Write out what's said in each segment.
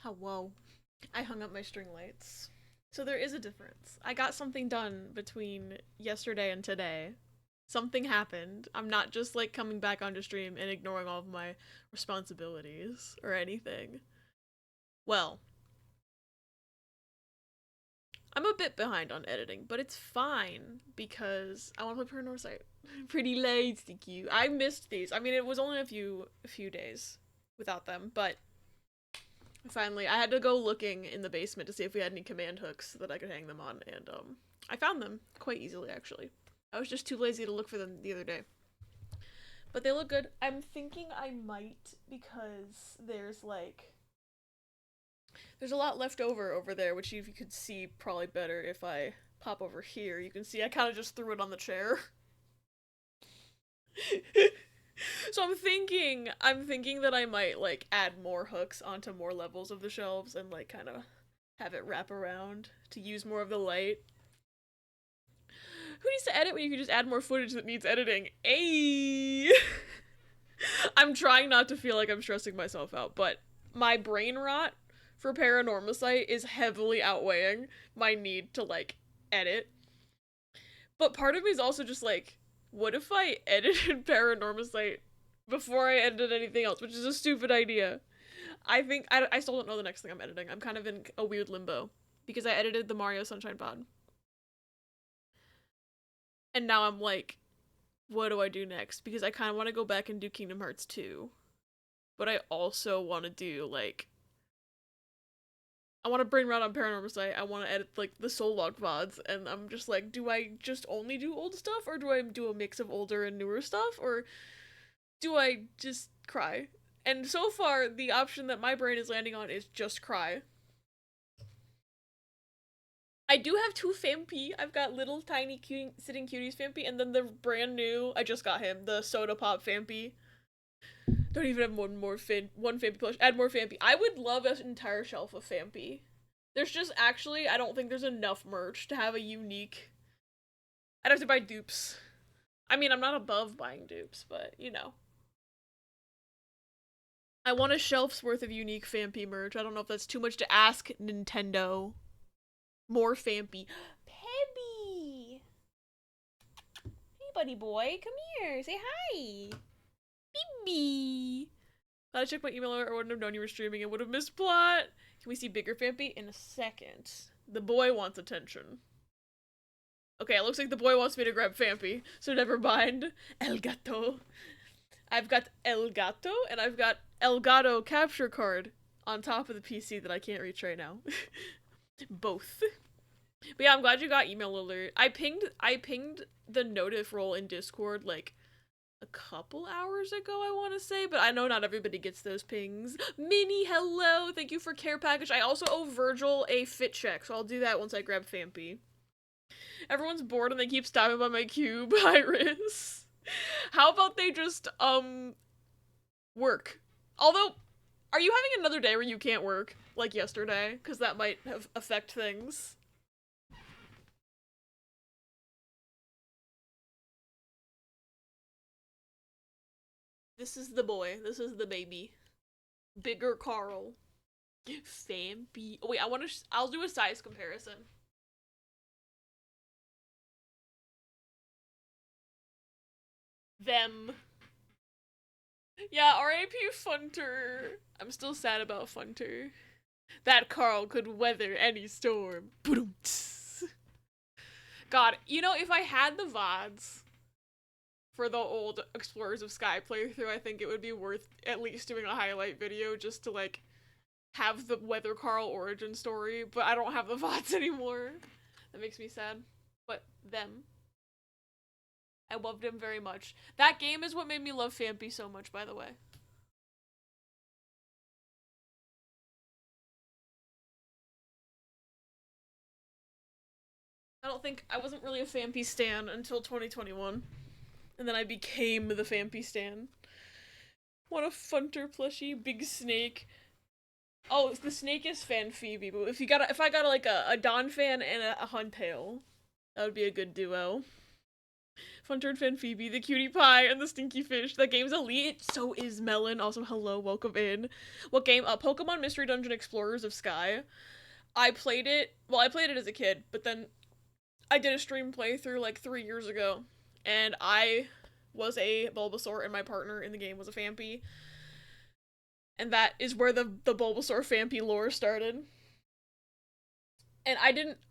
Hello. I hung up my string lights. So there is a difference. I got something done between yesterday and today. Something happened. I'm not just like coming back onto stream and ignoring all of my responsibilities or anything. Well, I'm a bit behind on editing, but it's fine because I want to play Paranormasight. Pretty late, thank you. I missed these. I mean, it was only a few days without them, but finally, I had to go looking in the basement to see if we had any command hooks that I could hang them on, and I found them quite easily, actually. I was just too lazy to look for them the other day. But they look good. I'm thinking I might, because there's a lot left over there, which you could see probably better if I pop over here. You can see I kind of just threw it on the chair. So I'm thinking that I might like add more hooks onto more levels of the shelves and like kind of have it wrap around to use more of the light. Who needs to edit when you can just add more footage that needs editing? Ayy! I'm trying not to feel like I'm stressing myself out, but my brain rot for Paranormasight is heavily outweighing my need to like edit. But part of me is also just like, what if I edited Paranormasight before I edited anything else, which is a stupid idea. I still don't know the next thing I'm editing. I'm kind of in a weird limbo because I edited the Mario Sunshine pod. And now I'm like, what do I do next? Because I kind of want to go back and do Kingdom Hearts 2. But I also want to do like I want to brain rot on Paranormasight. I want to edit like the Soul Log VODs, and I'm just like, do I just only do old stuff, or do I do a mix of older and newer stuff, or do I just cry? And so far, the option that my brain is landing on is just cry. I do have two Fampi. I've got little tiny sitting cuties Fampi, and then the brand new, I just got him, the Soda Pop Fampi. Don't even have one Fampi plush. Add more Fampi. I would love an entire shelf of Fampi. There's just actually, I don't think there's enough merch to have a unique. I'd have to buy dupes. I mean, I'm not above buying dupes, but you know. I want a shelf's worth of unique Fampi merch. I don't know if that's too much to ask, Nintendo. More Fampi. Pebby! Hey, buddy boy. Come here. Say hi. Baby. Thought I checked my email or I wouldn't have known you were streaming and would have missed plot. Can we see bigger Fampi? In a second. The boy wants attention. Okay, it looks like the boy wants me to grab Fampi, so never mind. El Gato. I've got El Gato, and I've got El Gato capture card on top of the PC that I can't reach right now. Both. But yeah, I'm glad you got email alert. I pinged the notif role in Discord like a couple hours ago, I want to say, but I know not everybody gets those pings. Minnie, hello! Thank you for care package. I also owe Virgil a fit check, so I'll do that once I grab Fampi. Everyone's bored and they keep stopping by my cube. Iris. How about they just, work? Although, are you having another day where you can't work, like yesterday? Because that might affect things. This is the boy. This is the baby. Bigger Carl. Fampi. Oh wait, I'll do a size comparison. Them. Yeah, R.A.P. Funter. I'm still sad about Funter. That Carl could weather any storm. God, you know, if I had the VODs for the old Explorers of Sky playthrough, I think it would be worth at least doing a highlight video just to, like, have the Weather Carl origin story, but I don't have the VODs anymore. That makes me sad. But them. I loved him very much. That game is what made me love Fampi so much, by the way. I wasn't really a Fampi stan until 2021. And then I became the Fampi stan. What a funter plushie, big snake. Oh, the snake is Fan Phoebe, but if I got like a Don fan and a Huntail, that would be a good duo. Fun turd fan Phoebe, the cutie pie, and the stinky fish. That game's elite. So is Melon. Also, hello, welcome in. What game? Pokemon Mystery Dungeon Explorers of Sky. I played it. Well, I played it as a kid, but then I did a stream playthrough like 3 years ago, and I was a Bulbasaur, and my partner in the game was a Phanpy. And that is where the Bulbasaur Phanpy lore started. And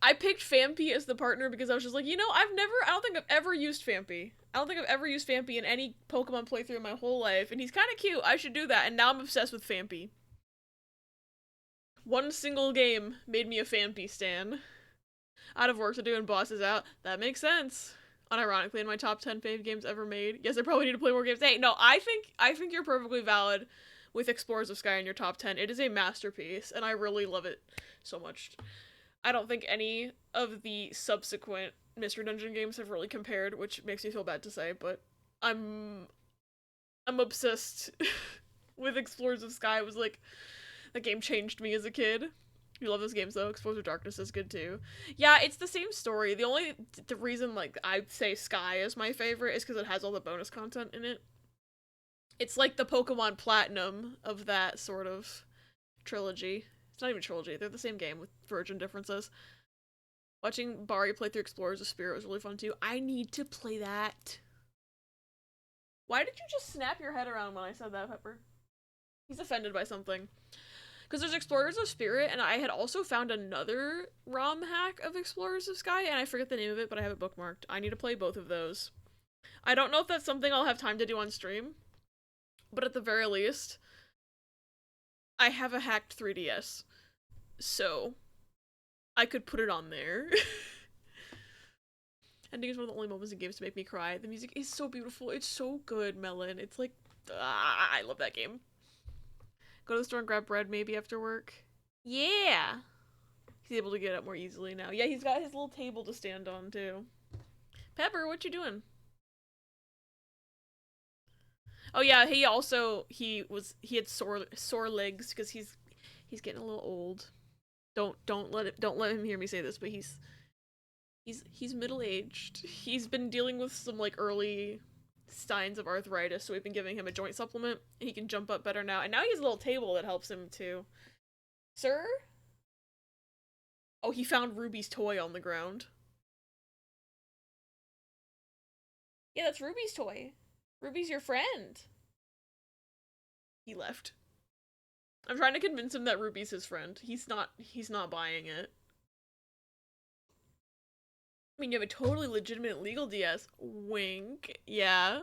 I picked Phanpy as the partner because I was just like, you know, I don't think I've ever used Phanpy. I don't think I've ever used Phanpy in any Pokemon playthrough in my whole life, and he's kind of cute. I should do that, and now I'm obsessed with Phanpy. One single game made me a Phanpy stan. Out of work to do and bosses out. That makes sense. Unironically, in my top 10 fave games ever made. Yes, I probably need to play more games. Hey, no, I think you're perfectly valid with Explorers of Sky in your top 10. It is a masterpiece, and I really love it so much. I don't think any of the subsequent Mystery Dungeon games have really compared, which makes me feel bad to say, but I'm obsessed with Explorers of Sky. It was like, that game changed me as a kid. You love those games though. Explorers of Darkness is good too. Yeah, it's the same story. The reason like I say Sky is my favorite is because it has all the bonus content in it. It's like the Pokemon Platinum of that sort of trilogy. It's not even a trilogy. They're the same game with version differences. Watching Bari play through Explorers of Spirit was really fun too. I need to play that. Why did you just snap your head around when I said that, Pepper? He's offended by something. Because there's Explorers of Spirit, and I had also found another ROM hack of Explorers of Sky, and I forget the name of it, but I have it bookmarked. I need to play both of those. I don't know if that's something I'll have time to do on stream, but at the very least, I have a hacked 3DS, so I could put it on there. Ending is one of the only moments in games to make me cry. The music is so beautiful. It's so good, Melon. It's like, I love that game. Go to the store and grab bread maybe after work. Yeah! He's able to get up more easily now. Yeah, he's got his little table to stand on, too. Pepper, what you doing? Oh yeah, he had sore legs because he's getting a little old. Don't let him hear me say this, but he's middle-aged. He's been dealing with some like early signs of arthritis, so we've been giving him a joint supplement. He can jump up better now, and now he has a little table that helps him too. Sir? Oh, he found Ruby's toy on the ground. Yeah, that's Ruby's toy. Ruby's your friend. He left. I'm trying to convince him that Ruby's his friend. He's not buying it. I mean, you have a totally legitimate legal DS. Wink. Yeah.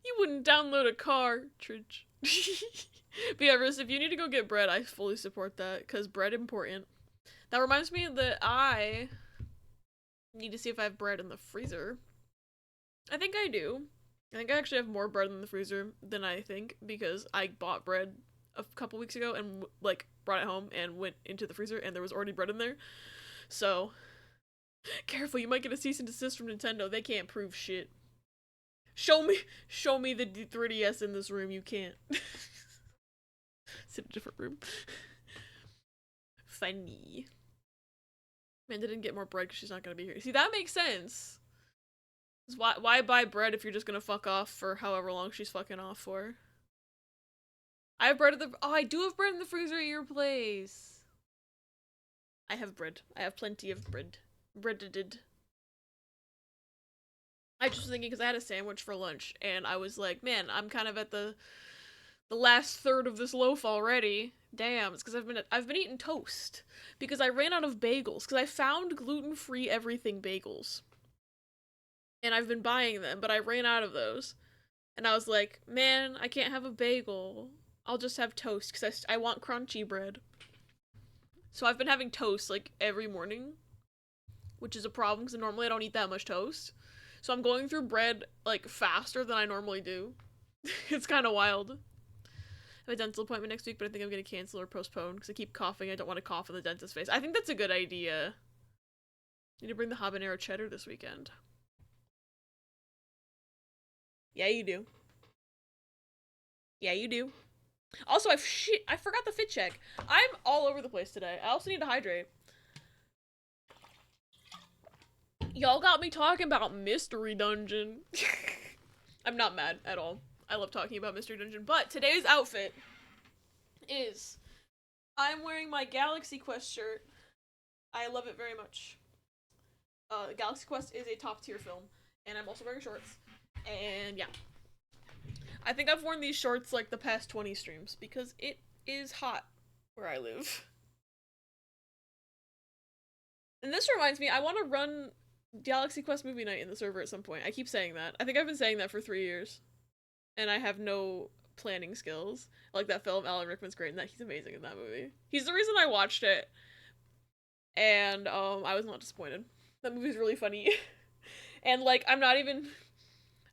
You wouldn't download a cartridge. But yeah, Riz, if you need to go get bread, I fully support that, because bread important. That reminds me that I need to see if I have bread in the freezer. I think I do. I think I actually have more bread in the freezer than I think, because I bought bread a couple weeks ago and like brought it home and went into the freezer and there was already bread in there. So careful, you might get a cease and desist from Nintendo. They can't prove shit. Show me the 3DS in this room. You can't. Sit in a different room. Funny. Amanda didn't get more bread because she's not gonna be here. See, that makes sense. Why buy bread if you're just gonna fuck off for however long she's fucking off for? I have bread at the- Oh, I do have bread in the freezer at your place. I have bread. I have plenty of bread. Breaded. I just was thinking because I had a sandwich for lunch and I was like, man, I'm kind of at the last third of this loaf already. Damn, it's because I've been eating toast because I ran out of bagels because I found gluten-free everything bagels. And I've been buying them, but I ran out of those. And I was like, man, I can't have a bagel. I'll just have toast because I want crunchy bread. So I've been having toast like every morning, which is a problem because normally I don't eat that much toast. So I'm going through bread like faster than I normally do. It's kind of wild. I have a dental appointment next week, but I think I'm going to cancel or postpone because I keep coughing. I don't want to cough in the dentist's face. I think that's a good idea. Need to bring the habanero cheddar this weekend. Yeah, you do. Yeah, you do. Also, I forgot the fit check. I'm all over the place today. I also need to hydrate. Y'all got me talking about Mystery Dungeon. I'm not mad at all. I love talking about Mystery Dungeon, but today's outfit is I'm wearing my Galaxy Quest shirt. I love it very much. Galaxy Quest is a top tier film, and I'm also wearing shorts. And yeah. I think I've worn these shorts like the past 20 streams because it is hot where I live. And this reminds me, I want to run Galaxy Quest movie night in the server at some point. I keep saying that. I think I've been saying that for 3 years. And I have no planning skills. Like that film, Alan Rickman's great in that. He's amazing in that movie. He's the reason I watched it. And I was not disappointed. That movie's really funny. And like, I'm not even...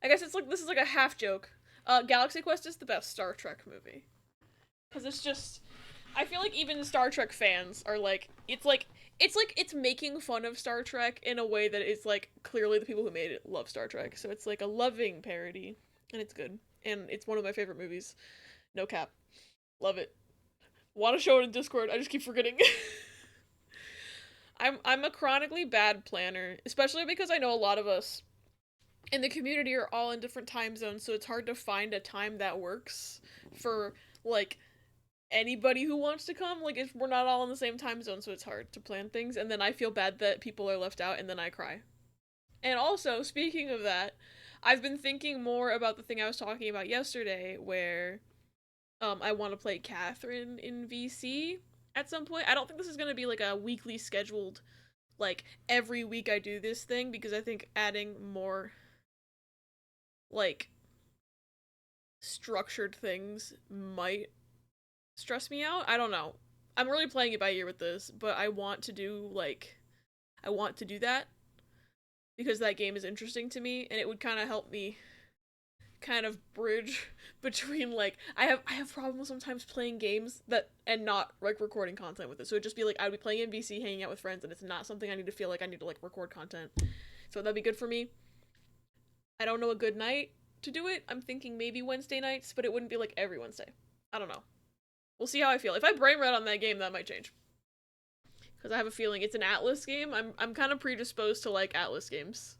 I guess it's like, this is like a half joke. Galaxy Quest is the best Star Trek movie. Because it's just... I feel like even Star Trek fans are like, it's making fun of Star Trek in a way that is like, clearly the people who made it love Star Trek. So it's like a loving parody. And it's good. And it's one of my favorite movies. No cap. Love it. Want to show it in Discord, I just keep forgetting. I'm a chronically bad planner. Especially because I know a lot of us in the community are all in different time zones. So it's hard to find a time that works for, like... anybody who wants to come. Like, if we're not all in the same time zone, so it's hard to plan things, and then I feel bad that people are left out, and then I cry. And also, speaking of that, I've been thinking more about the thing I was talking about yesterday, where I want to play Catherine in VC at some point. I don't think this is going to be like a weekly scheduled, like, every week I do this thing, because I think adding more, like, structured things might stress me out. I don't know. I'm really playing it by ear with this, but I want to do that because that game is interesting to me, and it would kind of help me kind of bridge between, like, I have problems sometimes playing games that and not like recording content with it. So it'd just be like I'd be playing in VC, hanging out with friends, and it's not something I need to feel like I need to like record content. So that'd be good for me. I don't know a good night to do it. I'm thinking maybe Wednesday nights, but it wouldn't be like every Wednesday. I don't know. We'll see how I feel. If I brain read on that game, that might change. Because I have a feeling it's an Atlas game. I'm kind of predisposed to like Atlas games.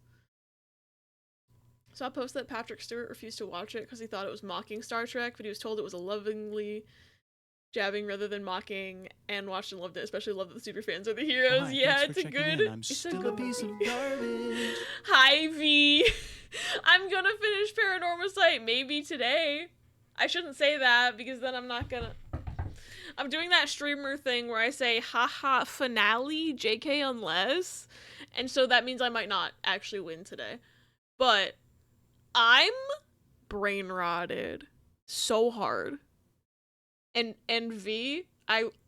So I'll post that Patrick Stewart refused to watch it because he thought it was mocking Star Trek, but he was told it was a lovingly jabbing rather than mocking, and watched and loved it. Especially loved that the super fans are the heroes. Hi, yeah, it's a good. I'm still a piece of garbage. Hi V. I'm gonna finish Paranormasight maybe today. I shouldn't say that because then I'm not gonna. I'm doing that streamer thing where I say, haha, finale, JK unless, and so that means I might not actually win today. But I'm brain rotted so hard. And V,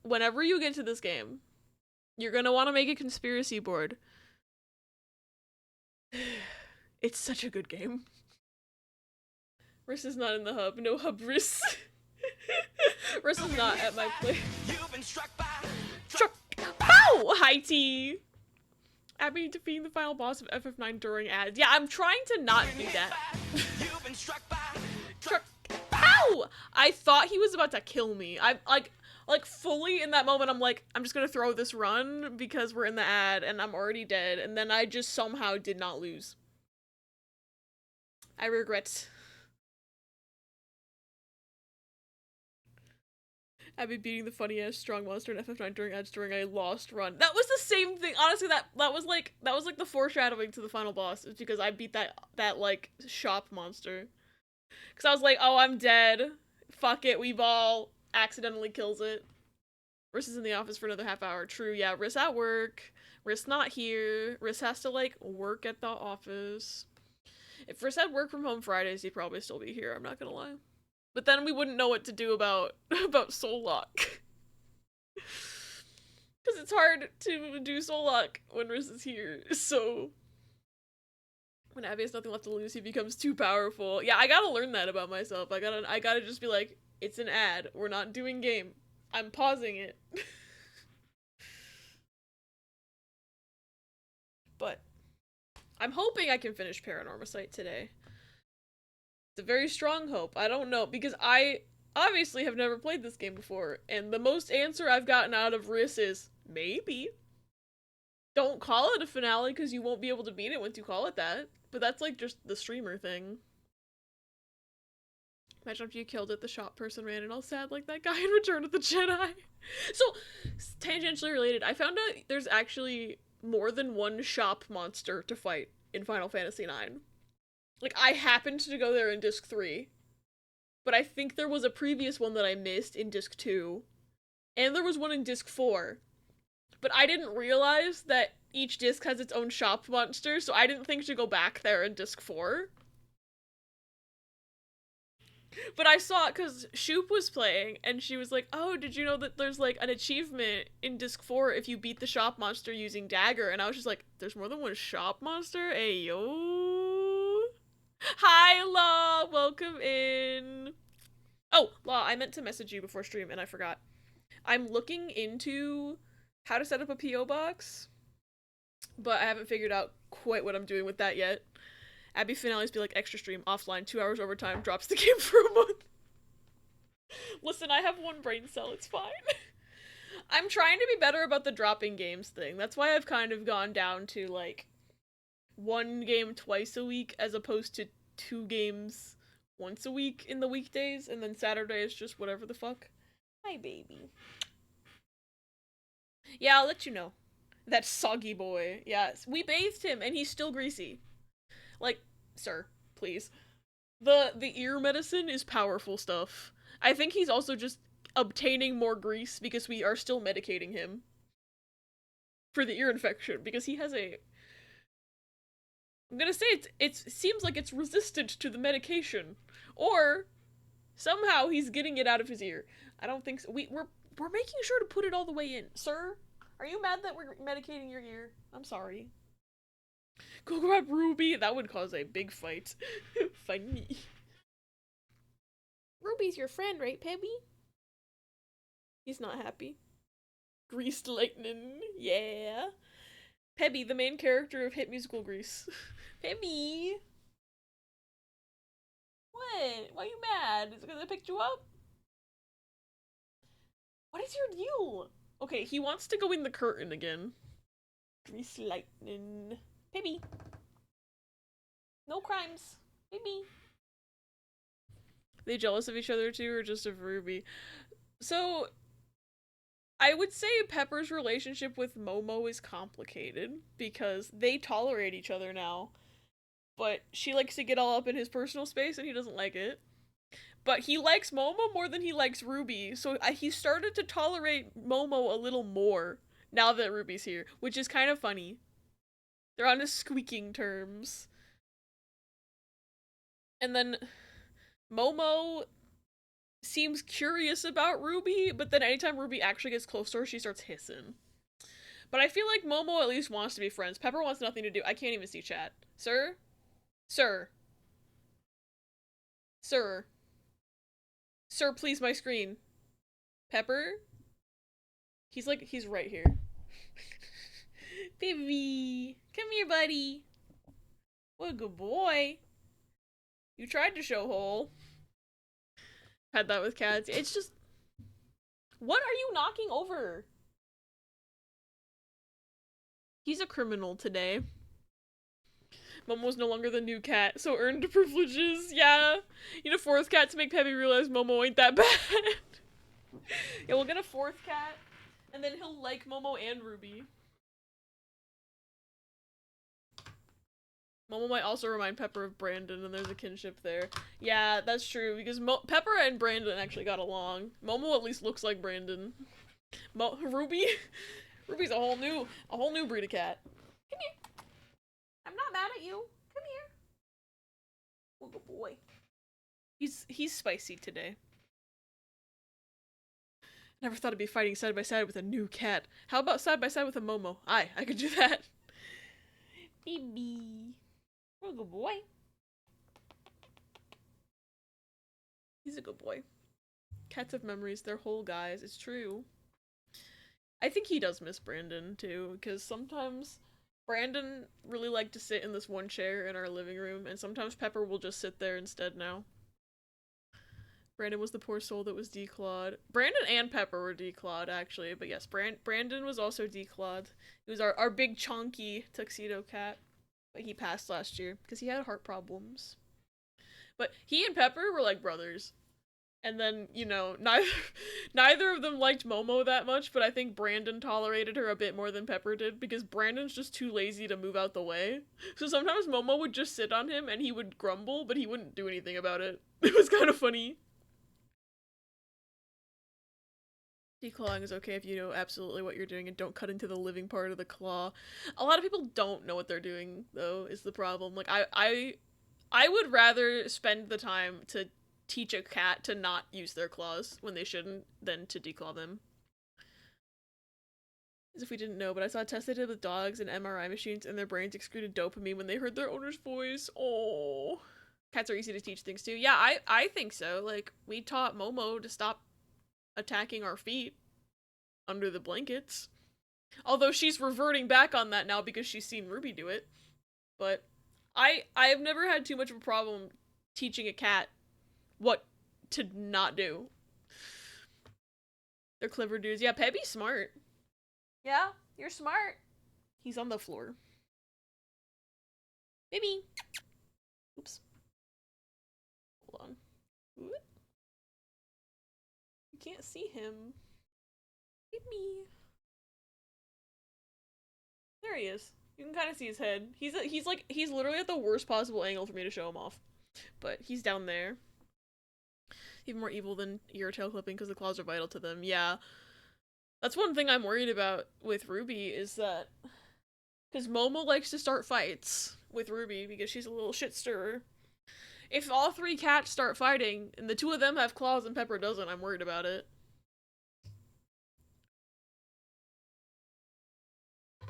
whenever you get to this game, you're gonna want to make a conspiracy board. It's such a good game. Riss is not in the hub. No hub Riss. Riss is not at my place. Struck. Pow! Hi T. Abby defeating the final boss of FF9 during ads. Yeah, I'm trying to not do that. Struck. Pow! I thought he was about to kill me. I'm like fully in that moment. I'm like, I'm just gonna throw this run because we're in the ad and I'm already dead. And then I just somehow did not lose. I regret. Abby beating the funny ass strong monster in FF9 during ads during a lost run. That was the same thing. Honestly, that was like the foreshadowing to the final boss. It's because I beat that like shop monster. Cause I was like, oh, I'm dead. Fuck it, we ball. Accidentally kills it. Riss is in the office for another half hour. True, yeah. Riss at work. Riss not here. Riss has to like work at the office. If Riss had work from home Fridays, he'd probably still be here. I'm not gonna lie. But then we wouldn't know what to do about Soul Lock. Because it's hard to do Soul Lock when Riz is here. So when Abby has nothing left to lose, he becomes too powerful. Yeah, I gotta learn that about myself. I gotta just be like, it's an ad. We're not doing game. I'm pausing it. But I'm hoping I can finish Paranormasight today. It's a very strong hope. I don't know, because I obviously have never played this game before, and the most answer I've gotten out of Riss is maybe. Don't call it a finale because you won't be able to beat it once you call it that. But that's like just the streamer thing. Imagine if you killed it, the shop person ran and all sad like that guy in Return of the Jedi. So, tangentially related, I found out there's actually more than one shop monster to fight in Final Fantasy IX. Like, I happened to go there in Disc 3, but I think there was a previous one that I missed in Disc 2, and there was one in Disc 4. But I didn't realize that each disc has its own shop monster, so I didn't think to go back there in Disc 4. But I saw it because Shoop was playing, and she was like, oh, did you know that there's, like, an achievement in Disc 4 if you beat the shop monster using Dagger? And I was just like, there's more than one shop monster? Ayo. Hi, Law! Welcome in. Oh, Law, I meant to message you before stream, and I forgot. I'm looking into how to set up a P.O. box, but I haven't figured out quite what I'm doing with that yet. Abby finales be like, extra stream, offline, 2 hours overtime, drops the game for a month. Listen, I have one brain cell, it's fine. I'm trying to be better about the dropping games thing. That's why I've kind of gone down to, like, 1 game twice a week, as opposed to 2 games once a week in the weekdays, and then Saturday is just whatever the fuck. Hi, baby. Yeah, I'll let you know. That soggy boy. Yes, we bathed him, and he's still greasy. Like, sir, please. The ear medicine is powerful stuff. I think he's also just obtaining more grease because we are still medicating him for the ear infection, because he has a... I'm gonna say it seems like it's resistant to the medication. Or somehow he's getting it out of his ear. I don't think so. We're making sure to put it all the way in. Sir, are you mad that we're medicating your ear? I'm sorry. Go grab Ruby. That would cause a big fight. Funny. Ruby's your friend, right, Pebby? He's not happy. Greased lightning. Yeah. Pebby, the main character of Hit Musical Grease. Pebby! What? Why are you mad? Is it because I picked you up? What is your deal? Okay, he wants to go in the curtain again. Grease lightning. Pibby. No crimes. Pibby. They jealous of each other too, or just of Ruby? So, I would say Pepper's relationship with Momo is complicated, because they tolerate each other now. But she likes to get all up in his personal space, and he doesn't like it. But he likes Momo more than he likes Ruby, so he started to tolerate Momo a little more now that Ruby's here, which is kind of funny. They're on a squeaking terms. And then Momo seems curious about Ruby, but then anytime Ruby actually gets close to her, she starts hissing. But I feel like Momo at least wants to be friends. Pepper wants nothing to do. I can't even see chat. Sir? Sir? Sir? Sir, please, my screen. Pepper? He's right here. Baby! Come here, buddy! What a good boy! You tried to show hole. Had that with cats. It's just... What are you knocking over? He's a criminal today. Momo's no longer the new cat, so earned privileges, yeah. You need a 4th cat to make Peppy realize Momo ain't that bad. Yeah, we'll get a 4th cat, and then he'll like Momo and Ruby. Momo might also remind Pepper of Brandon, and there's a kinship there. Yeah, that's true, because Pepper and Brandon actually got along. Momo at least looks like Brandon. Ruby? Ruby's a whole new breed of cat. Come here. I'm not mad at you. Come here. Oh, good boy. He's spicy today. Never thought I'd be fighting side by side with a new cat. How about side by side with a Momo? I could do that. Baby. Oh, good boy. He's a good boy. Cats have memories. They're whole guys. It's true. I think he does miss Brandon, too, because sometimes Brandon really liked to sit in this one chair in our living room, and sometimes Pepper will just sit there instead now. Brandon was the poor soul that was declawed. Brandon and Pepper were declawed, actually. But yes, Brandon was also declawed. He was our big chonky tuxedo cat. But he passed last year because he had heart problems. But he and Pepper were like brothers. And then, you know, neither of them liked Momo that much, but I think Brandon tolerated her a bit more than Pepper did because Brandon's just too lazy to move out the way. So sometimes Momo would just sit on him and he would grumble, but he wouldn't do anything about it. It was kind of funny. Declawing is okay if you know absolutely what you're doing and don't cut into the living part of the claw. A lot of people don't know what they're doing, though, is the problem. Like, I would rather spend the time to teach a cat to not use their claws when they shouldn't than to declaw them. As if we didn't know, but I saw a test they did with dogs and MRI machines and their brains excreted dopamine when they heard their owner's voice. Oh, cats are easy to teach things to. Yeah, I think so. Like, we taught Momo to stop attacking our feet under the blankets. Although she's reverting back on that now because she's seen Ruby do it. But I've never had too much of a problem teaching a cat what to not do. They're clever dudes. Yeah, Pebby's smart. Yeah, you're smart. He's on the floor. Pebby. Oops. Hold on. Ooh. You can't see him. Pebby. There he is. You can kind of see his head. He's literally at the worst possible angle for me to show him off. But he's down there. Even more evil than ear tail clipping because the claws are vital to them. Yeah. That's one thing I'm worried about with Ruby is that... Because Momo likes to start fights with Ruby because she's a little shit stirrer. If all three cats start fighting and the two of them have claws and Pepper doesn't, I'm worried about it.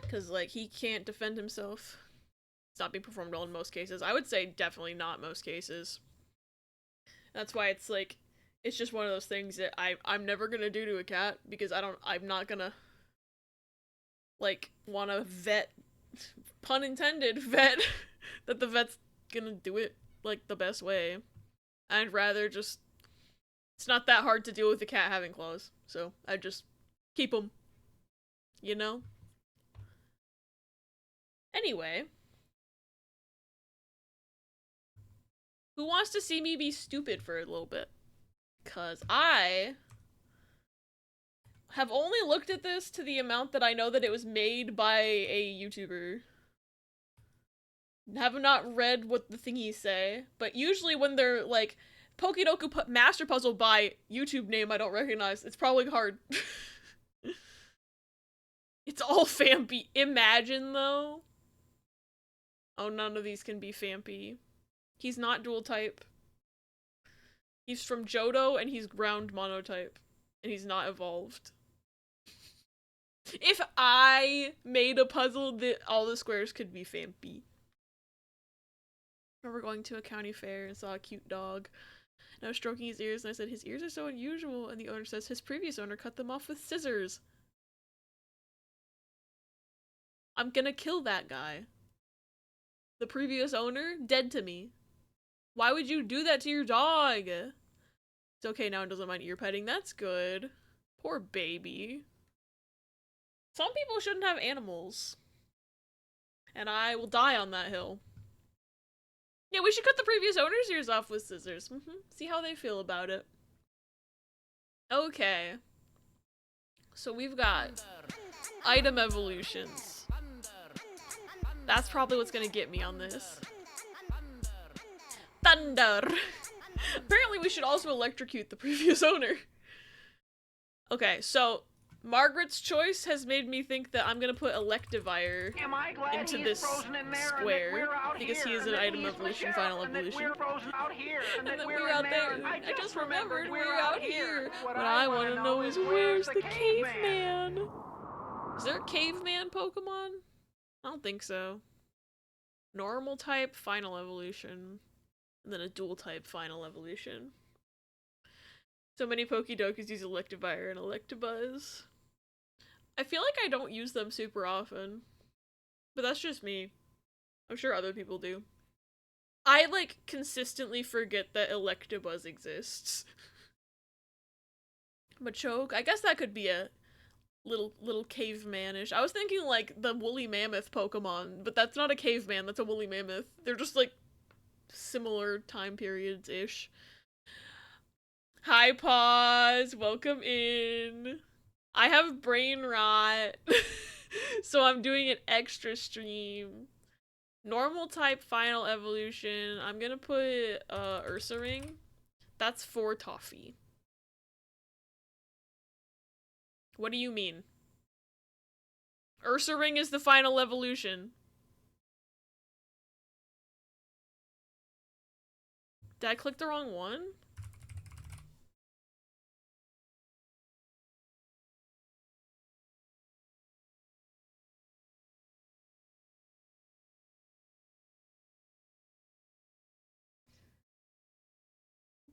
Because, like, he can't defend himself. It's not being performed well in most cases. I would say definitely not most cases. That's why it's, like, it's just one of those things that I'm never gonna do to a cat, because I'm not gonna, like, wanna vet, pun intended, vet, that the vet's gonna do it, like, the best way. I'd rather just, it's not that hard to deal with a cat having claws, so I just keep them, you know? Anyway. Who wants to see me be stupid for a little bit? Because I have only looked at this to the amount that I know that it was made by a YouTuber. Have not read what the thingies say, but usually when they're like, Pokidoku Master Puzzle by YouTube name I don't recognize, it's probably hard. It's all Fampy. Imagine, though. Oh, none of these can be Fampy. He's not dual type. He's from Johto, and he's ground monotype. And he's not evolved. If I made a puzzle that all the squares could be Fampy. I remember going to a county fair and saw a cute dog. And I was stroking his ears, and I said, his ears are so unusual. And the owner says, his previous owner cut them off with scissors. I'm gonna kill that guy. The previous owner, dead to me. Why would you do that to your dog? It's okay now and doesn't mind ear petting. That's good. Poor baby. Some people shouldn't have animals. And I will die on that hill. Yeah, we should cut the previous owner's ears off with scissors. See how they feel about it. Okay. So we've got item evolutions. That's probably what's gonna get me on this. Thunder! Apparently we should also electrocute the previous owner. Okay, so Margaret's choice has made me think that I'm gonna put Electivire into this square because he is an item evolution, final evolution. And then we're out there. I just remembered we're out here. What I want to know is where's the caveman? Is there a caveman Pokemon? I don't think so. Normal type, final evolution. And then a dual type, final evolution. So many Pokédokus use Electivire and Electabuzz. I feel like I don't use them super often. But that's just me. I'm sure other people do. I, like, consistently forget that Electabuzz exists. Machoke. I guess that could be a little cavemanish. I was thinking like the woolly mammoth Pokemon, but that's not a caveman, that's a woolly mammoth. They're just like similar time periods ish. Hi Pause, welcome in. I have brain rot, so I'm doing an extra stream. Normal type final evolution. I'm gonna put Ursaring. That's for Toffee. What do you mean? Ursaring is the final evolution. Did I click the wrong one?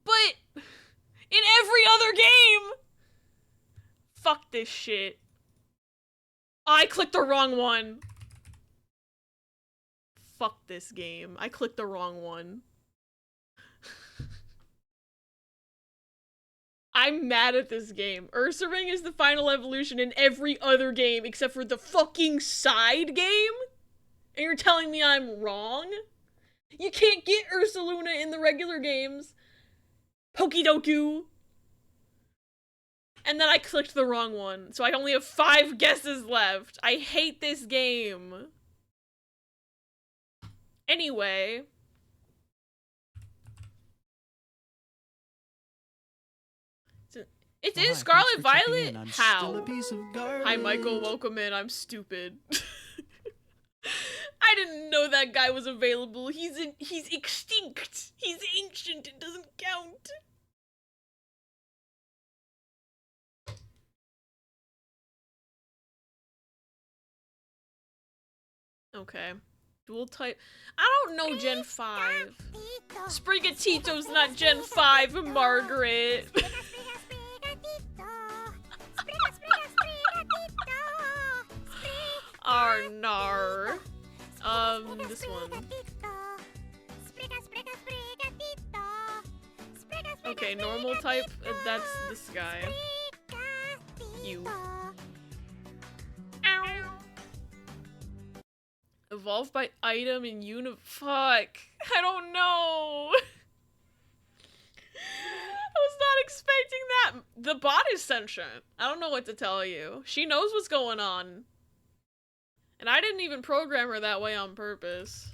But in every other game! Fuck this shit. I clicked the wrong one. Fuck this game. I clicked the wrong one. I'm mad at this game. Ursaring is the final evolution in every other game except for the fucking side game? And you're telling me I'm wrong? You can't get Ursaluna in the regular games. Pokidoku. And then I clicked the wrong one, so I only have 5 guesses left. I hate this game. Anyway. It's in Scarlet Violet? How? Hi Michael, welcome in. I'm stupid. I didn't know that guy was available. He's extinct. He's ancient. It doesn't count. Okay. Dual type. I don't know Gen 5. Sprigatito's not Gen 5, Margaret. Arnar. This one. Okay, normal type, that's this guy. You. Ow. Evolved by item in fuck. I don't know. I was not expecting that. The bot is sentient. I don't know what to tell you. She knows what's going on. And I didn't even program her that way on purpose.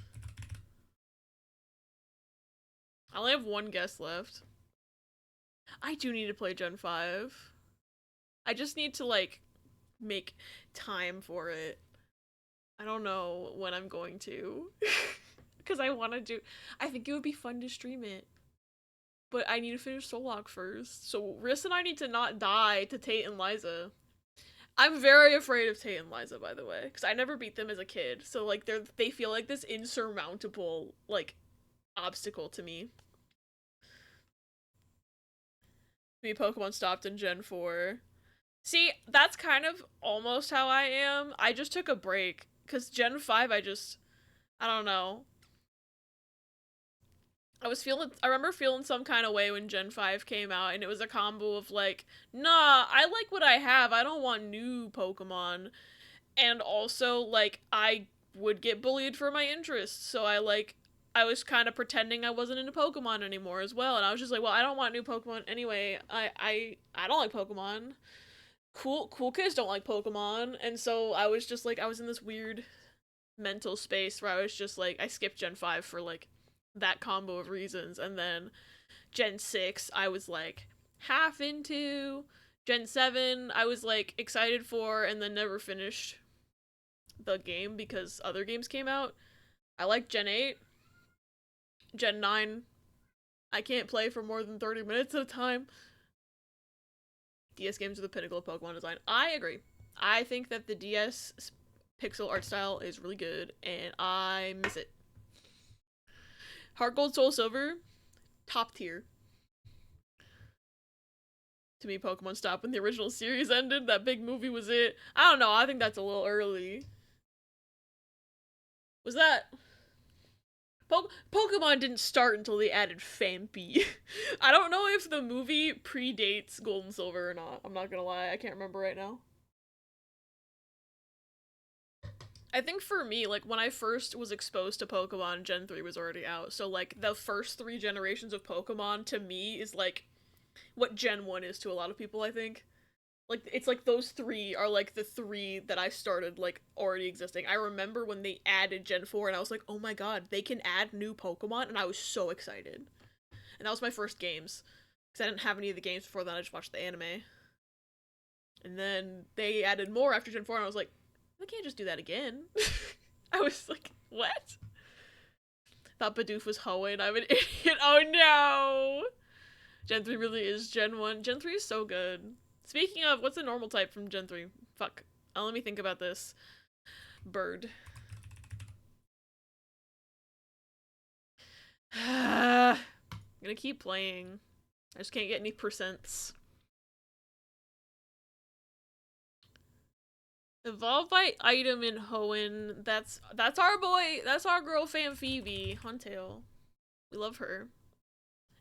I only have 1 guess left. I do need to play Gen 5. I just need to, like, make time for it. I don't know when I'm going to. Because I want to do... I think it would be fun to stream it. But I need to finish Solok first. So Riss and I need to not die to Tate and Liza. I'm very afraid of Tate and Liza, by the way. Because I never beat them as a kid. So, like, they feel like this insurmountable, like, obstacle to me. Me Pokemon stopped in Gen 4. See, that's kind of almost how I am. I just took a break. Because Gen 5, I don't know. I remember feeling some kind of way when Gen 5 came out, and it was a combo of like, nah, I like what I have, I don't want new Pokemon. And also, like, I would get bullied for my interests, so I was kind of pretending I wasn't into Pokemon anymore as well, and I was just like, well, I don't want new Pokemon anyway, I don't like Pokemon. Cool kids don't like Pokemon, and so I was just like, I was in this weird mental space where I was just like, I skipped Gen 5 for like that combo of reasons, and then Gen 6 I was like half into. Gen 7 I was like excited for and then never finished the game because other games came out. I like Gen 8. Gen 9 I can't play for more than 30 minutes at a time. DS games are the pinnacle of Pokemon design. I agree. I think that the DS pixel art style is really good and I miss it. Heart Gold, Soul Silver, top tier. To me, Pokemon stopped when the original series ended. That big movie was it. I don't know, I think that's a little early. Was that Pokemon didn't start until they added Fampi. I don't know if the movie predates Gold and Silver or not. I'm not gonna lie, I can't remember right now. I think for me, like, when I first was exposed to Pokemon, Gen 3 was already out. So, like, the first 3 generations of Pokemon, to me, is, like, what Gen 1 is to a lot of people, I think. Like, it's like those 3 are, like, the 3 that I started, like, already existing. I remember when they added Gen 4, and I was like, oh my god, they can add new Pokemon, and I was so excited. And that was my first games. Because I didn't have any of the games before then, I just watched the anime. And then they added more after Gen 4, and I was like, they can't just do that again. I was like, what? Thought Bidoof was Hoenn. I'm an idiot. Oh no! Gen 3 really is Gen 1. Gen 3 is so good. Speaking of, what's a normal type from Gen 3? Fuck. Let me think about this. Bird. I'm gonna keep playing. I just can't get any percents. Evolved by item in Hoenn. That's our boy. That's our girl fan Phoebe. Huntail. We love her.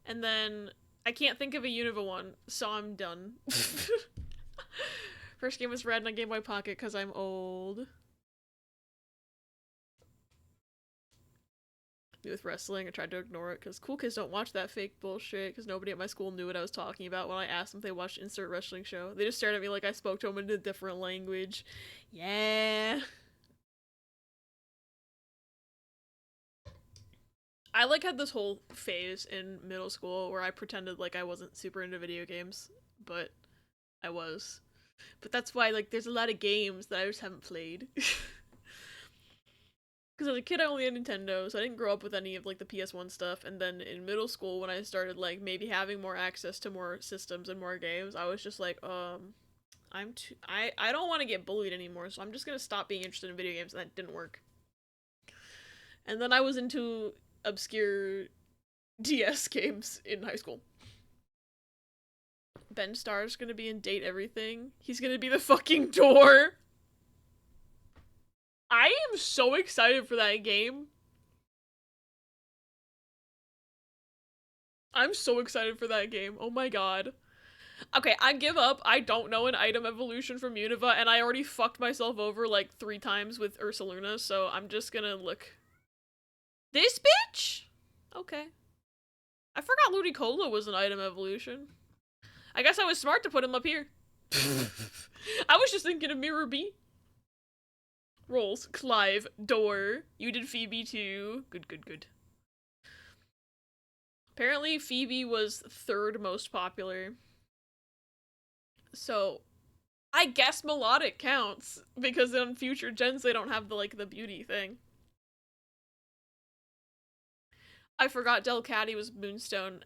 And then I can't think of a Unova one, so I'm done. First game was Red on Game Boy Pocket because I'm old. With wrestling, I tried to ignore it because cool kids don't watch that fake bullshit because nobody at my school knew what I was talking about when I asked them if they watched Insert Wrestling Show. They just stared at me like I spoke to them in a different language. Yeah. I like had this whole phase in middle school where I pretended like I wasn't super into video games, but I was. But that's why, like, there's a lot of games that I just haven't played. Because as a kid, I only had Nintendo, so I didn't grow up with any of, like, the PS1 stuff. And then in middle school, when I started, like, maybe having more access to more systems and more games, I was just like, I don't want to get bullied anymore, so I'm just gonna stop being interested in video games, and that didn't work. And then I was into obscure DS games in high school. Ben Starr's gonna be in Date Everything. He's gonna be the fucking door. I am so excited for that game. I'm so excited for that game. Oh my god. Okay, I give up. I don't know an item evolution from Unova, and I already fucked myself over like 3 times with Ursaluna, so I'm just gonna look. This bitch? Okay. I forgot Ludicolo was an item evolution. I guess I was smart to put him up here. I was just thinking of Mirror B. Rolls, Clive, Door. You did Phoebe too. Good, good, good. Apparently Phoebe was 3rd most popular. So, I guess melodic counts, because in future gens they don't have the, like, the beauty thing. I forgot Delcatty was Moonstone,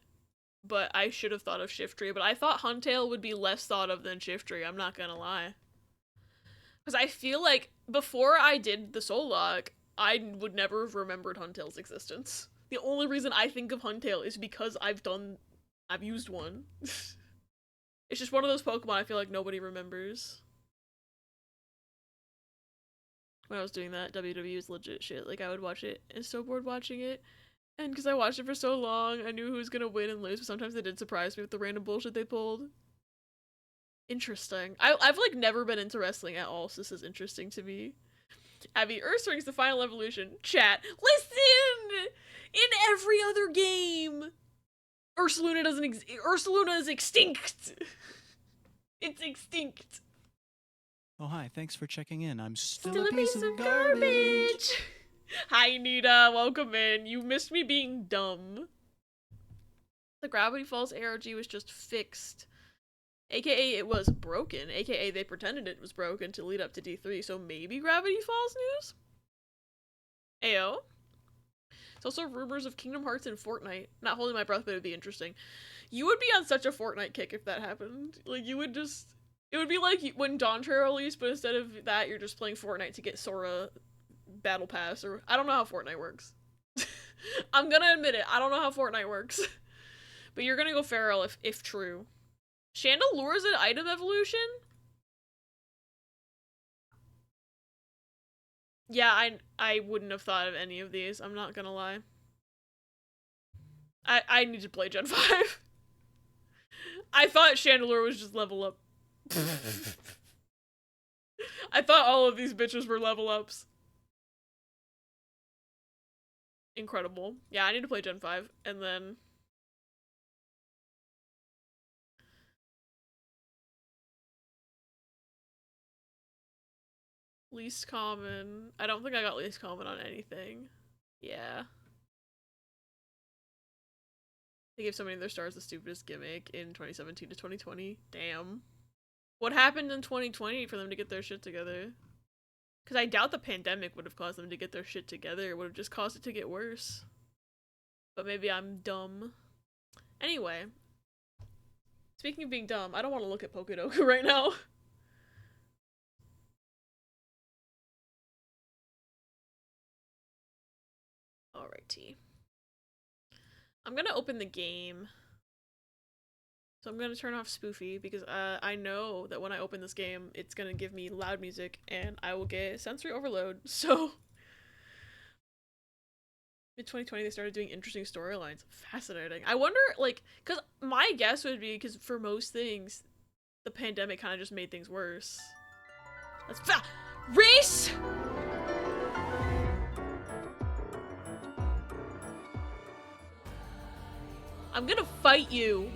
but I should have thought of Shiftry, but I thought Huntail would be less thought of than Shiftry, I'm not gonna lie. Because I feel like, before I did the Soul Lock, I would never have remembered Huntail's existence. The only reason I think of Huntail is because I've used one. It's just one of those Pokemon I feel like nobody remembers. When I was doing that, WWE was legit shit. Like, I would watch it and so bored watching it. And because I watched it for so long, I knew who was gonna win and lose, but sometimes they did surprise me with the random bullshit they pulled. Interesting. I've like never been into wrestling at all, so this is interesting to me. Abby, Earthring's the final evolution. Chat, listen! In every other game, Ursaluna doesn't Ursaluna is extinct! It's extinct. Oh, hi. Thanks for checking in. I'm still a piece of garbage. Hi, Nita. Welcome in. You missed me being dumb. The Gravity Falls ARG was just fixed. AKA it was broken. AKA they pretended it was broken to lead up to D3, so maybe Gravity Falls news? Ayo. It's also rumors of Kingdom Hearts and Fortnite. Not holding my breath, but it would be interesting. You would be on such a Fortnite kick if that happened. Like, you would just... It would be like when Dawn Trail released, but instead of that, you're just playing Fortnite to get Sora Battle Pass, or... I don't know how Fortnite works. I'm gonna admit it, I don't know how Fortnite works. But you're gonna go feral if true. Chandelure's an item evolution? Yeah, I wouldn't have thought of any of these, I'm not gonna lie. I need to play Gen 5. I thought Chandelure was just level up. I thought all of these bitches were level ups. Incredible. Yeah, I need to play Gen 5, and then... Least common. I don't think I got least common on anything. Yeah. They gave so many of their stars the stupidest gimmick in 2017 to 2020. Damn. What happened in 2020 for them to get their shit together? Because I doubt the pandemic would have caused them to get their shit together. It would have just caused it to get worse. But maybe I'm dumb. Anyway. Speaking of being dumb, I don't want to look at Pokedoku right now. Alrighty. I'm gonna open the game. So I'm gonna turn off Spoofy because I know that when I open this game, it's gonna give me loud music and I will get sensory overload. So in 2020 they started doing interesting storylines. Fascinating. I wonder, like, because my guess would be because for most things, the pandemic kind of just made things worse. Let's race. I'm gonna fight you.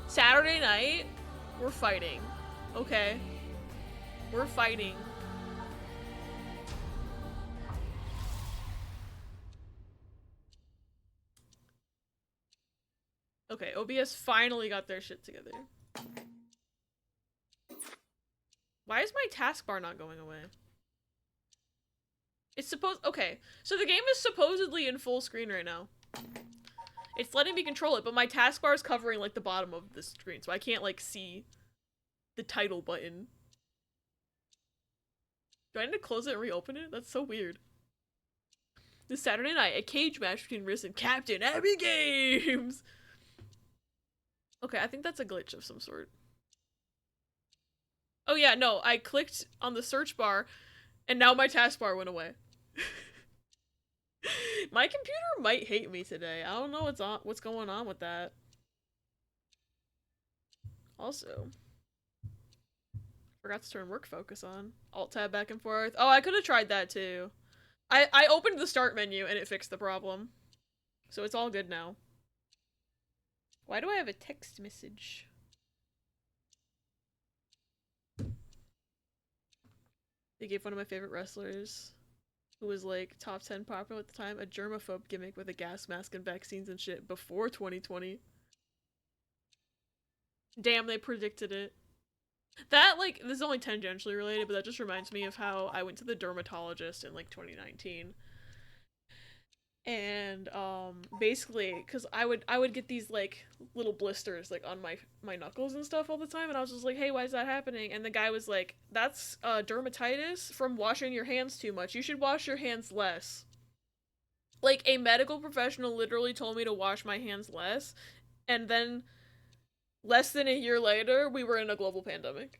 Saturday night, we're fighting. Okay? We're fighting. Okay, OBS finally got their shit together. Why is my taskbar not going away? It's supposed- okay, so the game is supposedly in full screen right now. It's letting me control it, but my taskbar is covering, like, the bottom of the screen, so I can't, like, see the title button. Do I need to close it and reopen it? That's so weird. This Saturday night, a cage match between Riss and Captain Abby Games! Okay, I think that's a glitch of some sort. Oh yeah, no, I clicked on the search bar, and now my taskbar went away. My computer might hate me today. I don't know what's going on with that. Also, forgot to turn work focus on. Alt tab back and forth. Oh, I could have tried that too. I opened the start menu and it fixed the problem. So it's all good now. Why do I have a text message? They gave one of my favorite wrestlers, who was like top 10 popular at the time, a germaphobe gimmick with a gas mask and vaccines and shit before 2020. Damn, they predicted it. That, like, this is only tangentially related, but that just reminds me of how I went to the dermatologist in, like, 2019. And, basically, because I would get these, like, little blisters, like, on my knuckles and stuff all the time, and I was just like, hey, why is that happening? And the guy was like, that's, dermatitis from washing your hands too much. You should wash your hands less. Like, a medical professional literally told me to wash my hands less, and then less than a year later, we were in a global pandemic.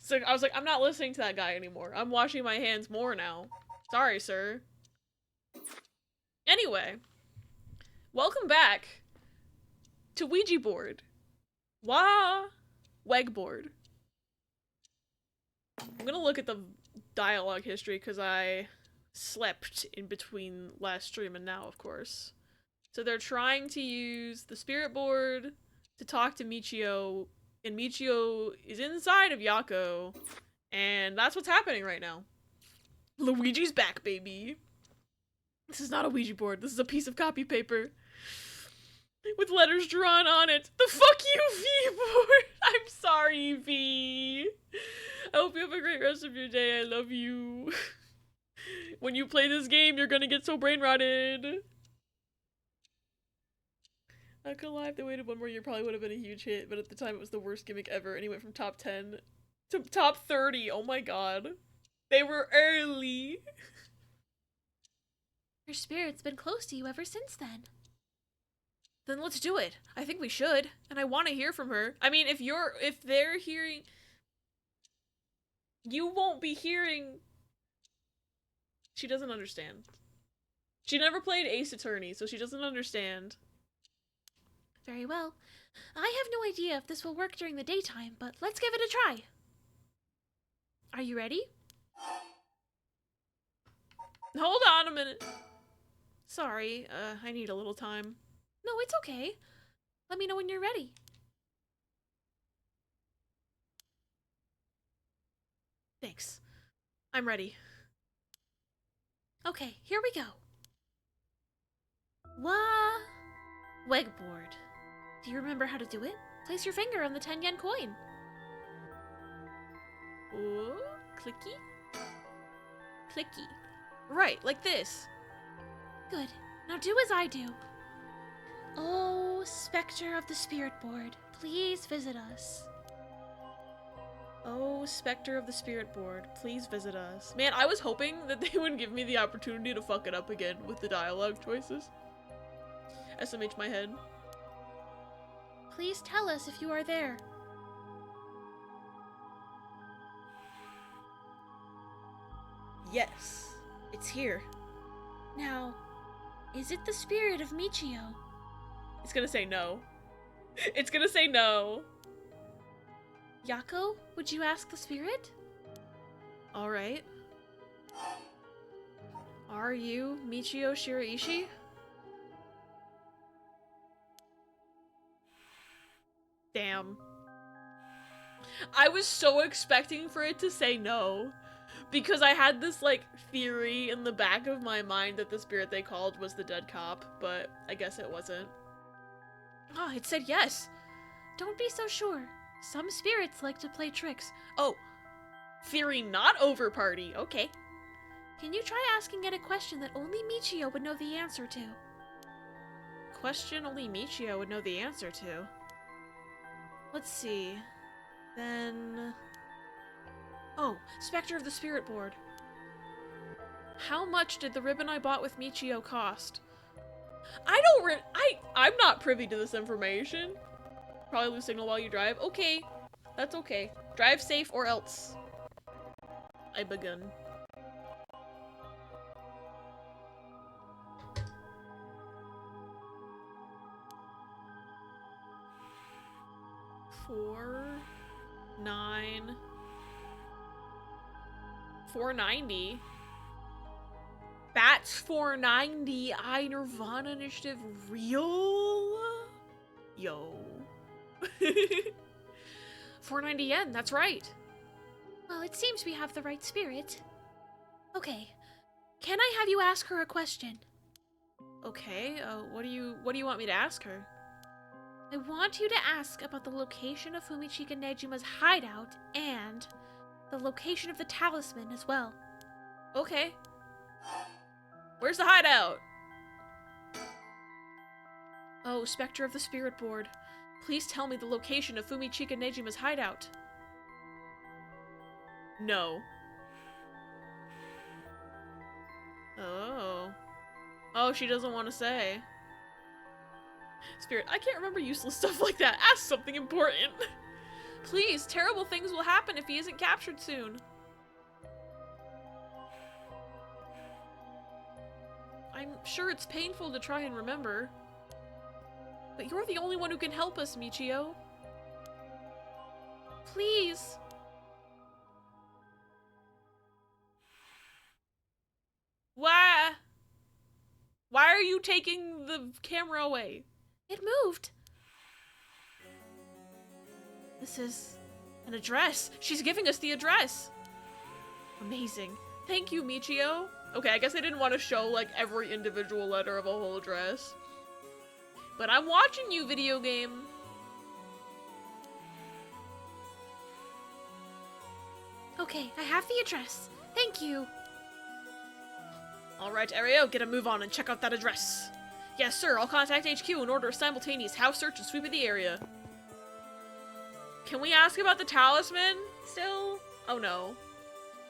So I was like, I'm not listening to that guy anymore. I'm washing my hands more now. Sorry, sir. Anyway, welcome back to Ouija board. Whiteboard. I'm gonna look at the dialogue history because I slept in between last stream and now, of course. So they're trying to use the spirit board to talk to Michio, and Michio is inside of Yako, and that's what's happening right now. Luigi's back, baby. This is not a Ouija board. This is a piece of copy paper with letters drawn on it. The fuck you, V board. I'm sorry, V. I hope you have a great rest of your day. I love you. When you play this game, you're gonna get so brain rotted. Not gonna lie, if they waited one more year, probably would have been a huge hit, but at the time it was the worst gimmick ever, and he went from top 10 to top 30. Oh my god. They were early. Her spirit's been close to you ever since then. Then let's do it. I think we should, and I want to hear from her. I mean, if they're hearing... You won't be hearing... She doesn't understand. She never played Ace Attorney, so she doesn't understand. Very well. I have no idea if this will work during the daytime, but let's give it a try. Are you ready? Hold on a minute. Sorry, I need a little time. No, it's okay. Let me know when you're ready. Thanks. I'm ready. Okay, here we go. Whiteboard. Do you remember how to do it? Place your finger on the 10 yen coin. Ooh, clicky. Clicky. Right, like this. Good. Now do as I do. Oh, Spectre of the Spirit Board, please visit us. Oh, Spectre of the Spirit Board, please visit us. Man, I was hoping that they would give me the opportunity to fuck it up again with the dialogue choices. SMH my head. Please tell us if you are there. Yes, it's here. Now, is it the spirit of Michio? It's gonna say no. It's gonna say no. Yako, would you ask the spirit? Alright. Are you Michio Shiraishi? Damn. I was so expecting for it to say no. Because I had this, like, theory in the back of my mind that the spirit they called was the dead cop, but I guess it wasn't. Oh, it said yes. Don't be so sure. Some spirits like to play tricks. Oh. Theory not over party. Okay. Can you try asking it a question that only Michio would know the answer to? Question only Michio would know the answer to. Let's see. Then... Oh, Spectre of the Spirit Board. How much did the ribbon I bought with Michio cost? I'm not privy to this information. Probably lose signal while you drive. Okay, that's okay. Drive safe or else. I begun. $490. Bats $490. I Nirvana Initiative real? Yo. 490 yen, that's right. Well, it seems we have the right spirit. Okay. Can I have you ask her a question? Okay, what do you want me to ask her? I want you to ask about the location of Fumichika Nejima's hideout and the location of the talisman as well. Okay. Where's the hideout? Oh, Spectre of the Spirit Board. Please tell me the location of Fumichika Nejima's hideout. No. Oh. Oh, she doesn't want to say. Spirit, I can't remember useless stuff like that. Ask something important. Please, terrible things will happen if he isn't captured soon. I'm sure it's painful to try and remember. But you're the only one who can help us, Michio. Please. Why? Why are you taking the camera away? It moved. This is an address. She's giving us the address. Amazing. Thank you, Michio. Okay, I guess I didn't want to show, like, every individual letter of a whole address. But I'm watching you, video game. Okay, I have the address. Thank you. Alright, Ario, get a move on and check out that address. Yes, sir, I'll contact HQ and order a simultaneous house search and sweep of the area. Can we ask about the talisman still? Oh no.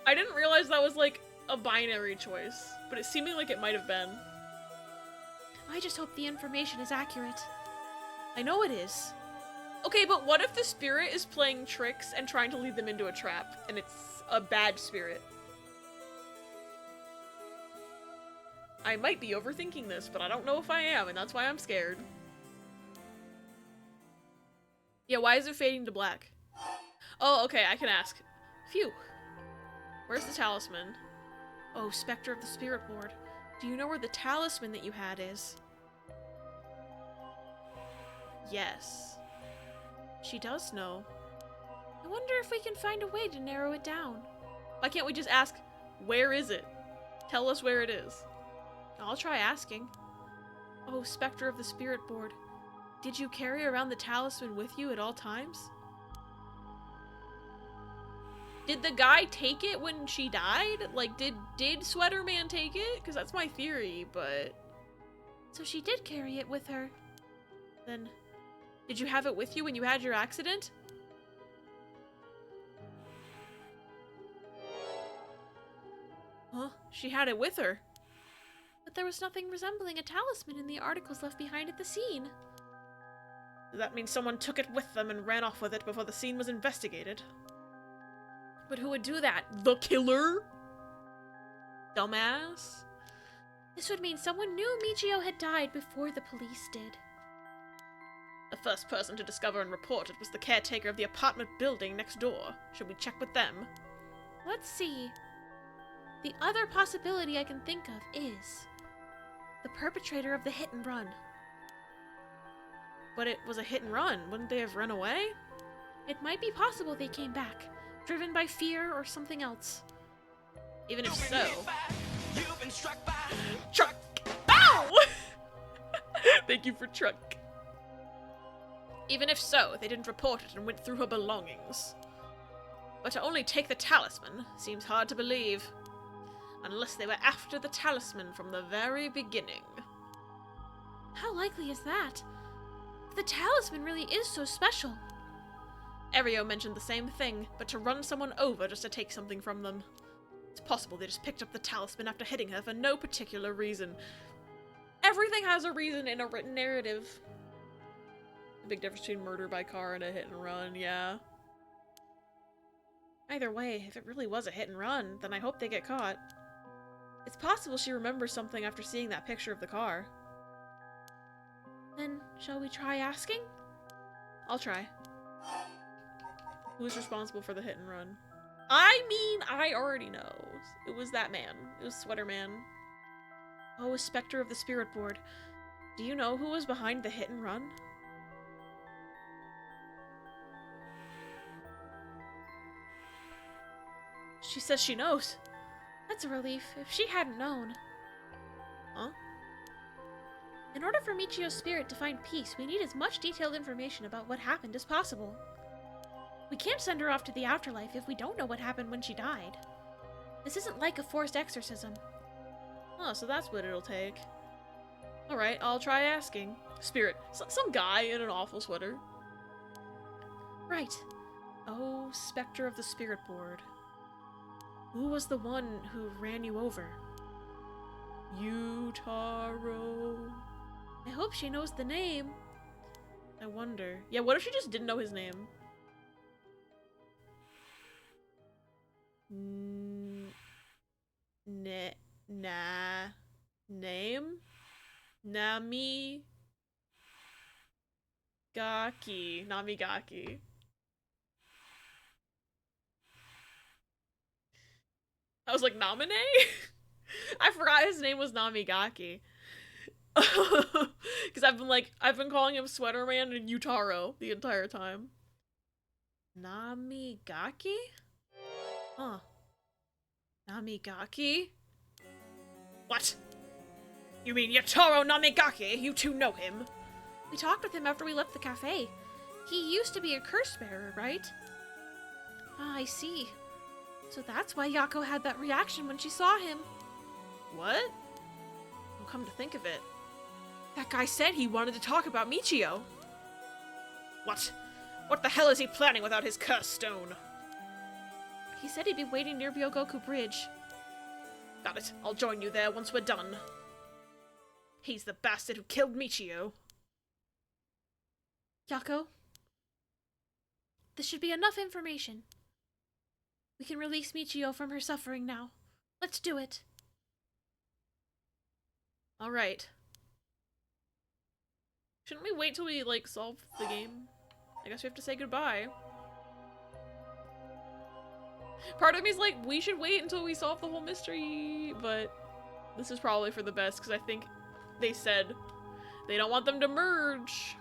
I didn't realize that was like a binary choice, but it's seeming like it might have been. I just hope the information is accurate. I know it is. Okay, but what if the spirit is playing tricks and trying to lead them into a trap, and it's a bad spirit? I might be overthinking this, but I don't know if I am, and that's why I'm scared. Yeah, why is it fading to black? Oh, okay, I can ask. Phew. Where's the talisman? Oh, Spectre of the Spirit Board. Do you know where the talisman that you had is? Yes. She does know. I wonder if we can find a way to narrow it down. Why can't we just ask, where is it? Tell us where it is. I'll try asking. Oh, Spectre of the Spirit Board. Did you carry around the talisman with you at all times? Did the guy take it when she died? Like, did Sweater Man take it? Because that's my theory, but... So she did carry it with her. Then, did you have it with you when you had your accident? Huh? She had it with her. But there was nothing resembling a talisman in the articles left behind at the scene. Does that mean someone took it with them and ran off with it before the scene was investigated? But who would do that? The killer? Dumbass? This would mean someone knew Michio had died before the police did. The first person to discover and report it was the caretaker of the apartment building next door. Should we check with them? Let's see. The other possibility I can think of is the perpetrator of the hit and run. But it was a hit and run. Wouldn't they have run away? It might be possible they came back, driven by fear or something else. Even if so... Truck! Ow! Thank you for truck. Even if so, they didn't report it and went through her belongings. But to only take the talisman seems hard to believe. Unless they were after the talisman from the very beginning. How likely is that? The talisman really is so special. Erio mentioned the same thing, but to run someone over just to take something from them. It's possible they just picked up the talisman after hitting her for no particular reason. Everything has a reason in a written narrative. The big difference between murder by car and a hit and run, yeah. Either way, if it really was a hit and run, then I hope they get caught. It's possible she remembers something after seeing that picture of the car. Then, shall we try asking? I'll try. Who's responsible for the hit and run? I mean, I already know. It was that man. It was Sweater Man. Oh, Spectre of the Spirit Board. Do you know who was behind the hit and run? She says she knows. That's a relief, if she hadn't known. Huh? In order for Michio's spirit to find peace, we need as much detailed information about what happened as possible. We can't send her off to the afterlife if we don't know what happened when she died. This isn't like a forced exorcism. Oh, so that's what it'll take. Alright, I'll try asking. Spirit. Some guy in an awful sweater. Right. Oh, Spectre of the Spirit Board. Who was the one who ran you over? Yutaro. I hope she knows the name. I wonder. Yeah, what if she just didn't know his name? Name? Namigaki. Namigaki. I was like, Namine? I forgot his name was Namigaki. Because I've been calling him Sweater Man and Yutaro the entire time. Namigaki? Huh. Namigaki? What? You mean Yutaro Namigaki? You two know him? We talked with him after we left the cafe. He used to be a curse bearer, right? Ah, I see. So that's why Yako had that reaction when she saw him. What? Well, come to think of it, that guy said he wanted to talk about Michio. What? What the hell is he planning without his curse stone? He said he'd be waiting near Ryogoku Bridge. Got it. I'll join you there once we're done. He's the bastard who killed Michio. Yako, this should be enough information. We can release Michio from her suffering now. Let's do it. Alright. Shouldn't we wait till we, like, solve the game? I guess we have to say goodbye. Part of me is like, we should wait until we solve the whole mystery, but this is probably for the best, because I think they said they don't want them to merge.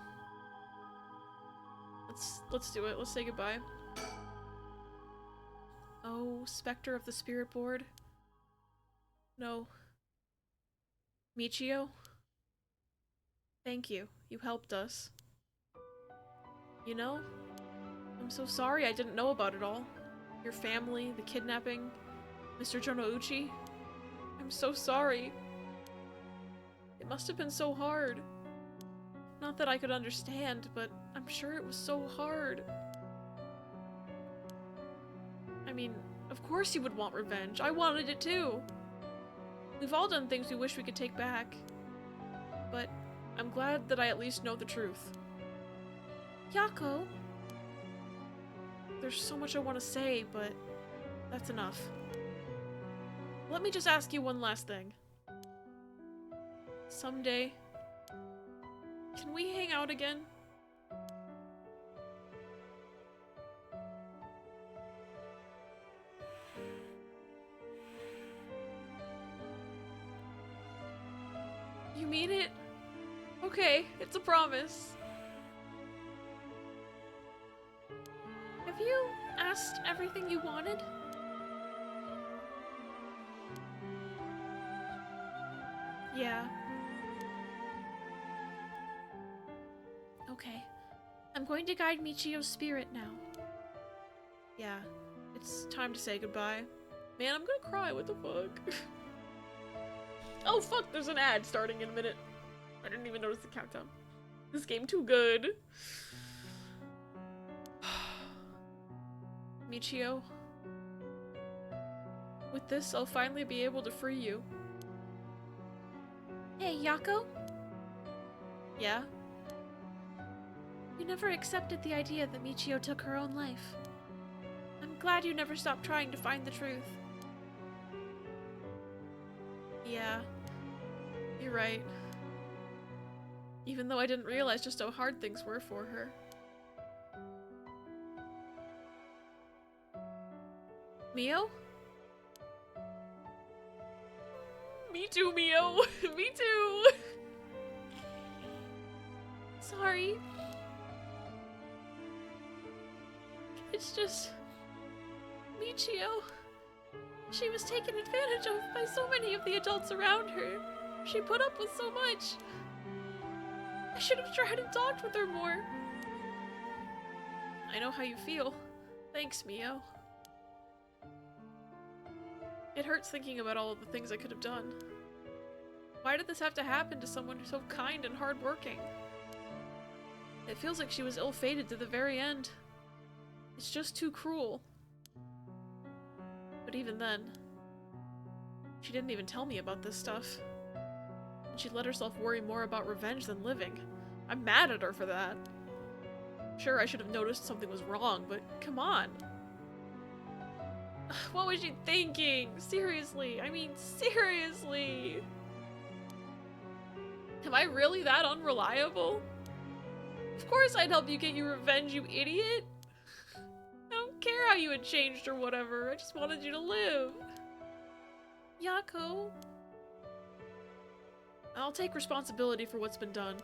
Let's do it. Let's say goodbye. Oh, Spectre of the Spirit Board. No. Michio? Thank you. You helped us. You know, I'm so sorry I didn't know about it all. Your family, the kidnapping, Mr. Jonouchi. I'm so sorry. It must have been so hard. Not that I could understand, but I'm sure it was so hard. I mean, of course you would want revenge. I wanted it too. We've all done things we wish we could take back. But I'm glad that I at least know the truth. Yako? There's so much I want to say, but that's enough. Let me just ask you one last thing. Someday, can we hang out again? You mean it? Okay, it's a promise. Have you asked everything you wanted? Yeah. Okay. I'm going to guide Michio's spirit now. Yeah. It's time to say goodbye. Man, I'm gonna cry. What the fuck? Oh fuck, there's an ad starting in a minute. I didn't even notice the countdown. This game too good. Michio. With this, I'll finally be able to free you. Hey, Yako? Yeah? You never accepted the idea that Michio took her own life. I'm glad you never stopped trying to find the truth. Yeah. You're right. Even though I didn't realize just how hard things were for her. Mio? Me too, Mio! Me too! Sorry. It's just... Michio. She was taken advantage of by so many of the adults around her. She put up with so much. I should have tried and talked with her more. I know how you feel. Thanks, Mio. It hurts thinking about all of the things I could have done. Why did this have to happen to someone who's so kind and hardworking? It feels like she was ill-fated to the very end. It's just too cruel. But even then, she didn't even tell me about this stuff. And she let herself worry more about revenge than living. I'm mad at her for that. Sure, I should have noticed something was wrong, but come on. What was she thinking? Seriously, I mean, seriously. Am I really that unreliable? Of course I'd help you get your revenge, you idiot. I don't care how you had changed or whatever. I just wanted you to live. Yako. I'll take responsibility for what's been done.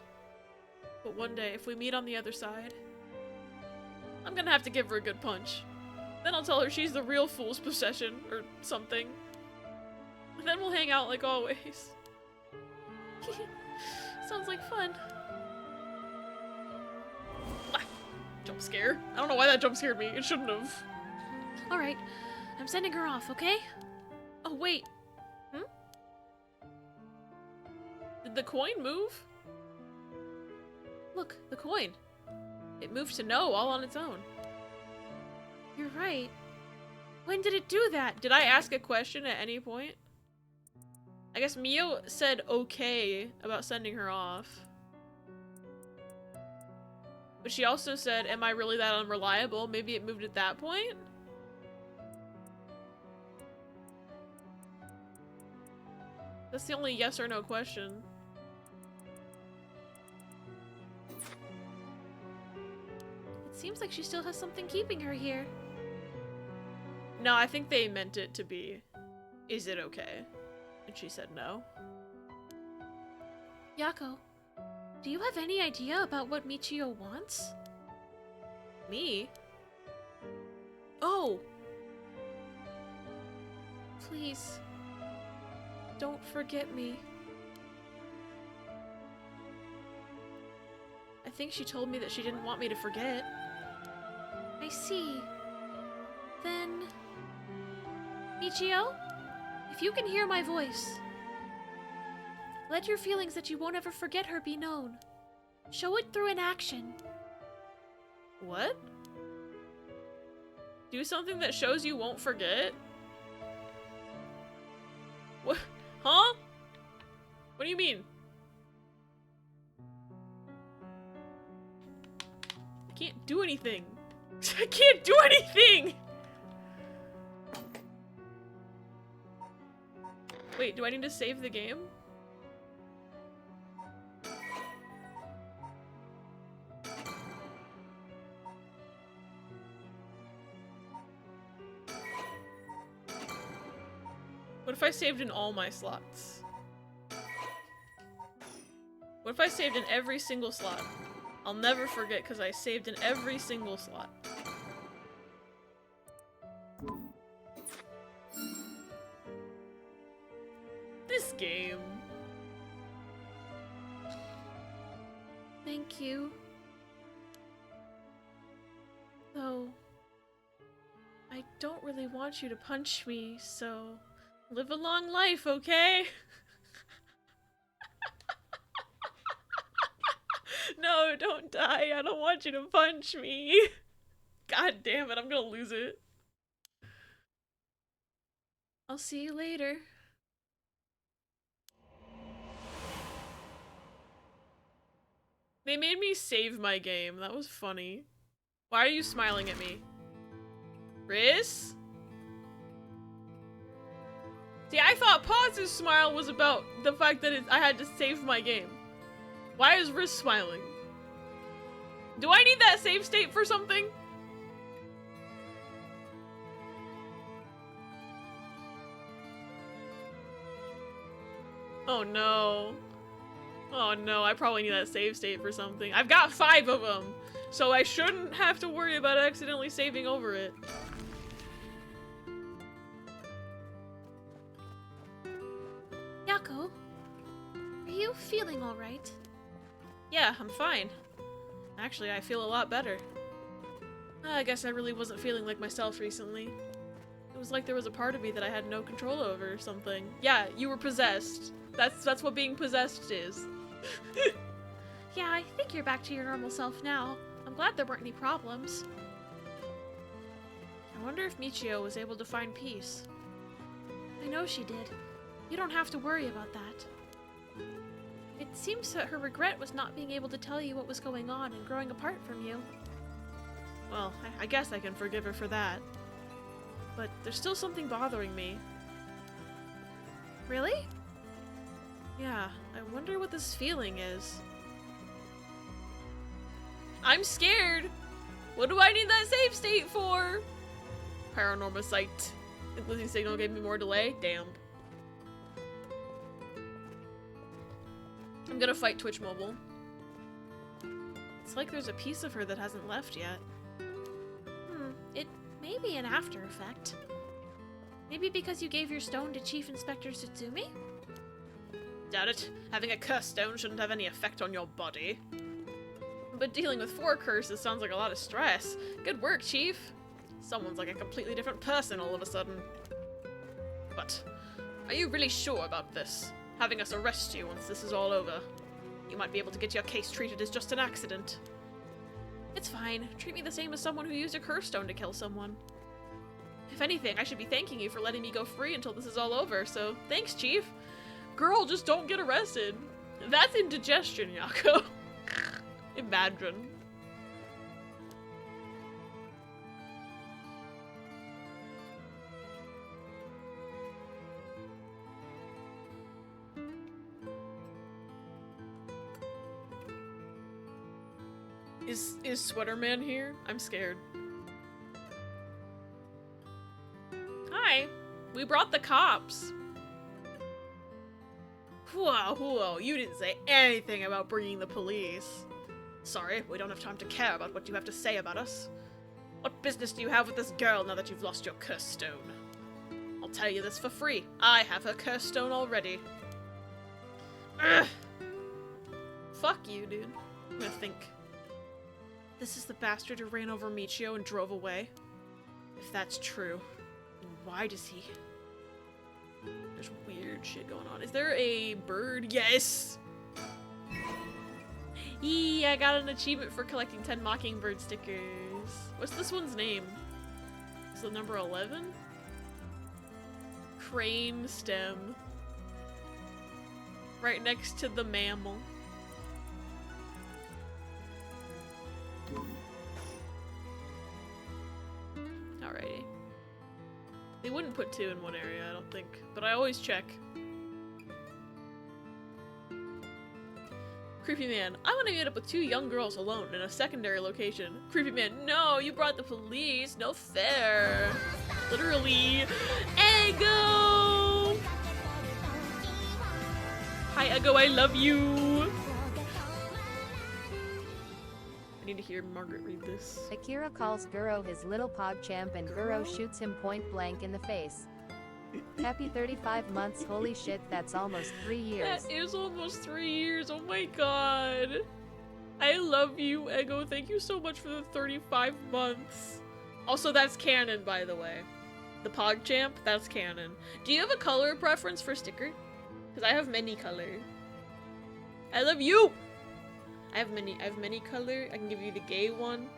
But one day, if we meet on the other side, I'm gonna have to give her a good punch. Then I'll tell her she's the real fool's possession, or something. And then we'll hang out like always. Sounds like fun. Ah, jump scare. I don't know why that jump scared me. It shouldn't have. Alright, I'm sending her off, okay? Oh, wait. Did the coin move? Look, the coin. It moved to no all on its own. You're right. When did it do that? Did I ask a question at any point? I guess Mio said okay about sending her off. But she also said, am I really that unreliable? Maybe it moved at that point? That's the only yes or no question. It seems like she still has something keeping her here. No, I think they meant it to be, is it okay? And she said no. Yako, do you have any idea about what Michio wants? Me? Oh! Please, don't forget me. I think she told me that she didn't want me to forget. I see. Then... Michio, if you can hear my voice, let your feelings that you won't ever forget her be known. Show it through an action. What? Do something that shows you won't forget? What? Huh? What do you mean? I can't do anything. I can't do anything! Wait, do I need to save the game? What if I saved in all my slots? What if I saved in every single slot? I'll never forget because I saved in every single slot. This game. Thank you. Though, I don't really want you to punch me, so Live a long life, okay? No, don't die. I don't want you to punch me. God damn it, I'm gonna lose it. I'll see you later. They made me save my game. That was funny. Why are you smiling at me? Riz? See, I thought Paz's smile was about the fact that I had to save my game. Why is Riz smiling? Do I need that save state for something? Oh no. Oh no, I probably need that save state for something. I've got 5 of them, so I shouldn't have to worry about accidentally saving over it. Yako, are you feeling alright? Yeah, I'm fine. Actually, I feel a lot better. I guess I really wasn't feeling like myself recently. It was like there was a part of me that I had no control over or something. Yeah, you were possessed. That's what being possessed is. Yeah, I think you're back to your normal self now. I'm glad there weren't any problems. I wonder if Michio was able to find peace. I know she did. You don't have to worry about that. It seems that her regret was not being able to tell you what was going on and growing apart from you. Well, I guess I can forgive her for that. But there's still something bothering me. Really? Yeah, I wonder what this feeling is. I'm scared! What do I need that save state for? Paranormasight. Losing signal gave me more delay? Damn. I'm gonna fight Twitch Mobile. It's like there's a piece of her that hasn't left yet. It may be an after effect. Maybe because you gave your stone to Chief Inspector Sutsumi? Doubt it. Having a curse stone shouldn't have any effect on your body. But dealing with 4 curses sounds like a lot of stress. Good work, Chief. Someone's like a completely different person all of a sudden. But, are you really sure about this? Having us arrest you once this is all over? You might be able to get your case treated as just an accident. It's fine. Treat me the same as someone who used a curse stone to kill someone. If anything, I should be thanking you for letting me go free until this is all over, so thanks, Chief. Girl, just don't get arrested. That's indigestion, Yako. Imagine. Is Sweater Man here? I'm scared. Hi. We brought the cops. Whoa, you didn't say anything about bringing the police. Sorry, we don't have time to care about what you have to say about us. What business do you have with this girl now that you've lost your curse stone? I'll tell you this for free. I have her curse stone already. Ugh. Fuck you, dude. I'm gonna think. This is the bastard who ran over Michio and drove away? If that's true, then why does he... There's weird shit going on. Is there a bird? Yes! Yee, I got an achievement for collecting 10 Mockingbird stickers. What's this one's name? Is it number 11? Crane stem. Right next to the mammal. Alrighty. They wouldn't put 2 in one area, I don't think. But I always check. Creepy man, I want to meet up with 2 young girls alone in a secondary location. Creepy man, no, you brought the police. No fair. Literally. Ego! Hi, Ego, I love you. I need to hear Margaret read this. Akira calls Guro his little PogChamp and Guro shoots him point blank in the face. Happy 35 months, holy shit, that's almost 3 years. That is almost 3 years, oh my god. I love you, Ego, thank you so much for the 35 months. Also, that's canon, by the way. The PogChamp, that's canon. Do you have a color preference for sticker? Because I have many color. I love you! I have many color. I can give you the gay one.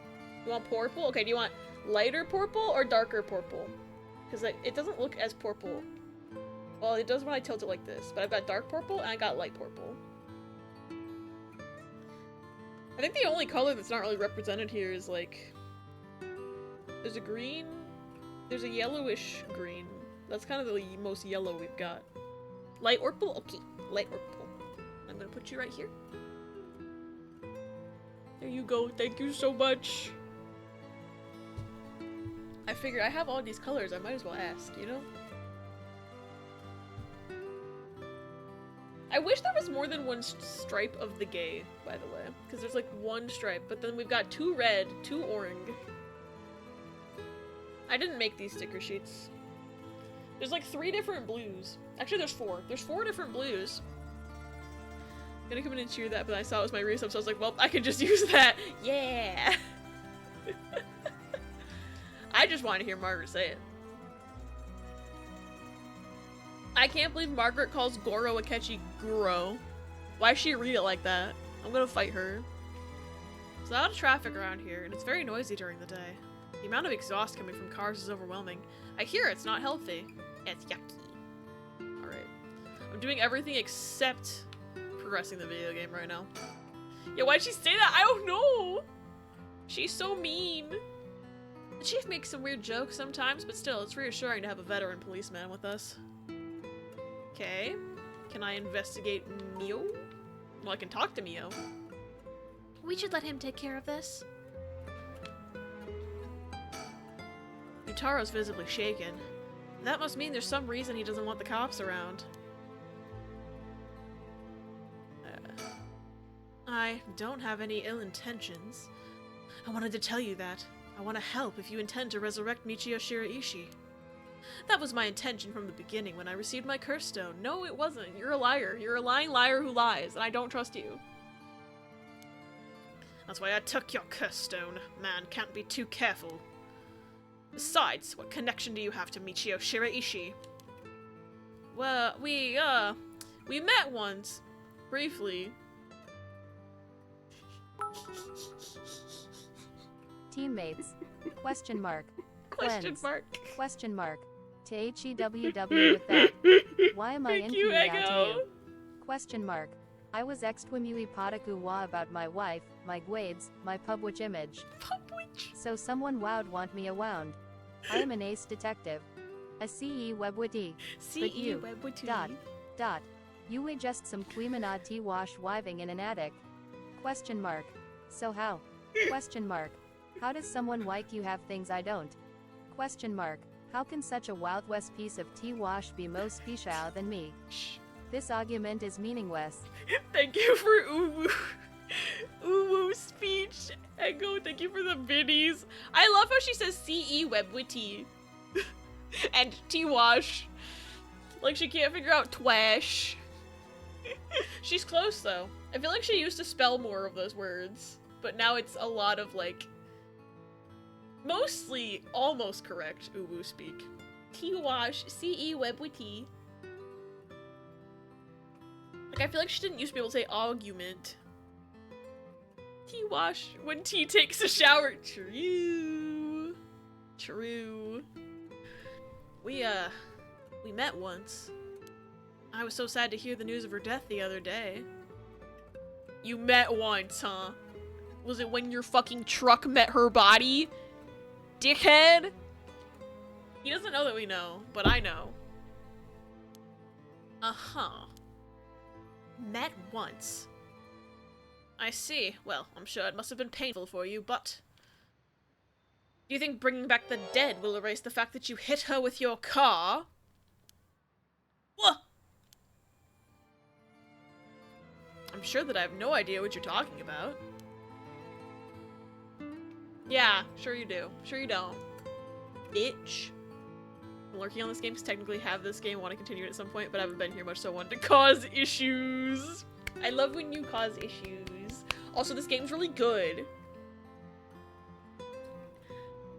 You want purple? Okay, do you want lighter purple or darker purple? Because it doesn't look as purple. Well, it does when I tilt it like this. But I've got dark purple and I got light purple. I think the only color that's not really represented here is like... There's a green. There's a yellowish green. That's kind of the most yellow we've got. Light purple? Okay. Light purple. I'm gonna put you right here. There you go, thank you so much. I figure I have all these colors, I might as well ask, you know? I wish there was more than one stripe of the gay, by the way. Because there's like 1 stripe, but then we've got 2 red, 2 orange. I didn't make these sticker sheets. There's like 3 different blues. Actually, there's 4. There's 4 different blues. I'm gonna come in and cheer that, but I saw it was my resub, so I was like, well, I can just use that. Yeah! I just want to hear Margaret say it. I can't believe Margaret calls Goro Akechi Guro. Why'd she read it like that? I'm gonna fight her. There's a lot of traffic around here, and it's very noisy during the day. The amount of exhaust coming from cars is overwhelming. I hear it's not healthy. It's yucky. Alright. I'm doing everything except progressing the video game right now. Yeah, why'd she say that? I don't know! She's so mean. The chief makes some weird jokes sometimes, but still, it's reassuring to have a veteran policeman with us. Okay. Can I investigate Mio? Well, I can talk to Mio. We should let him take care of this. Utaro's visibly shaken. That must mean there's some reason he doesn't want the cops around. I don't have any ill intentions. I wanted to tell you that. I want to help if you intend to resurrect Michio Shiraishi. That was my intention from the beginning when I received my curse stone. No, it wasn't. You're a liar. You're a lying liar who lies, and I don't trust you. That's why I took your curse stone. Man can't be too careful. Besides, what connection do you have to Michio Shiraishi? Well, we met once. Briefly. Teammates. Question mark. Question Cleanse. mark. Question mark. To HEWW with that. Why am I Thank you, inking out to Ego. you? Question mark. I was extwimui pataku wa about my wife, my gwades, my public image. Public. So someone wowed want me a wound. I am an ace detective. A CE webwitty. But you, dot. You were just some Quimanad wash wiving in an attic. Question mark. So how? Question mark. How does someone like you have things I don't? Question mark. How can such a Wild West piece of tea wash be more special than me? This argument is meaningless. Thank you for uwu speech. Echo, thank you for the biddies. I love how she says CE webwitty. And T-wash. Like she can't figure out twash. She's close though. I feel like she used to spell more of those words. But now it's a lot of like... mostly almost correct uwu speak. T-wash, CE webwitty. Like I feel like she didn't used to be able to say argument. T-wash when T takes a shower. True. True. We met once. I was so sad to hear the news of her death the other day. You met once, huh? Was it when your fucking truck met her body? Dickhead? He doesn't know that we know, but I know. Uh-huh. Met once. I see. Well, I'm sure it must have been painful for you, but... do you think bringing back the dead will erase the fact that you hit her with your car? What? I'm sure that I have no idea what you're talking about. Yeah, sure you do. Sure you don't. Bitch. I'm lurking on this game because technically have this game, want to continue it at some point, but I haven't been here much, so I wanted to cause issues. I love when you cause issues. Also, this game's really good.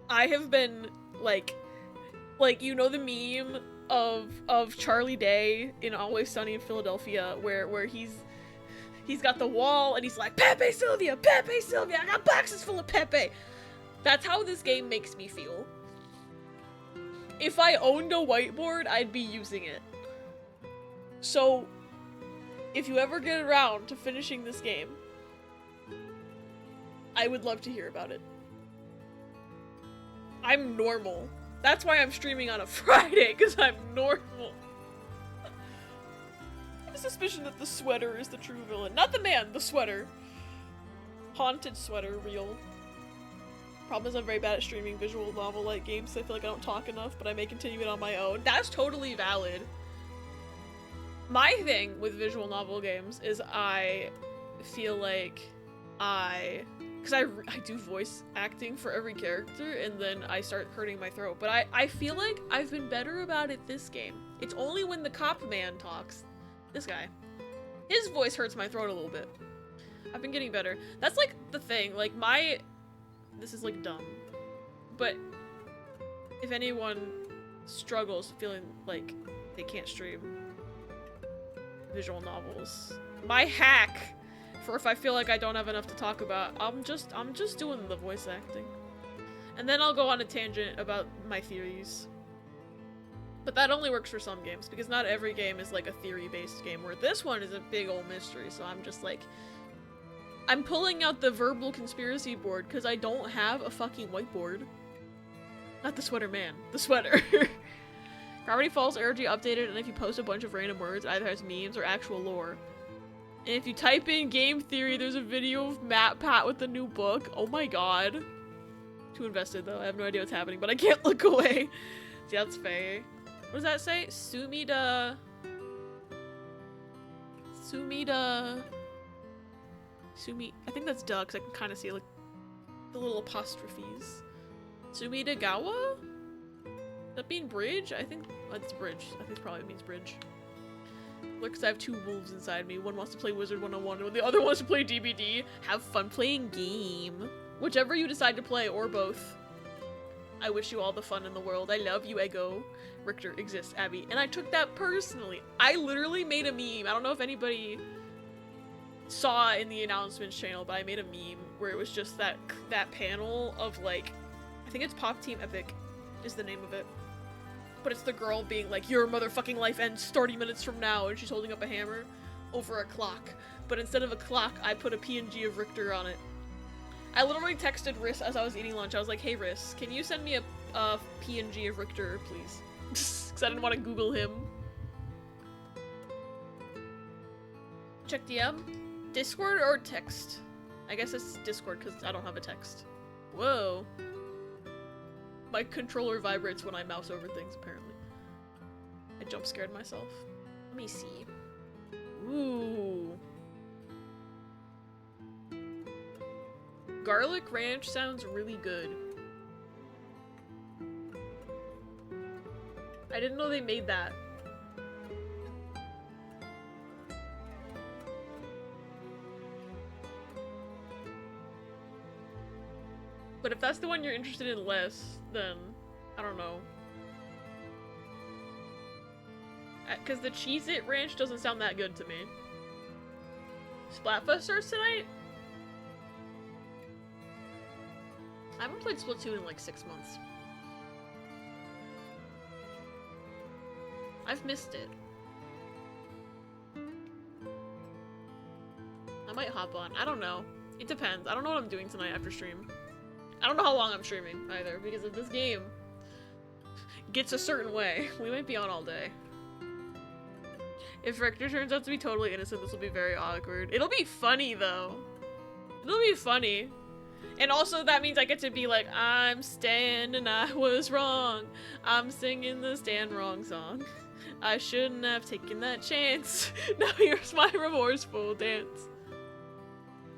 I have been, like, you know the meme of Charlie Day in Always Sunny in Philadelphia, where he's got the wall and he's like, Pepe Sylvia, I got boxes full of Pepe. That's how this game makes me feel. If I owned a whiteboard, I'd be using it. So, if you ever get around to finishing this game, I would love to hear about it. I'm normal. That's why I'm streaming on a Friday, because I'm normal. I have a suspicion that the sweater is the true villain. Not the man, the sweater. Haunted sweater, real. Problem is I'm very bad at streaming visual novel-like games, so I feel like I don't talk enough, but I may continue it on my own. That's totally valid. My thing with visual novel games is I feel like because I do voice acting for every character, and then I start hurting my throat. But I feel like I've been better about it this game. It's only when the cop man talks. This guy. His voice hurts my throat a little bit. I've been getting better. That's like the thing. Like this is like dumb. But if anyone struggles feeling like they can't stream visual novels, my hack for if I feel like I don't have enough to talk about, I'm just doing the voice acting. And then I'll go on a tangent about my theories. But that only works for some games, because not every game is like a theory-based game, where this one is a big old mystery, so I'm just like... I'm pulling out the verbal conspiracy board, because I don't have a fucking whiteboard. Not the sweater man, the sweater. Gravity Falls RG updated, and if you post a bunch of random words, it either has memes or actual lore. And if you type in game theory, there's a video of MatPat with the new book. Oh my god. Too invested though, I have no idea what's happening, but I can't look away. See, that's fair. What does that say? Sumida... I think that's duh, because I can kind of see like the little apostrophes. Sumida Gawa? That mean bridge? I think that's bridge. I think it probably means bridge. Look, because I have two wolves inside me. One wants to play Wizard 101, and the other wants to play DBD. Have fun playing game. Whichever you decide to play, or both. I wish you all the fun in the world. I love you, Ego. Richter exists, Abby. And I took that personally. I literally made a meme. I don't know if anybody saw in the announcements channel, but I made a meme where it was just that panel of like, I think it's Pop Team Epic is the name of it. But it's the girl being like, your motherfucking life ends 30 minutes from now, and she's holding up a hammer over a clock. But instead of a clock, I put a PNG of Richter on it. I literally texted Riss as I was eating lunch. I was like, hey Riss, can you send me a PNG of Richter, please? Because I didn't want to Google him. Check DM? Discord or text? I guess it's Discord because I don't have a text. Whoa. My controller vibrates when I mouse over things, apparently. I jump scared myself. Let me see. Ooh. Garlic ranch sounds really good. I didn't know they made that. But if that's the one you're interested in less, then I don't know. Because the Cheez-It Ranch doesn't sound that good to me. Splatfest starts tonight? I haven't played Splatoon in like 6 months. I've missed it. I might hop on. I don't know. It depends. I don't know what I'm doing tonight after stream. I don't know how long I'm streaming either, because if this game gets a certain way, we might be on all day. If Richter turns out to be totally innocent, this will be very awkward. It'll be funny, though. It'll be funny. And also, that means I get to be like, I'm Stan and I was wrong. I'm singing the Stan wrong song. I shouldn't have taken that chance. Now here's my remorseful dance.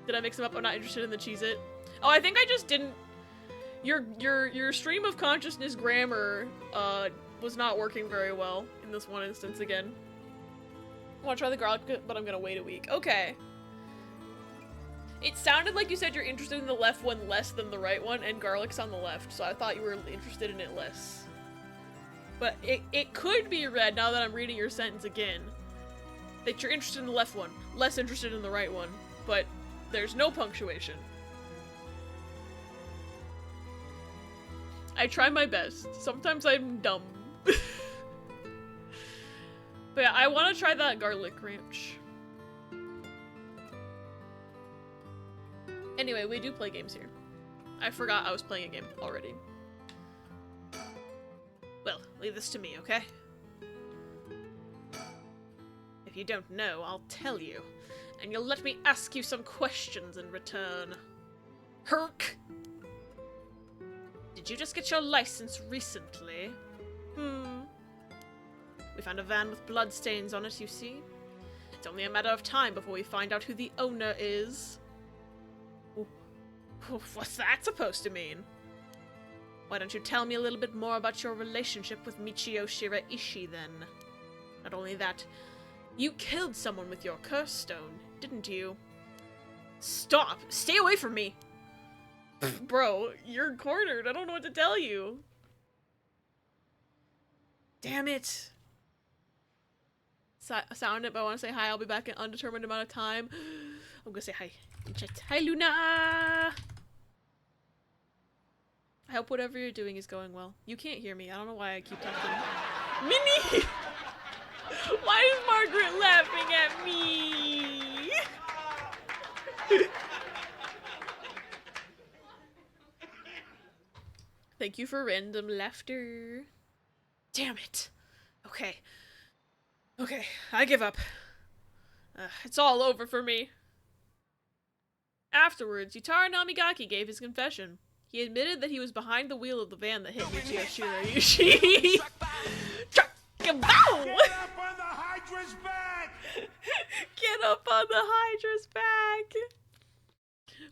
Did I mix them up? I'm not interested in the Cheez-It. Oh, I think I just didn't... Your stream of consciousness grammar, was not working very well in this one instance again. I want to try the garlic, but I'm gonna wait a week. Okay. It sounded like you said you're interested in the left one less than the right one, and garlic's on the left, so I thought you were interested in it less. But it could be read, now that I'm reading your sentence again, that you're interested in the left one, less interested in the right one, but there's no punctuation. I try my best. Sometimes I'm dumb. But yeah, I want to try that garlic ranch. Anyway, we do play games here. I forgot I was playing a game already. Well, leave this to me, okay? If you don't know, I'll tell you. And you'll let me ask you some questions in return. Herc! Did you just get your license recently? We found a van with bloodstains on it, you see? It's only a matter of time before we find out who the owner is. What's that supposed to mean? Why don't you tell me a little bit more about your relationship with Michio Shiraishi, then? Not only that, you killed someone with your curse stone, didn't you? Stop! Stay away from me! Bro, you're cornered. I don't know what to tell you. Damn it. Sound it, but I want to say hi. I'll be back in an undetermined amount of time. I'm gonna say hi in chat. Hi, Luna! I hope whatever you're doing is going well. You can't hear me. I don't know why I keep talking. Minnie! Why is Margaret laughing at me? Thank you for random laughter. Damn it. Okay. Okay, I give up. It's all over for me. Afterwards, Yutaro Namigaki gave his confession. He admitted that he was behind the wheel of the van that hit Michio Shiraishi. Truck-a-bow! Get up on the Hydra's back! Get up on the Hydra's back!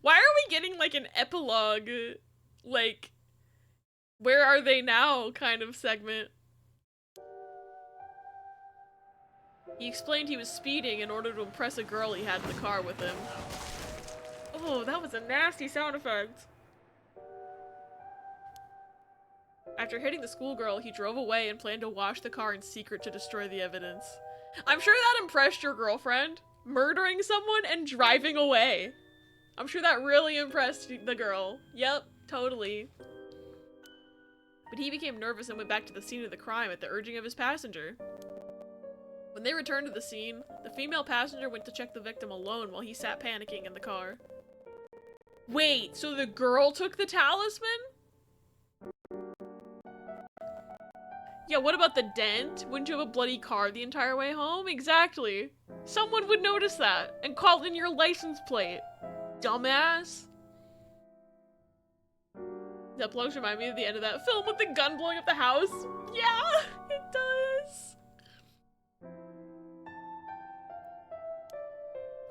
Why are we getting like an epilogue, like, where are they now kind of segment? He explained he was speeding in order to impress a girl he had in the car with him. Oh, that was a nasty sound effect. After hitting the schoolgirl, he drove away and planned to wash the car in secret to destroy the evidence. I'm sure that impressed your girlfriend. Murdering someone and driving away. I'm sure that really impressed the girl. Yep, totally. But he became nervous and went back to the scene of the crime at the urging of his passenger. When they returned to the scene, the female passenger went to check the victim alone while he sat panicking in the car. Wait, so the girl took the talisman? Yeah, what about the dent? Wouldn't you have a bloody car the entire way home? Exactly. Someone would notice that and call in your license plate. Dumbass. That plugs remind me of the end of that film with the gun blowing up the house. Yeah, it does.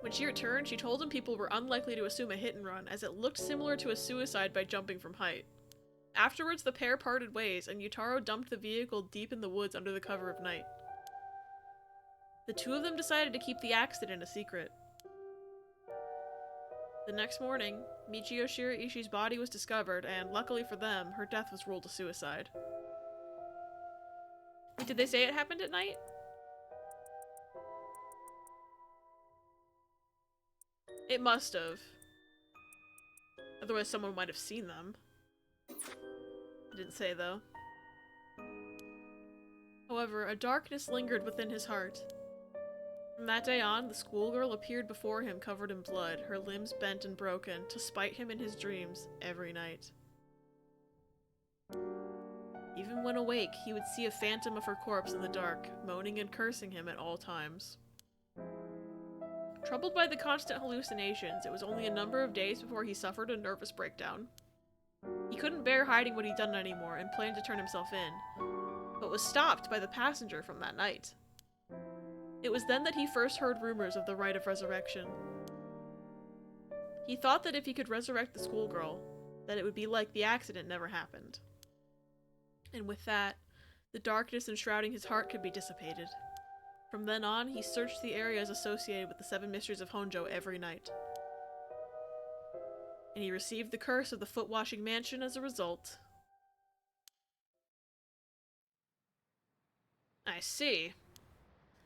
When she returned, she told him people were unlikely to assume a hit and run, as it looked similar to a suicide by jumping from height. Afterwards, the pair parted ways, and Yutaro dumped the vehicle deep in the woods under the cover of night. The two of them decided to keep the accident a secret. The next morning, Michio Shiraishi's body was discovered, and luckily for them, her death was ruled a suicide. Wait, did they say it happened at night? It must have. Otherwise someone might have seen them. It didn't say, though. However, a darkness lingered within his heart. From that day on, the schoolgirl appeared before him covered in blood, her limbs bent and broken, to spite him in his dreams every night. Even when awake, he would see a phantom of her corpse in the dark, moaning and cursing him at all times. Troubled by the constant hallucinations, it was only a number of days before he suffered a nervous breakdown. He couldn't bear hiding what he'd done anymore and planned to turn himself in, but was stopped by the passenger from that night. It was then that he first heard rumors of the rite of resurrection. He thought that if he could resurrect the schoolgirl, that it would be like the accident never happened. And with that, the darkness enshrouding his heart could be dissipated. From then on, he searched the areas associated with the 7 mysteries of Honjo every night. And he received the curse of the foot-washing mansion as a result. I see.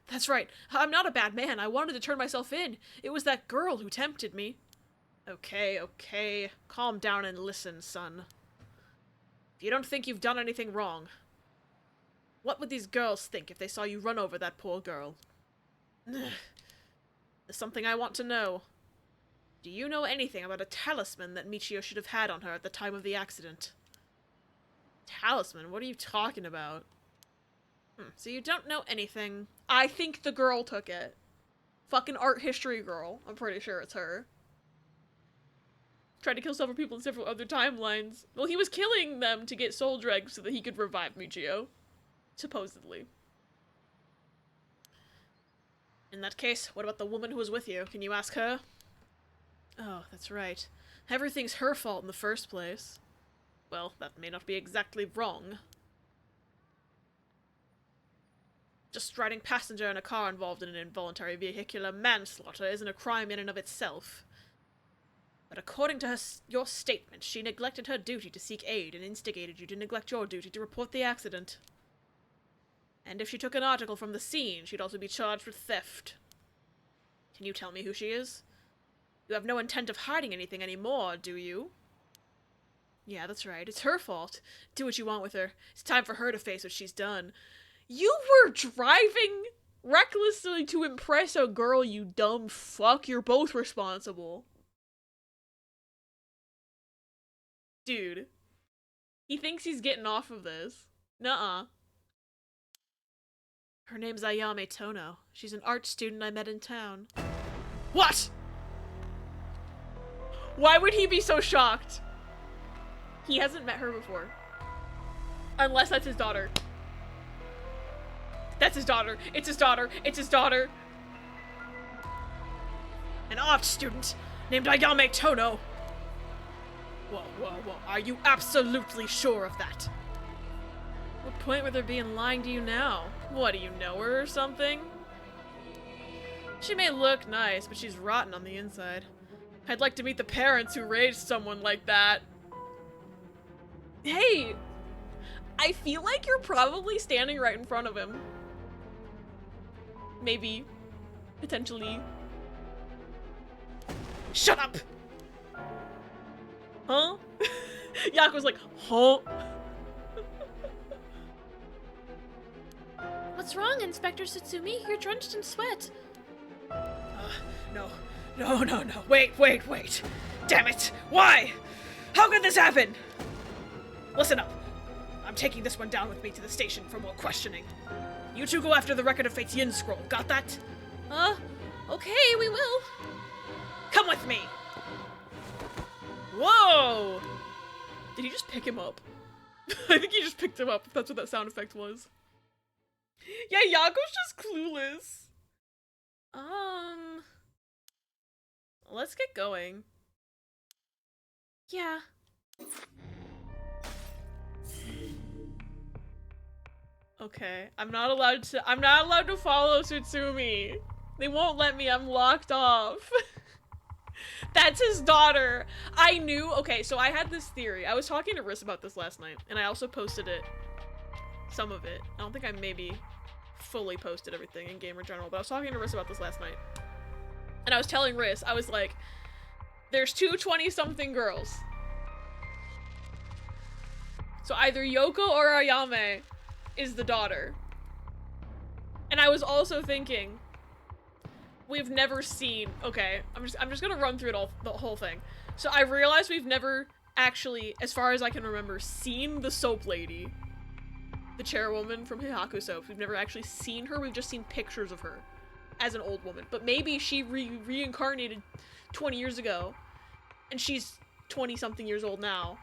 That's right. I'm not a bad man. I wanted to turn myself in. It was that girl who tempted me. Okay. Calm down and listen, son. If you don't think you've done anything wrong, what would these girls think if they saw you run over that poor girl? There's something I want to know. Do you know anything about a talisman that Michio should have had on her at the time of the accident? Talisman? What are you talking about? So you don't know anything. I think the girl took it. Fucking art history girl. I'm pretty sure it's her. Tried to kill several people in several other timelines. Well, he was killing them to get soul dregs so that he could revive Michio. Supposedly. In that case, what about the woman who was with you? Can you ask her? Oh, that's right. Everything's her fault in the first place. Well, that may not be exactly wrong. Just riding passenger in a car involved in an involuntary vehicular manslaughter isn't a crime in and of itself. But according to your statement, she neglected her duty to seek aid and instigated you to neglect your duty to report the accident. And if she took an article from the scene, she'd also be charged with theft. Can you tell me who she is? You have no intent of hiding anything anymore, do you? Yeah, that's right. It's her fault. Do what you want with her. It's time for her to face what she's done. You were driving recklessly to impress a girl, you dumb fuck. You're both responsible. Dude. He thinks he's getting off of this. Nuh-uh. Her name's Ayame Tono. She's an art student I met in town. What?! Why would he be so shocked? He hasn't met her before. Unless that's his daughter. That's his daughter. It's his daughter. It's his daughter. An art student named Ayame Tono. Whoa. Are you absolutely sure of that? What point would there be in lying to you now? What, do you know her or something? She may look nice, but she's rotten on the inside. I'd like to meet the parents who raised someone like that. Hey! I feel like you're probably standing right in front of him. Maybe. Potentially. Shut up! Huh? Yako's like, huh? What's wrong, Inspector Satsumi? You're drenched in sweat. No. Wait. Damn it! Why? How could this happen? Listen up. I'm taking this one down with me to the station for more questioning. You two go after the Record of Fate's Yin Scroll. Got that? Okay, we will. Come with me! Whoa! Did he just pick him up? I think he just picked him up, if that's what that sound effect was. Yeah, Yako's just clueless. Let's get going. Yeah. Okay, I'm not allowed to follow Tsutsumi. They won't let me, I'm locked off. That's his daughter. I knew, okay, so I had this theory. I was talking to Riss about this last night, and I also posted it. Some of it. I don't think I maybe fully posted everything in Gamer General, but I was talking to Riss about this last night. And I was telling Riss, I was like, there's two 20-something girls. So either Yoko or Ayame is the daughter. And I was also thinking, we've never seen, okay, I'm just gonna run through it all, the whole thing. So I realized we've never actually, as far as I can remember, seen the soap lady. The chairwoman from Hihaku Soaps. We've never actually seen her, we've just seen pictures of her as an old woman. But maybe she reincarnated 20 years ago, and she's 20-something years old now.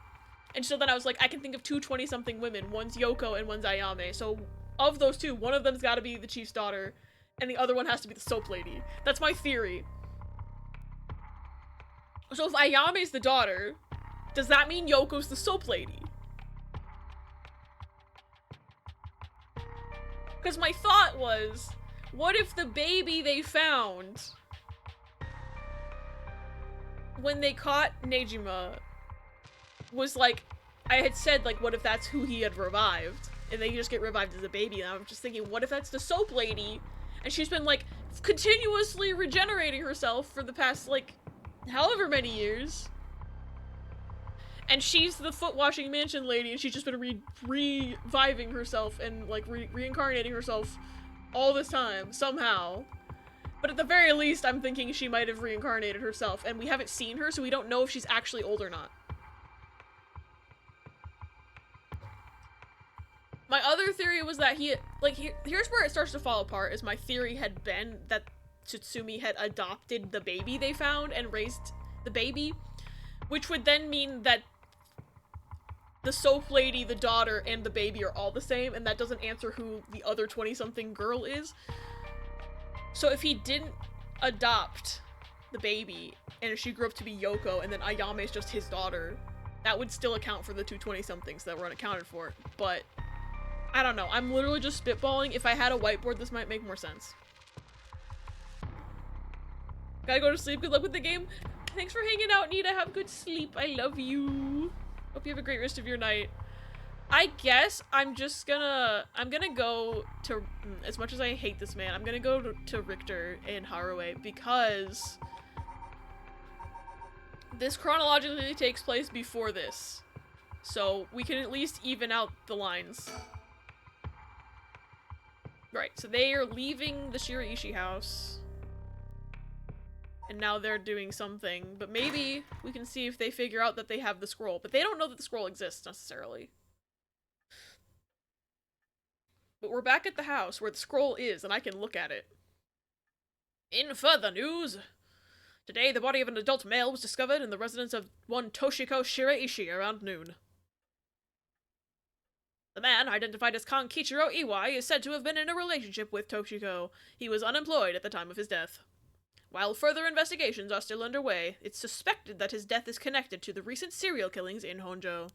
And so then I was like, I can think of two 20-something women. One's Yoko and one's Ayame. So of those two, one of them's gotta be the chief's daughter, and the other one has to be the soap lady. That's my theory. So if Ayame's the daughter, does that mean Yoko's the soap lady? Because my thought was, what if the baby they found when they caught Nejima was like, I had said, like, what if that's who he had revived? And they just get revived as a baby, and I was just thinking, what if that's the soap lady? And she's been, like, continuously regenerating herself for the past, like, however many years. And she's the foot-washing mansion lady, and she's just been reviving herself and, like, reincarnating herself all this time, somehow. But at the very least, I'm thinking she might have reincarnated herself, and we haven't seen her, so we don't know if she's actually old or not. My other theory was that here's where it starts to fall apart, is my theory had been that Tsutsumi had adopted the baby they found and raised the baby, which would then mean that the soap lady, the daughter, and the baby are all the same, and that doesn't answer who the other 20-something girl is. So if he didn't adopt the baby, and she grew up to be Yoko, and then Ayame is just his daughter, that would still account for the two 20-somethings that were unaccounted for, but I don't know. I'm literally just spitballing. If I had a whiteboard, this might make more sense. Gotta go to sleep. Good luck with the game. Thanks for hanging out, Nita. Have good sleep. I love you. Hope you have a great rest of your night. I guess I'm gonna go to, as much as I hate this man, I'm gonna go to Richter and Haruwe because this chronologically takes place before this. So we can at least even out the lines. Right, so they are leaving the Shiraishi house. And now they're doing something, but maybe we can see if they figure out that they have the scroll. But they don't know that the scroll exists, necessarily. But we're back at the house where the scroll is, and I can look at it. In further news, today the body of an adult male was discovered in the residence of one Toshiko Shiraishi around noon. The man, identified as Kankichiro Iwai, is said to have been in a relationship with Toshiko. He was unemployed at the time of his death. While further investigations are still underway, it's suspected that his death is connected to the recent serial killings in Honjo.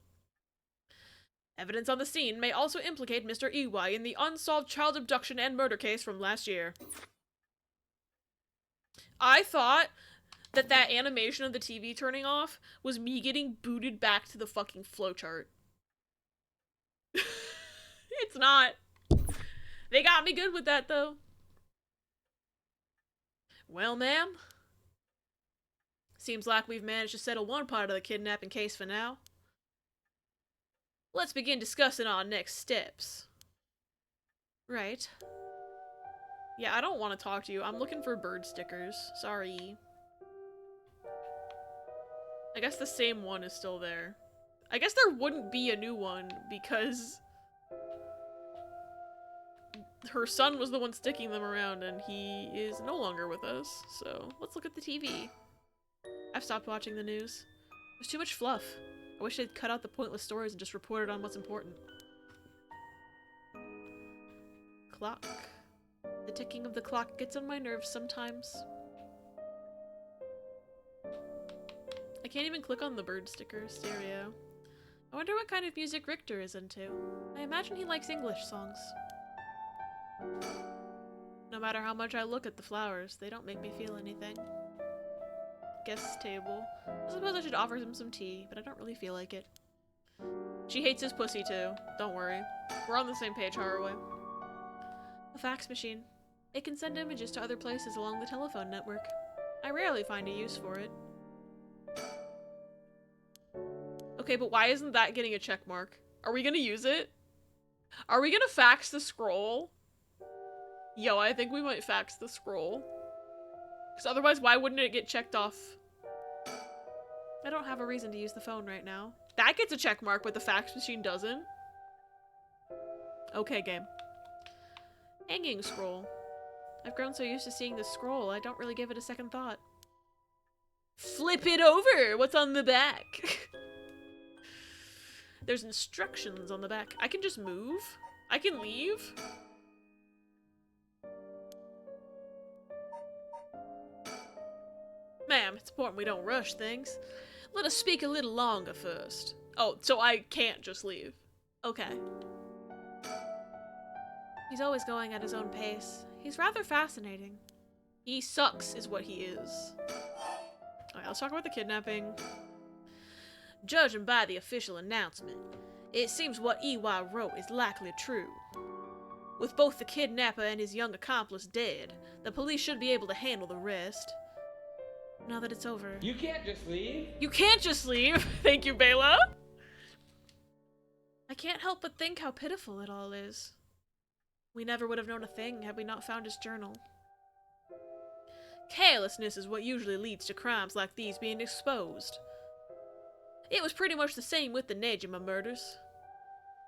Evidence on the scene may also implicate Mr. Iwai in the unsolved child abduction and murder case from last year. I thought that animation of the TV turning off was me getting booted back to the fucking flowchart. It's not. They got me good with that, though. Well, ma'am. Seems like we've managed to settle one part of the kidnapping case for now. Let's begin discussing our next steps. Right. Yeah, I don't want to talk to you. I'm looking for bird stickers. Sorry. I guess the same one is still there. I guess there wouldn't be a new one because her son was the one sticking them around and he is no longer with us. So let's look at the TV. I've stopped watching the news. There's too much fluff. I wish they'd cut out the pointless stories and just reported on what's important. Clock. The ticking of the clock gets on my nerves sometimes. I can't even click on the bird sticker. Stereo. I wonder what kind of music Richter is into. I imagine he likes English songs. No matter how much I look at the flowers, they don't make me feel anything. Guest table. I suppose I should offer him some tea, but I don't really feel like it. She hates his pussy too. Don't worry. We're on the same page, Haraway. A fax machine. It can send images to other places along the telephone network. I rarely find a use for it. Okay, but why isn't that getting a check mark? Are we gonna use it? Are we gonna fax the scroll? Yo, I think we might fax the scroll. Because otherwise, why wouldn't it get checked off? I don't have a reason to use the phone right now. That gets a check mark, but the fax machine doesn't? Okay, game. Hanging scroll. I've grown so used to seeing the scroll, I don't really give it a second thought. Flip it over! What's on the back? There's instructions on the back. I can just move? I can leave? Ma'am, it's important we don't rush things. Let us speak a little longer first. Oh, so I can't just leave. Okay. He's always going at his own pace. He's rather fascinating. He sucks, is what he is. Alright, let's talk about the kidnapping. Judging by the official announcement, it seems what EY wrote is likely true. With both the kidnapper and his young accomplice dead, the police should be able to handle the rest. Now that it's over. You can't just leave. You can't just leave! Thank you, Bela! I can't help but think how pitiful it all is. We never would have known a thing had we not found his journal. Carelessness is what usually leads to crimes like these being exposed. It was pretty much the same with the Nejima murders.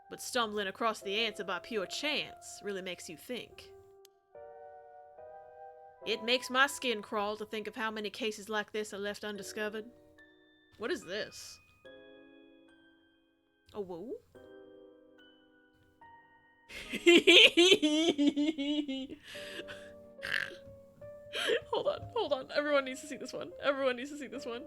But stumbling across the answer by pure chance really makes you think. It makes my skin crawl to think of how many cases like this are left undiscovered. What is this? Oh, whoa? Hold on. Everyone needs to see this one. Everyone needs to see this one.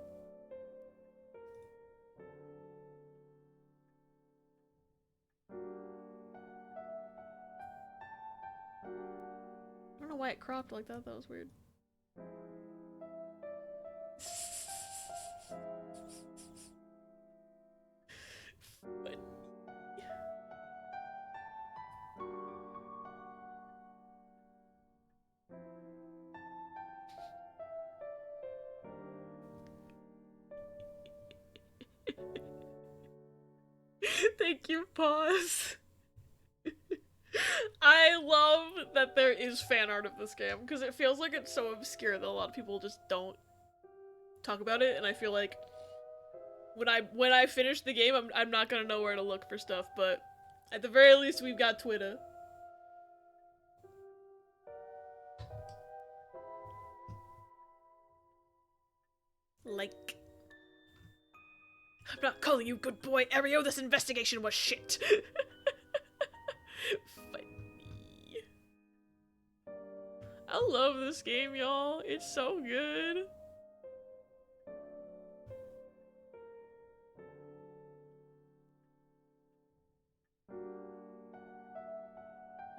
I don't know why it cropped like that. That was weird. But... Thank you, pause. I love that there is fan art of this game, because it feels like it's so obscure that a lot of people just don't talk about it, and I feel like when I finish the game, I'm not gonna know where to look for stuff, but at the very least, we've got Twitter. Like... I'm not calling you good boy, Ario. This investigation was shit. Funny. I love this game, y'all. It's so good.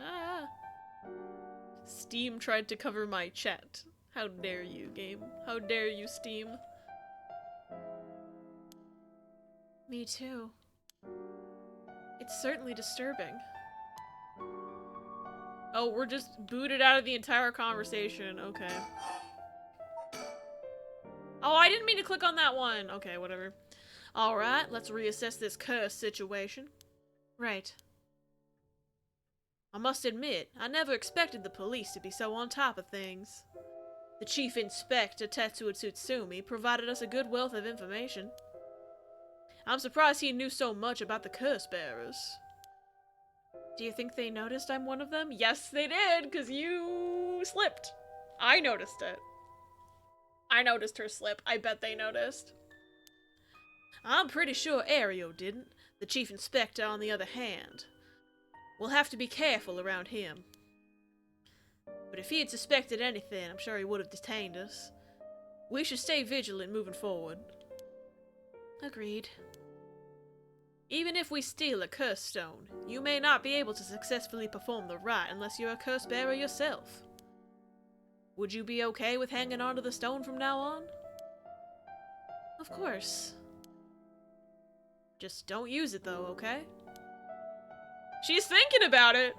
Ah. Steam tried to cover my chat. How dare you, game? How dare you, Steam? Me too. It's certainly disturbing. Oh, we're just booted out of the entire conversation. Okay. Oh, I didn't mean to click on that one. Okay, whatever. Alright, let's reassess this curse situation. Right. I must admit, I never expected the police to be so on top of things. The Chief Inspector, Tetsuo Tsutsumi, provided us a good wealth of information. I'm surprised he knew so much about the curse bearers. Do you think they noticed I'm one of them? Yes, they did, because you slipped. I noticed it. I noticed her slip. I bet they noticed. I'm pretty sure Ario didn't. The Chief Inspector, on the other hand. We'll have to be careful around him. But if he had suspected anything, I'm sure he would have detained us. We should stay vigilant moving forward. Agreed. Even if we steal a curse stone, you may not be able to successfully perform the rite unless you're a curse bearer yourself. Would you be okay with hanging onto the stone from now on? Of course. Just don't use it though, okay? She's thinking about it!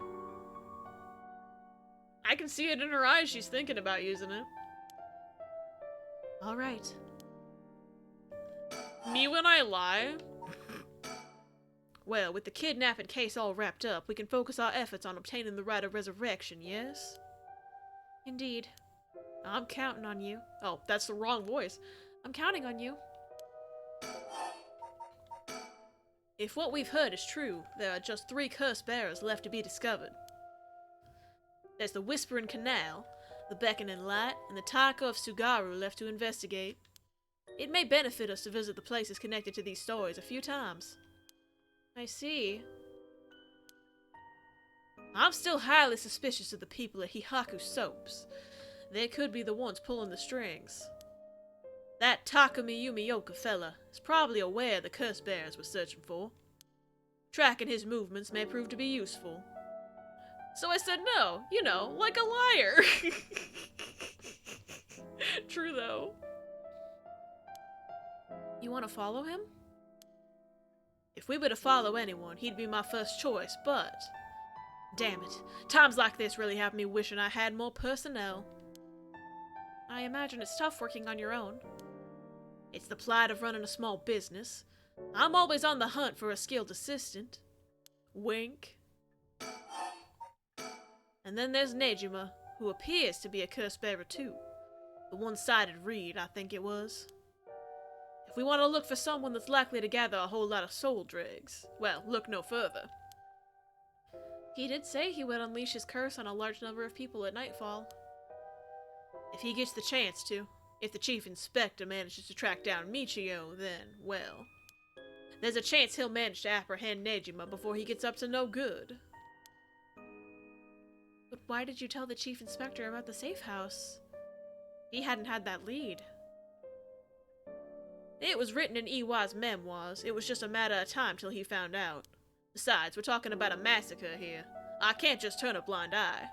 I can see it in her eyes, she's thinking about using it. Alright. Me when I lie? Well, with the kidnapping case all wrapped up, we can focus our efforts on obtaining the right of resurrection, yes? Indeed. I'm counting on you. Oh, that's the wrong voice. I'm counting on you. If what we've heard is true, there are just 3 curse bearers left to be discovered. There's the Whispering Canal, the Beckoning Light, and the Taiko of Sugaru left to investigate. It may benefit us to visit the places connected to these stories a few times. I see. I'm still highly suspicious of the people at Hihaku Soaps. They could be the ones pulling the strings. That Takumi Yumioka fella is probably aware of the curse bearers we're searching for. Tracking his movements may prove to be useful. So I said no, you know, like a liar. True though. You want to follow him? If we were to follow anyone, he'd be my first choice, but... Damn it. Times like this really have me wishing I had more personnel. I imagine it's tough working on your own. It's the plight of running a small business. I'm always on the hunt for a skilled assistant. Wink. And then there's Nejima, who appears to be a curse bearer too. The one-sided read, I think it was. If we want to look for someone that's likely to gather a whole lot of soul dregs, well, look no further. He did say he would unleash his curse on a large number of people at nightfall. If he gets the chance to. If the Chief Inspector manages to track down Michio, then, well... There's a chance he'll manage to apprehend Nejima before he gets up to no good. But why did you tell the Chief Inspector about the safe house? He hadn't had that lead. It was written in Iwa's memoirs. It was just a matter of time till he found out. Besides, we're talking about a massacre here. I can't just turn a blind eye.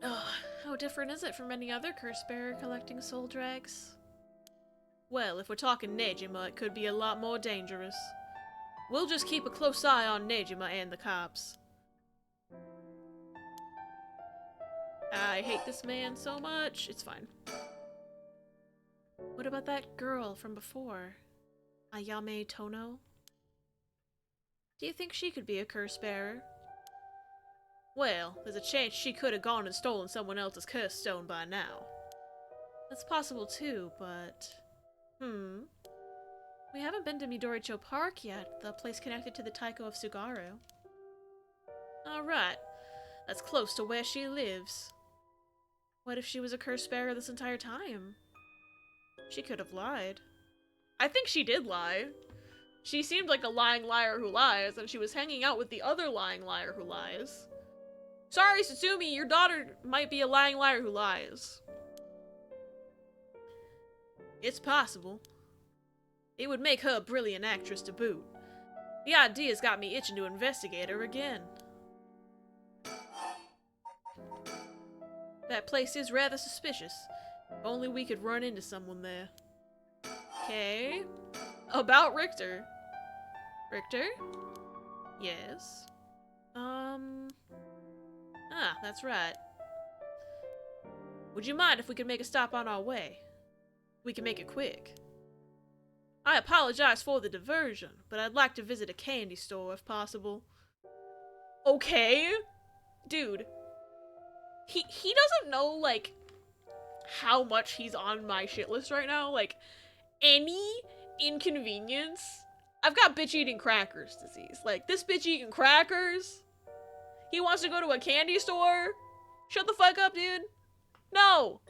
Ugh, how different is it from any other curse bearer collecting soul dregs? Well, if we're talking Nejima, it could be a lot more dangerous. We'll just keep a close eye on Nejima and the cops. I hate this man so much. It's fine. What about that girl from before? Ayame Tono? Do you think she could be a curse bearer? Well, there's a chance she could have gone and stolen someone else's curse stone by now. That's possible too, but... We haven't been to Midoricho Park yet, the place connected to the Taiko of Sugaru. Alright. That's close to where she lives. What if she was a curse bearer this entire time? She could have lied. I think she did lie. She seemed like a lying liar who lies, and she was hanging out with the other lying liar who lies. Sorry, Sutsumi, your daughter might be a lying liar who lies. It's possible. It would make her a brilliant actress to boot. The idea's got me itching to investigate her again. That place is rather suspicious. If only we could run into someone there. Okay. About Richter. Richter? Yes. That's right. Would you mind if we could make a stop on our way? We can make it quick. I apologize for the diversion, but I'd like to visit a candy store if possible. Okay? Dude. He doesn't know, like, how much he's on my shit list right now. Like, any inconvenience. I've got bitch eating crackers disease. Like, this bitch eating crackers. He wants to go to a candy store. Shut the fuck up, dude. No.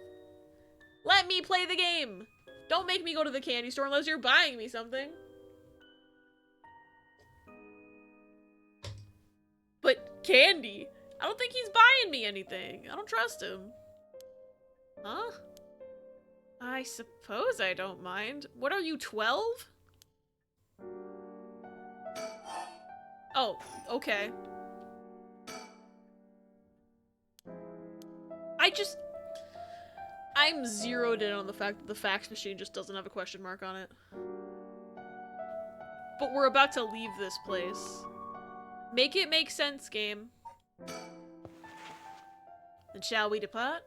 Let me play the game! Don't make me go to the candy store unless you're buying me something. But candy? I don't think he's buying me anything. I don't trust him. Huh? I suppose I don't mind. What are you, 12? Oh, okay. I'm zeroed in on the fact that the fax machine just doesn't have a question mark on it. But we're about to leave this place. Make it make sense, game. Then shall we depart?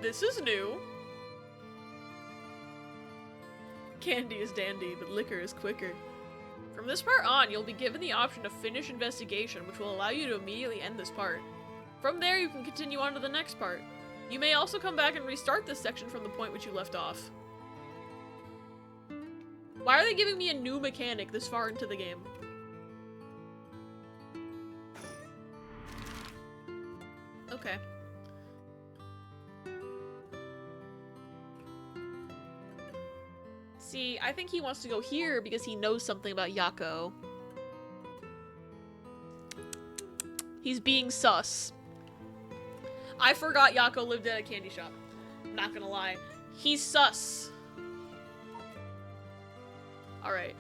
This is new. Candy is dandy, but liquor is quicker. From this part on, you'll be given the option to finish investigation, which will allow you to immediately end this part. From there, you can continue on to the next part. You may also come back and restart this section from the point which you left off. Why are they giving me a new mechanic this far into the game? Okay. See, I think he wants to go here because he knows something about Yako. He's being sus. I forgot Yako lived at a candy shop. I'm not gonna lie. He's sus. Alright.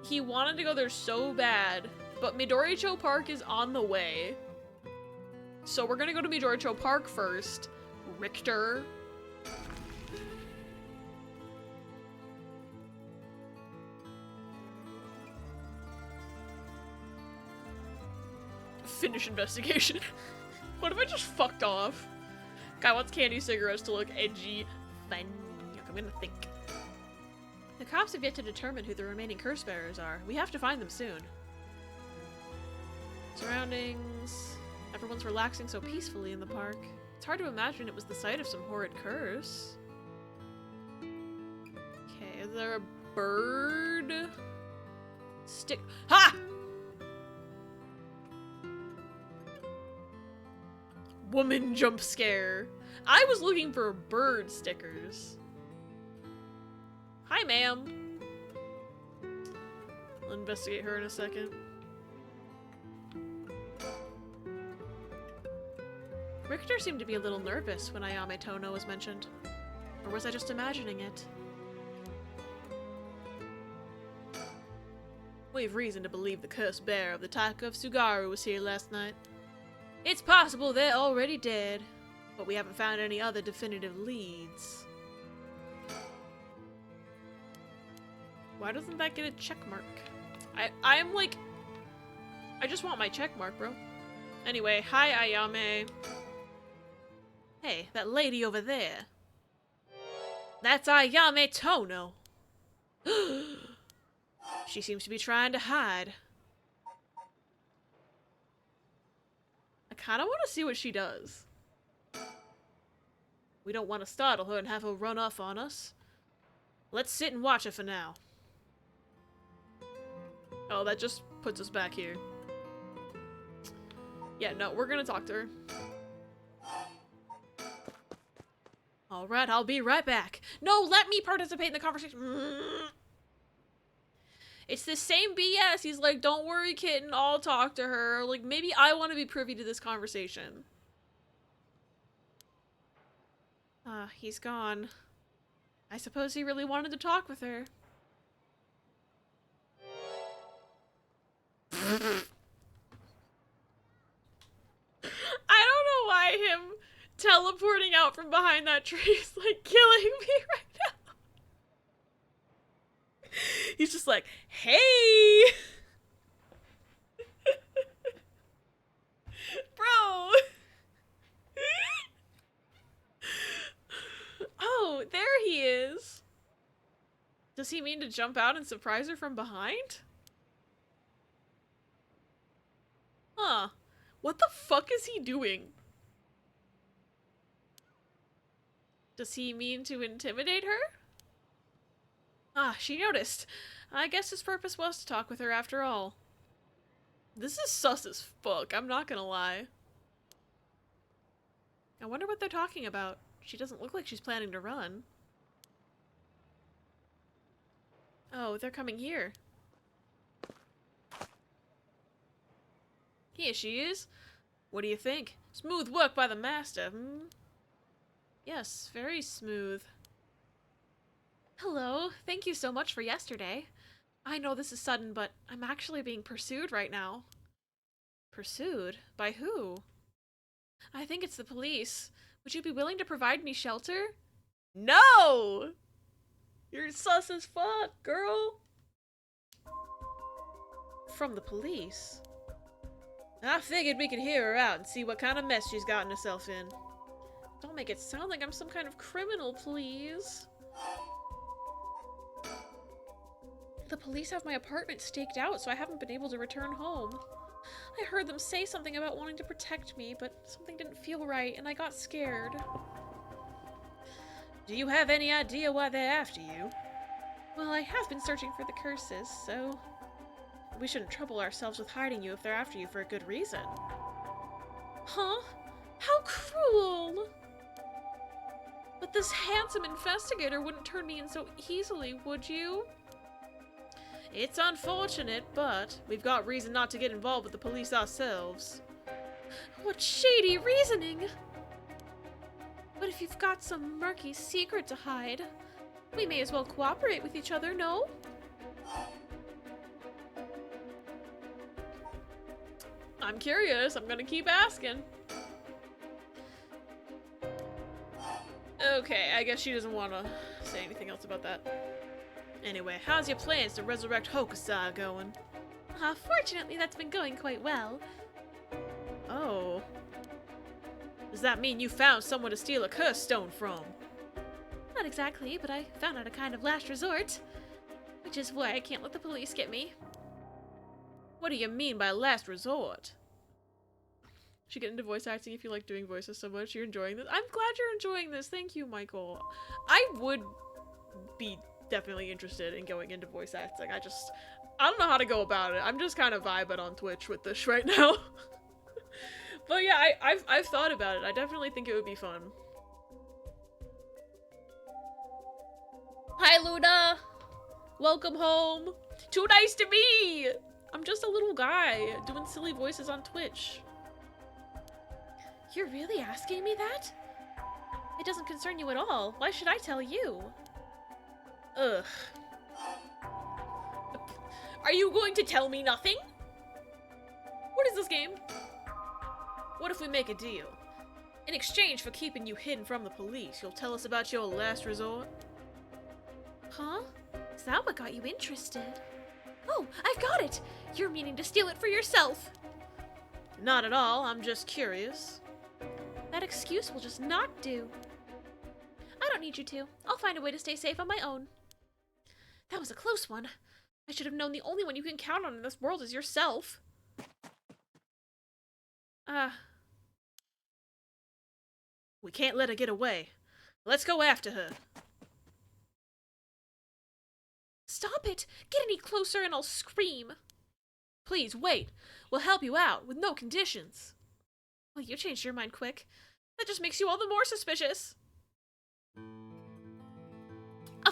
He wanted to go there so bad, but Midoricho Park is on the way. So we're gonna go to Midoricho Park first. Richter. Finish investigation. What if I just fucked off? Guy wants candy cigarettes to look edgy. Fun. I'm gonna think. The cops have yet to determine who the remaining curse bearers are. We have to find them soon. Surroundings. Everyone's relaxing so peacefully in the park. It's hard to imagine it was the site of some horrid curse. Okay, is there a bird? Stick. Ha! Woman jump scare. I was looking for bird stickers. Hi, ma'am. I'll investigate her in a second. Richter seemed to be a little nervous when Ayame Tono was mentioned. Or was I just imagining it? We have reason to believe the cursed bear of the Taika of Sugaru was here last night. It's possible they're already dead, but we haven't found any other definitive leads. Why doesn't that get a check mark? I'm like... I just want my check mark, bro. Anyway, hi Ayame. Hey, that lady over there. That's Ayame Tono. She seems to be trying to hide. I kind of want to see what she does. We don't want to startle her and have her run off on us. Let's sit and watch her for now. Oh, that just puts us back here. Yeah, no, we're gonna talk to her. Alright, I'll be right back. No, let me participate in the conversation. It's the same BS. He's like, don't worry, kitten, I'll talk to her. Like, maybe I want to be privy to this conversation. He's gone. I suppose he really wanted to talk with her. I don't know why him teleporting out from behind that tree is like killing me right now. He's just like, hey! Bro! Oh, there he is. Does he mean to jump out and surprise her from behind? Huh. What the fuck is he doing? Does he mean to intimidate her? Ah, she noticed. I guess his purpose was to talk with her after all. This is sus as fuck, I'm not gonna lie. I wonder what they're talking about. She doesn't look like she's planning to run. Oh, they're coming here. Here she is. What do you think? Smooth work by the master, hmm? Yes, very smooth. Hello, thank you so much for yesterday. I know this is sudden, but I'm actually being pursued right now. Pursued? By who? I think it's the police. Would you be willing to provide me shelter? No! You're sus as fuck, girl. From the police? I figured we could hear her out and see what kind of mess she's gotten herself in. Don't make it sound like I'm some kind of criminal, please. The police have my apartment staked out, so I haven't been able to return home. I heard them say something about wanting to protect me, but something didn't feel right, and I got scared. Do you have any idea why they're after you? Well, I have been searching for the curses, so... we shouldn't trouble ourselves with hiding you if they're after you for a good reason. Huh? How cruel! But this handsome investigator wouldn't turn me in so easily, would you? It's unfortunate, but we've got reason not to get involved with the police ourselves. What shady reasoning! But if you've got some murky secret to hide, we may as well cooperate with each other, no? I'm curious. I'm gonna keep asking. Okay, I guess she doesn't want to say anything else about that. Anyway, how's your plans to resurrect Hokusai going? Fortunately, that's been going quite well. Oh. Does that mean you found someone to steal a curse stone from? Not exactly, but I found out a kind of last resort. Which is why I can't let the police get me. What do you mean by last resort? Should get into voice acting if you like doing voices so much. You're enjoying this? I'm glad you're enjoying this. Thank you, Michael. I would be definitely interested in going into voice acting. I don't know how to go about it. I'm just kind of vibing on Twitch with this right now. But yeah, I've thought about it. I definitely think it would be fun. Hi, Luna! Welcome home! Too nice to me! I'm just a little guy doing silly voices on Twitch. You're really asking me that? It doesn't concern you at all. Why should I tell you? Ugh. Are you going to tell me nothing? What is this game? What if we make a deal? In exchange for keeping you hidden from the police, you'll tell us about your last resort? Huh? Is that what got you interested? Oh, I've got it! You're meaning to steal it for yourself! Not at all, I'm just curious. That excuse will just not do. I don't need you to. I'll find a way to stay safe on my own. That was a close one. I should have known the only one you can count on in this world is yourself. We can't let her get away. Let's go after her. Stop it! Get any closer and I'll scream. Please, wait. We'll help you out, with no conditions. Well, you changed your mind quick. That just makes you all the more suspicious.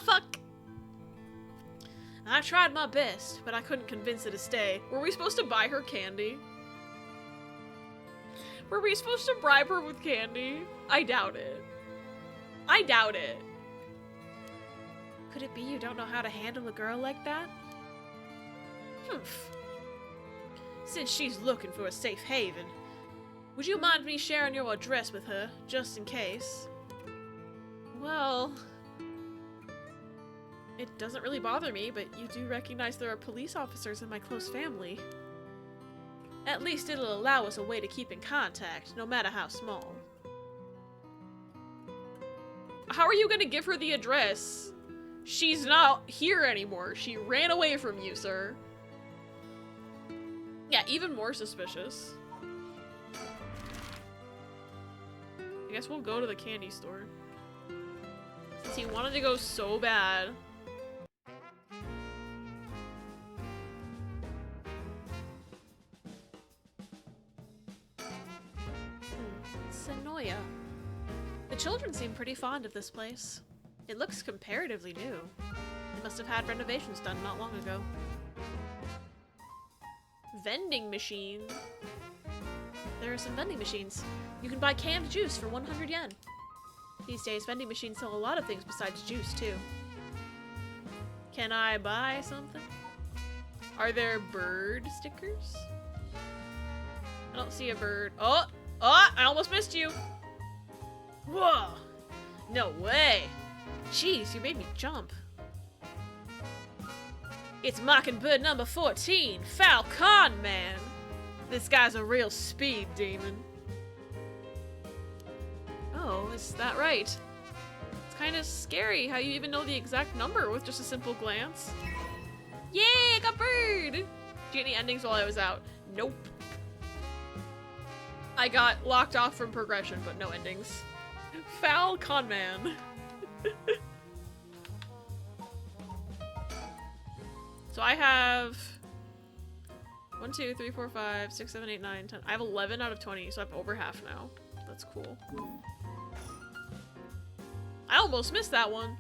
Fuck! I tried my best, but I couldn't convince her to stay. Were we supposed to buy her candy? Were we supposed to bribe her with candy? I doubt it. I doubt it. Could it be you don't know how to handle a girl like that? Humph. Since she's looking for a safe haven, would you mind me sharing your address with her, just in case? Well... it doesn't really bother me, but you do recognize there are police officers in my close family. At least it'll allow us a way to keep in contact, no matter how small. How are you gonna give her the address? She's not here anymore. She ran away from you, sir. Yeah, even more suspicious. I guess we'll go to the candy store. Since he wanted to go so bad. paranoia. The children seem pretty fond of this place. It looks comparatively new. They must have had renovations done not long ago. Vending machine. There are some vending machines. You can buy canned juice for 100 yen. These days, vending machines sell a lot of things besides juice, too. Can I buy something? Are there bird stickers? I don't see a bird. Oh! Oh! I almost missed you! Whoa! No way! Jeez, you made me jump. It's Mockingbird number 14, Falcon Man! This guy's a real speed demon. Oh, is that right? It's kind of scary how you even know the exact number with just a simple glance. Yay, I got bird! Did you get any endings while I was out? Nope. I got locked off from progression, but no endings. Falcon Man. So I have 1, 2, 3, 4, 5, 6, 7, 8, 9, 10. I have 11 out of 20, so I have over half now. That's cool. I almost missed that one.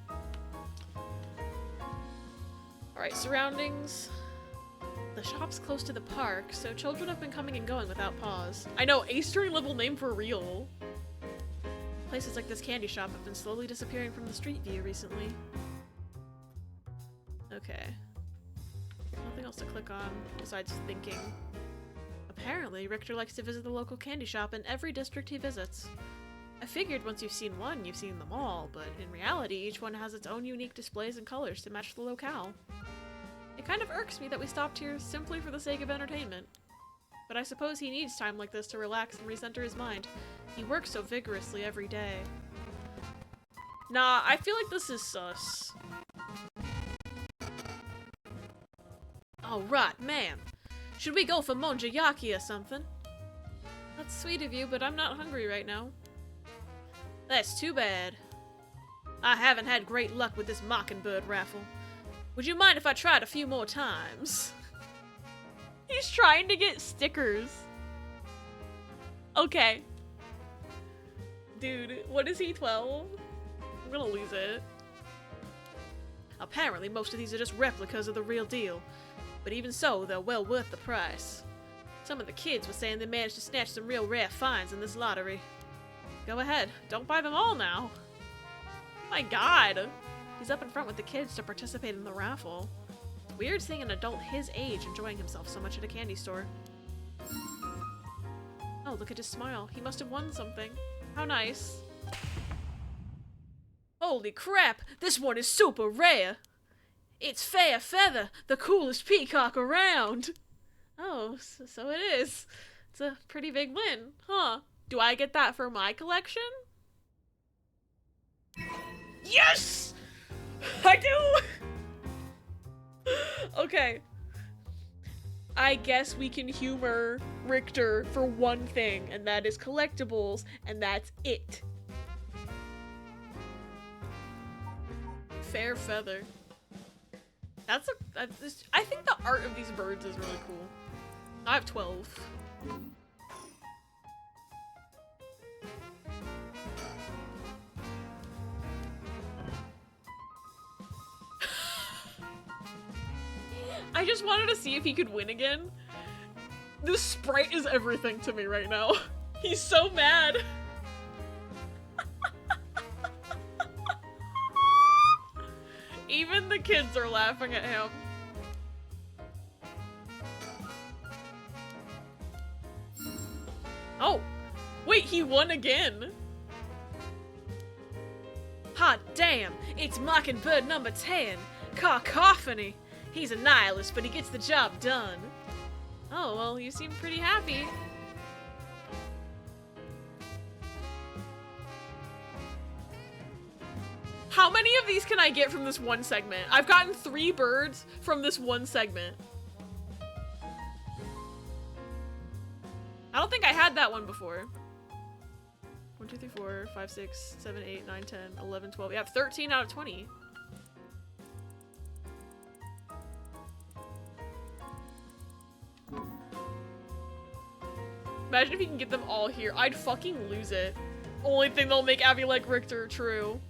Alright, surroundings. The shop's close to the park, so children have been coming and going without pause. I know, A-string level name for real. Places like this candy shop have been slowly disappearing from the street view recently. Okay. Nothing else to click on besides thinking. Apparently, Richter likes to visit the local candy shop in every district he visits. I figured once you've seen one, you've seen them all, but in reality, each one has its own unique displays and colors to match the locale. It kind of irks me that we stopped here simply for the sake of entertainment. But I suppose he needs time like this to relax and recenter his mind. He works so vigorously every day. Nah, I feel like this is sus. Oh, right, man. Should we go for monjayaki or something? That's sweet of you, but I'm not hungry right now. That's too bad. I haven't had great luck with this Mockingbird raffle. Would you mind if I tried a few more times? He's trying to get stickers. Okay. Dude, what is he, 12? I'm gonna lose it. Apparently, most of these are just replicas of the real deal. But even so, they're well worth the price. Some of the kids were saying they managed to snatch some real rare finds in this lottery. Go ahead, don't buy them all now. My god! He's up in front with the kids to participate in the raffle. It's weird seeing an adult his age enjoying himself so much at a candy store. Oh, look at his smile. He must have won something. How nice. Holy crap! This one is super rare! It's Fair Feather, the coolest peacock around! Oh, so it is. It's a pretty big win, huh? Do I get that for my collection? Yes! I do! Okay. I guess we can humor Richter for one thing, and that is collectibles, and that's it. Fair Feather. I think the art of these birds is really cool. I have 12. I just wanted to see if he could win again. This sprite is everything to me right now. He's so mad. Even the kids are laughing at him. Oh, wait, he won again. Hot damn, it's Mockingbird number 10, Cacophony. He's a nihilist, but he gets the job done. Oh, well, you seem pretty happy. How many of these can I get from this one segment? I've gotten 3 birds from this one segment. I don't think I had that one before. 1, 2, 3, 4, 5, 6, 7, 8, 9, 10, 11, 12. Yeah, I have 13 out of 20. Imagine if you can get them all here. I'd fucking lose it. Only thing that'll make Abby like Richter true.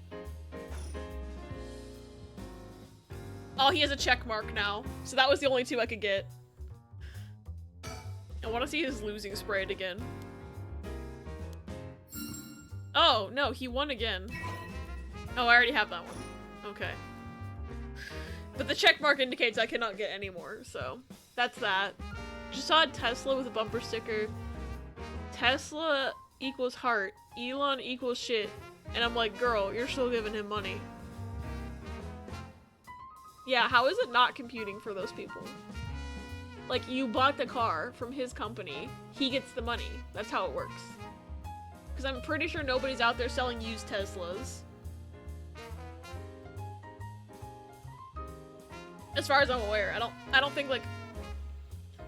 Oh, he has a check mark now. So that was the only 2 I could get. I want to see his losing sprite again. Oh, no, he won again. Oh, I already have that one. Okay. But the check mark indicates I cannot get any more, so that's that. Just saw a Tesla with a bumper sticker. Tesla equals heart. Elon equals shit. And I'm like, girl, you're still giving him money. Yeah, how is it not computing for those people? Like, you bought the car from his company. He gets the money. That's how it works. Because I'm pretty sure nobody's out there selling used Teslas. As far as I'm aware, I don't think, like,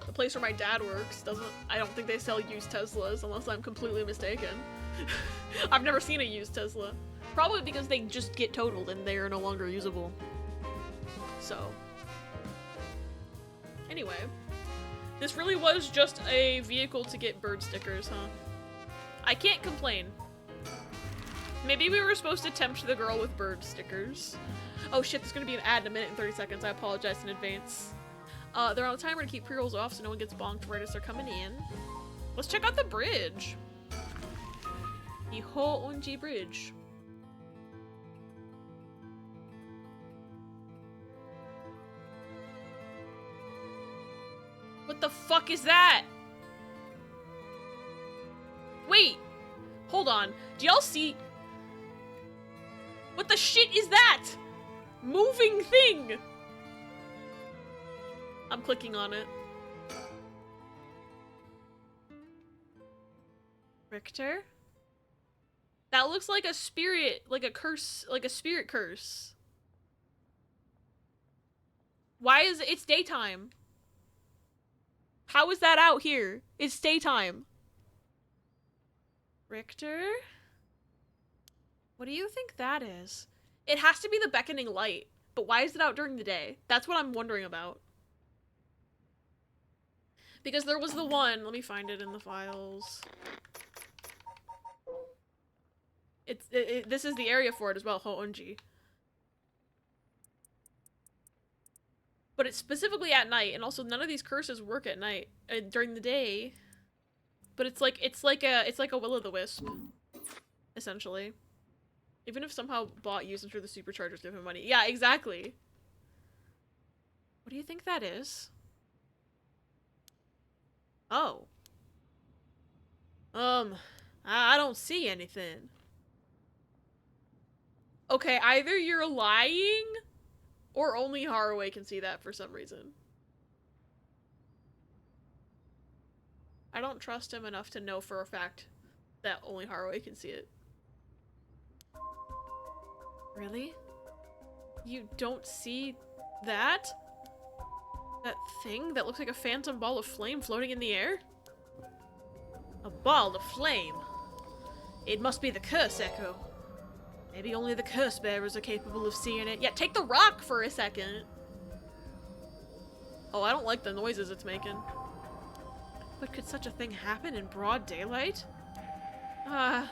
the place where my dad works I don't think they sell used Teslas unless I'm completely mistaken. I've never seen a used Tesla. Probably because they just get totaled and they are no longer usable. So. Anyway. This really was just a vehicle to get bird stickers, huh? I can't complain. Maybe we were supposed to tempt the girl with bird stickers. Oh shit, there's gonna be an ad in 1 minute and 30 seconds. I apologize in advance. They're on a timer to keep pre-rolls off so no one gets bonked right as they're coming in. Let's check out the bridge. The Honjo bridge. What the fuck is that? Wait! Hold on. Do y'all see? What the shit is that? Moving thing! I'm clicking on it. Richter? That looks like a spirit, like a curse, like a spirit curse. Why is it's daytime? How is that out here? It's daytime. Richter? What do you think that is? It has to be the beckoning light, but why is it out during the day? That's what I'm wondering about. Because there was the one, let me find it in the files. This is the area for it as well, Honjo. But it's specifically at night, and also none of these curses work at night, during the day. But it's like a will-o'-the-wisp, essentially. Even if somehow bot used through the superchargers give him money. Yeah, exactly. What do you think that is? Oh. I don't see anything. Okay, either you're lying, or only Haraway can see that for some reason. I don't trust him enough to know for a fact that only Haraway can see it. Really? You don't see that? That thing that looks like a phantom ball of flame floating in the air? A ball of flame? It must be the curse echo. Maybe only the curse bearers are capable of seeing it. Yeah, take the rock for a second. Oh, I don't like the noises it's making. But could such a thing happen in broad daylight? Oh,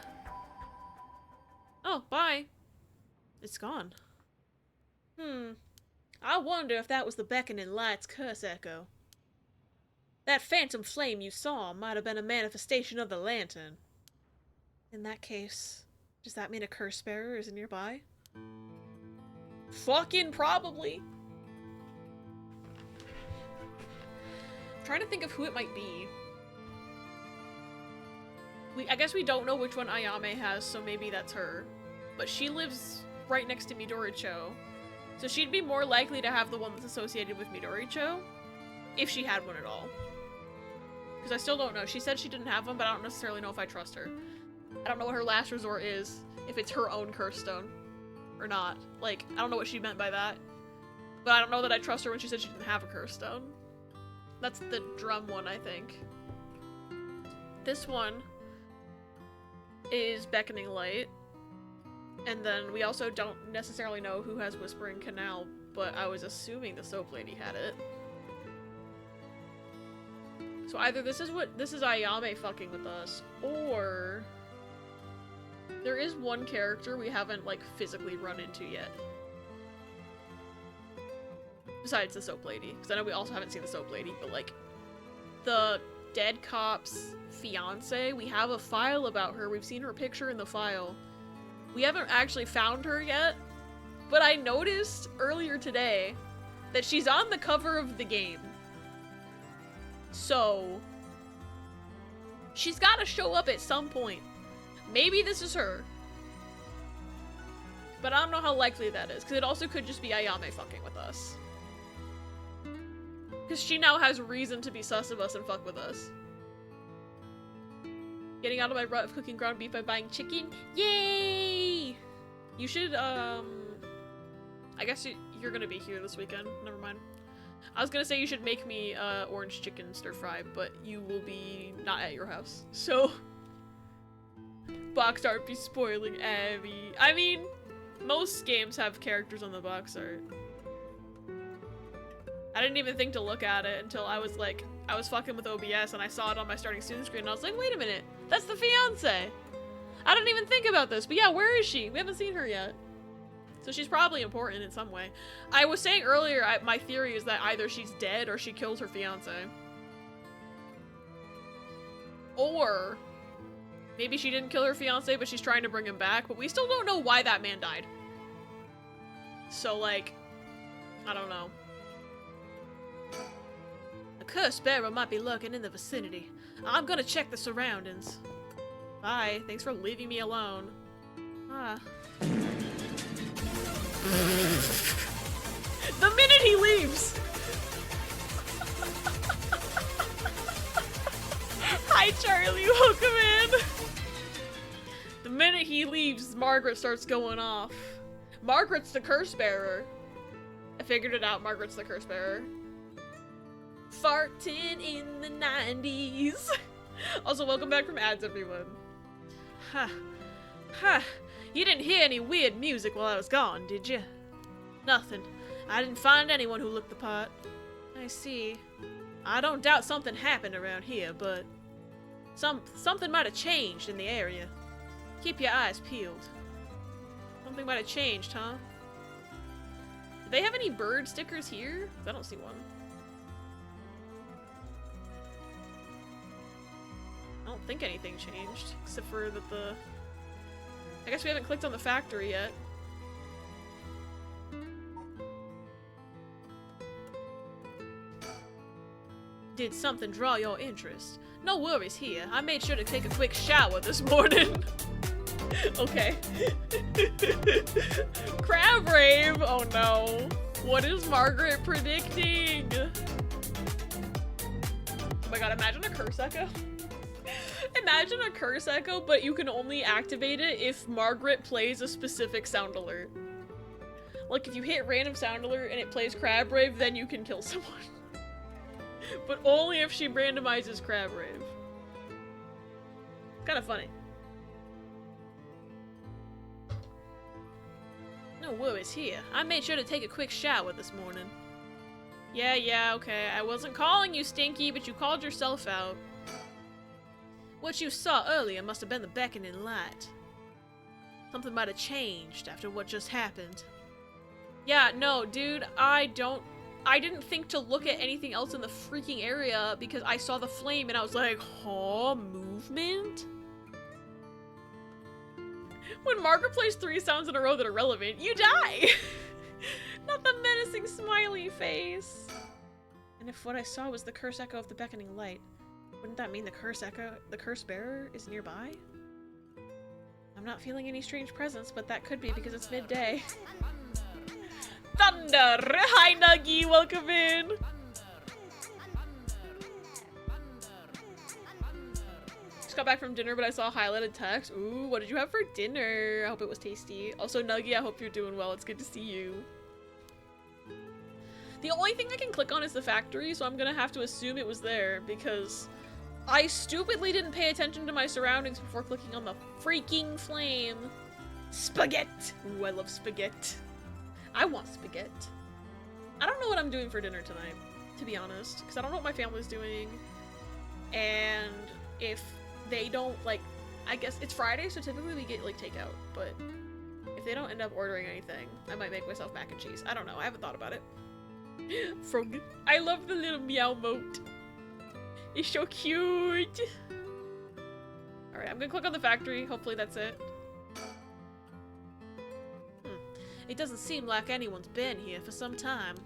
bye. It's gone. I wonder if that was the beckoning light's curse echo. That phantom flame you saw might have been a manifestation of the lantern. In that case, does that mean a curse bearer is nearby? Fucking probably. I'm trying to think of who it might be. I guess we don't know which one Ayame has, so maybe that's her. But she lives right next to Midoricho. So she'd be more likely to have the one that's associated with Midoricho, if she had one at all. Because I still don't know. She said she didn't have one, but I don't necessarily know if I trust her. I don't know what her last resort is, if it's her own curse stone or not. Like, I don't know what she meant by that. But I don't know that I trust her when she said she didn't have a curse stone. That's the drum one, I think. This one is Beckoning Light. And then we also don't necessarily know who has Whispering Canal, but I was assuming the Soap Lady had it. So either this is Ayame fucking with us, or There is one character we haven't, like, physically run into yet. Besides the soap lady. Because I know we also haven't seen the soap lady, but, like, the dead cop's fiance, we have a file about her. We've seen her picture in the file. We haven't actually found her yet, but I noticed earlier today that she's on the cover of the game. So, she's gotta show up at some point. Maybe this is her. But I don't know how likely that is, because it also could just be Ayame fucking with us. Because she now has reason to be sus of us and fuck with us. Getting out of my rut of cooking ground beef by buying chicken? Yay! You should, I guess you're gonna be here this weekend. Never mind. I was gonna say you should make me, orange chicken stir fry, but you will be not at your house. So, box art be spoiling Abby. I mean, most games have characters on the box art. I didn't even think to look at it until I was like, I was fucking with OBS and I saw it on my starting student screen and I was like, wait a minute, that's the fiance! I didn't even think about this, but yeah, where is she? We haven't seen her yet. So she's probably important in some way. I was saying earlier, my theory is that either she's dead or she kills her fiance. Or maybe she didn't kill her fiance, but she's trying to bring him back, but we still don't know why that man died. So, like, I don't know. A cursed bearer might be lurking in the vicinity. I'm gonna check the surroundings. Bye. Thanks for leaving me alone. Ah. The minute he leaves! Hi, Charlie. Welcome in. The minute he leaves, Margaret starts going off. Margaret's the curse bearer. I figured it out. Margaret's the curse bearer. Farting in the 90s. Also, welcome back from ads, everyone. Ha. Ha. You didn't hear any weird music while I was gone, did you? Nothing. I didn't find anyone who looked the part. I see. I don't doubt something happened around here, but something might have changed in the area. Keep your eyes peeled. Something might have changed, huh? Do they have any bird stickers here? 'Cause I don't see one. I don't think anything changed, except for that the... I guess we haven't clicked on the factory yet. Did something draw your interest? No worries here. I made sure to take a quick shower this morning. Okay. Crab rave! Oh no. What is Margaret predicting? Oh my god, imagine a curse echo. Imagine a curse echo, but you can only activate it if Margaret plays a specific sound alert. Like, if you hit random sound alert and it plays Crab Rave, then you can kill someone. But only if she randomizes Crab Rave. It's kind of funny. No worries here. I made sure to take a quick shower this morning. Yeah, okay. I wasn't calling you Stinky, but you called yourself out. What you saw earlier must have been the beckoning light. Something might have changed after what just happened. Yeah, no, dude, I didn't think to look at anything else in the freaking area because I saw the flame and I was like, huh, movement? When Margaret plays 3 sounds in a row that are relevant, you die! Not the menacing smiley face. And if what I saw was the curse echo of the beckoning light, wouldn't that mean the curse bearer is nearby? I'm not feeling any strange presence, but that could be because it's midday. Thunder! Hi, Nuggy! Welcome in! Just got back from dinner, but I saw a highlighted text. Ooh, what did you have for dinner? I hope it was tasty. Also, Nuggy, I hope you're doing well. It's good to see you. The only thing I can click on is the factory, so I'm gonna have to assume it was there, because I stupidly didn't pay attention to my surroundings before clicking on the freaking flame. Spaghetti! Ooh, I love spaghetti. I want spaghetti. I don't know what I'm doing for dinner tonight, to be honest, because I don't know what my family's doing, and if they don't, like, I guess it's Friday, so typically we get, like, takeout, but if they don't end up ordering anything, I might make myself mac and cheese. I don't know. I haven't thought about it. Frog. I love the little meow moat. It's so cute. Alright, I'm gonna click on the factory. Hopefully that's it. It doesn't seem like anyone's been here for some time.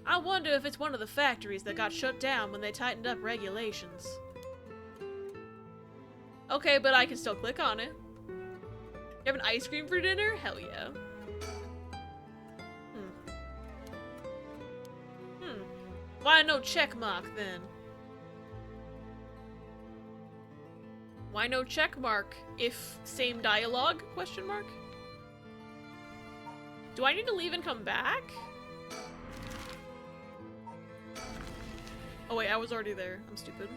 I wonder if it's one of the factories that got shut down when they tightened up regulations. Okay, but I can still click on it. You have an ice cream for dinner? Hell yeah. Why no check mark then? Why no check mark if same dialogue? Question mark? Do I need to leave and come back? Oh wait, I was already there. I'm stupid.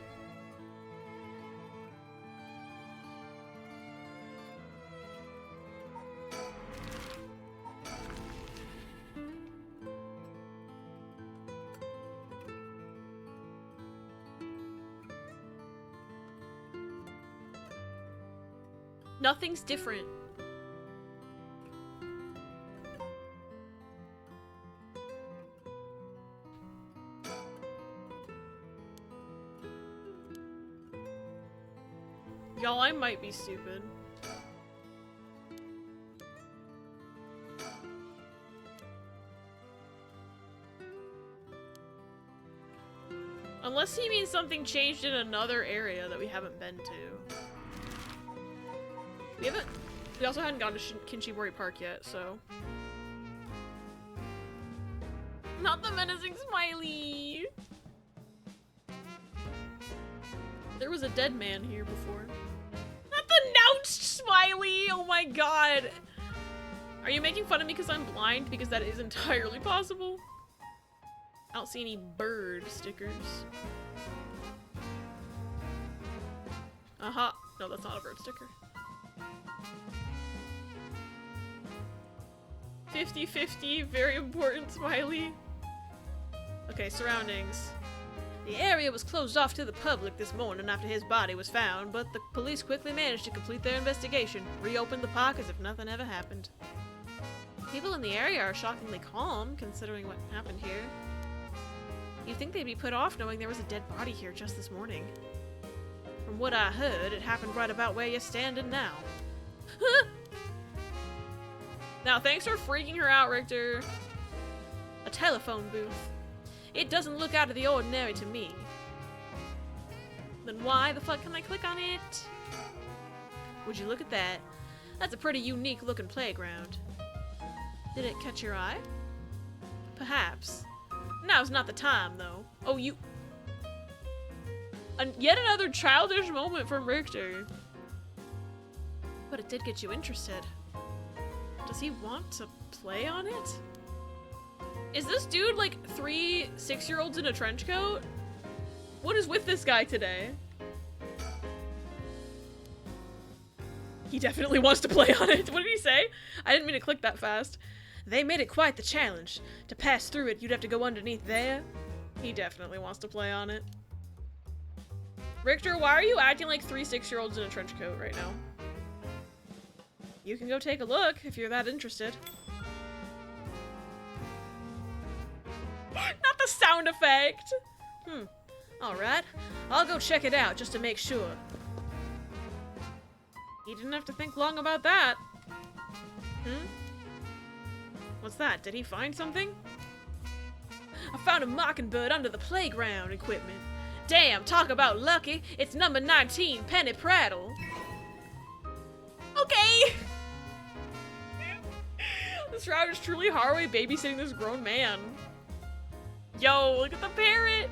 Nothing's different. Y'all, I might be stupid. Unless he means something changed in another area that we haven't been to. We also hadn't gone to Kinshibori Park yet, so. Not the menacing smiley! There was a dead man here before. Not the nounced smiley! Oh my god! Are you making fun of me because I'm blind? Because that is entirely possible. I don't see any bird stickers. Uh-huh. No, that's not a bird sticker. 50-50, very important, smiley. Okay, surroundings. The area was closed off to the public this morning after his body was found, but the police quickly managed to complete their investigation, reopened the park as if nothing ever happened. People in the area are shockingly calm, considering what happened here. You'd think they'd be put off knowing there was a dead body here just this morning. From what I heard, it happened right about where you're standing now. Now, thanks for freaking her out, Richter. A telephone booth. It doesn't look out of the ordinary to me. Then why the fuck can I click on it? Would you look at that? That's a pretty unique looking playground. Did it catch your eye? Perhaps. Now's not the time, though. Oh, you... yet another childish moment from Richter. But it did get you interested. Does he want to play on it? Is this dude like 3 6-year-olds in a trench coat? What is with this guy today? He definitely wants to play on it. What did he say? I didn't mean to click that fast. They made it quite the challenge. To pass through it, you'd have to go underneath there. He definitely wants to play on it. Richter, why are you acting like 3 6-year-olds in a trench coat right now? You can go take a look if you're that interested. Not the sound effect! Alright. I'll go check it out just to make sure. He didn't have to think long about that. What's that? Did he find something? I found a mockingbird under the playground equipment. Damn, talk about lucky. It's number 19, Penny Prattle. Okay! This route is truly Haraway babysitting this grown man. Yo, look at the parrot!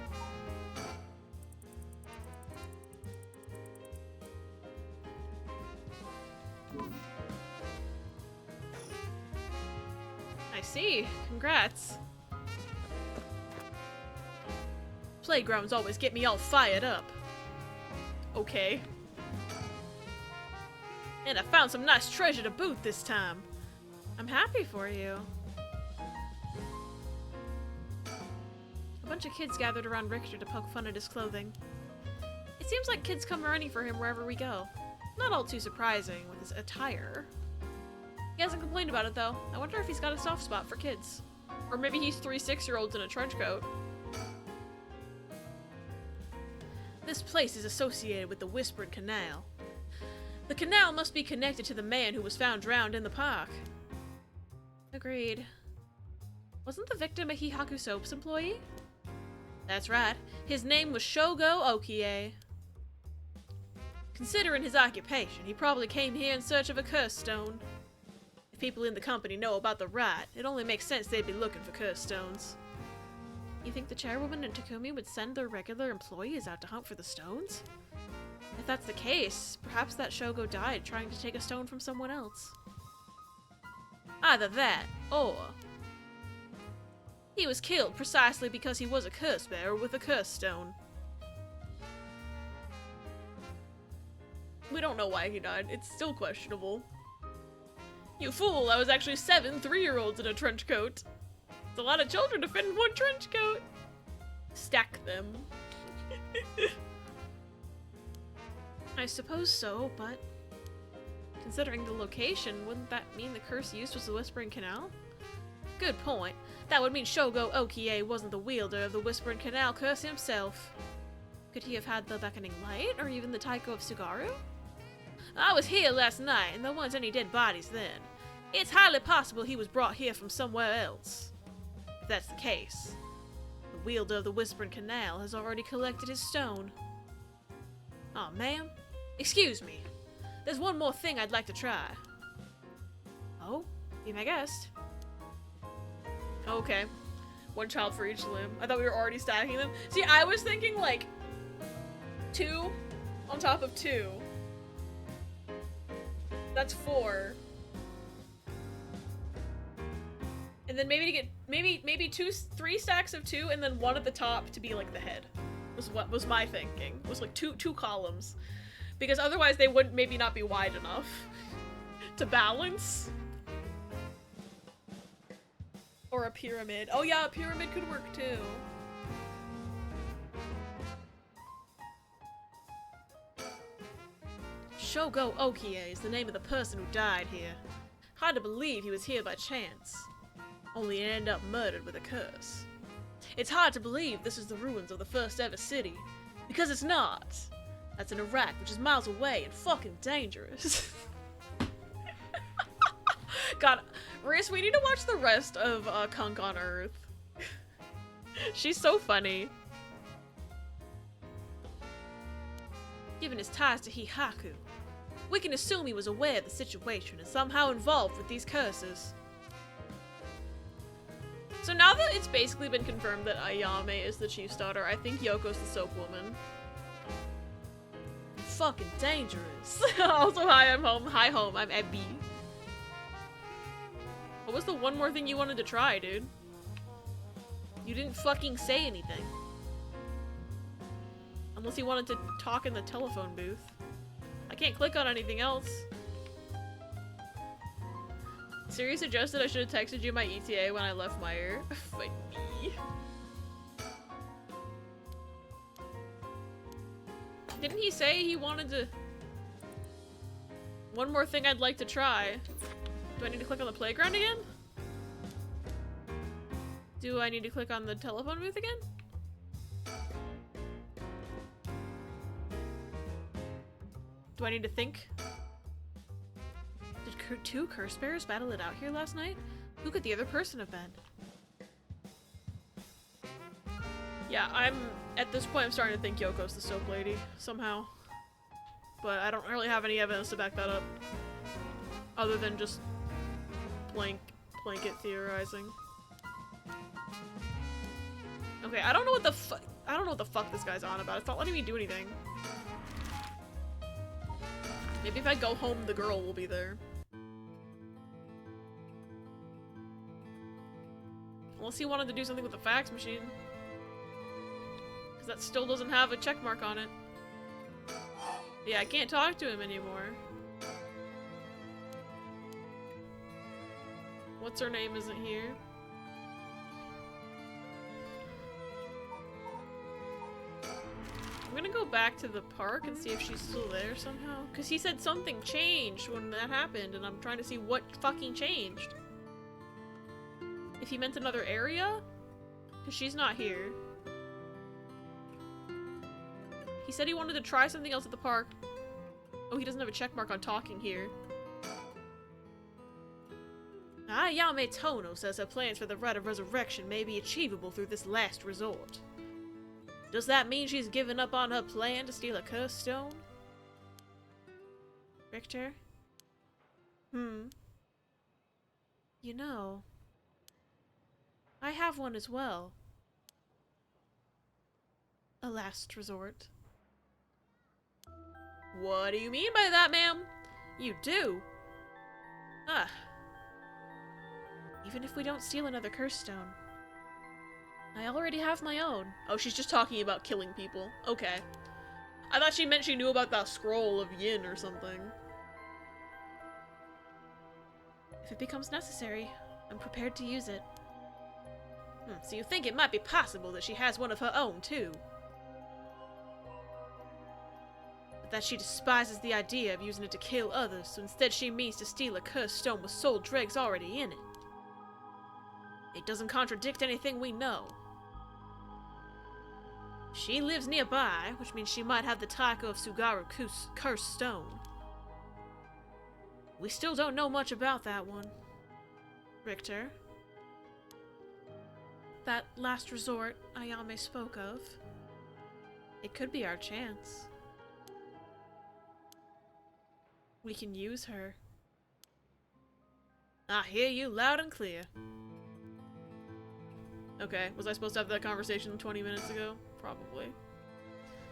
I see. Congrats. Playgrounds always get me all fired up. Okay. And I found some nice treasure to boot this time. I'm happy for you. A bunch of kids gathered around Richter to poke fun at his clothing. It seems like kids come running for him wherever we go. Not all too surprising with his attire. He hasn't complained about it though. I wonder if he's got a soft spot for kids. Or maybe he's 3 6-year-olds in a trench coat. This place is associated with the Whispered Canal. The canal must be connected to the man who was found drowned in the park. Agreed. Wasn't the victim a Hihaku Soaps employee? That's right. His name was Shogo Okie. Considering his occupation, he probably came here in search of a curse stone. If people in the company know about the rite, it only makes sense they'd be looking for curse stones. You think the chairwoman and Takumi would send their regular employees out to hunt for the stones? If that's the case, perhaps that Shogo died trying to take a stone from someone else. Either that, or he was killed precisely because he was a curse bearer with a curse stone. We don't know why he died. It's still questionable. You fool, I was actually 7 3-year-olds in a trench coat. It's a lot of children to fit in one trench coat. Stack them. I suppose so, but considering the location, wouldn't that mean the curse used was the Whispering Canal? Good point. That would mean Shogo Okie wasn't the wielder of the Whispering Canal curse himself. Could he have had the Beckoning Light, or even the Taiko of Sugaru? I was here last night, and there weren't any dead bodies then. It's highly possible he was brought here from somewhere else. If that's the case, the wielder of the Whispering Canal has already collected his stone. Aw, ma'am? Excuse me. There's one more thing I'd like to try. Oh? Be my guest. Okay. 1 child for each limb. I thought we were already stacking them. See, I was thinking, like, 2 on top of 2. That's 4. And then maybe to get, maybe 3 stacks of 2, and then 1 at the top to be, like, the head. Was what was my thinking. It was like two columns. Because otherwise they would maybe not be wide enough to balance. Or a pyramid. Oh yeah, a pyramid could work too. Shogo Okie is the name of the person who died here. Hard to believe he was here by chance. Only to end up murdered with a curse. It's hard to believe this is the ruins of the first ever city. Because it's not. That's in Iraq, which is miles away and fucking dangerous. God, Riz, we need to watch the rest of Kunk on Earth. She's so funny. Given his ties to Hihaku, we can assume he was aware of the situation and somehow involved with these curses. So now that it's basically been confirmed that Ayame is the chief's daughter, I think Yoko's the soap woman. Fucking dangerous. Also, hi, I'm home. Hi, home. I'm Abby. What was the one more thing you wanted to try, dude? You didn't fucking say anything. Unless you wanted to talk in the telephone booth. I can't click on anything else. Siri suggested I should have texted you my ETA when I left Meyer. Fight me. Didn't he say he wanted to... One more thing I'd like to try. Do I need to click on the playground again? Do I need to click on the telephone booth again? Do I need to think? Did 2 curse bearers battle it out here last night? Who could the other person have been? Yeah, at this point I'm starting to think Yoko's the soap lady, somehow. But I don't really have any evidence to back that up. Other than just blanket theorizing. Okay, I don't know what the fuck this guy's on about. It's not letting me do anything. Maybe if I go home, the girl will be there. Unless he wanted to do something with the fax machine. Because that still doesn't have a check mark on it. Yeah, I can't talk to him anymore. What's her name isn't here. I'm gonna go go back to the park and see if she's still there somehow? Because he said something changed when that happened, and I'm trying to see what fucking changed. If he meant another area? Because she's not here. He said he wanted to try something else at the park. Oh, he doesn't have a check mark on talking here. Ayame Tono says her plans for the Rite of Resurrection may be achievable through this last resort. Does that mean she's given up on her plan to steal a curse stone? Richter? You know, I have one as well. A last resort. What do you mean by that, ma'am? You do? Ah. Even if we don't steal another curse stone, I already have my own. Oh, she's just talking about killing people. Okay. I thought she meant she knew about that scroll of yin or something. If it becomes necessary, I'm prepared to use it. So you think it might be possible that she has one of her own, too? But that she despises the idea of using it to kill others, so instead she means to steal a cursed stone with soul dregs already in it. It doesn't contradict anything we know. She lives nearby, which means she might have the Taiko of Sugaru's cursed stone. We still don't know much about that one. Richter? That last resort Ayame spoke of. It could be our chance. We can use her. I hear you loud and clear. Okay, was I supposed to have that conversation 20 minutes ago? Probably.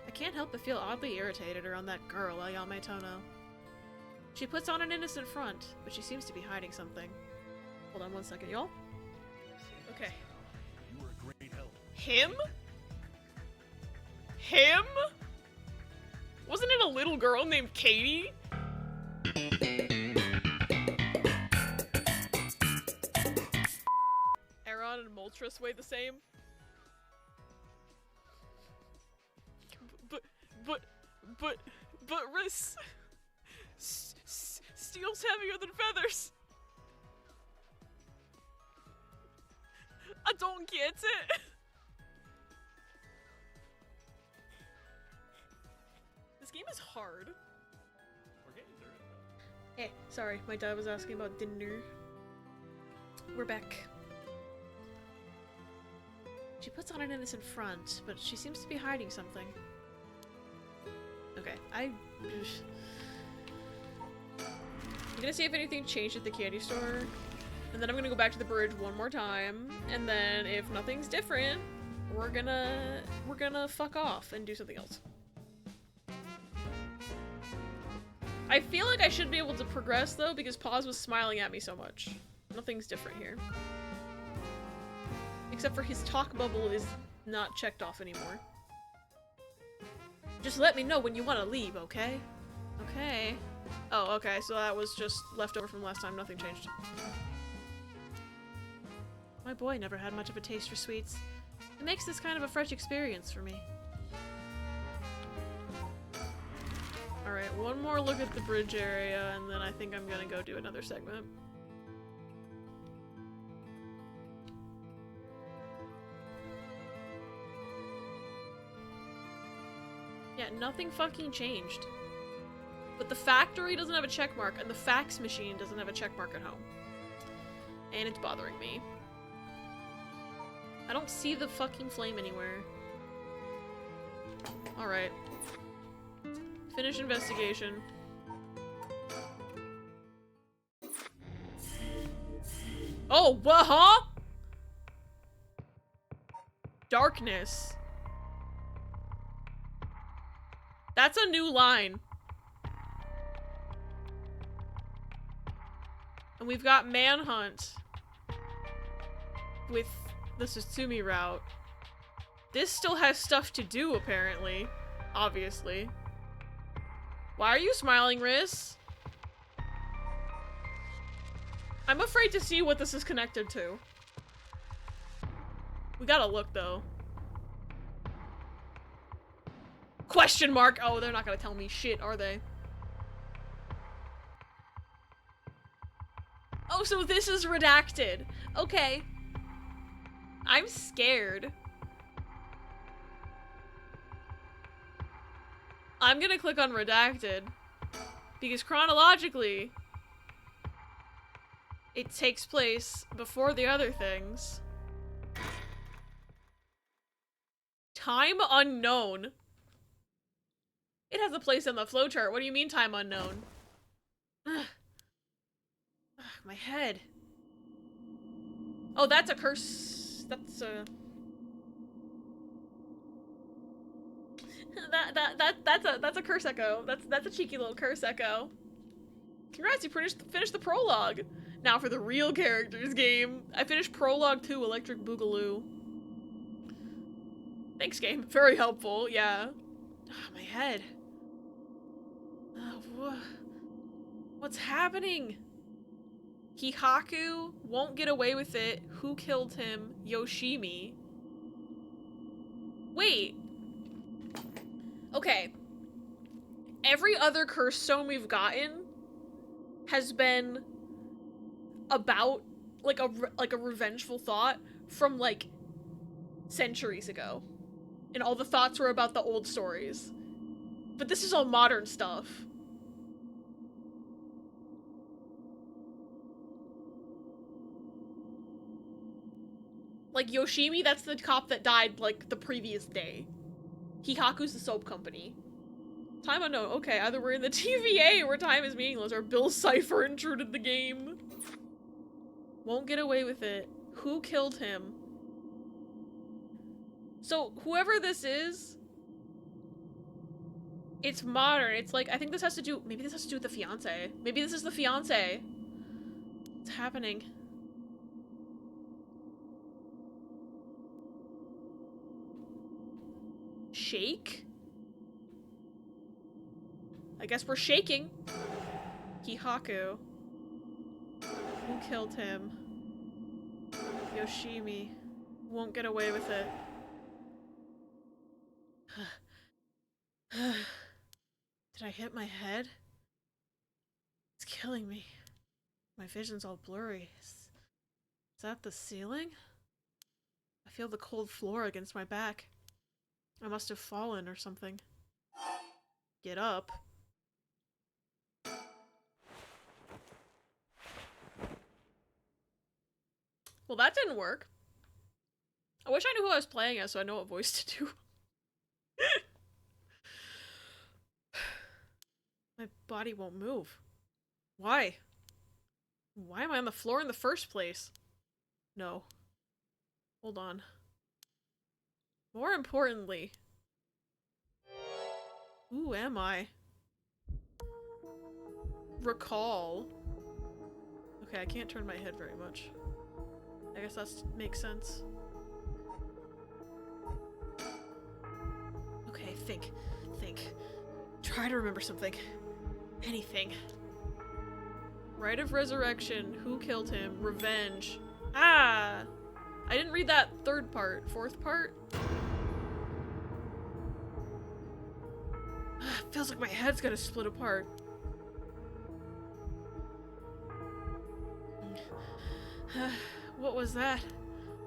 I can't help but feel oddly irritated around that girl, Ayame Tono. She puts on an innocent front, but she seems to be hiding something. Hold on one second, y'all. Okay. You were a great help. Him? Him? Wasn't it a little girl named Katie? Aaron and Moltres weigh the same. But Riss steel's heavier than feathers. I don't get it. This game is hard. We're getting through it. Sorry, my dad was asking about dinner. We're back. She puts on an innocent front, but she seems to be hiding something. Okay, I'm gonna see if anything changed at the candy store, and then I'm gonna go back to the bridge one more time, and then if nothing's different, we're gonna fuck off and do something else. I feel like I should be able to progress though, because Paz was smiling at me so much. Nothing's different here. Except for his talk bubble is not checked off anymore. Just let me know when you want to leave, okay? Okay. Oh, okay, so that was just leftover from last time. Nothing changed. My boy never had much of a taste for sweets. It makes this kind of a fresh experience for me. Alright, one more look at the bridge area, and then I think I'm gonna go do another segment. Yeah, nothing fucking changed. But the factory doesn't have a check mark, and the fax machine doesn't have a check mark at home. And it's bothering me. I don't see the fucking flame anywhere. Alright. Finish investigation. Oh, what, huh? Darkness. That's a new line. And we've got Manhunt with the Sutsumi route. This still has stuff to do, apparently. Obviously. Why are you smiling, Riz? I'm afraid to see what this is connected to. We gotta look, though. Question mark! Oh, they're not gonna tell me shit, are they? Oh, so this is redacted. Okay. I'm scared. I'm gonna click on redacted. Because chronologically, it takes place before the other things. Time unknown. It has a place on the flowchart. What do you mean time unknown? Ugh. Ugh, my head. Oh, that's a curse. That's a... That's a curse echo. That's a cheeky little curse echo. Congrats, you finished the prologue. Now for the real characters game. I finished prologue 2, Electric Boogaloo. Thanks, game. Very helpful. Yeah. Oh, my head. What's happening? Hihaku won't get away with it. Who killed him? Yoshimi. Wait. Okay. Every other curse stone we've gotten has been about like a revengeful thought from like centuries ago. And all the thoughts were about the old stories. But this is all modern stuff. Like Yoshimi, that's the cop that died like the previous day. Hihaku's the soap company. Time unknown. Okay, either we're in the TVA where time is meaningless, or Bill Cipher intruded the game. Won't get away with it. Who killed him? So, whoever this is, it's modern. It's like, I think this has to do, maybe this has to do with the fiance. Maybe this is the fiance. What's happening? Shake? I guess we're shaking. Hihaku. Who killed him? Yoshimi. Won't get away with it. Did I hit my head? It's killing me. My vision's all blurry. Is that the ceiling? I feel the cold floor against my back. I must have fallen or something. Get up. Well, that didn't work. I wish I knew who I was playing as so I know what voice to do. My body won't move. Why? Why am I on the floor in the first place? No. Hold on. More importantly, who am I? Recall. Okay, I can't turn my head very much. I guess that makes sense. Okay, think. Try to remember something. Anything. Rite of Resurrection. Who killed him? Revenge. Ah! I didn't read that third part. Fourth part? Feels like my head's gonna split apart. What was that?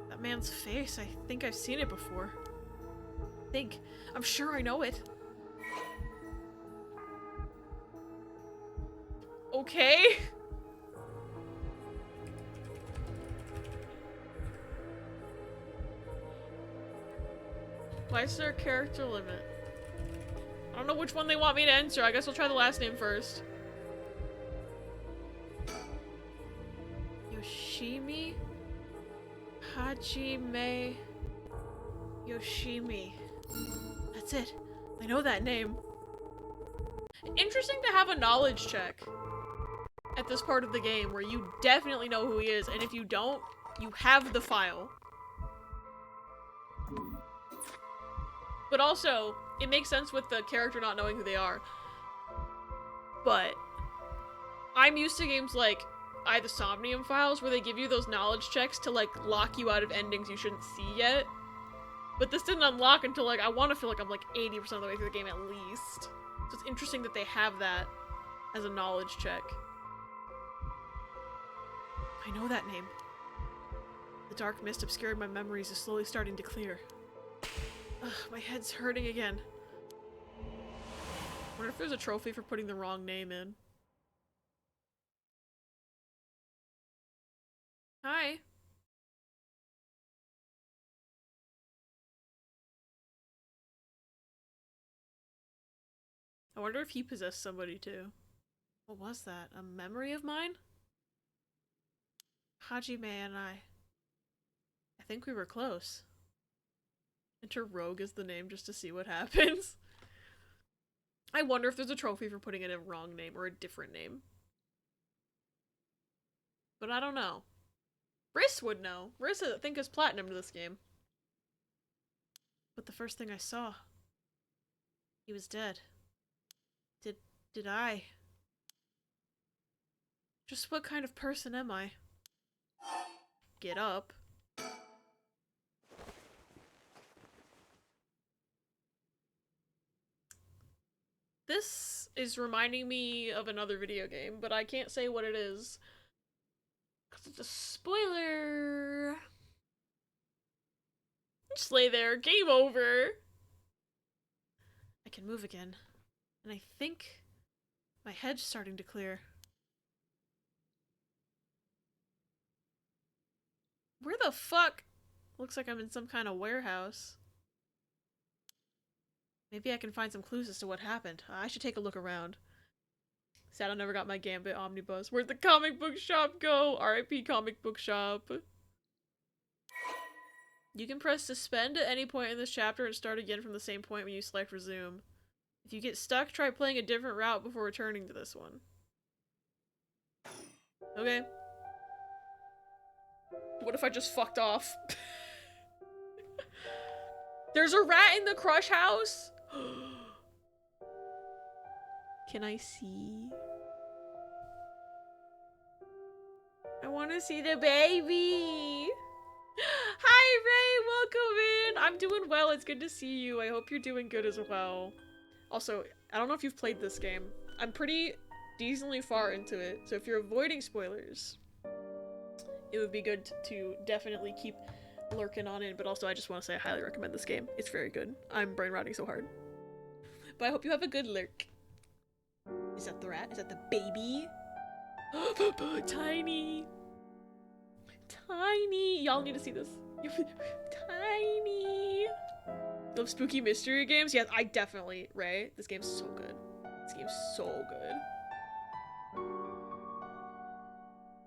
That man's face. I think I've seen it before. I'm sure I know it. Okay. Why is there a character limit? I don't know which one they want me to enter. I guess I'll try the last name first. Yoshimi? Hajime Yoshimi. That's it. I know that name. Interesting to have a knowledge check at this part of the game where you definitely know who he is, and if you don't, you have the file. But also, it makes sense with the character not knowing who they are. But I'm used to games like the Somnium Files where they give you those knowledge checks to like lock you out of endings you shouldn't see yet. But this didn't unlock until, like, I want to feel like I'm, like, 80% of the way through the game at least. So it's interesting that they have that as a knowledge check. I know that name. The dark mist obscuring my memories is slowly starting to clear. Ugh, my head's hurting again. Wonder if there's a trophy for putting the wrong name in. Hi. I wonder if he possessed somebody too. What was that? A memory of mine? Hajime and I think we were close. Enter Rogue as the name just to see what happens. I wonder if there's a trophy for putting in a wrong name or a different name. But I don't know. Briss would know. Briss, I think, is platinum to this game. But the first thing I saw, he was dead. Did I? Just what kind of person am I? Get up. This is reminding me of another video game, but I can't say what it is. Because it's a spoiler. Just lay there. Game over. I can move again. And I think my head's starting to clear. Where the fuck? Looks like I'm in some kind of warehouse. Maybe I can find some clues as to what happened. I should take a look around. Sad I never got my Gambit Omnibus. Where'd the comic book shop go? R.I.P. comic book shop. You can press suspend at any point in this chapter and start again from the same point when you select resume. If you get stuck, try playing a different route before returning to this one. Okay. What if I just fucked off? There's a rat in the crush house? Can I see? I want to see the baby! Hi, Ray! Welcome in! I'm doing well. It's good to see you. I hope you're doing good as well. Also, I don't know if you've played this game. I'm pretty decently far into it, so if you're avoiding spoilers, it would be good to definitely keep lurking on it, but also I just want to say I highly recommend this game. It's very good. I'm brain rotting so hard. But I hope you have a good lurk. Is that the rat? Is that the baby? Tiny! Tiny! Y'all need to see this. Tiny! Love spooky mystery games? Yes, I definitely, Ray. This game's so good. This game's so good.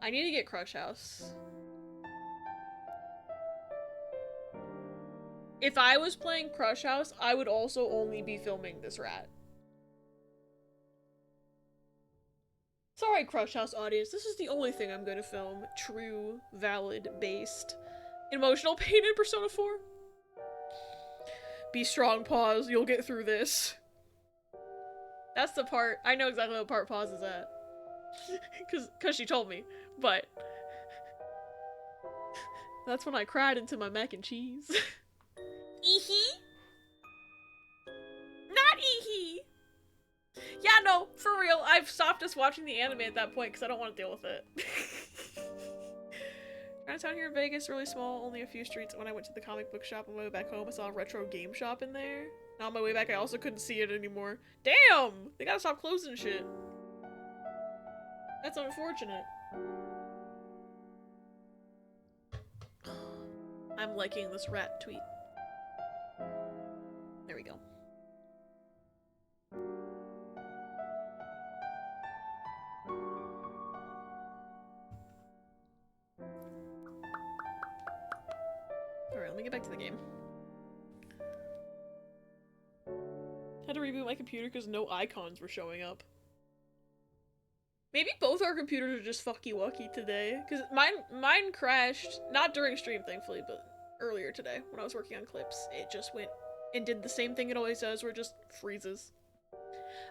I need to get Crush House. If I was playing Crush House, I would also only be filming this rat. Sorry, Crush House audience, this is the only thing I'm gonna film. True, valid, based. Emotional pain in Persona 4? Be strong, pause, you'll get through this. That's the part, I know exactly what part pause is at. Cause she told me, but that's when I cried into my mac and cheese. Eehee? Not eehee! Yeah, no, for real, I've stopped just watching the anime at that point because I don't want to deal with it. Chinatown here in Vegas, really small, only a few streets. When I went to the comic book shop on my way back home, I saw a retro game shop in there. Now on my way back, I also couldn't see it anymore. Damn! They gotta stop closing shit. That's unfortunate. I'm liking this rat tweet. There we go. Alright, let me get back to the game. Had to reboot my computer because no icons were showing up. Maybe both our computers are just fucky-wucky today. Because mine crashed, not during stream, thankfully, but earlier today when I was working on clips. It just went and did the same thing it always does, where it just freezes.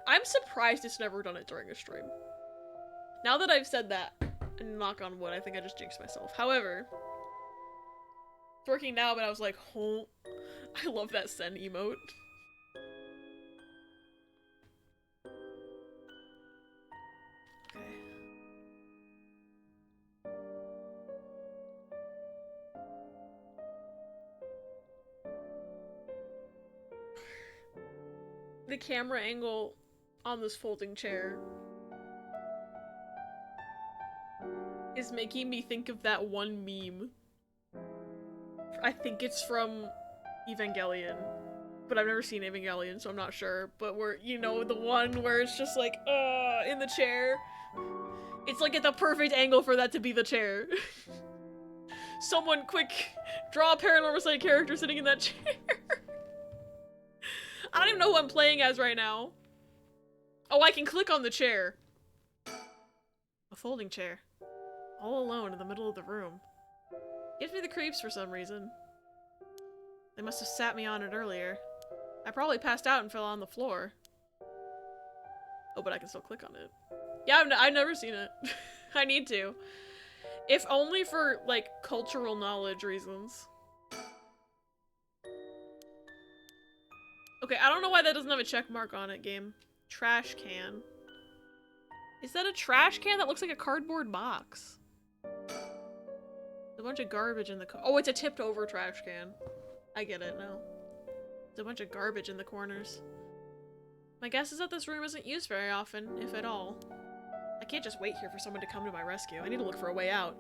I'm surprised it's never done it during a stream. Now that I've said that, and knock on wood, I think I just jinxed myself. However, working now, but I was like, oh, I love that send emote. Okay. The camera angle on this folding chair is making me think of that one meme. I think it's from Evangelion, but I've never seen Evangelion, so I'm not sure. But where, you know, the one where it's just like, in the chair. It's like at the perfect angle for that to be the chair. Someone quick, draw a Paranormasight character sitting in that chair. I don't even know who I'm playing as right now. Oh, I can click on the chair. A folding chair. All alone in the middle of the room. Gives me the creeps for some reason. They must have sat me on it earlier. I probably passed out and fell on the floor. Oh, but I can still click on it. Yeah, I've never seen it. I need to. If only for, like, cultural knowledge reasons. Okay, I don't know why that doesn't have a check mark on it, game. Trash can. Is that a trash can? That looks like a cardboard box. There's a bunch of garbage in the oh, it's a tipped over trash can. I get it now. There's a bunch of garbage in the corners. My guess is that this room isn't used very often, if at all. I can't just wait here for someone to come to my rescue. I need to look for a way out.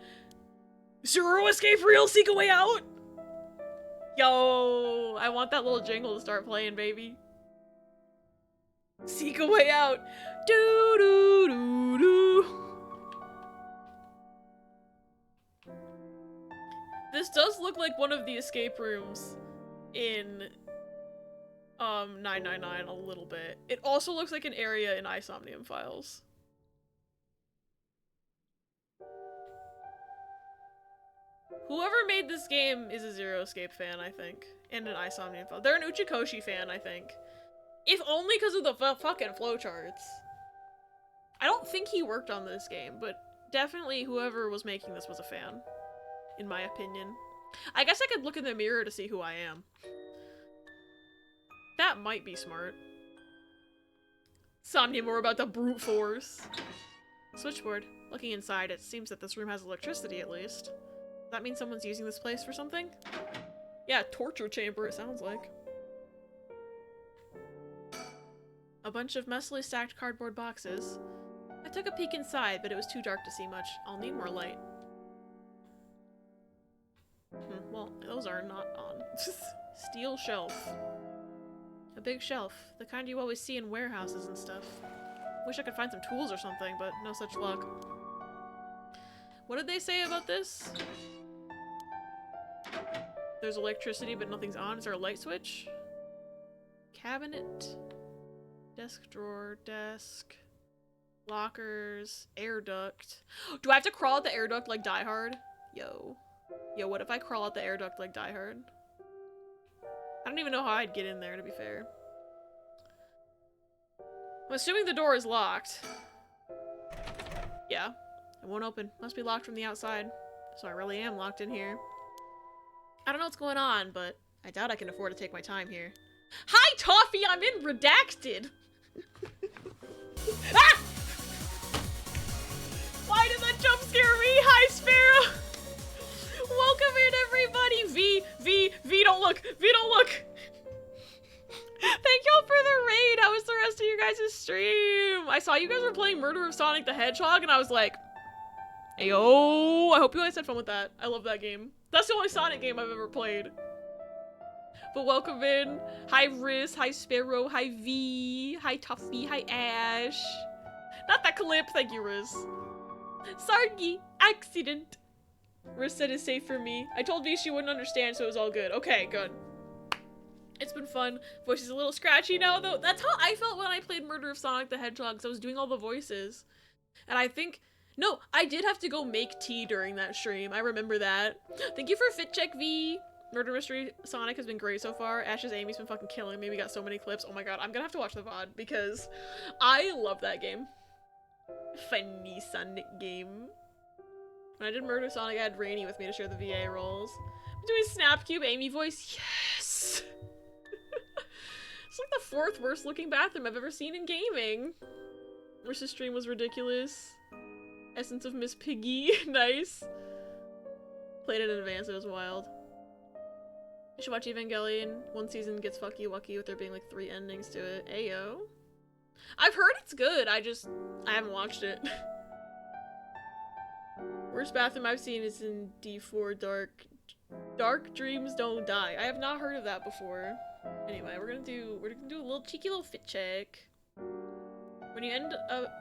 Zero escape real, seek a way out! Yo, I want that little jingle to start playing, baby. Seek a way out. Doo doo doo doo. This does look like one of the escape rooms in 999 a little bit. It also looks like an area in Isomnium Files. Whoever made this game is a Zero Escape fan, I think. And an Isomnium fan. They're an Uchikoshi fan, I think. If only because of the fucking flowcharts. I don't think he worked on this game, but definitely whoever was making this was a fan. In my opinion. I guess I could look in the mirror to see who I am. That might be smart. Somnia more about the brute force. Switchboard. Looking inside, it seems that this room has electricity at least. Does that mean someone's using this place for something? Yeah, torture chamber it sounds like. A bunch of messily stacked cardboard boxes. I took a peek inside, but it was too dark to see much. I'll need more light. Well, those are not on. Steel shelf. A big shelf. The kind you always see in warehouses and stuff. Wish I could find some tools or something, but no such luck. What did they say about this? There's electricity, but nothing's on. Is there a light switch? Cabinet. Desk drawer. Desk. Lockers. Air duct. Do I have to crawl out the air duct like Die Hard? Yo. Yo, what if I crawl out the air duct like Die Hard? I don't even know how I'd get in there, to be fair. I'm assuming the door is locked. Yeah. It won't open. Must be locked from the outside. So I really am locked in here. I don't know what's going on, but I doubt I can afford to take my time here. Hi, Toffee! I'm in Redacted! Ah! Why did that jump scare me? Hi, Sparrow! Welcome in, everybody! V, don't look! V, don't look! Thank y'all for the raid! How was the rest of you guys' stream? I saw you guys were playing Murder of Sonic the Hedgehog, and I was like, ayo! I hope you guys had fun with that. I love that game. That's the only Sonic game I've ever played. But welcome in. Hi, Riz. Hi, Sparrow. Hi, V. Hi, Tuffy. Hi, Ash. Not that clip. Thank you, Riz. Sargi. Accident. Riz said it's safe for me. I told V she wouldn't understand, so it was all good. Okay, good. It's been fun. Voice is a little scratchy now, though. That's how I felt when I played Murder of Sonic the Hedgehog, because I was doing all the voices. And I think... No, I did have to go make tea during that stream. I remember that. Thank you for Fit Check V. Murder Mystery Sonic has been great so far. Ash's Amy's been fucking killing me. We got so many clips. Oh my god, I'm gonna have to watch the VOD because I love that game. Funny Sonic game. When I did Murder Sonic, I had Rainy with me to share the VA roles. Doing Snapcube Amy voice. Yes! It's like the 4th worst looking bathroom I've ever seen in gaming. Versus stream was ridiculous. Essence of Miss Piggy. Nice. Played it in advance, it was wild. You should watch Evangelion. 1 season gets fucky wucky with there being like 3 endings to it. Ayo. I've heard it's good, I haven't watched it. Worst bathroom I've seen is in D4 Dark. Dark Dreams Don't Die. I have not heard of that before. Anyway, we're gonna do a little cheeky little fit check. When you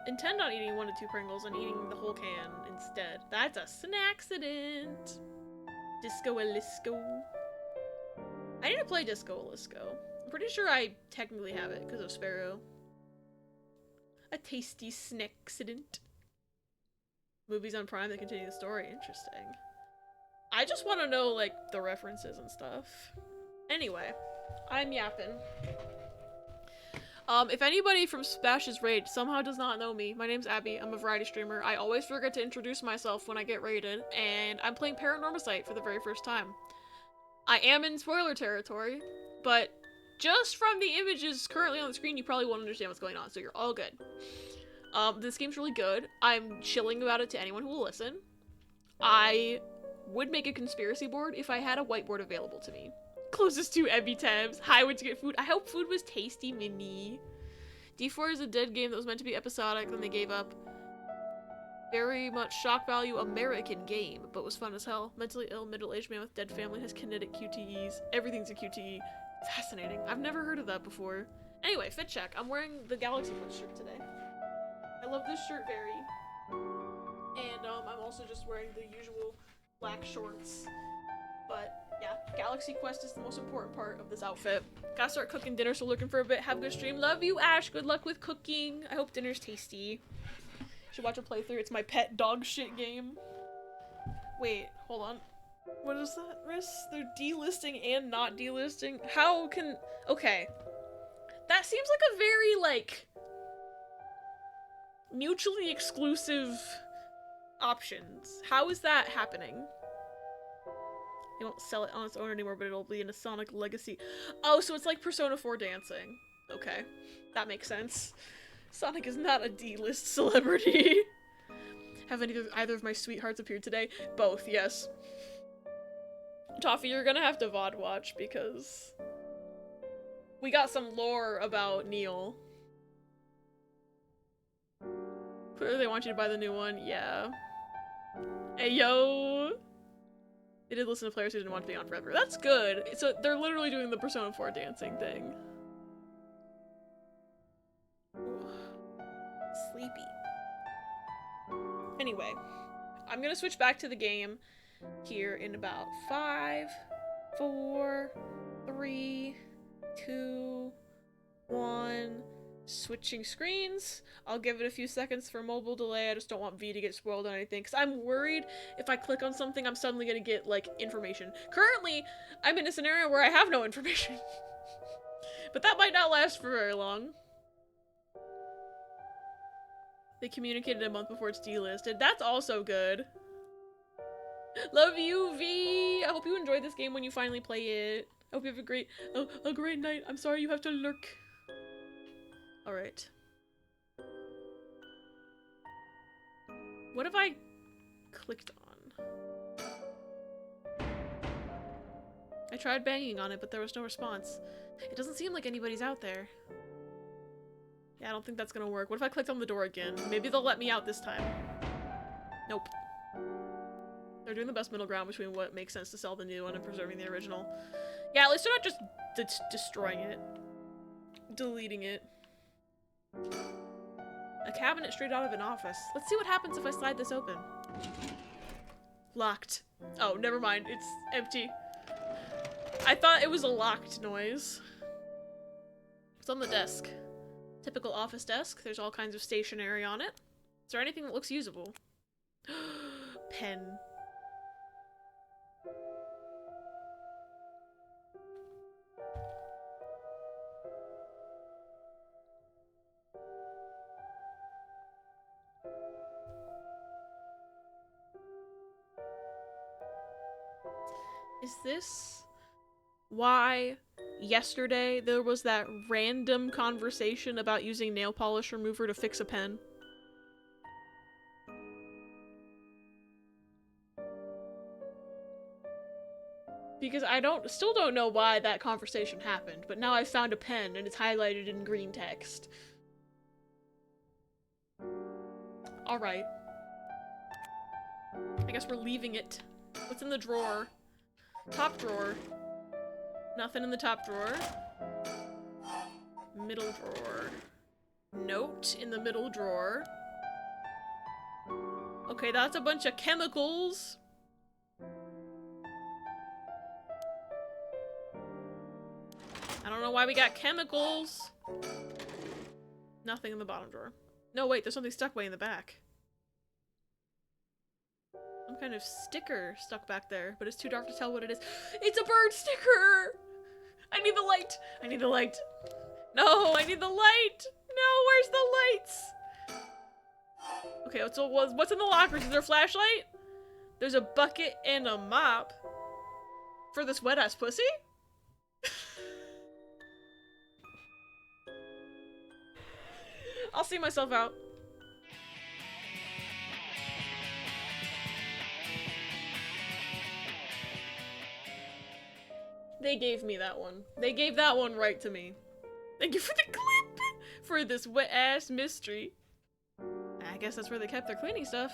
intend on eating 1 to 2 Pringles and eating the whole can instead, that's a snacksident. Disco Elisco. I need to play Disco Elisco. I'm pretty sure I technically have it because of Sparrow. A tasty snacksident. Movies on Prime that continue the story. Interesting. I just want to know, like, the references and stuff. Anyway, I'm yapping. If anybody from Spash's Raid somehow does not know me, my name's Abby. I'm a variety streamer. I always forget to introduce myself when I get raided, and I'm playing PARANORMASIGHT for the very first time. I am in spoiler territory, but just from the images currently on the screen, you probably won't understand what's going on, so you're all good. This game's really good. I'm chilling about it to anyone who will listen. I would make a conspiracy board if I had a whiteboard available to me. Closest to Ebby tabs. Hi, went to get food. I hope food was tasty, Minnie. D4 is a dead game that was meant to be episodic, then they gave up. Very much shock value American game, but was fun as hell. Mentally ill middle-aged man with dead family has kinetic QTEs. Everything's a QTE. Fascinating. I've never heard of that before. Anyway, fit check. I'm wearing the Galaxy Quest shirt today. I love this shirt very. And I'm also just wearing the usual black shorts. But yeah, Galaxy Quest is the most important part of this outfit. Gotta start cooking dinner, so looking for a bit. Have a good stream. Love you, Ash. Good luck with cooking. I hope dinner's tasty. Should watch a playthrough. It's my pet dog shit game. Wait, hold on. What is that, Riss? They're delisting and not delisting? How can... Okay. That seems like a very, like... mutually exclusive options. How is that happening? They won't sell it on its own anymore, but it'll be in a Sonic Legacy. Oh, so it's like Persona 4 dancing. Okay. That makes sense. Sonic is not a D-list celebrity. Have either of my sweethearts appeared today? Both, yes. Toffee, you're gonna have to VOD watch because we got some lore about Neil. Clearly they want you to buy the new one. Yeah. Hey, yo! They did listen to players who didn't want to be on forever. That's good. So they're literally doing the Persona 4 dancing thing. Sleepy. Anyway, I'm gonna switch back to the game here in about 5, 4, 3, 2, 1. Switching screens. I'll give it a few seconds for mobile delay. I just don't want V to get spoiled on anything because I'm worried if I click on something I'm suddenly gonna get like information. Currently, I'm in a scenario where I have no information. But that might not last for very long. They communicated a month before it's delisted. That's also good. Love you, V! I hope you enjoy this game when you finally play it. I hope you have a great night. I'm sorry you have to lurk. Alright. What have I clicked on? I tried banging on it, but there was no response. It doesn't seem like anybody's out there. Yeah, I don't think that's gonna work. What if I clicked on the door again? Maybe they'll let me out this time. Nope. They're doing the best middle ground between what makes sense to sell the new one and preserving the original. Yeah, at least they're not just destroying it. Deleting it. A cabinet straight out of an office. Let's see what happens if I slide this open. Locked. Oh, never mind. It's empty. I thought it was a locked noise. It's on the desk. Typical office desk. There's all kinds of stationery on it. Is there anything that looks usable? Pen. Is this why yesterday there was that random conversation about using nail polish remover to fix a pen? Because I still don't know why that conversation happened, but now I've found a pen and it's highlighted in green text. Alright. I guess we're leaving it. What's in the drawer? Top drawer. Nothing in the top drawer. Middle drawer. Note in the middle drawer. Okay, that's a bunch of chemicals. I don't know why we got chemicals. Nothing in the bottom drawer. No, wait, there's something stuck way in the back. Some kind of sticker stuck back there, but it's too dark to tell what it is. It's a bird sticker! I need the light! I need the light! No, I need the light! No, where's the lights? Okay, so what's in the lockers? Is there a flashlight? There's a bucket and a mop. For this wet-ass pussy? I'll see myself out. They gave me that one. They gave that one right to me. Thank you for the clip! For this wet-ass mystery. I guess that's where they kept their cleaning stuff.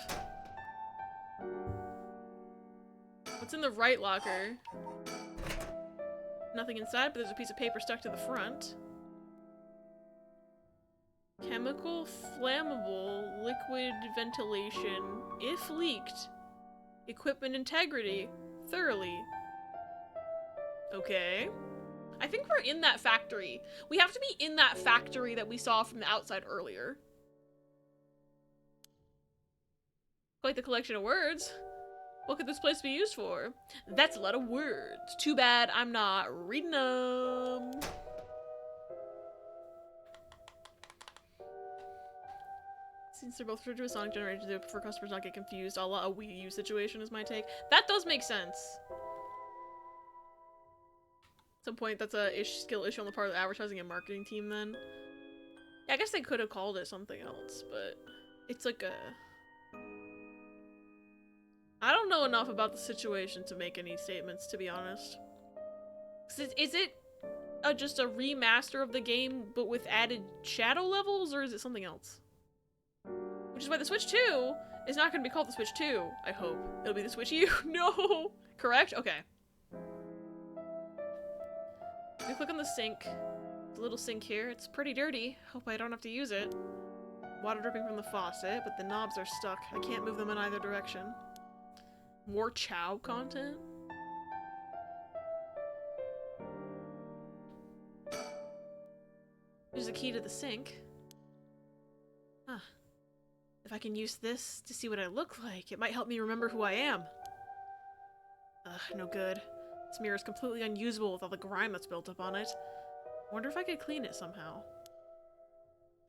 What's in the right locker? Nothing inside, but there's a piece of paper stuck to the front. Chemical, flammable, liquid ventilation, if leaked. Equipment integrity, thoroughly. Okay. I think we're in that factory. We have to be in that factory that we saw from the outside earlier. Quite the collection of words. What could this place be used for? That's a lot of words. Too bad I'm not reading them. Since they're both referred to as sonic generators, they prefer customers not get confused. A lot of Wii U situation is my take. That does make sense. At some point, that's a skill issue on the part of the advertising and marketing team then. Yeah, I guess they could have called it something else, but it's like a... I don't know enough about the situation to make any statements, to be honest. Is it just a remaster of the game, but with added shadow levels, or is it something else? Which is why the Switch 2 is not going to be called the Switch 2, I hope. It'll be the Switch U. No! Correct? Okay. Let me click on the sink. The little sink here. It's pretty dirty. Hope I don't have to use it. Water dripping from the faucet, but the knobs are stuck. I can't move them in either direction. More Chow content? There's a key to the sink. Huh. If I can use this to see what I look like, it might help me remember who I am. Ugh, no good. This mirror is completely unusable with all the grime that's built up on it. Wonder if I could clean it somehow.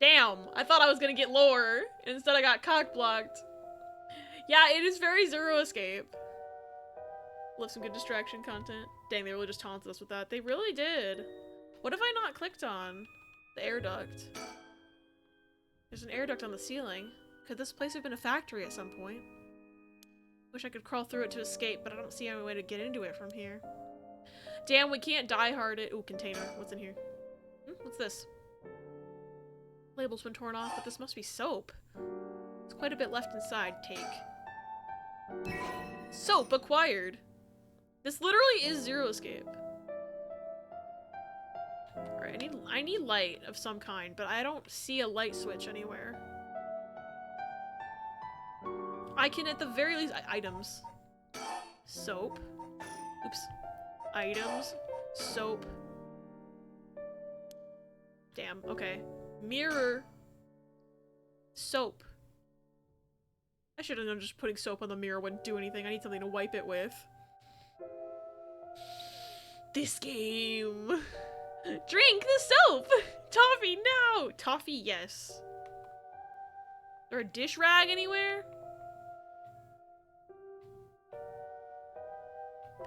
Damn! I thought I was gonna get lower, and instead I got cock-blocked. Yeah, it is very Zero Escape. Love some good distraction content. Dang, they really just taunted us with that. They really did. What have I not clicked on? The air duct. There's an air duct on the ceiling. Could this place have been a factory at some point? Wish I could crawl through it to escape, but I don't see any way to get into it from here. Damn, we can't die-hard it. Ooh, container. What's in here? What's this? Label's been torn off, but this must be soap. There's quite a bit left inside. Take. Soap acquired. This literally is Zero Escape. Alright, I need light of some kind, but I don't see a light switch anywhere. I can at the very least items. Soap. Oops. Items. Soap. Damn, okay. Mirror. Soap. I should have known just putting soap on the mirror wouldn't do anything. I need something to wipe it with. This game. Drink the soap! Toffee, no! Toffee, yes. Is there a dish rag anywhere?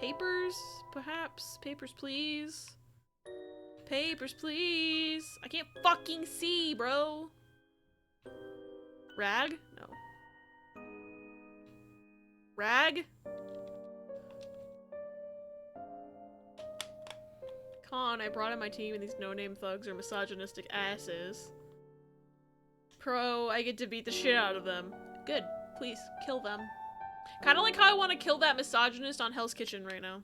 Papers, perhaps? Papers, please. Papers, please. I can't fucking see, bro. Rag? No. Rag? Come on, I brought in my team and these no-name thugs are misogynistic asses. Pro, I get to beat the shit out of them. Good. Please, kill them. Kinda like how I want to kill that misogynist on Hell's Kitchen right now.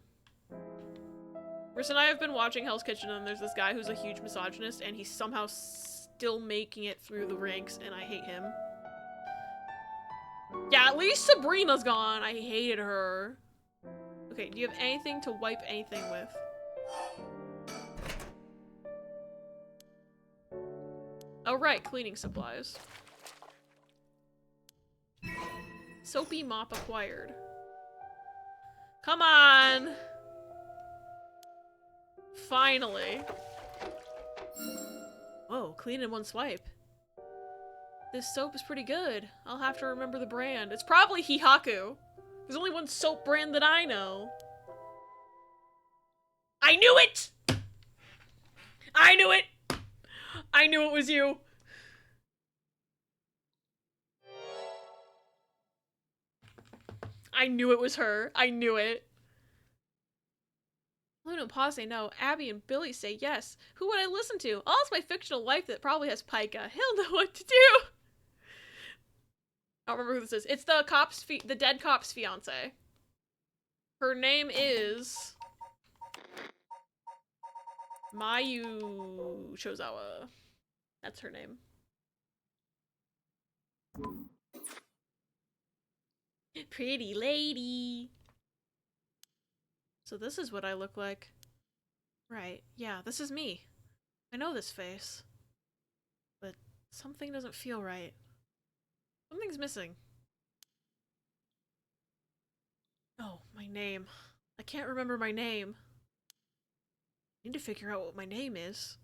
Riss and I have been watching Hell's Kitchen and there's this guy who's a huge misogynist and he's somehow still making it through the ranks and I hate him. Yeah, at least Sabrina's gone. I hated her. Okay, do you have anything to wipe anything with? Oh right, cleaning supplies. Soapy mop acquired. Come on! Finally. Whoa, clean in one swipe. This soap is pretty good. I'll have to remember the brand. It's probably Hihaku. There's only one soap brand that I know. I knew it! I knew it! I knew it was you. I knew it was her. I knew it. Luna and Pa say no. Abby and Billy say yes. Who would I listen to? Oh, it's my fictional wife that probably has pica. He'll know what to do. I don't remember who this is. It's the the dead cop's fiance. Her name is Mayu Chozawa. That's her name. Pretty lady. So this is what I look like. Right, yeah, this is me. I know this face. But something doesn't feel right. Something's missing. Oh, my name. I can't remember my name. I need to figure out what my name is.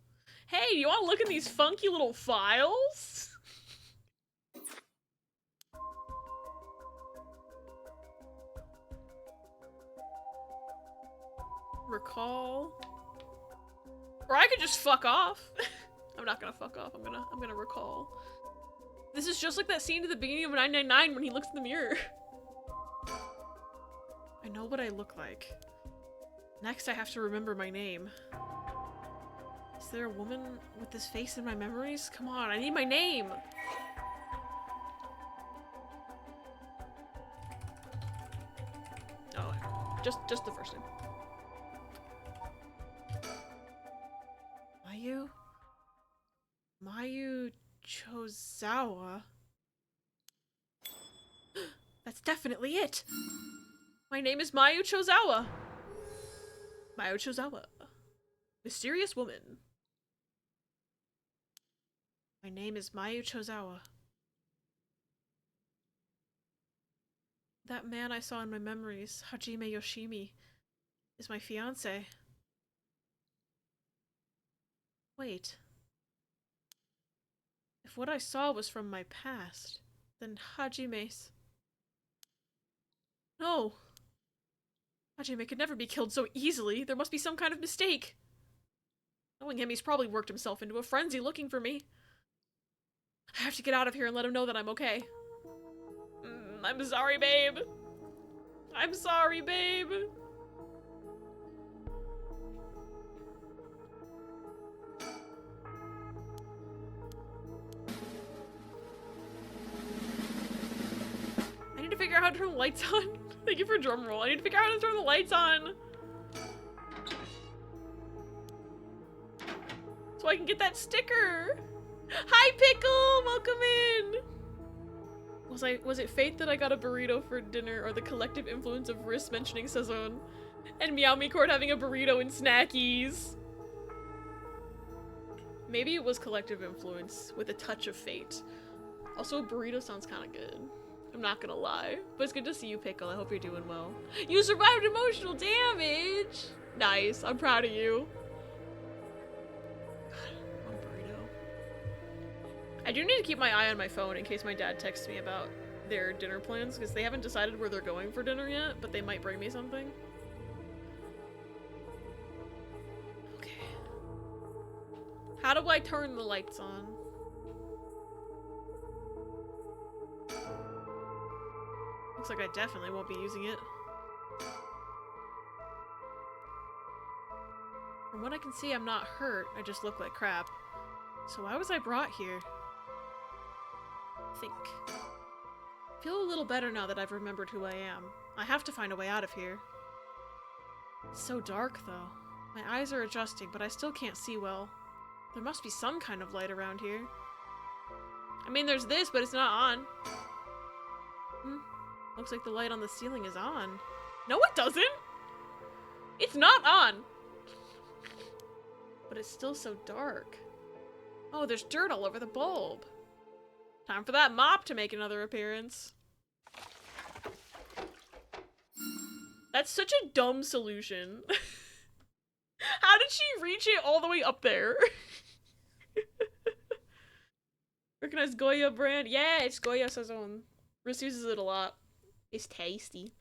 Hey, you want to look at these funky little files? Recall. Or I could just fuck off. I'm not gonna fuck off. I'm gonna recall. This is just like that scene at the beginning of 999 when he looks in the mirror. I know what I look like. Next, I have to remember my name. Is there a woman with this face in my memories? Come on, I need my name! Oh, just the first name. Mayu Chozawa? That's definitely it! My name is Mayu Chozawa! Mayu Chozawa. Mysterious woman. My name is Mayu Chozawa. That man I saw in my memories, Hajime Yoshimi, is my fiance. Wait. If what I saw was from my past, then Hajime's... No! Hajime could never be killed so easily. There must be some kind of mistake. Knowing him, he's probably worked himself into a frenzy looking for me. I have to get out of here and let him know that I'm okay. I'm sorry, babe. I'm sorry, babe. I need to figure out how to turn the lights on. Thank you for drum roll. I need to figure out how to turn the lights on. So I can get that sticker. Hi, Pickle! Welcome in! Was it fate that I got a burrito for dinner, or the collective influence of Riss mentioning Sazon, and Meow Me Court having a burrito and snackies? Maybe it was collective influence with a touch of fate. Also, a burrito sounds kind of good. I'm not gonna lie. But it's good to see you, Pickle. I hope you're doing well. You survived emotional damage! Nice. I'm proud of you. I do need to keep my eye on my phone in case my dad texts me about their dinner plans, because they haven't decided where they're going for dinner yet, but they might bring me something. How do I turn the lights on? Looks like I definitely won't be using it. From what I can see, I'm not hurt. I just look like crap. So why was I brought here? Think. Feel a little better now that I've remembered who I am. I have to find a way out of here. It's so dark, though. My eyes are adjusting, but I still can't see well. There must be some kind of light around here. I mean, there's this, but it's not on. Looks like the light on the ceiling is on. No, it doesn't! It's not on! But it's still so dark. Oh, there's dirt all over the bulb. Time for that mop to make another appearance. That's such a dumb solution. How did she reach it all the way up there? Recognize Goya brand? Yeah, it's Goya Sazon. Riss uses it a lot. It's tasty.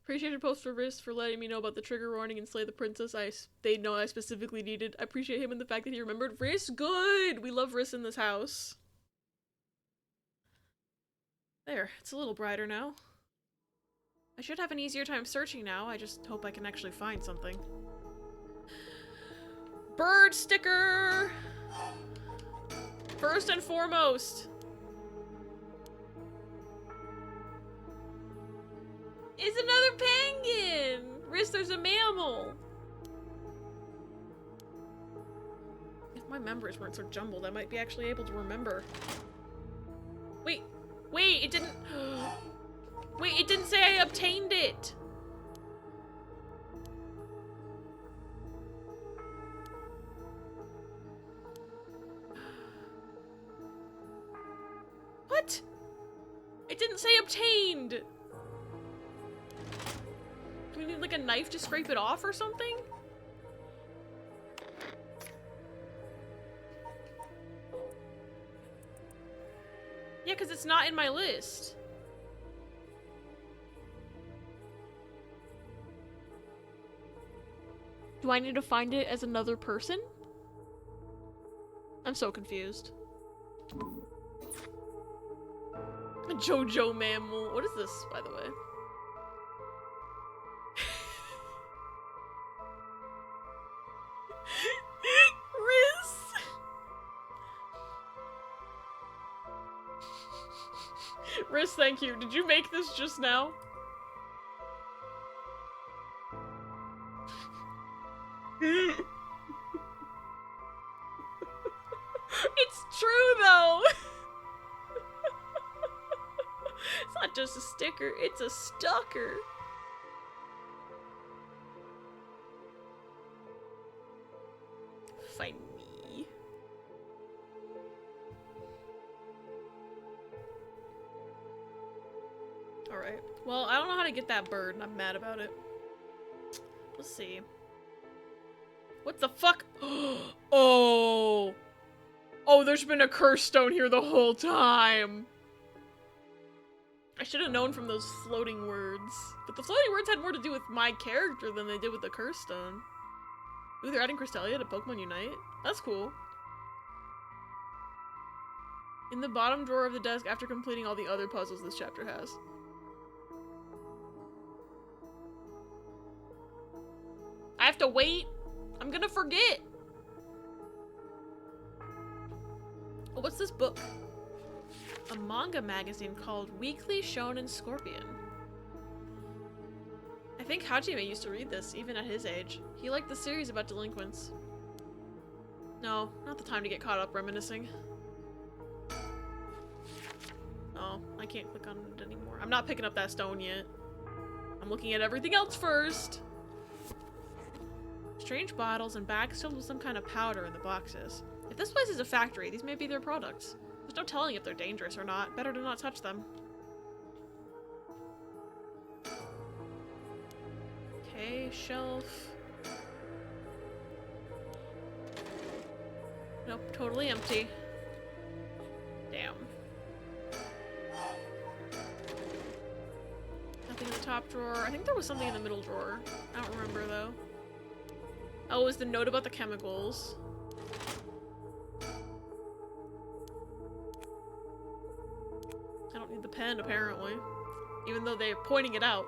Appreciate your post for Riss for letting me know about the trigger warning and Slay the Princess they know I specifically needed. I appreciate him and the fact that he remembered. Riss, good! We love Riss in this house. There, it's a little brighter now. I should have an easier time searching now. I just hope I can actually find something. Bird sticker! First and foremost. It's another penguin! Riss, there's a mammal! If my memories weren't so jumbled, I might be actually able to remember. Wait, it didn't... Wait, it didn't say I obtained it! What? It didn't say obtained! Do we need like a knife to scrape it off or something? Yeah, because it's not in my list. Do I need to find it as another person? I'm so confused. A JoJo mammal. What is this, by the way? Riz! Riz, thank you. Did you make this just now? It's true, though! It's not just a sticker, it's a stalker. Find me. Alright. Well, I don't know how to get that bird, and I'm mad about it. Let's see. What the fuck? Oh! Oh, there's been a curse stone here the whole time! I should have known from those floating words. But the floating words had more to do with my character than they did with the curse stone. Ooh, they're adding Crystalia to Pokemon Unite? That's cool. In the bottom drawer of the desk after completing all the other puzzles this chapter has. I have to wait? I'm gonna forget! Oh, what's this book? A manga magazine called Weekly Shonen Scorpion. I think Hajime used to read this, even at his age. He liked the series about delinquents. No, not the time to get caught up reminiscing. Oh, I can't click on it anymore. I'm not picking up that stone yet. I'm looking at everything else first. Strange bottles and bags filled with some kind of powder in the boxes. If this place is a factory, these may be their products. There's no telling if they're dangerous or not. Better to not touch them. Okay, shelf. Nope, totally empty. Damn. Nothing in the top drawer. I think there was something in the middle drawer. I don't remember though. Oh, is the note about the chemicals. I don't need the pen, apparently. Even though they're pointing it out.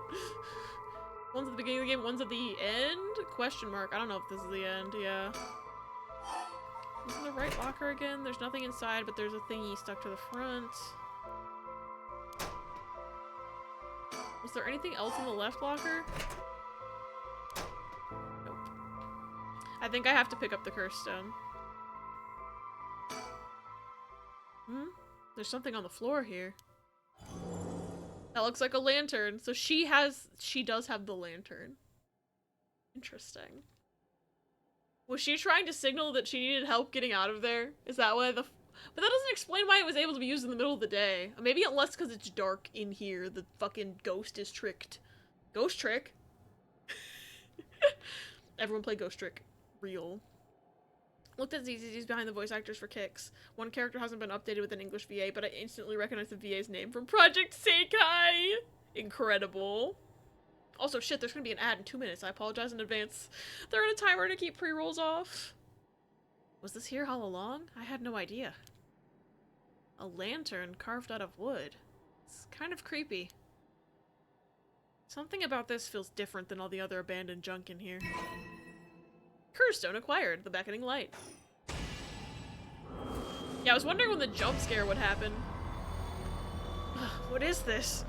One's at the beginning of the game, one's at the end? Question mark. I don't know if this is the end, yeah. Is in the right locker again? There's nothing inside, but there's a thingy stuck to the front. Was there anything else in the left locker? Nope. I think I have to pick up the curse stone. Hmm? There's something on the floor here. That looks like a lantern. So she does have the lantern. Interesting. Was she trying to signal that she needed help getting out of there? Is that why but that doesn't explain why it was able to be used in the middle of the day. Maybe unless because it's dark in here, the fucking ghost is tricked. Ghost trick? Everyone play Ghost Trick. Real. Looked at ZZZ's behind the voice actors for kicks. One character hasn't been updated with an English VA, but I instantly recognized the VA's name from Project Seikai! Incredible. Also, shit, there's gonna be an ad in 2 minutes. I apologize in advance. They're on a timer to keep pre-rolls off. Was this here all along? I had no idea. A lantern carved out of wood. It's kind of creepy. Something about this feels different than all the other abandoned junk in here. Curse stone acquired. The beckoning light. Yeah, I was wondering when the jump scare would happen. What is this?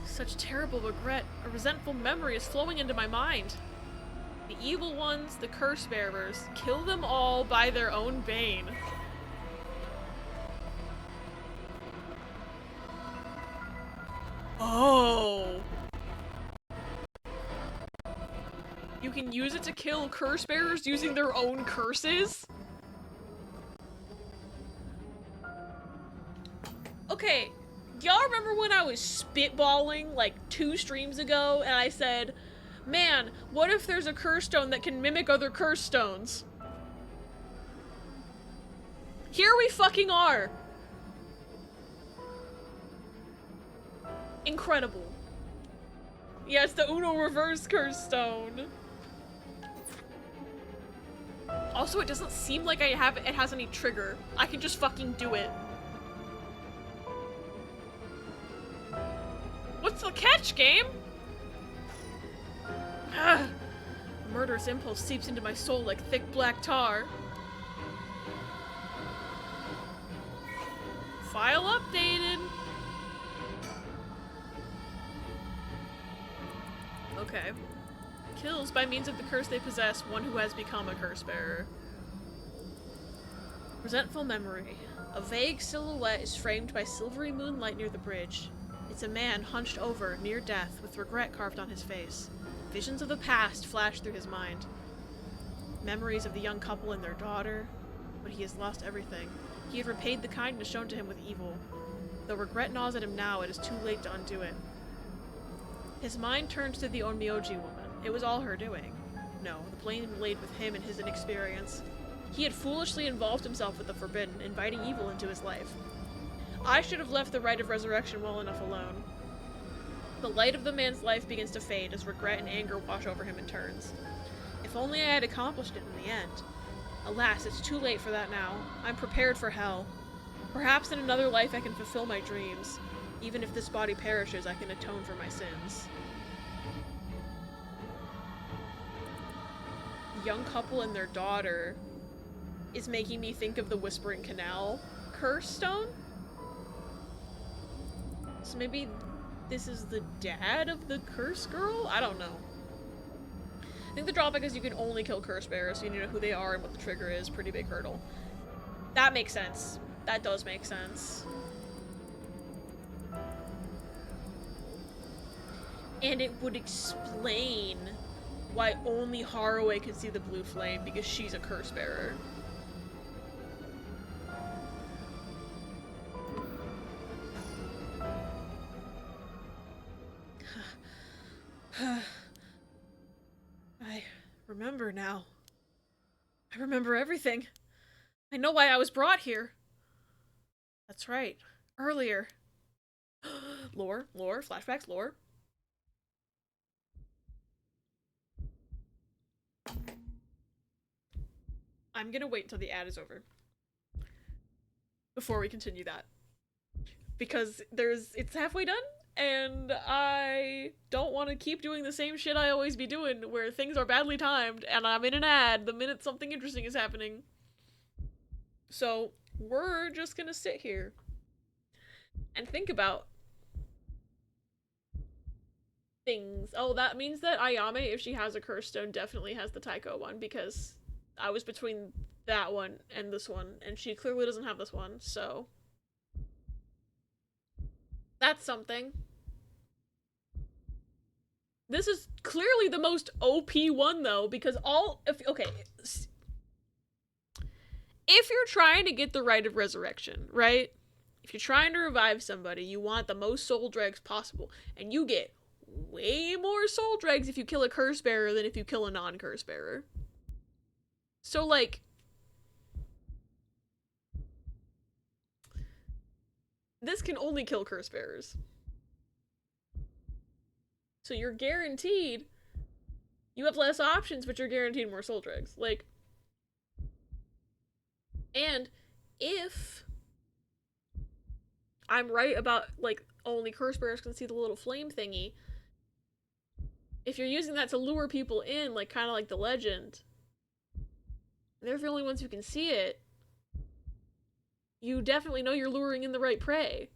Such terrible regret. A resentful memory is flowing into my mind. The evil ones, the curse bearers, kill them all by their own bane. Oh. You can use it to kill curse bearers using their own curses? Okay, y'all remember when I was spitballing like 2 streams ago and I said, man, what if there's a curse stone that can mimic other curse stones? Here we fucking are! Incredible. Yes, the Uno reverse curse stone. Also, it doesn't seem like it has any trigger. I can just fucking do it. What's the catch, game? A murderous impulse seeps into my soul like thick black tar. File updated. Okay. Kills by means of the curse they possess one who has become a curse bearer. Resentful memory. A vague silhouette is framed by silvery moonlight near the bridge. It's a man hunched over, near death, with regret carved on his face. Visions of the past flash through his mind. Memories of the young couple and their daughter, but he has lost everything. He had repaid the kindness shown to him with evil. Though regret gnaws at him now, it is too late to undo it. His mind turns to the Onmyoji woman. It was all her doing. No, the blame laid with him and his inexperience. He had foolishly involved himself with the forbidden, inviting evil into his life. I should have left the rite of resurrection well enough alone. The light of the man's life begins to fade as regret and anger wash over him in turns. If only I had accomplished it in the end. Alas, it's too late for that now. I'm prepared for hell. Perhaps in another life I can fulfill my dreams. Even if this body perishes, I can atone for my sins. The young couple and their daughter is making me think of the Whispering Canal curse stone? So maybe this is the dad of the curse girl? I don't know. I think the drawback is you can only kill curse bearers, so you need to know who they are and what the trigger is. Pretty big hurdle. That makes sense. That does make sense. And it would explain why only Haraway could see the blue flame, because she's a curse bearer. I remember now. I remember everything. I know why I was brought here. That's right. Earlier. Lore, flashbacks, lore. I'm gonna wait until the ad is over before we continue that. Because it's halfway done, and I don't want to keep doing the same shit I always be doing, where things are badly timed, and I'm in an ad the minute something interesting is happening. So, we're just gonna sit here and think about things. Oh, that means that Ayame, if she has a curse stone, definitely has the Taiko one, because I was between that one and this one, and she clearly doesn't have this one, so that's something. This is clearly the most OP one, though, because if you're trying to get the Rite of Resurrection, right? If you're trying to revive somebody, you want the most soul dregs possible, and you get way more soul dregs if you kill a curse bearer than if you kill a non-curse bearer. So, like, this can only kill curse bearers. So you're guaranteed, you have less options, but you're guaranteed more soul dregs. Like, and if I'm right about, like, only curse bearers can see the little flame thingy, if you're using that to lure people in, like, kind of like the legend, they're the only ones who can see it, you definitely know you're luring in the right prey.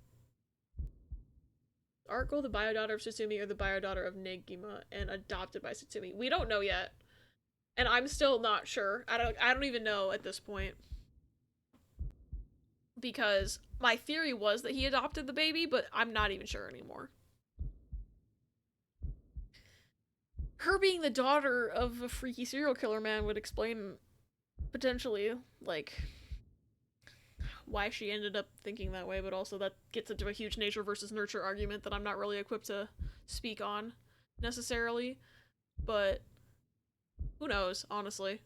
Arko, the bio-daughter of Satsumi, or the bio-daughter of Negima and adopted by Satsumi? We don't know yet. And I'm still not sure. I don't even know at this point. Because my theory was that he adopted the baby, but I'm not even sure anymore. Her being the daughter of a freaky serial killer man would explain, potentially, like, why she ended up thinking that way, but also that gets into a huge nature versus nurture argument that I'm not really equipped to speak on, necessarily. But who knows, honestly.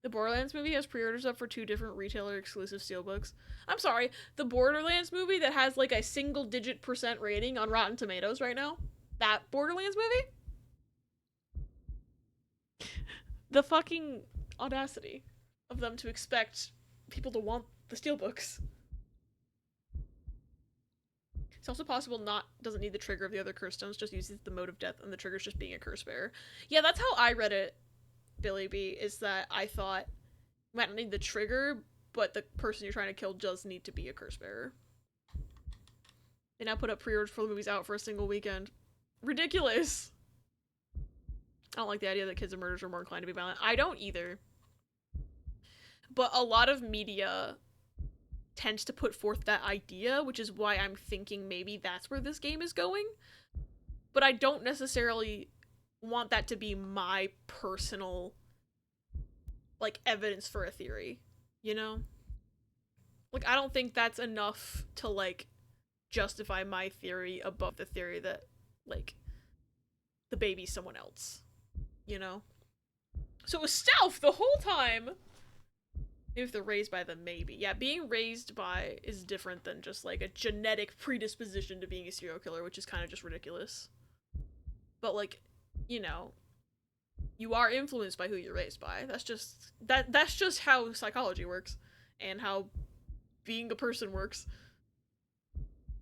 The Borderlands movie has pre-orders up for 2 different retailer-exclusive steelbooks. I'm sorry, the Borderlands movie that has, like, a single-digit % rating on Rotten Tomatoes right now? That Borderlands movie? The fucking audacity of them to expect people to want the steelbooks. It's also possible doesn't need the trigger of the other curse stones, just uses the mode of death, and the trigger's just being a curse bearer. Yeah, that's how I read it, Billy B, is that I thought you might not need the trigger, but the person you're trying to kill does need to be a curse bearer. They now put up pre-orders for the movies out for a single weekend. Ridiculous! I don't like the idea that kids and murders are more inclined to be violent. I don't either. But a lot of media tends to put forth that idea, which is why I'm thinking maybe that's where this game is going. But I don't necessarily want that to be my personal, like, evidence for a theory, you know? Like, I don't think that's enough to, like, justify my theory above the theory that, like, the baby's someone else, you know? So it was stealth the whole time! If they're raised by them, maybe. Yeah, being raised by is different than just, like, a genetic predisposition to being a serial killer, which is kind of just ridiculous. But, like, you know, you are influenced by who you're raised by. That's just how psychology works, and how being a person works.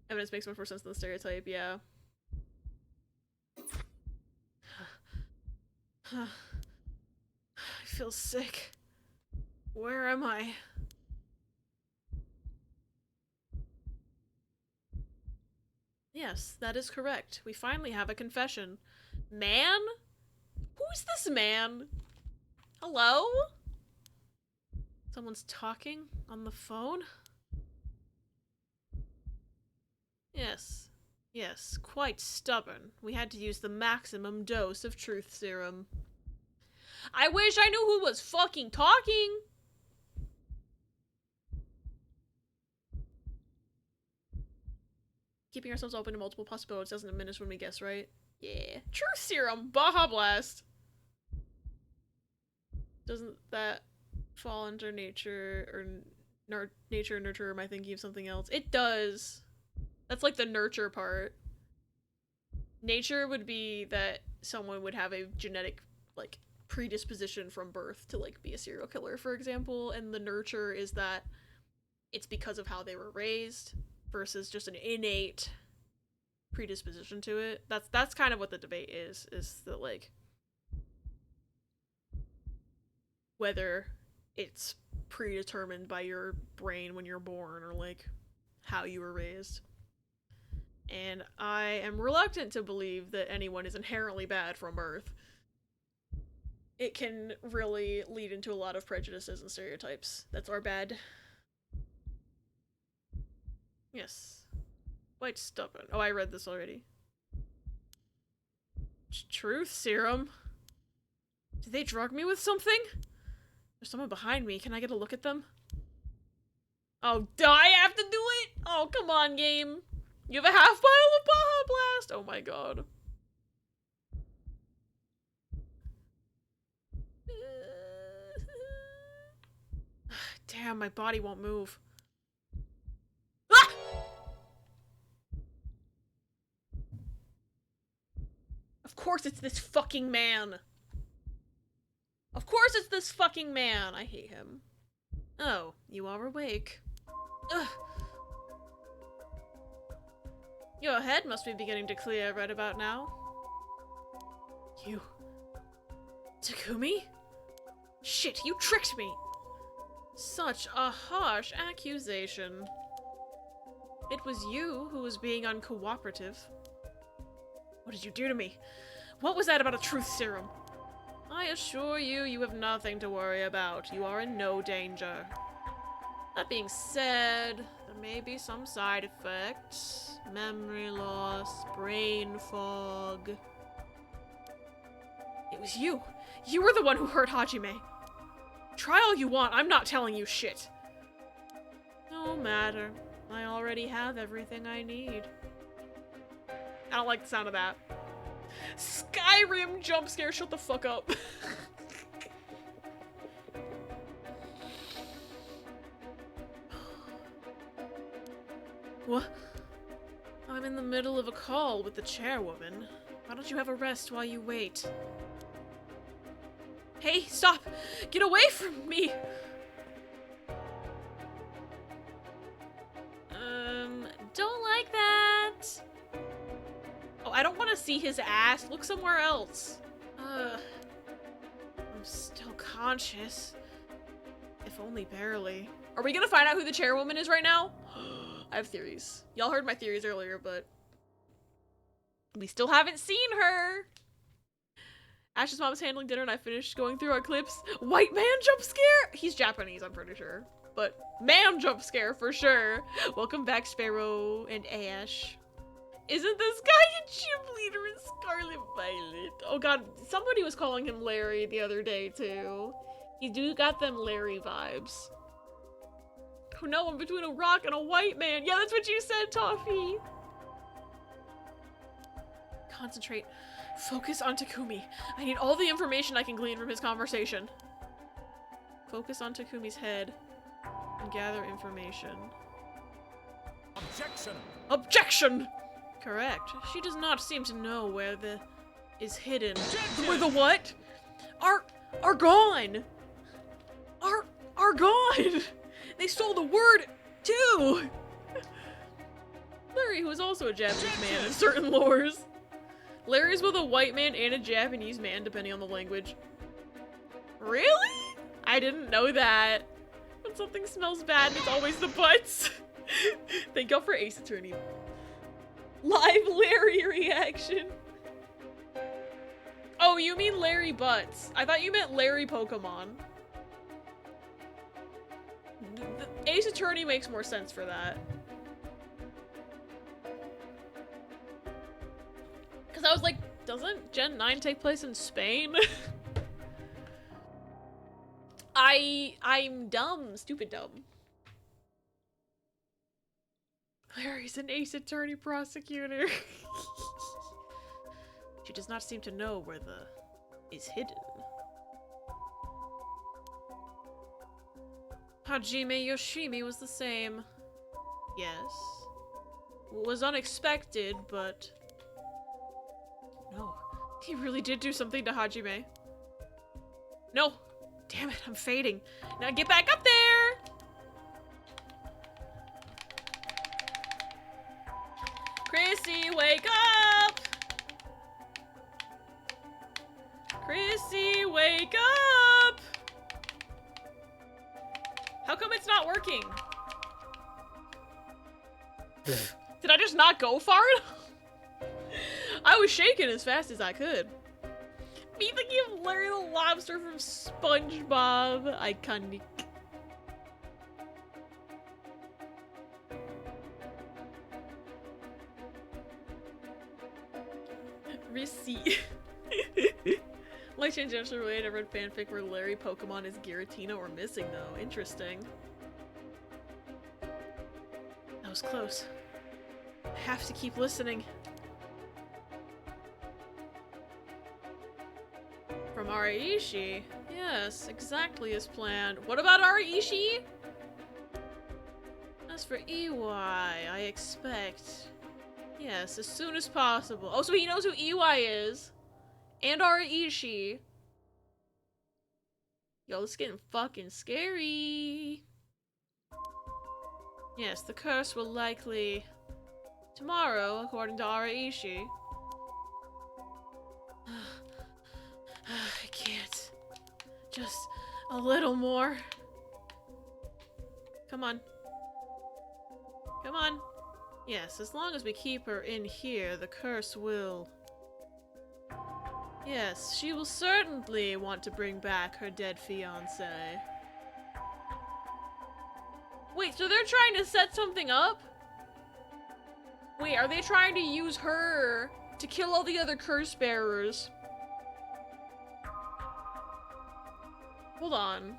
Evidence makes much more sense than the stereotype, yeah. I feel sick. Where am I? Yes, that is correct. We finally have a confession. Man? Who's this man? Hello? Someone's talking on the phone? Yes. Yes, quite stubborn. We had to use the maximum dose of truth serum. I wish I knew who was fucking talking! Keeping ourselves open to multiple possibilities doesn't diminish when we guess right. Yeah. Truth serum! Baja Blast! Doesn't that fall under nature, or nature and nurture? Am I thinking of something else? It does. That's like the nurture part. Nature would be that someone would have a genetic, like, predisposition from birth to, like, be a serial killer, for example, and the nurture is that it's because of how they were raised versus just an innate predisposition to it. That's kind of what the debate is that, like, whether it's predetermined by your brain when you're born or, like, how you were raised. And I am reluctant to believe that anyone is inherently bad from birth. It can really lead into a lot of prejudices and stereotypes. That's our bad. Yes. Quite stubborn. Oh, I read this already. Truth serum? Did they drug me with something? There's someone behind me. Can I get a look at them? Oh, do I have to do it? Oh, come on, game. You have a half bottle of Baja Blast! Oh my god. Damn, my body won't move. Ah! Of course it's this fucking man. Of course it's this fucking man. I hate him. Oh, you are awake. Ugh. Your head must be beginning to clear right about now. You... Takumi? Shit, you tricked me! Such a harsh accusation. It was you who was being uncooperative. What did you do to me? What was that about a truth serum? I assure you, you have nothing to worry about. You are in no danger. That being said, there may be some side effects. Memory loss, brain fog. It was you. You were the one who hurt Hajime. Try all you want, I'm not telling you shit. No matter. I already have everything I need. I don't like the sound of that. Skyrim jump scare, shut the fuck up. What? I'm in the middle of a call with the chairwoman. Why don't you have a rest while you wait? Hey, stop! Get away from me! Don't like that. Oh, I don't want to see his ass. Look somewhere else. I'm still conscious. If only barely. Are we gonna find out who the chairwoman is right now? I have theories. Y'all heard my theories earlier, but we still haven't seen her. Ash's mom is handling dinner and I finished going through our clips. White man jump scare? He's Japanese, I'm pretty sure. But man jump scare for sure. Welcome back, Sparrow and Ash. Isn't this guy a gym leader in Scarlet Violet? Oh god, somebody was calling him Larry the other day too. He do got them Larry vibes. Oh no, I'm between a rock and a white man. Yeah, that's what you said, Toffee. Concentrate. Focus on Takumi. I need all the information I can glean from his conversation. Focus on Takumi's head and gather information. Objection! Objection! Correct. She does not seem to know where the is hidden. Objection! Where the what? Are gone! Are gone! They stole the word too! Larry, who is also a Japanese man in certain lores. Larry's both a white man and a Japanese man, depending on the language. Really? I didn't know that. When something smells bad, it's always the butts. Thank y'all for Ace Attorney. Live Larry reaction. Oh, you mean Larry Butts. I thought you meant Larry Pokemon. The Ace Attorney makes more sense for that. Because I was like, doesn't Gen 9 take place in Spain? I'm dumb. Stupid dumb. Larry's an Ace Attorney prosecutor. She does not seem to know where the is hidden. Hajime Yoshimi was the same. Yes. Was unexpected, but... No. He really did do something to Hajime. No! Damn it, I'm fading. Now get back up there! Chrissy, wake up! Chrissy, wake up! How come it's not working? Did I just not go far enough? I was shaking as fast as I could. Me thinking of Larry the Lobster from SpongeBob. Iconic. Receipt. Like change actually related. I read fanfic where Larry Pokemon is Giratina or missing though. Interesting. That was close. I have to keep listening. From Araishi? Yes, exactly as planned. What about Araishi? As for EY, I expect... Yes, as soon as possible. Oh, so he knows who EY is. And Araishi. Yo, this is getting fucking scary. Yes, the curse will likely... Tomorrow, according to Araishi. I can't. Just a little more. Come on. Come on. Yes, as long as we keep her in here, the curse will... Yes, she will certainly want to bring back her dead fiancé. Wait, so they're trying to set something up? Wait, are they trying to use her to kill all the other curse bearers? Hold on.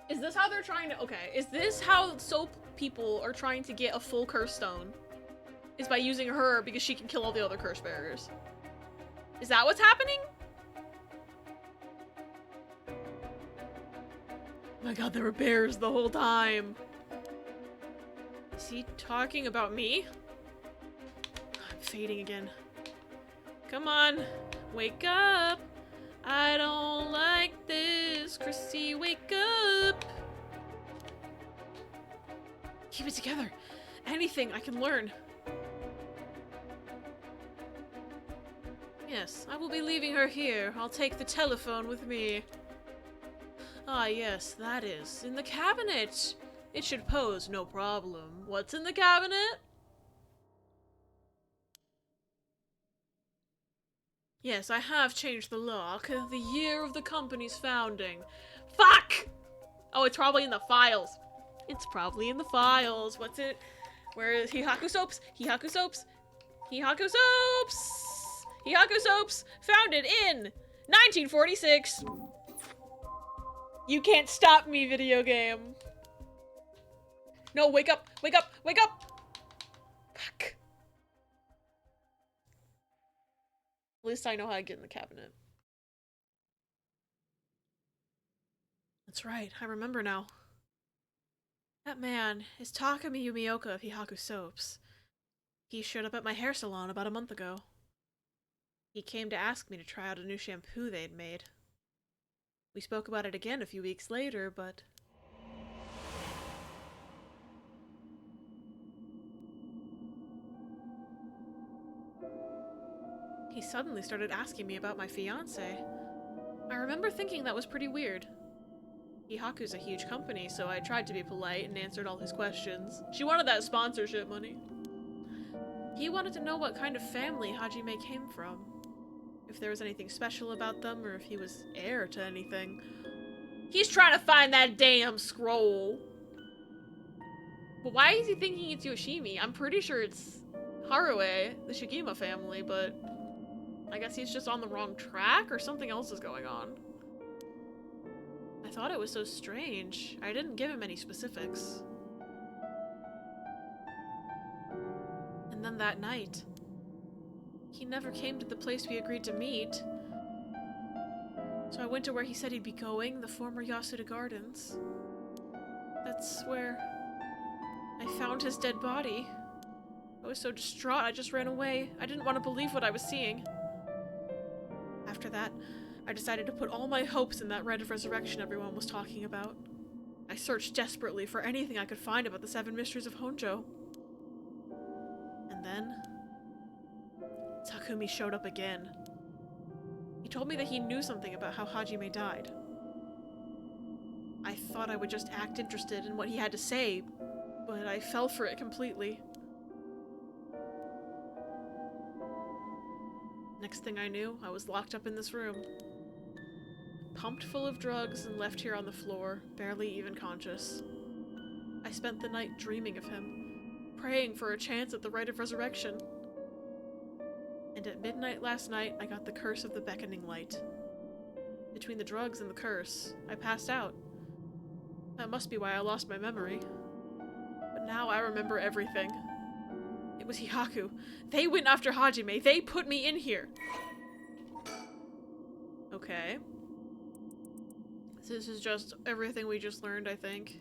Is this how they're trying to- okay, is this how soap people are trying to get a full curse stone? Is by using her because she can kill all the other curse bearers? Is that what's happening? Oh my god, there were bears the whole time. Is he talking about me? I'm fading again. Come on, wake up. I don't like this. Chrissy, wake up. Keep it together. Anything I can learn. Yes, I will be leaving her here. I'll take the telephone with me. Ah, yes, that is. In the cabinet. It should pose no problem. What's in the cabinet? Yes, I have changed the lock. The year of the company's founding. Fuck! Oh, it's probably in the files. It's probably in the files. What's it? Where is Hihaku Soaps? Hihaku Soaps? Hihaku Soaps! Hihaku Soaps! Founded in 1946! You can't stop me, video game. No, wake up! Wake up! Wake up! Fuck. At least I know how to get in the cabinet. That's right, I remember now. That man is Takumi Yumioka of Hihaku Soaps. He showed up at my hair salon about a month ago. He came to ask me to try out a new shampoo they'd made. We spoke about it again a few weeks later, but... He suddenly started asking me about my fiancé. I remember thinking that was pretty weird. Hihaku's a huge company, so I tried to be polite and answered all his questions. She wanted that sponsorship money. He wanted to know what kind of family Hajime came from. If there was anything special about them, or if he was heir to anything. He's trying to find that damn scroll! But why is he thinking it's Yoshimi? I'm pretty sure it's Harué, the Shigima family, but... I guess he's just on the wrong track, or something else is going on. I thought it was so strange. I didn't give him any specifics. And then that night, he never came to the place we agreed to meet. So I went to where he said he'd be going, the former Yasuda Gardens. That's where I found his dead body. I was so distraught, I just ran away. I didn't want to believe what I was seeing. After that, I decided to put all my hopes in that rite of resurrection everyone was talking about. I searched desperately for anything I could find about the 7 mysteries of Honjo. And then Takumi showed up again. He told me that he knew something about how Hajime died. I thought I would just act interested in what he had to say, but I fell for it completely. Next thing I knew, I was locked up in this room. Pumped full of drugs and left here on the floor, barely even conscious. I spent the night dreaming of him, praying for a chance at the rite of resurrection. And at midnight last night, I got the curse of the beckoning light. Between the drugs and the curse, I passed out. That must be why I lost my memory. But now I remember everything. It was Hihaku. They went after Hajime. They put me in here. Okay. This is just everything we just learned, I think.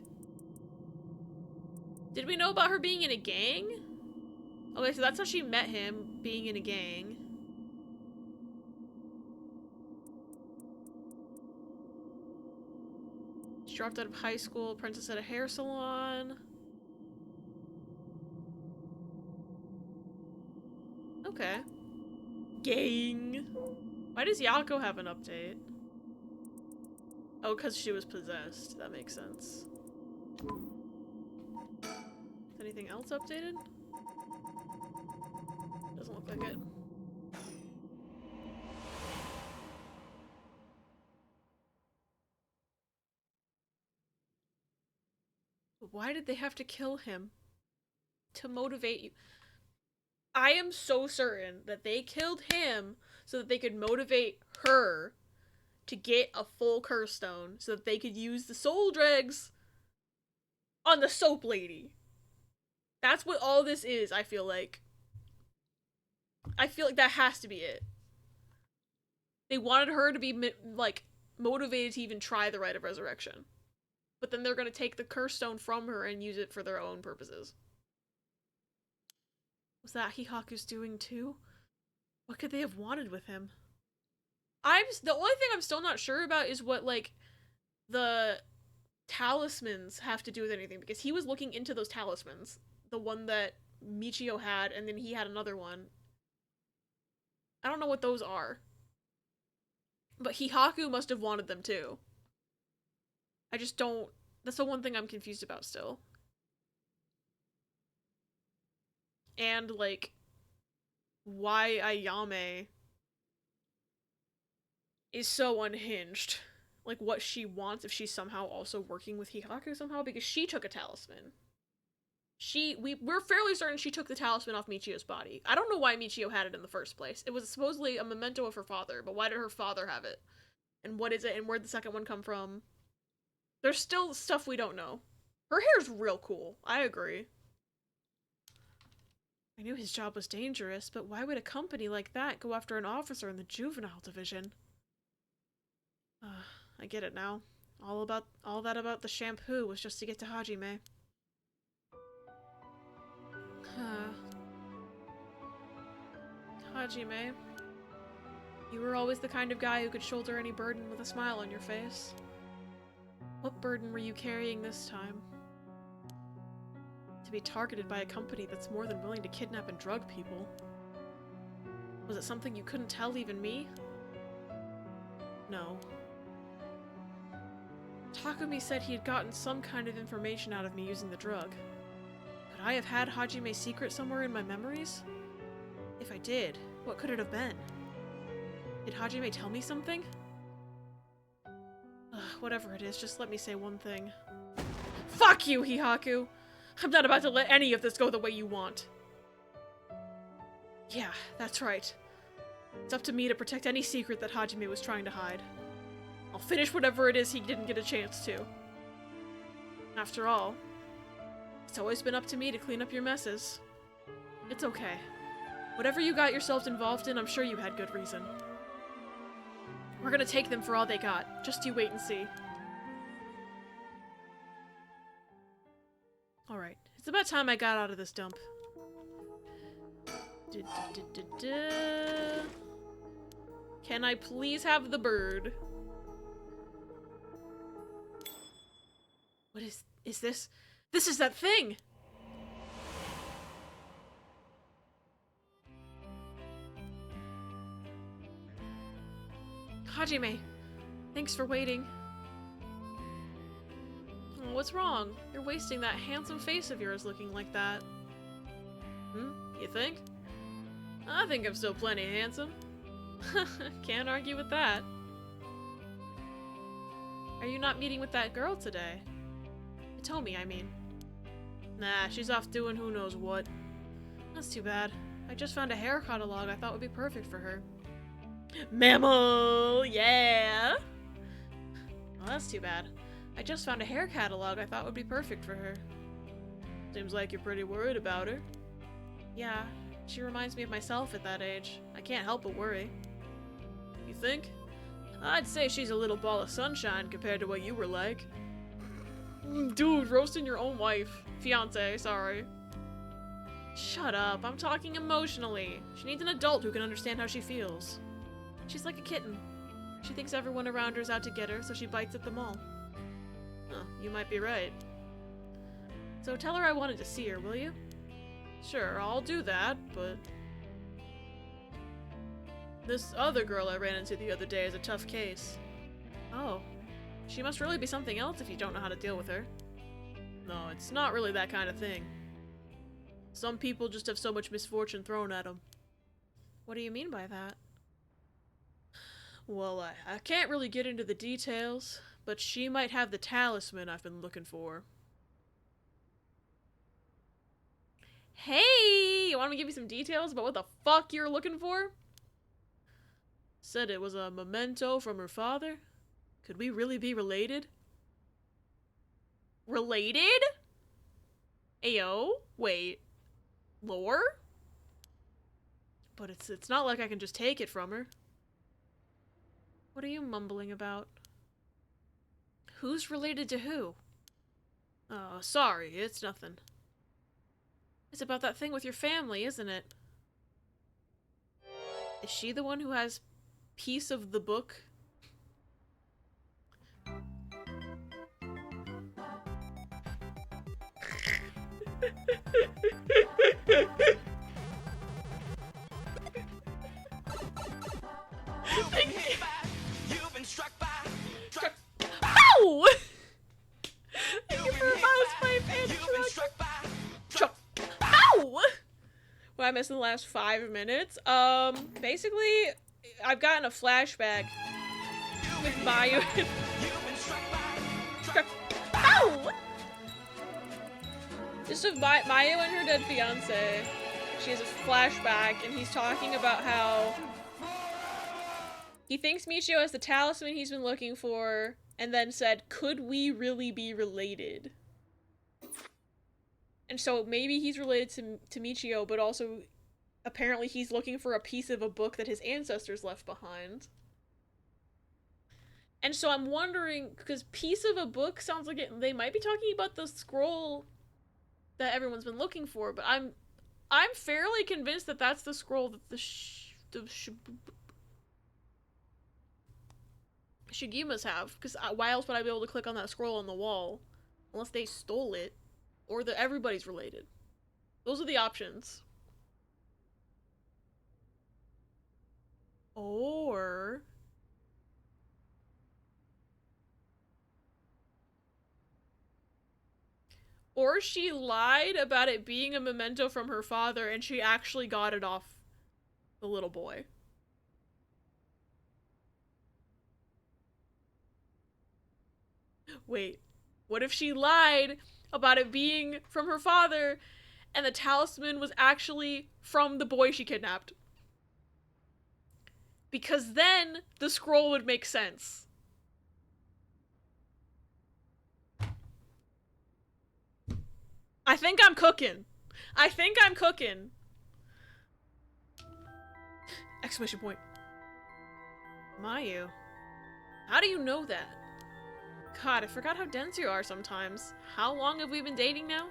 Did we know about her being in a gang? Okay, so that's how she met him, being in a gang. She dropped out of high school, apprentice at a hair salon. Okay. Gang. Why does Yako have an update? Oh, because she was possessed. That makes sense. Is anything else updated? Doesn't look like it. Why did they have to kill him? To motivate you. I am so certain that they killed him so that they could motivate her to get a full curse stone so that they could use the soul dregs on the soap lady. That's what all this is, I feel like. I feel like that has to be it. They wanted her to be, like, motivated to even try the rite of resurrection. But then they're gonna take the curse stone from her and use it for their own purposes. Was that Hihaku's doing too? What could they have wanted with him? The only thing I'm still not sure about is what, like, the talismans have to do with anything, because he was looking into those talismans. The one that Michio had, and then he had another one. I don't know what those are. But Hihaku must have wanted them too. I just don't... That's the one thing I'm confused about still. And, like, why Ayame is so unhinged. Like, what she wants, if she's somehow also working with Hihaku somehow, because she took a talisman. We're fairly certain she took the talisman off Michio's body. I don't know why Michio had it in the first place. It was supposedly a memento of her father, but why did her father have it? And what is it, and where'd the second one come from? There's still stuff we don't know. Her hair's real cool. I agree. I knew his job was dangerous, but why would a company like that go after an officer in the juvenile division? I get it now. All that about the shampoo was just to get to Hajime. Hajime, you were always the kind of guy who could shoulder any burden with a smile on your face. What burden were you carrying this time? To be targeted by a company that's more than willing to kidnap and drug people? Was it something you couldn't tell even me? No. Takumi said he had gotten some kind of information out of me using the drug. Could I have had Hajime's secret somewhere in my memories? If I did, what could it have been? Did Hajime tell me something? Whatever it is, just let me say one thing. Fuck you, Hihaku! I'm not about to let any of this go the way you want. Yeah, that's right. It's up to me to protect any secret that Hajime was trying to hide. I'll finish whatever it is he didn't get a chance to. After all, it's always been up to me to clean up your messes. It's okay. Whatever you got yourselves involved in, I'm sure you had good reason. We're gonna take them for all they got. Just you wait and see. Alright, it's about time I got out of this dump. Can I please have the bird? What is this? This is that thing! Hajime, thanks for waiting. Oh, what's wrong? You're wasting that handsome face of yours looking like that. You think? I think I'm still plenty handsome. Can't argue with that. Are you not meeting with that girl today? Hitomi, I mean. Nah, she's off doing who knows what. That's too bad. I just found a hair catalog I thought would be perfect for her. Mammal! Yeah! Well, that's too bad. I just found a hair catalog I thought would be perfect for her. Seems like you're pretty worried about her. Yeah, she reminds me of myself at that age. I can't help but worry. You think? I'd say she's a little ball of sunshine compared to what you were like. Dude, roasting your own wife. Fiance, sorry. Shut up, I'm talking emotionally. She needs an adult who can understand how she feels. She's like a kitten. She thinks everyone around her is out to get her, so she bites at them all. Oh, you might be right. So tell her I wanted to see her, will you? Sure, I'll do that, but... This other girl I ran into the other day is a tough case. Oh. She must really be something else if you don't know how to deal with her. No, it's not really that kind of thing. Some people just have so much misfortune thrown at them. What do you mean by that? Well, I can't really get into the details, but she might have the talisman I've been looking for. Hey! You want me to give you some details about what the fuck you're looking for? Said it was a memento from her father. Could we really be related? Related? Ayo? Wait. Lore? But it's not like I can just take it from her. What are you mumbling about? Who's related to who? Oh, sorry, it's nothing. It's about that thing with your family, isn't it? Is she the one who has piece of the book? You've been struck by. Ow! Thank you for a mouse pipe and You've been struck by. Ow! What I missed in the last 5 minutes? Basically, I've gotten a flashback with Mayu. You've been struck by. Ow! Just of Mayu and her dead fiance. She has a flashback, and he's talking about how he thinks Michio has the talisman he's been looking for, and then said, could we really be related? And so maybe he's related to Michio, but also apparently he's looking for a piece of a book that his ancestors left behind. And so I'm wondering, because piece of a book sounds like they might be talking about the scroll that everyone's been looking for, but I'm fairly convinced that that's the scroll that the Shigimas have, because why else would I be able to click on that scroll on the wall? Unless they stole it, or that everybody's related. Those are the options. Or... Or she lied about it being a memento from her father, and she actually got it off the little boy. Wait, what if she lied about it being from her father, and the talisman was actually from the boy she kidnapped? Because then the scroll would make sense. I think I'm cooking. I think I'm cooking. Exclamation point. Mayu. How do you know that? God, I forgot how dense you are sometimes. How long have we been dating now?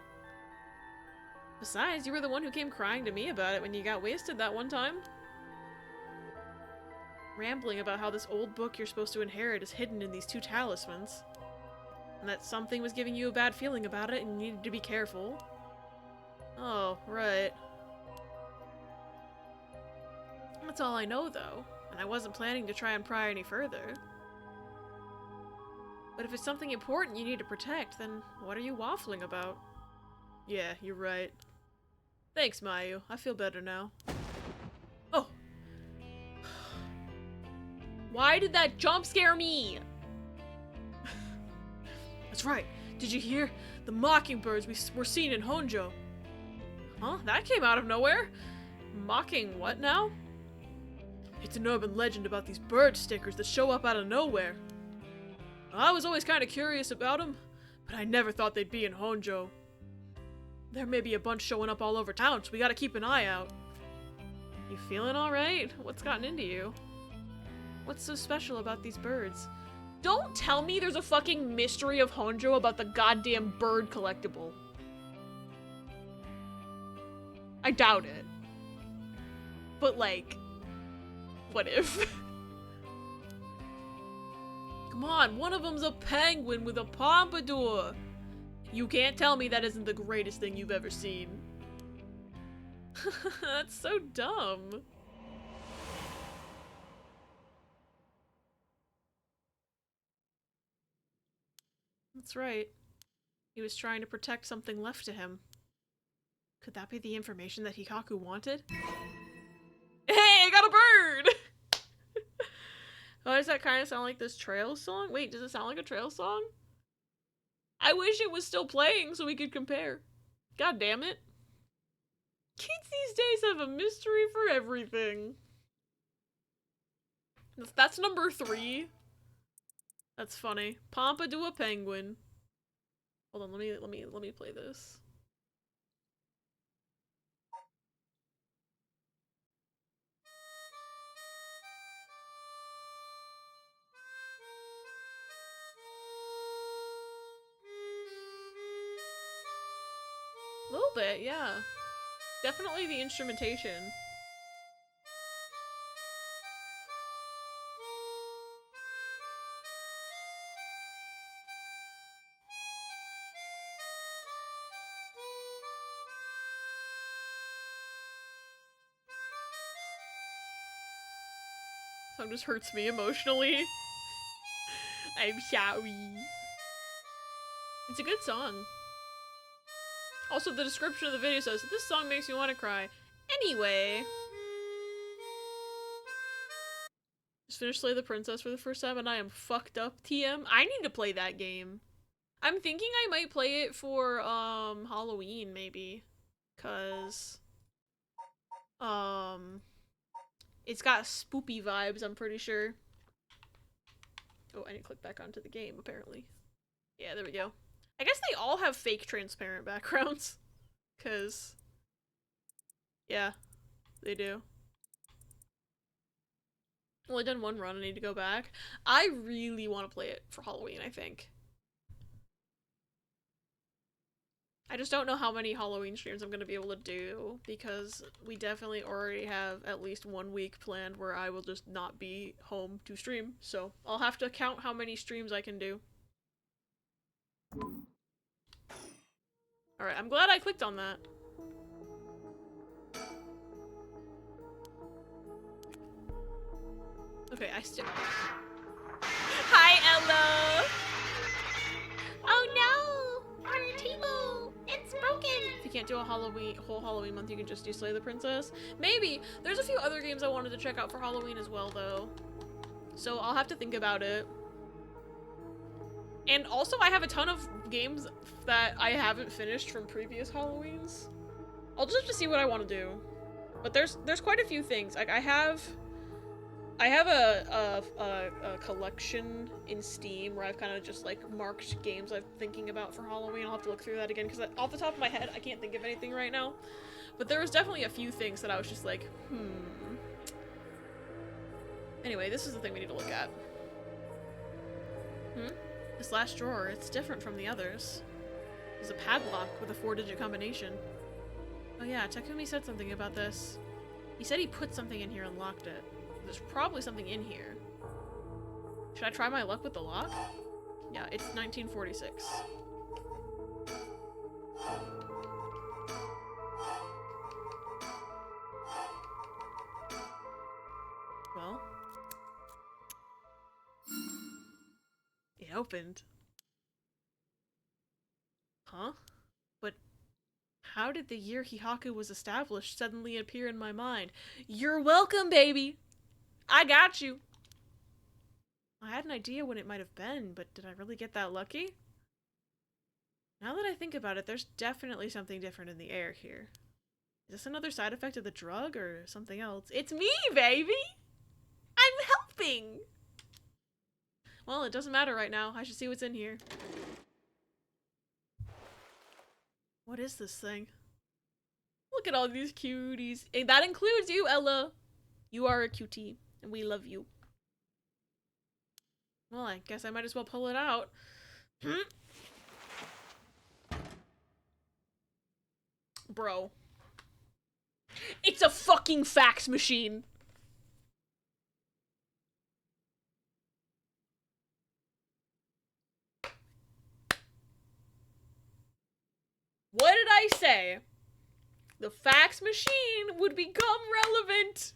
Besides, you were the one who came crying to me about it when you got wasted that one time. rambling about how this old book you're supposed to inherit is hidden in these two talismans. And that something was giving you a bad feeling about it and you needed to be careful. Oh, right. That's all I know, though, and I wasn't planning to try and pry any further. But if it's something important you need to protect, then what are you waffling about? Yeah, you're right. Thanks, Mayu. I feel better now. Oh! Why did that jump scare me? That's right. Did you hear? The mockingbirds we were seen in Honjo. Huh? That came out of nowhere? Mocking what now? It's an urban legend about these bird stickers that show up out of nowhere. I was always kind of curious about them, but I never thought they'd be in Honjo. There may be a bunch showing up all over town, so we gotta keep an eye out. You feeling alright? What's gotten into you? What's so special about these birds? Don't tell me there's a fucking mystery of Honjo about the goddamn bird collectible. I doubt it. But like, what if? Come on, one of them's a penguin with a pompadour. You can't tell me that isn't the greatest thing you've ever seen. That's so dumb. That's right. He was trying to protect something left to him. Could that be the information that Hikaku wanted? Hey, I got a bird! Why does that kind of sound like this trail song? Wait, does it sound like a trail song? I wish it was still playing so we could compare. God damn it. Kids these days have a mystery for everything. That's number 3. That's funny. Pompadour penguin. Hold on, let me play this. A little bit, yeah. Definitely the instrumentation. Song just hurts me emotionally. I'm sorry. It's a good song. Also, the description of the video says, this song makes me want to cry. Anyway. Just finished Slay the Princess for the first time and I am fucked up, TM. I need to play that game. I'm thinking I might play it for, Halloween, maybe. Cause, it's got spoopy vibes, I'm pretty sure. Oh, I need to click back onto the game, apparently. Yeah, there we go. I guess they all have fake transparent backgrounds. Cause, yeah, they do. Only done one run, I need to go back. I really want to play it for Halloween, I think. I just don't know how many Halloween streams I'm going to be able to do, because we definitely already have at least 1 week planned where I will just not be home to stream, so I'll have to count how many streams I can do. Alright, I'm glad I clicked on that. Okay, I still. Hi, Ella! Oh no! Our table! It's broken! If you can't do a whole Halloween month, you can just do Slay the Princess. Maybe! There's a few other games I wanted to check out for Halloween as well, though. So I'll have to think about it. And also, I have a ton of games that I haven't finished from previous Halloweens. I'll just have to see what I want to do. But there's quite a few things. Like, I have a collection in Steam where I've kind of just like marked games I'm thinking about for Halloween. I'll have to look through that again because off the top of my head I can't think of anything right now. But there was definitely a few things that I was just like, Anyway, this is the thing we need to look at. This last drawer, it's different from the others. There's a padlock with a 4-digit combination. Oh yeah, Takumi said something about this. He said he put something in here and locked it. There's probably something in here. Should I try my luck with the lock? Yeah, it's 1946. Well. It opened. Huh? But how did the year Hihaku was established suddenly appear in my mind? You're welcome, baby! I got you! I had an idea when it might have been, but did I really get that lucky? Now that I think about it, there's definitely something different in the air here. Is this another side effect of the drug or something else? It's me, baby! I'm helping! Well, it doesn't matter right now. I should see what's in here. What is this thing? Look at all these cuties. And that includes you, Ella. You are a cutie, and we love you. Well, I guess I might as well pull it out. Bro. It's a fucking fax machine! What did I say? The fax machine would become relevant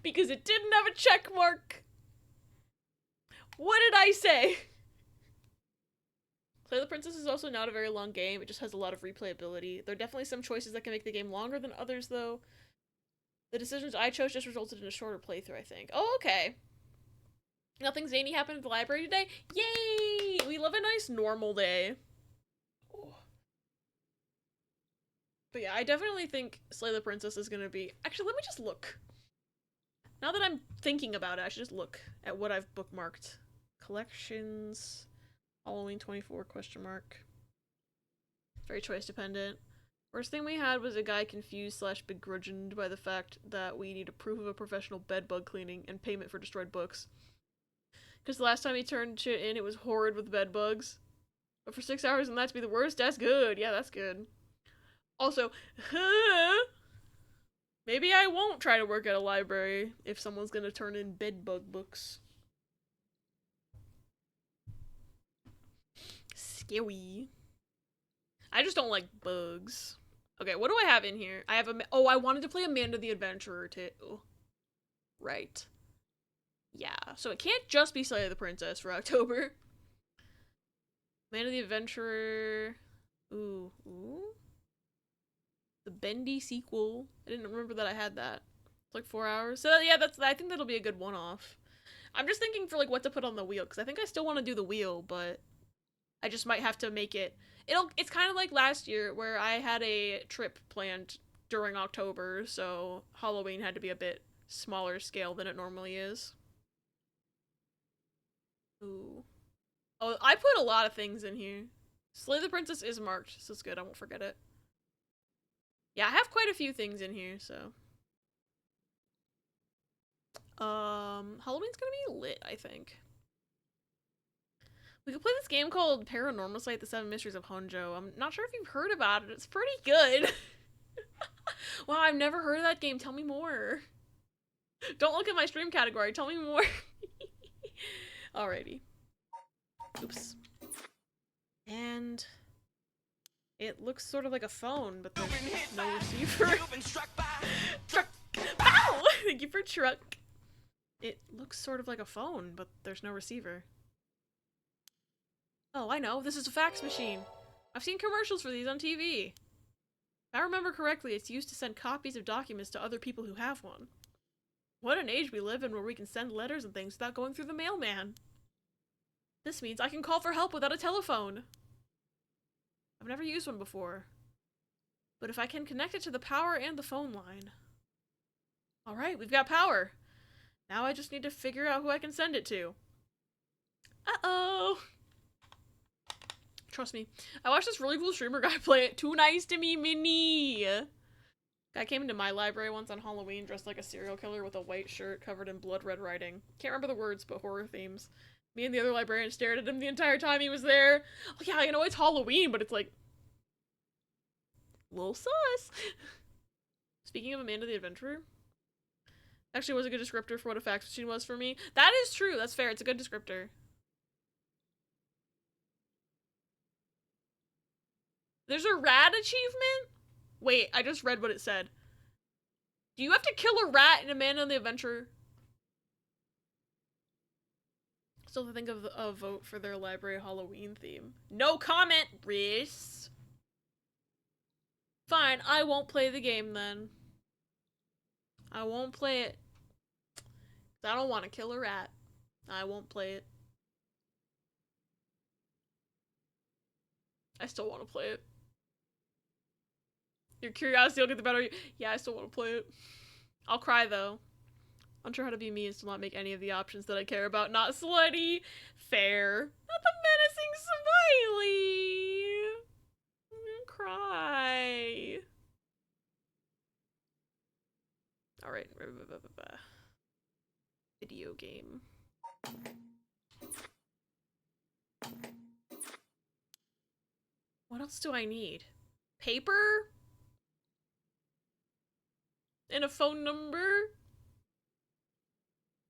because it didn't have a check mark. What did I say? Play the Princess is also not a very long game. It just has a lot of replayability. There are definitely some choices that can make the game longer than others, though. The decisions I chose just resulted in a shorter playthrough, I think. Oh, okay. Nothing zany happened at the library today? Yay! We love a nice normal day. Oh. But yeah, I definitely think Slay the Princess is gonna be... Actually, let me just look. Now that I'm thinking about it, I should just look at what I've bookmarked. Collections... Halloween 24, question mark. Very choice dependent. Worst thing we had was a guy confused / begrudged by the fact that we need a proof of a professional bed bug cleaning and payment for destroyed books. Because the last time he turned shit in, it was horrid with bed bugs. But for 6 hours and that to be the worst, that's good. Yeah, that's good. Also, maybe I won't try to work at a library if someone's gonna turn in bed bug books. Scary. I just don't like bugs. Okay, what do I have in here? I have oh, I wanted to play Amanda the Adventurer too. Right. Yeah, so it can't just be Slay the Princess for October. Amanda the Adventurer. Ooh. The Bendy sequel. I didn't remember that I had that. It's like 4 hours. So yeah, I think that'll be a good one-off. I'm just thinking for like what to put on the wheel, because I think I still want to do the wheel, but I just might have to make it. It's kind of like last year where I had a trip planned during October, so Halloween had to be a bit smaller scale than it normally is. Ooh. Oh, I put a lot of things in here. Slay the Princess is marked, so it's good. I won't forget it. Yeah, I have quite a few things in here, so. Halloween's gonna be lit, I think. We could play this game called Paranormasight, The 7 Mysteries of Honjo. I'm not sure if you've heard about it. It's pretty good. Wow, I've never heard of that game. Tell me more. Don't look at my stream category. Tell me more. Alrighty. Oops. And it looks sort of like a phone, but there's no receiver. You've been struck by Truck. Ow! Thank you for truck. It looks sort of like a phone, but there's no receiver. Oh, I know. This is a fax machine. I've seen commercials for these on TV. If I remember correctly, it's used to send copies of documents to other people who have one. What an age we live in where we can send letters and things without going through the mailman. This means I can call for help without a telephone. I've never used one before. But if I can connect it to the power and the phone line. Alright, we've got power. Now I just need to figure out who I can send it to. Uh-oh! Trust me. I watched this really cool streamer guy play it. Too Nice to Me Mini! Guy came into my library once on Halloween dressed like a serial killer with a white shirt covered in blood red writing. Can't remember the words, but horror themes. Me and the other librarian stared at him the entire time he was there. Oh yeah, I know it's Halloween, but it's like... little sus! Speaking of Amanda the Adventurer, Actually was a good descriptor for what a fax machine was for me. That is true. That's fair. It's a good descriptor. There's a rat achievement? Wait, I just read what it said. Do you have to kill a rat in Amanda and the Adventurer? Still have to think of a vote for their library Halloween theme. No comment, Reese. Fine, I won't play the game then. I won't play it. I don't want to kill a rat. I won't play it. I still want to play it. Your curiosity will get the better of you. Yeah, I still want to play it. I'll cry though. Unsure how to be me and still not make any of the options that I care about. Not slutty. Fair. Not the menacing smiley. I'm gonna cry. Alright. Video game. What else do I need? Paper? And a phone number?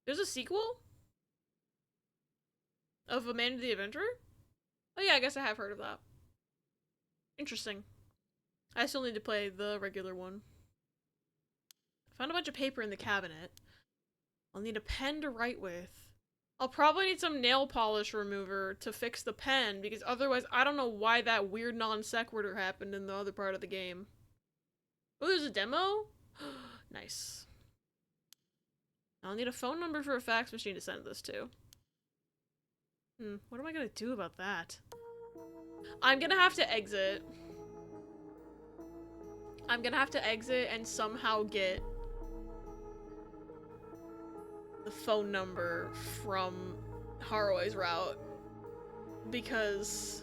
There's a sequel? Of Amanda the Adventurer? Oh yeah, I guess I have heard of that. Interesting. I still need to play the regular one. Found a bunch of paper in the cabinet. I'll need a pen to write with. I'll probably need some nail polish remover to fix the pen, because otherwise I don't know why that weird non sequitur happened in the other part of the game. Oh, there's a demo? Nice. I'll need a phone number for a fax machine to send this to. What am I gonna do about that? I'm gonna have to exit. I'm gonna have to exit and somehow get the phone number from Harui's route. Because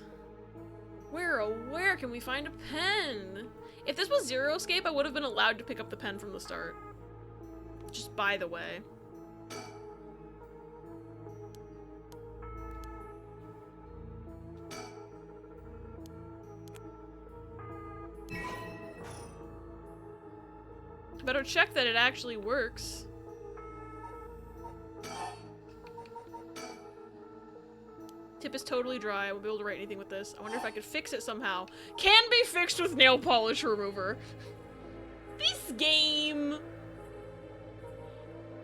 where can we find a pen? If this was Zero Escape, I would have been allowed to pick up the pen from the start. Just by the way. Better check that it actually works. Tip is totally dry. I won't be able to write anything with this. I wonder if I could fix it somehow. Can be fixed with nail polish remover. This game.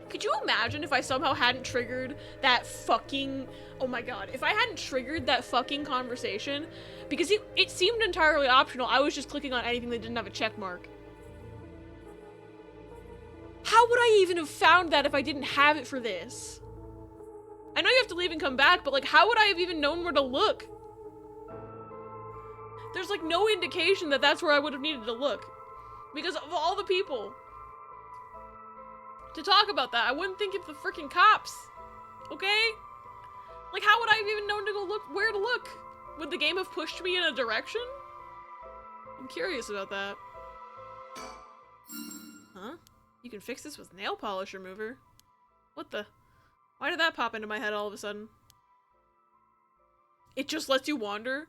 Could you imagine if I somehow hadn't triggered that fucking... Oh my god. If I hadn't triggered that fucking conversation, because it seemed entirely optional. I was just clicking on anything that didn't have a check mark. How would I even have found that if I didn't have it for this? I know you have to leave and come back, but like, how would I have even known where to look? There's like no indication that that's where I would have needed to look. Because of all the people to talk about that, I wouldn't think of the freaking cops. Okay? Like, how would I have even known to go look where to look? Would the game have pushed me in a direction? I'm curious about that. Huh? You can fix this with nail polish remover? What the? Why did that pop into my head all of a sudden? It just lets you wander?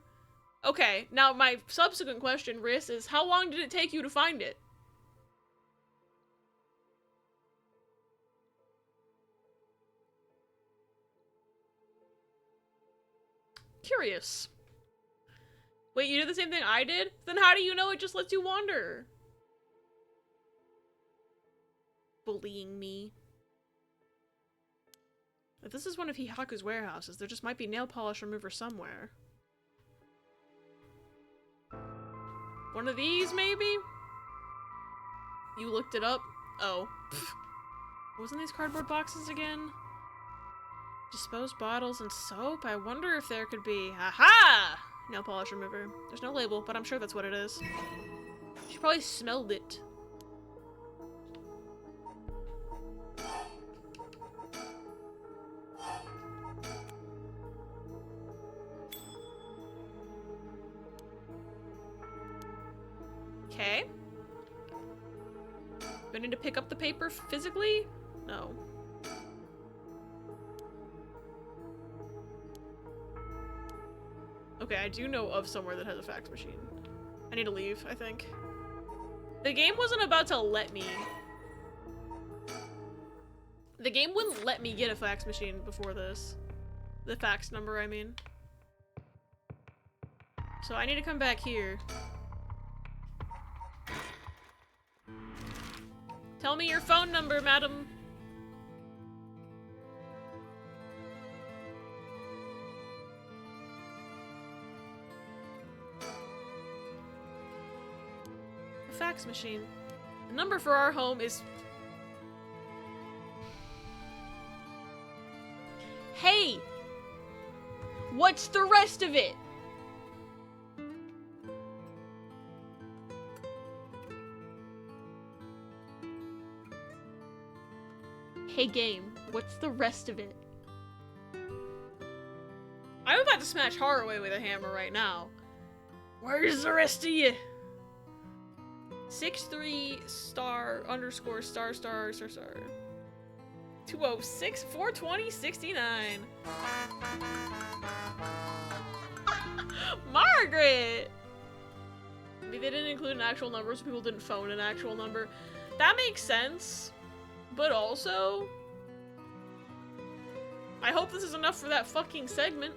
Okay, now my subsequent question, Riss, is how long did it take you to find it? Curious. Wait, you did the same thing I did? Then how do you know it just lets you wander? Bullying me. If this is one of Hihaku's warehouses, there just might be nail polish remover somewhere. One of these, maybe? You looked it up? Oh. What was in these cardboard boxes again? Disposed bottles and soap? I wonder if there could be... Aha! Nail polish remover. There's no label, but I'm sure that's what it is. She probably smelled it. Okay. Do I need to pick up the paper physically? No. Okay, I do know of somewhere that has a fax machine. I need to leave, I think. The game wasn't about to let me the game wouldn't let me get a fax machine before this. The fax number, I mean. So I need to come back here. Tell me your phone number, madam. A fax machine. The number for our home is... Hey! What's the rest of it? Hey game, what's the rest of it? I'm about to smash Haraway with a hammer right now. Where's the rest of you? 63 star underscore star star star star 206 420 69. Margaret! Maybe they didn't include an actual number so people didn't phone an actual number. That makes sense. But also, I hope this is enough for that fucking segment.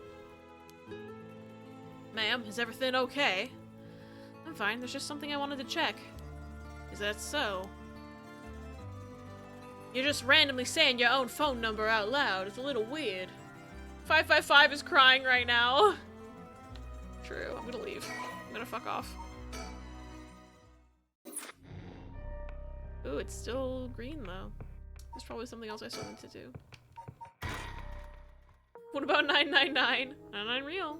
Ma'am, is everything okay? I'm fine, there's just something I wanted to check. Is that so? You're just randomly saying your own phone number out loud. It's a little weird. 555 is crying right now. True, I'm gonna leave. I'm gonna fuck off. Ooh, it's still green though. There's probably something else I still need to do. What about 999? 99 real.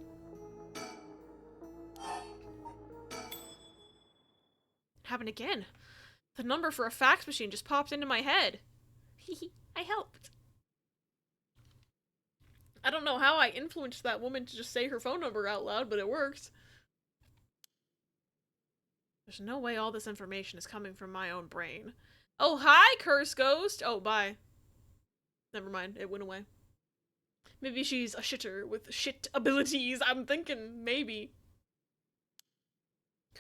It happened again. The number for a fax machine just popped into my head. I helped. I don't know how I influenced that woman to just say her phone number out loud, but it worked. There's no way all this information is coming from my own brain. Oh, hi, Curse Ghost! Oh, bye. Never mind, it went away. Maybe she's a shitter with shit abilities, I'm thinking, maybe.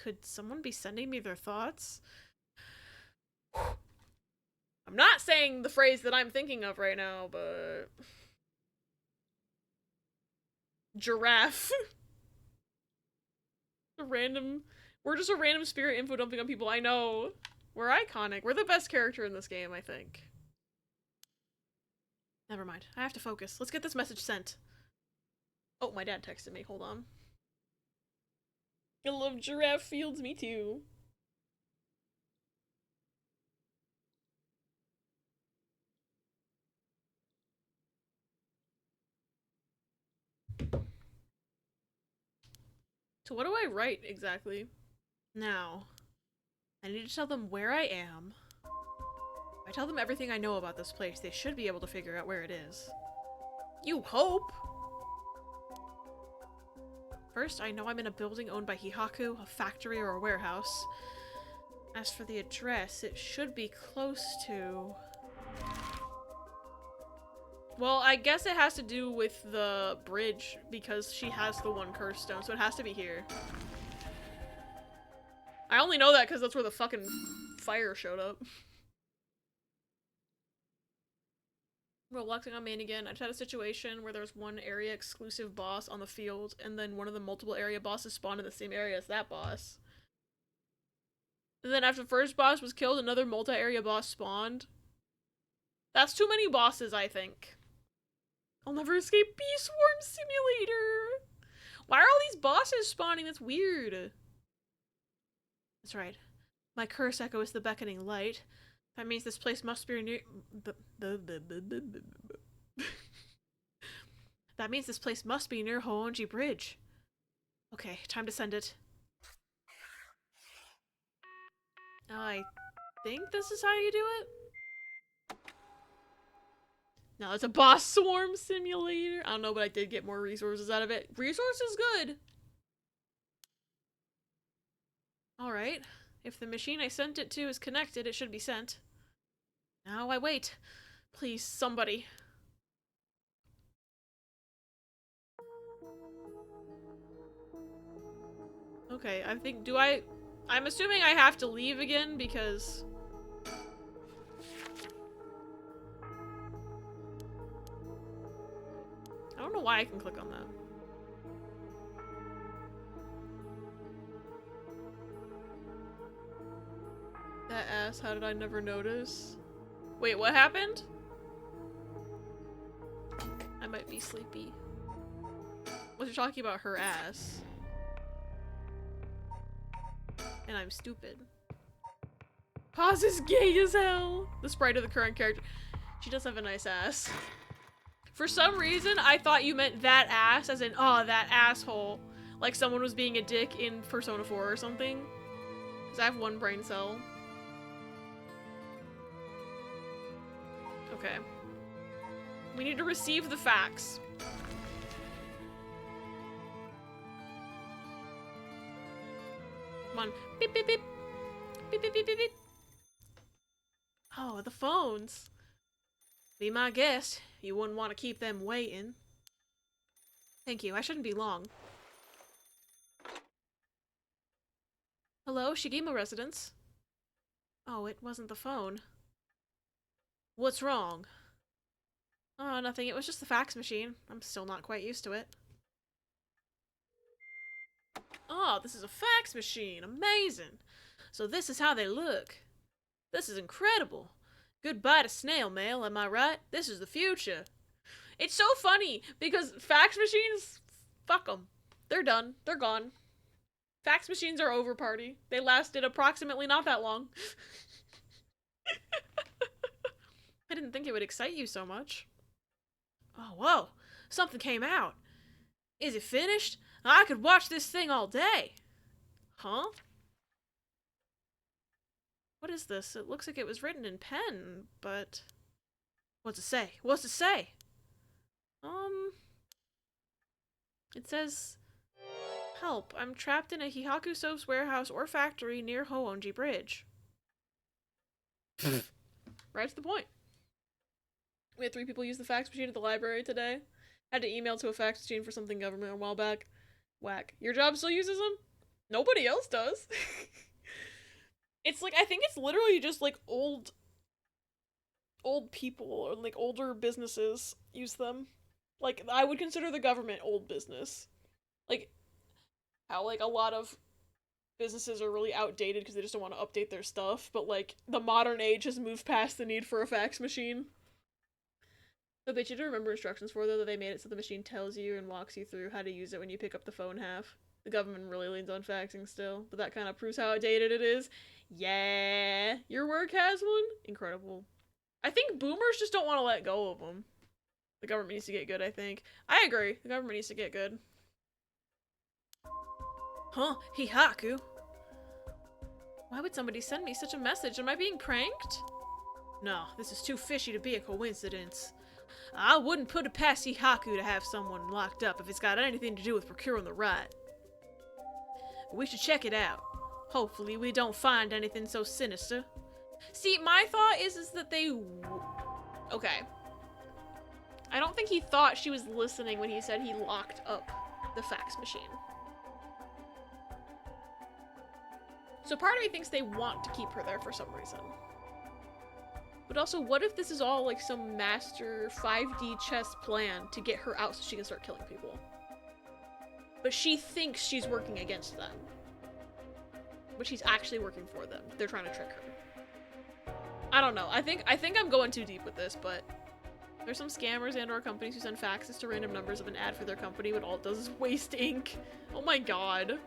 Could someone be sending me their thoughts? I'm not saying the phrase that I'm thinking of right now, but... Giraffe. We're just a random spirit info dumping on people. I know. We're iconic. We're the best character in this game, I think. Never mind. I have to focus. Let's get this message sent. Oh, my dad texted me. Hold on. I love giraffe fields. Me too. So what do I write exactly? Now, I need to tell them where I am. If I tell them everything I know about this place, they should be able to figure out where it is. You hope! First, I know I'm in a building owned by Hihaku, a factory or a warehouse. As for the address, it should be close to... Well, I guess it has to do with the bridge, because she has the one curse stone, so it has to be here. I only know that because that's where the fucking fire showed up. Relaxing on main again. I just had a situation where there's one area exclusive boss on the field, and then one of the multiple area bosses spawned in the same area as that boss. And then after the first boss was killed, another multi-area boss spawned. That's too many bosses, I think. I'll never escape Bee Swarm Simulator! Why are all these bosses spawning? That's weird. That's right. My curse echo is the beckoning light. That means this place must be near... That means this place must be near Honjo Bridge. Okay, time to send it. I think this is how you do it? No, it's a boss swarm simulator. I don't know, but I did get more resources out of it. Resources good. Alright. If the machine I sent it to is connected, it should be sent. Now I wait. Please, somebody. Okay, I think, I'm assuming I have to leave again because... I don't know why I can click on that. That ass, how did I never notice? Wait, what happened? I might be sleepy. Was you talking about her ass? And I'm stupid. Paz is gay as hell! The sprite of the current character. She does have a nice ass. For some reason, I thought you meant that ass, as in, oh, that asshole. Like someone was being a dick in Persona 4 or something. Because I have one brain cell. Okay. We need to receive the facts. Come on. Beep, beep, beep. Beep, beep, beep, beep, beep. Oh, the phones. Be my guest. You wouldn't want to keep them waiting. Thank you. I shouldn't be long. Hello, Shigima residence. Oh, it wasn't the phone. What's wrong? Oh, nothing. It was just the fax machine. I'm still not quite used to it. Oh, this is a fax machine. Amazing. So this is how they look. This is incredible. Goodbye to snail mail, am I right? This is the future. It's so funny because fax machines, fuck them. They're done. They're gone. Fax machines are over, party. They lasted approximately not that long. I didn't think it would excite you so much. Oh, whoa. Something came out. Is it finished? I could watch this thing all day. Huh? What is this? It looks like it was written in pen, but... What's it say? What's it say? It says... Help, I'm trapped in a Hihaku Soap's warehouse or factory near Honjo Bridge. Right to the point. We had 3 people use the fax machine at the library today. Had to email to a fax machine for something government a while back. Whack. Your job still uses them? Nobody else does. It's like, I think it's literally just like old people or like older businesses use them. Like, I would consider the government old business. Like, how like a lot of businesses are really outdated because they just don't want to update their stuff, but like the modern age has moved past the need for a fax machine. The bitch you to remember instructions for, though, that they made it so the machine tells you and walks you through how to use it when you pick up the phone half. The government really leans on faxing still, but that kind of proves how outdated it is. Yeah, your work has one? Incredible. I think boomers just don't want to let go of them. The government needs to get good, I think. I agree. The government needs to get good. Huh? Hihaku? Why would somebody send me such a message? Am I being pranked? No, this is too fishy to be a coincidence. I wouldn't put it past Hihaku to have someone locked up if it's got anything to do with procuring the right. We should check it out. Hopefully we don't find anything so sinister. See, my thought is that they... Okay. I don't think he thought she was listening when he said he locked up the fax machine. So part of me thinks they want to keep her there for some reason. But also, what if this is all like some master 5D chess plan to get her out so she can start killing people? But she thinks she's working against them. But she's actually working for them. They're trying to trick her. I don't know. I think I'm going too deep with this, but there's some scammers and/or companies who send faxes to random numbers of an ad for their company, but all it does is waste ink. Oh my god.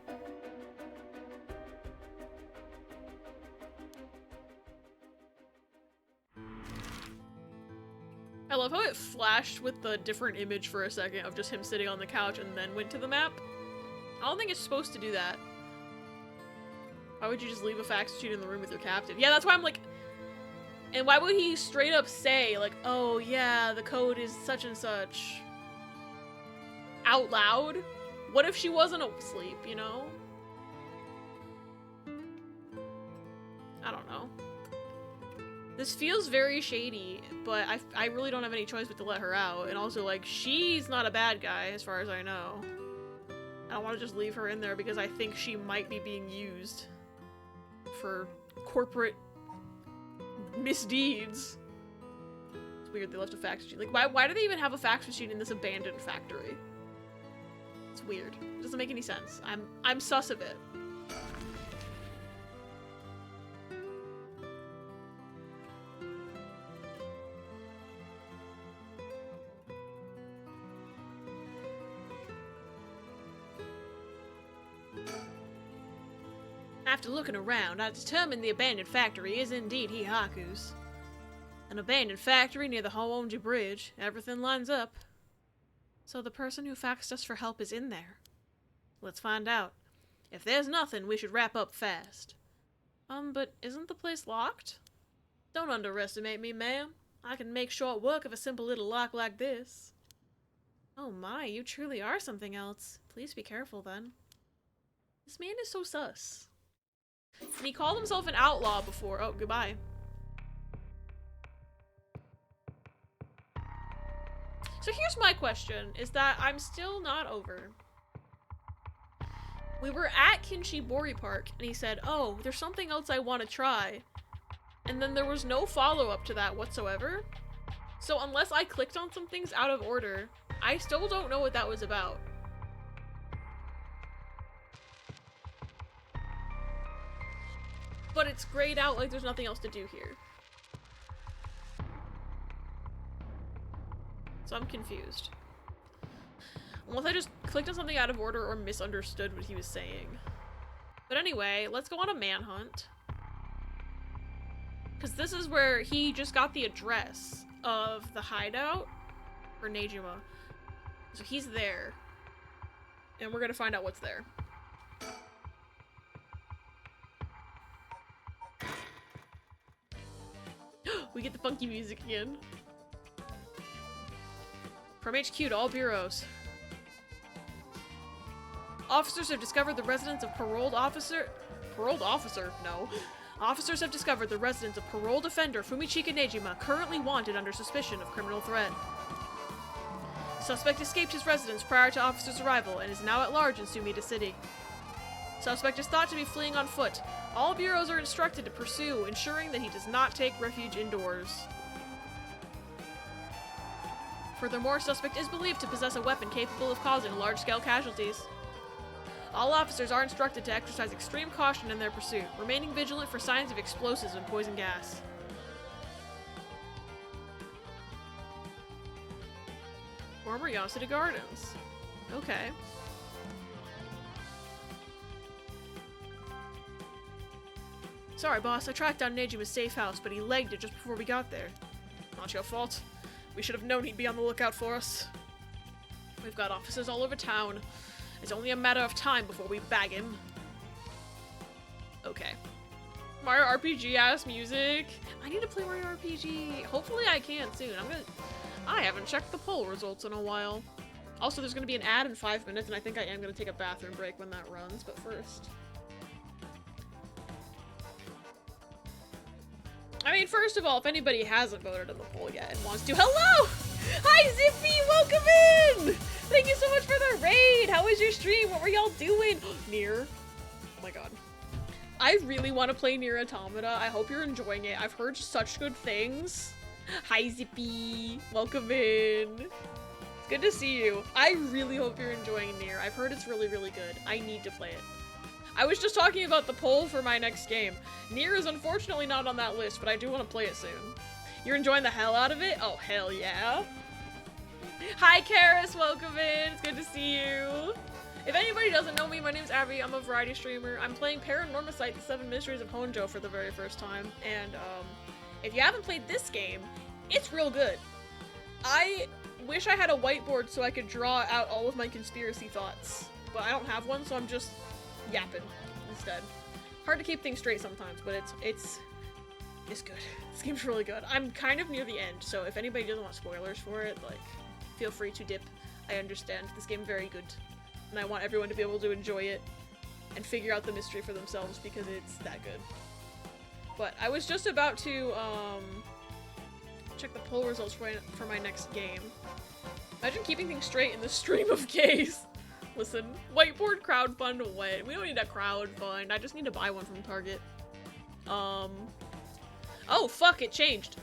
I love how it flashed with the different image for a second of just him sitting on the couch and then went to the map. I don't think it's supposed to do that. Why would you just leave a fax machine in the room with your captain? Yeah, that's why I'm like... And why would he straight up say, like, oh yeah, the code is such and such? Out loud? What if she wasn't asleep, you know? I don't know. This feels very shady, but I really don't have any choice but to let her out. And also, like, she's not a bad guy, as far as I know. I don't want to just leave her in there because I think she might be being used for corporate misdeeds. weird they left a fax machine. Like, why do they even have a fax machine in this abandoned factory? It's weird. It doesn't make any sense. I'm sus of it. After looking around, I determined the abandoned factory is indeed Hihaku's. An abandoned factory near the Honjo Bridge. Everything lines up. So the person who faxed us for help is in there. Let's find out. If there's nothing, we should wrap up fast. But isn't the place locked? Don't underestimate me, ma'am. I can make short work of a simple little lock like this. Oh my, you truly are something else. Please be careful then. This man is so sus. And he called himself an outlaw before. Oh, goodbye. So here's my question, is that I'm still not over. We were at Kinshibori Park, and he said, oh, there's something else I want to try. And then there was no follow-up to that whatsoever. So unless I clicked on some things out of order, I still don't know what that was about. But it's grayed out like there's nothing else to do here. So I'm confused. Unless I just clicked on something out of order or misunderstood what he was saying. But anyway, let's go on a manhunt. Because this is where he just got the address of the hideout for Nejima. So he's there. And we're gonna find out what's there. We get the funky music again. From HQ to all bureaus. Officers have discovered the residence of paroled officer... Paroled officer? No. Officers have discovered the residence of paroled offender Fumichika Nejima, currently wanted under suspicion of criminal threat. Suspect escaped his residence prior to officers' arrival and is now at large in Sumida City. Suspect is thought to be fleeing on foot. All bureaus are instructed to pursue, ensuring that he does not take refuge indoors. Furthermore, suspect is believed to possess a weapon capable of causing large-scale casualties. All officers are instructed to exercise extreme caution in their pursuit, remaining vigilant for signs of explosives and poison gas. Former Yasuda Gardens. Okay. Sorry, boss, I tracked down Nejima's safe house, but he legged it just before we got there. Not your fault. We should have known he'd be on the lookout for us. We've got officers all over town. It's only a matter of time before we bag him. Okay. Mario RPG-ass music. I need to play Mario RPG. Hopefully I can soon. I haven't checked the poll results in a while. Also, there's gonna be an ad in 5 minutes, and I think I am gonna take a bathroom break when that runs, but first. I mean, first of all, if anybody hasn't voted in the poll yet and wants to, hello! Hi, Zippy! Welcome in! Thank you so much for the raid! How was your stream? What were y'all doing? Nier. Oh my god. I really want to play Nier Automata. I hope you're enjoying it. I've heard such good things. Hi, Zippy! Welcome in! It's good to see you. I really hope you're enjoying Nier. I've heard it's really, really good. I need to play it. I was just talking about the poll for my next game. Nier is unfortunately not on that list, but I do want to play it soon. You're enjoying the hell out of it? Oh, hell yeah. Hi, Karis. Welcome in. It's good to see you. If anybody doesn't know me, my name's Abby. I'm a variety streamer. I'm playing PARANORMASIGHT, The 7 Mysteries of Honjo for the very first time. And, if you haven't played this game, it's real good. I wish I had a whiteboard so I could draw out all of my conspiracy thoughts. But I don't have one, so I'm just yapping instead. Hard to keep things straight sometimes, but it's good. This game's really good. I'm kind of near the end, so if anybody doesn't want spoilers for it, like, feel free to dip. I understand. This game's very good. And I want everyone to be able to enjoy it and figure out the mystery for themselves because it's that good. But I was just about to, check the poll results for my next game. Imagine keeping things straight in the stream of case. Listen, whiteboard crowdfund away. We don't need a crowdfund. I just need to buy one from Target. Oh, fuck, it changed.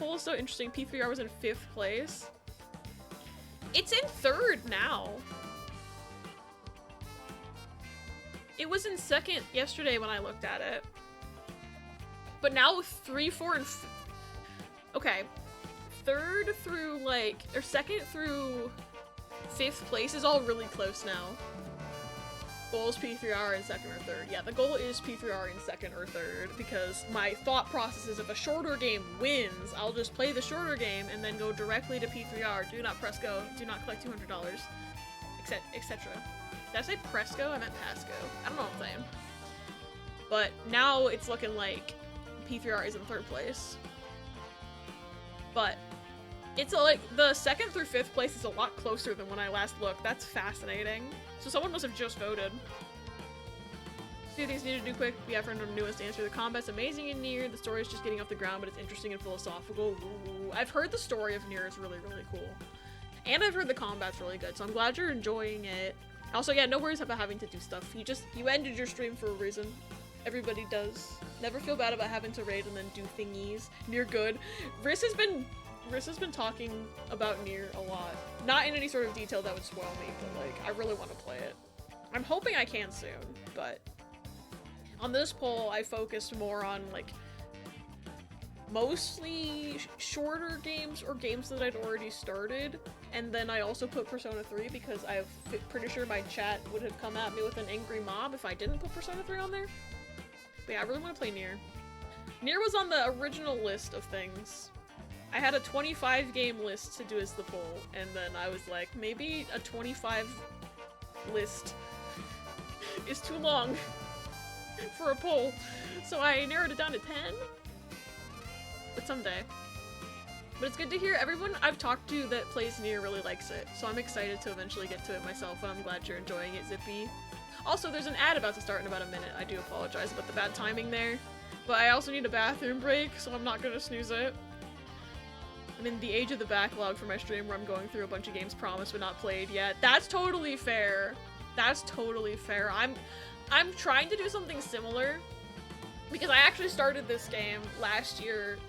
poll is so interesting. P3R was in 5th place. It's in 3rd now. It was in 2nd yesterday when I looked at it. But now 3, 4, and okay. 3rd through like, or 2nd through 5th place is all really close now. Goal is P3R in 2nd or 3rd. Yeah, the goal is P3R in 2nd or 3rd because my thought process is if a shorter game wins, I'll just play the shorter game and then go directly to P3R. Do not press go. Do not collect $200. Etc. Did I say press go? I meant pass go. I don't know what I'm saying. But now it's looking like P3R is in 3rd place. But it's like the 2nd through 5th place is a lot closer than when I last looked. That's fascinating. So someone must have just voted. Few things need to do quick. We have our newest answer. The combat's amazing in Nier. The story is just getting off the ground, but it's interesting and philosophical. Ooh. I've heard the story of Nier is really, really cool. And I've heard the combat's really good, so I'm glad you're enjoying it. Also, yeah, no worries about having to do stuff. You ended your stream for a reason. Everybody does. Never feel bad about having to raid and then do thingies. Nier good. Riss has been talking about Nier a lot. Not in any sort of detail that would spoil me, but like, I really want to play it. I'm hoping I can soon, but on this poll, I focused more on like mostly shorter games or games that I'd already started, and then I also put Persona 3 because I'm pretty sure my chat would have come at me with an angry mob if I didn't put Persona 3 on there. But yeah, I really want to play Nier. Nier was on the original list of things. I had a 25 game list to do as the poll, and then I was like, maybe a 25 list is too long for a poll. So I narrowed it down to 10. But someday. But it's good to hear everyone I've talked to that plays Nier really likes it, so I'm excited to eventually get to it myself, and I'm glad you're enjoying it, Zippy. Also, there's an ad about to start in about a minute. I do apologize about the bad timing there. But I also need a bathroom break, so I'm not gonna snooze it. I'm in the age of the backlog for my stream where I'm going through a bunch of games promised but not played yet. That's totally fair. That's totally fair. I'm trying to do something similar because I actually started this game last year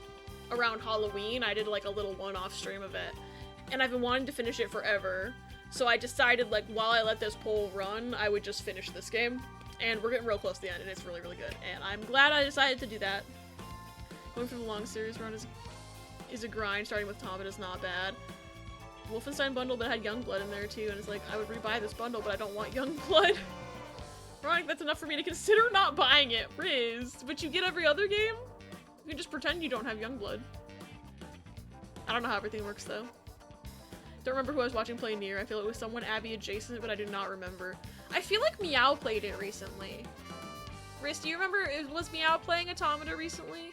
around Halloween. I did like a little one-off stream of it, and I've been wanting to finish it forever. So I decided, like, while I let this poll run, I would just finish this game. And we're getting real close to the end, and it's really, really good. And I'm glad I decided to do that. Going through the long series run is a grind. Starting with Tom, it is not bad. Wolfenstein bundle, but it had Youngblood in there too, and it's like, I would rebuy this bundle, but I don't want Youngblood. Right, that's enough for me to consider not buying it. Riz, but you get every other game? You can just pretend you don't have Youngblood. I don't know how everything works though. Don't remember who I was watching play Nier. I feel it was someone Abby adjacent, but I do not remember. I feel like Meow played it recently. Riz, do you remember, was Meow playing Automata recently?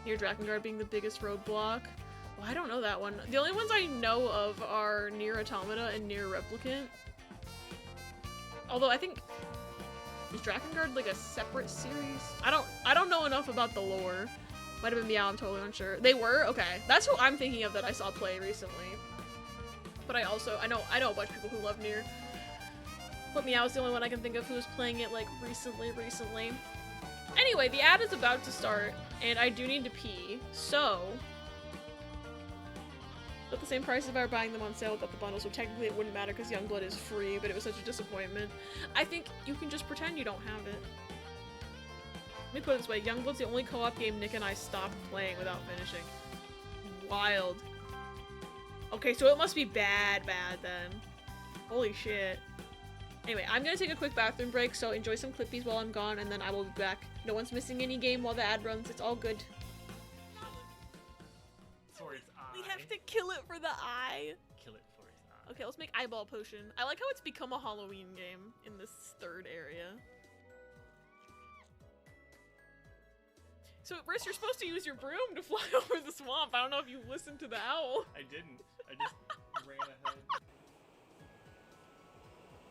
Nier Drakengard being the biggest roadblock. Well, I don't know that one. The only ones I know of are Nier Automata and Nier Replicant. Although I think, is Drakengard like a separate series? I don't know enough about the lore. Might have been Meow, I'm totally unsure. They were? Okay. That's who I'm thinking of that I saw play recently. But I know a bunch of people who love Nier. But Meow is the only one I can think of who was playing it like recently. Anyway, the ad is about to start, and I do need to pee, so at the same price if I were buying them on sale without the bundle, so technically it wouldn't matter because Youngblood is free, but it was such a disappointment. I think you can just pretend you don't have it. Let me put it this way, Youngblood's the only co-op game Nick and I stopped playing without finishing. Wild. Okay, so it must be bad then. Holy shit. Anyway, I'm gonna take a quick bathroom break, so enjoy some clippies while I'm gone, and then I will be back. No one's missing any game while the ad runs, it's all good. For its eye. We have to kill it for the eye. Kill it for its eye. Okay, let's make eyeball potion. I like how it's become a Halloween game in this third area. So, Briss, you're supposed to use your broom to fly over the swamp. I don't know if you listened to the owl. I didn't. I just ran ahead.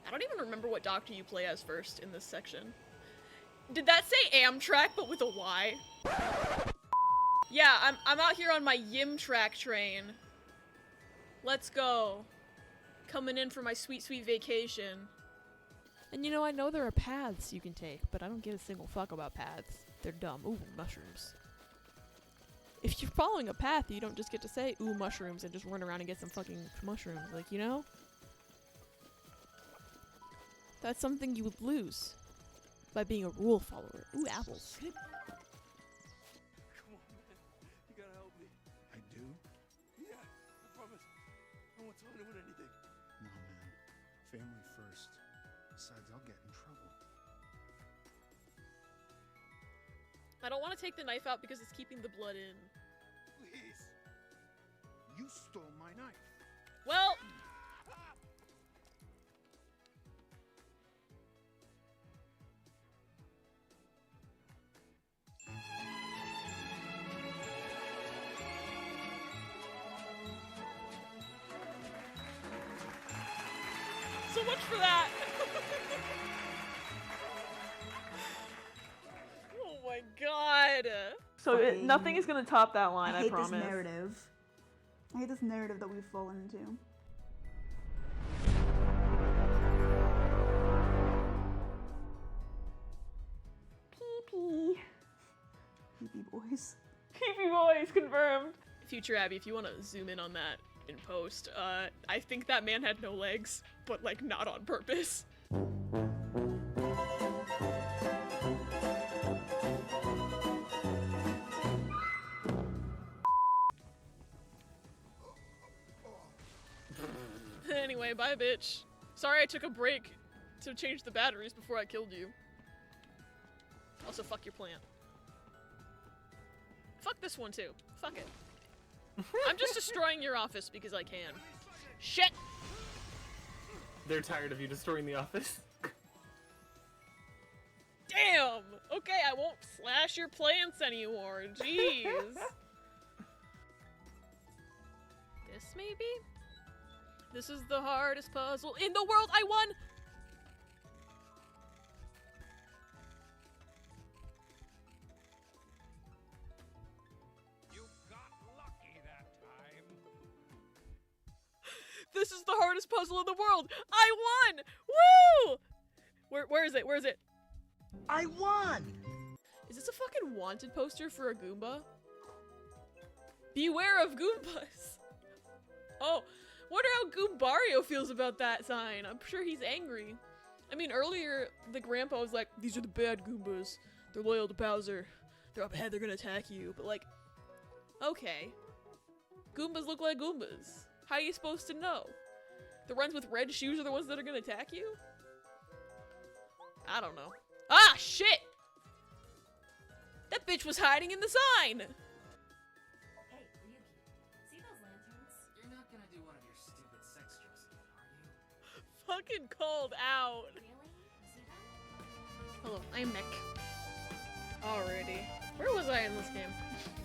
I don't even remember what doctor you play as first in this section. Did that say Amtrak, but with a Y? Yeah, I'm out here on my Yimtrak train. Let's go. Coming in for my sweet, sweet vacation. And you know, I know there are paths you can take, but I don't give a single fuck about paths. They're dumb. Ooh, mushrooms. If you're following a path, you don't just get to say, ooh, mushrooms, and just run around and get some fucking mushrooms. Like, you know? That's something you would lose by being a rule follower. Ooh, apples. Come on, man. You gotta help me. I do? Yeah, I promise. I won't tell anyone anything. No, man. Family first. Besides, I'll get in trouble. I don't want to take the knife out because it's keeping the blood in. Please. You stole my knife. Well, so much for that. Oh my god. So Fucking- nothing is gonna top that line, I hate promise. this narrative. I hate this narrative that we've fallen into. Pee-pee. Pee-pee boys. PP boys confirmed. Future Abby, if you want to zoom in on that in post, I think that man had no legs, but like not on purpose. Anyway, bye bitch. Sorry I took a break to change the batteries before I killed you. Also, fuck your plant. Fuck this one too. Fuck it. I'm just destroying your office because I can. Shit! They're tired of you destroying the office. Damn! Okay, I won't slash your plants anymore. Jeez. This maybe? This is the hardest puzzle in the world. I won! You got lucky that time. This is the hardest puzzle in the world. I won! Woo! Where is it? Where is it? I won! Is this a fucking wanted poster for a Goomba? Beware of Goombas. Oh, wonder how Goombario feels about that sign. I'm sure he's angry. I mean, earlier, the grandpa was like, these are the bad Goombas. They're loyal to Bowser. They're up ahead, they're gonna attack you. But like, okay. Goombas look like Goombas. How are you supposed to know? The ones with red shoes are the ones that are gonna attack you? I don't know. Ah, shit! That bitch was hiding in the sign! Hey, Ryuki, see those lanterns? You're not gonna do one of your stupid sex jokes again, are you? Fucking called out. Really? See them? Hello, I'm Nick. Alrighty. Where was I in this game?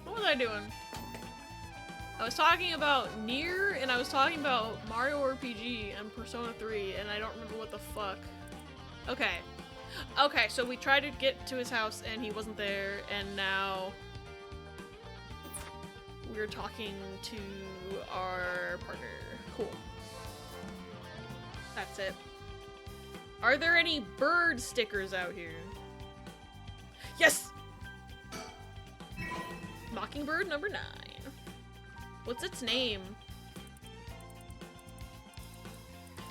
What was I doing? I was talking about Nier, and I was talking about Mario RPG and Persona 3, and I don't remember what the fuck. Okay. Okay, so we tried to get to his house, and he wasn't there, and now we're talking to our partner. Cool. That's it. Are there any bird stickers out here? Yes! Mockingbird number 9. What's its name?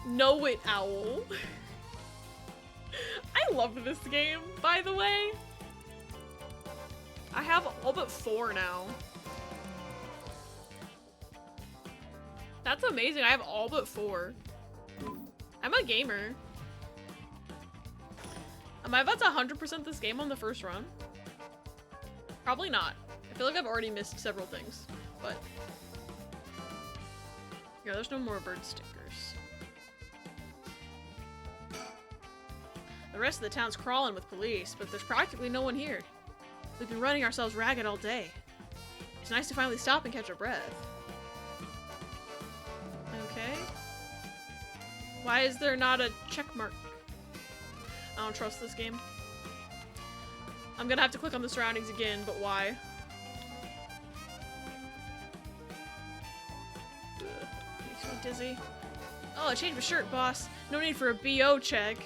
Know It Owl. I love this game, by the way. I have all but 4 now. That's amazing. I have all but 4. I'm a gamer. Am I about to 100% this game on the first run? Probably not. I feel like I've already missed several things, but yeah, there's no more bird stickers. The rest of the town's crawling with police, but there's practically no one here. We've been running ourselves ragged all day. It's nice to finally stop and catch our breath. Okay. Why is there not a check mark? I don't trust this game. I'm gonna have to click on the surroundings again, but why? Ugh, makes me dizzy. Oh, I changed my shirt, boss. No need for a BO check.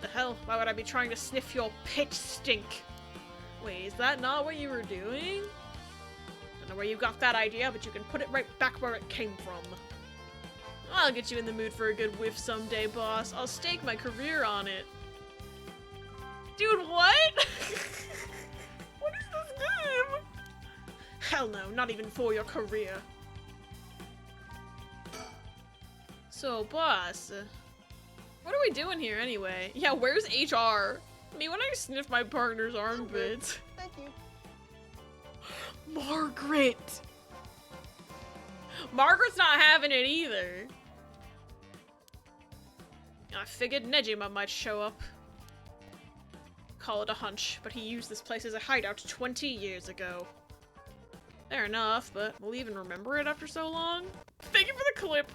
The hell? Why would I be trying to sniff your pitch stink? Wait, is that not what you were doing? know where you got that idea, but you can put it right back where it came from. I'll get you in the mood for a good whiff someday, boss. I'll stake my career on it. Dude, what? What is this game? Hell no, not even for your career. So, boss, what are we doing here anyway? Yeah, where's HR? Me when I sniff my partner's armpits. Thank you. Margaret! Margaret's not having it either. I figured Nejima might show up. Call it a hunch, but he used this place as a hideout 20 years ago. Fair enough, but will he even remember it after so long? Thank you for the clip!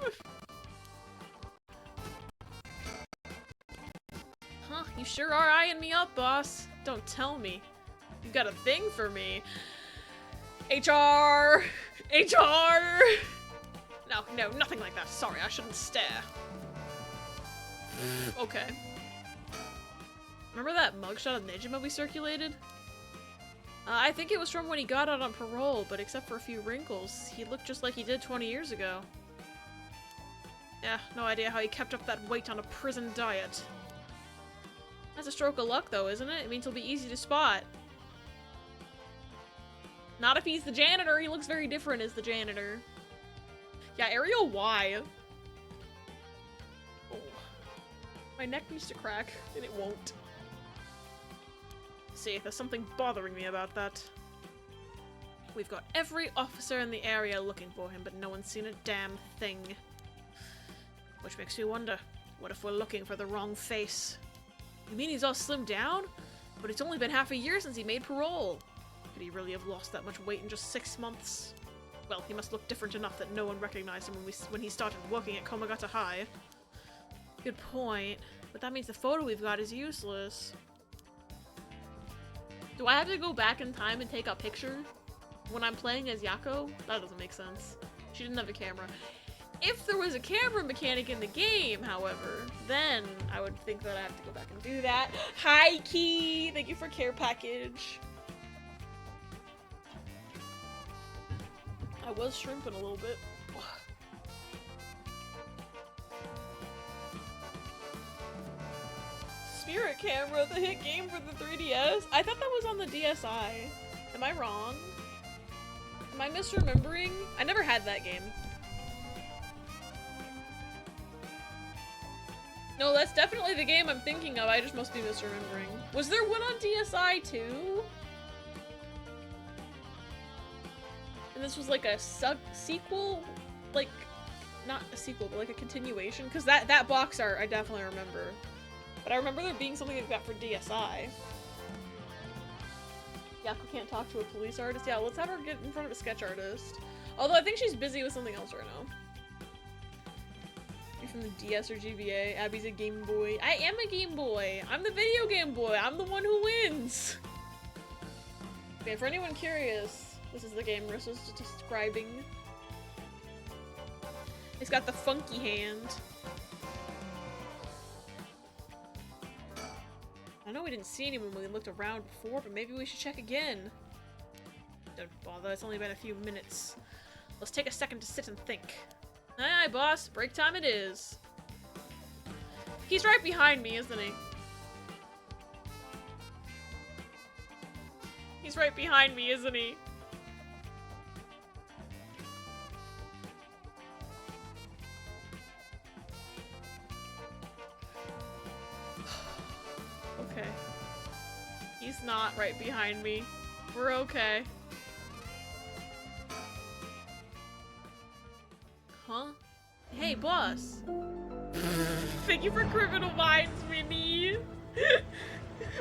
Huh, you sure are eyeing me up, boss. Don't tell me. You've got a thing for me. HR! HR! No, nothing like that. Sorry, I shouldn't stare. Okay. Remember that mugshot of Nejima we circulated? I think it was from when he got out on parole, but except for a few wrinkles, he looked just like he did 20 years ago. Yeah, no idea how he kept up that weight on a prison diet. That's a stroke of luck though, isn't it? It means he'll be easy to spot. Not if he's the janitor, he looks very different as the janitor. Yeah, Ariel, why? Oh. My neck needs to crack, and it won't. See, there's something bothering me about that. We've got every officer in the area looking for him, but no one's seen a damn thing. Which makes me wonder, what if we're looking for the wrong face? You mean he's all slimmed down? But it's only been half a year since he made parole. Could he really have lost that much weight in just 6 months? Well, he must look different enough that no one recognized him when he started working at Komagata High. Good point, but that means the photo we've got is useless. Do I have to go back in time and take a picture when I'm playing as Yako? That doesn't make sense. She didn't have a camera. If there was a camera mechanic in the game, however, then I would think that I have to go back and do that. Hi, Key! Thank you for care package. I was shrimping a little bit. Spirit Camera, the hit game for the 3DS? I thought that was on the DSi. Am I wrong? Am I misremembering? I never had that game. No, that's definitely the game I'm thinking of. I just must be misremembering. Was there one on DSi too? And this was like a sequel? Like, not a sequel, but like a continuation? Because that box art I definitely remember. But I remember there being something like that for DSi. Yako can't talk to a police artist? Yeah, let's have her get in front of a sketch artist. Although I think she's busy with something else right now. You from the DS or GBA? Abby's a Game Boy. I am a Game Boy! I'm the video Game Boy! I'm the one who wins! Okay, for anyone curious, this is the game Riss was describing. It's got the funky hand. I know we didn't see anyone when we looked around before, but maybe we should check again. Don't bother, it's only been a few minutes. Let's take a second to sit and think. Aye, boss, break time it is. He's right behind me, isn't he? He's right behind me, isn't he? Okay. He's not right behind me. We're okay. Huh? Hey, boss. Thank you for Criminal Minds, Minnie.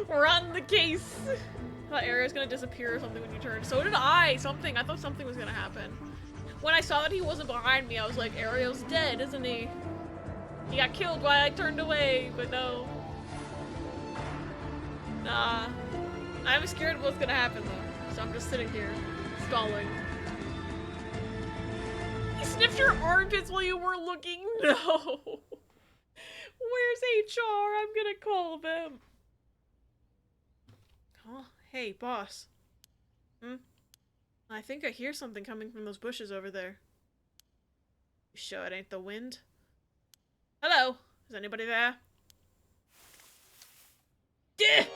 We're on the case. I thought Ariel's gonna disappear or something when you turned. So did I. I thought something was gonna happen. When I saw that he wasn't behind me, I was like, Ariel's dead, isn't he? He got killed while I turned away, but no. Nah. I'm scared of what's gonna happen though. So I'm just sitting here, stalling. He sniffed your armpits while you weren't looking? No! Where's HR? I'm gonna call them. Huh? Hey, boss. Hmm? I think I hear something coming from those bushes over there. You sure it ain't the wind? Hello? Is anybody there? Gah!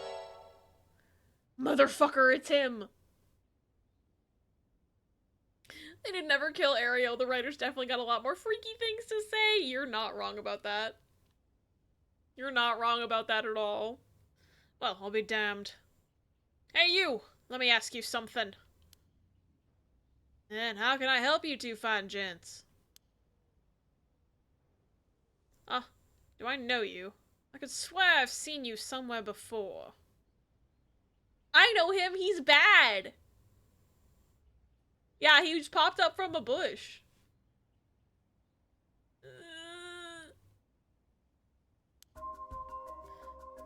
Motherfucker, it's him! They did never kill Ariel. The writers definitely got a lot more freaky things to say. You're not wrong about that. You're not wrong about that at all. Well, I'll be damned. Hey, you! Let me ask you something. And how can I help you two fine gents? Do I know you? I could swear I've seen you somewhere before. I know him! He's bad! Yeah, he just popped up from a bush.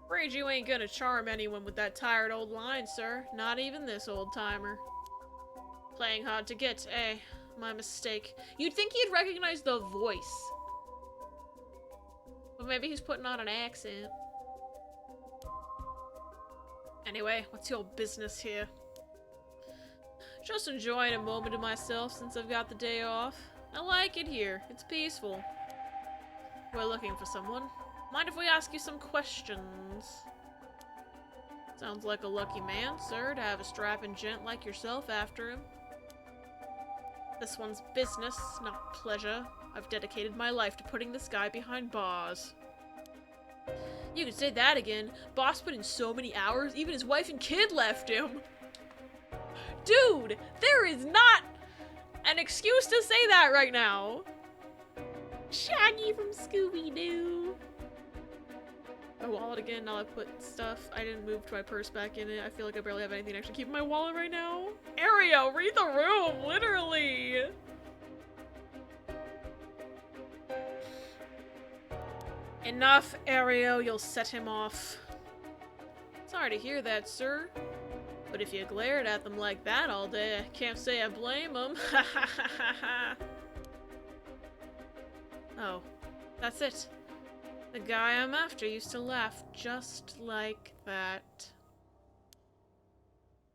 Afraid you ain't gonna charm anyone with that tired old line, sir. Not even this old-timer. Playing hard to get, eh? My mistake. You'd think he'd recognize the voice. But maybe he's putting on an accent. Anyway, what's your business here? Just enjoying a moment to myself since I've got the day off. I like it here. It's peaceful. We're looking for someone. Mind if we ask you some questions? Sounds like a lucky man, sir, to have a strapping gent like yourself after him. This one's business, not pleasure. I've dedicated my life to putting this guy behind bars. You can say that again. Boss put in so many hours, even his wife and kid left him. Dude, there is not an excuse to say that right now. Shaggy from Scooby-Doo. My wallet again, now I put stuff. I didn't move my purse back in it. I feel like I barely have anything to actually keep in my wallet right now. Ario, read the room, literally. Enough, Ario, you'll set him off. Sorry to hear that, sir. But if you glared at them like that all day, I can't say I blame them. Ha ha ha ha ha. Oh, that's it. The guy I'm after used to laugh just like that.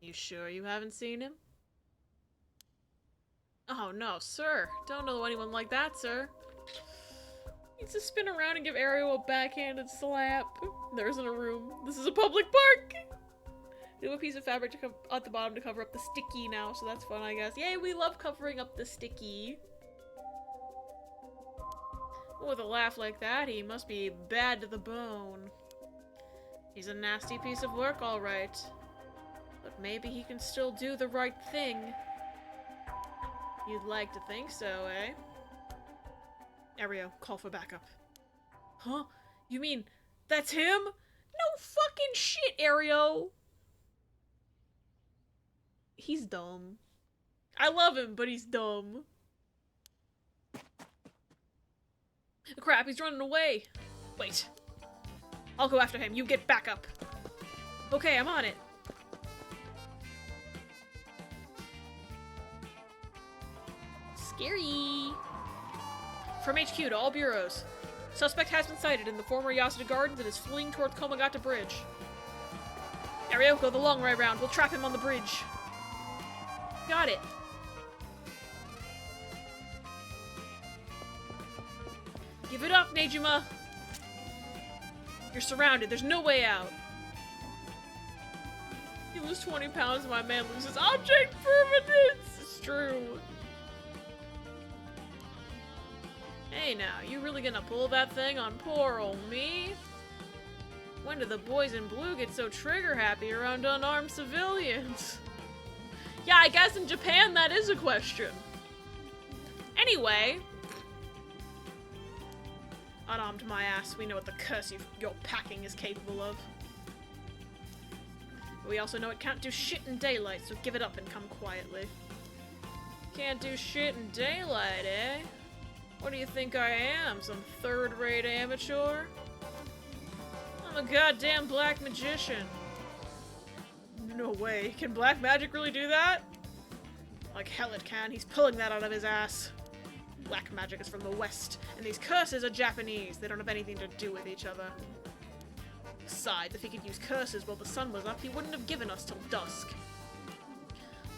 You sure you haven't seen him? Oh no, sir. Don't know anyone like that, sir. Needs to spin around and give Ariel a backhanded slap. There isn't a room. This is a public park! Do a piece of fabric to at the bottom to cover up the sticky now, so that's fun, I guess. Yay, we love covering up the sticky. With a laugh like that, he must be bad to the bone. He's a nasty piece of work, all right. But maybe he can still do the right thing. You'd like to think so, eh? Ario, call for backup. Huh? You mean that's him? No fucking shit, Ario! He's dumb. I love him, but he's dumb. Crap, he's running away. Wait. I'll go after him. You get back up. Okay, I'm on it. Scary. From HQ to all bureaus. Suspect has been sighted in the former Yasuda Gardens and is fleeing towards Komagata Bridge. Ario, go the long way round. We'll trap him on the bridge. Got it. Give it up, Nejima! You're surrounded. There's no way out. You lose 20 pounds and my man loses object permanence! It's true. Hey now, you really gonna pull that thing on poor old me? When do the boys in blue get so trigger-happy around unarmed civilians? Yeah, I guess in Japan that is a question. Anyway... Unarmed my ass, we know what the curse your packing is capable of. We also know it can't do shit in daylight, so give it up and come quietly. Can't do shit in daylight, eh? What do you think I am, some third-rate amateur? I'm a goddamn black magician. No way, can black magic really do that? Like hell it can, he's pulling that out of his ass. Black magic is from the West, and these curses are Japanese. They don't have anything to do with each other. Besides, if he could use curses while the sun was up, he wouldn't have given us till dusk.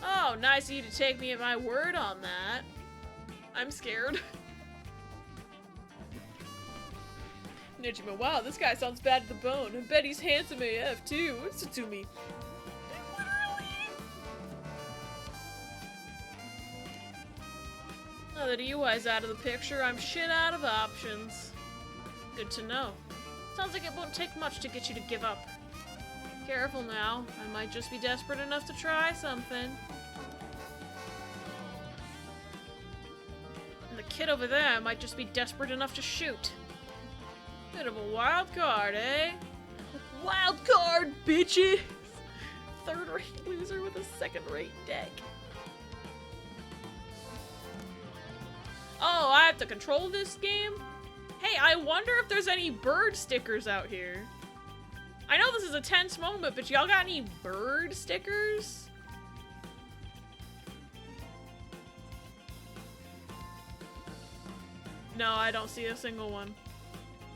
Oh, nice of you to take me at my word on that. I'm scared. Nijima, wow, this guy sounds bad to the bone. I bet he's handsome AF too. Listen to me. Literally. Now that EY's out of the picture, I'm shit out of options. Good to know. Sounds like it won't take much to get you to give up. Careful now. I might just be desperate enough to try something. And the kid over there might just be desperate enough to shoot. Bit of a wild card, eh? Wild card, bitches! Third-rate loser with a second-rate deck. Oh, I have to control this game? Hey, I wonder if there's any bird stickers out here. I know this is a tense moment, but y'all got any bird stickers? No, I don't see a single one.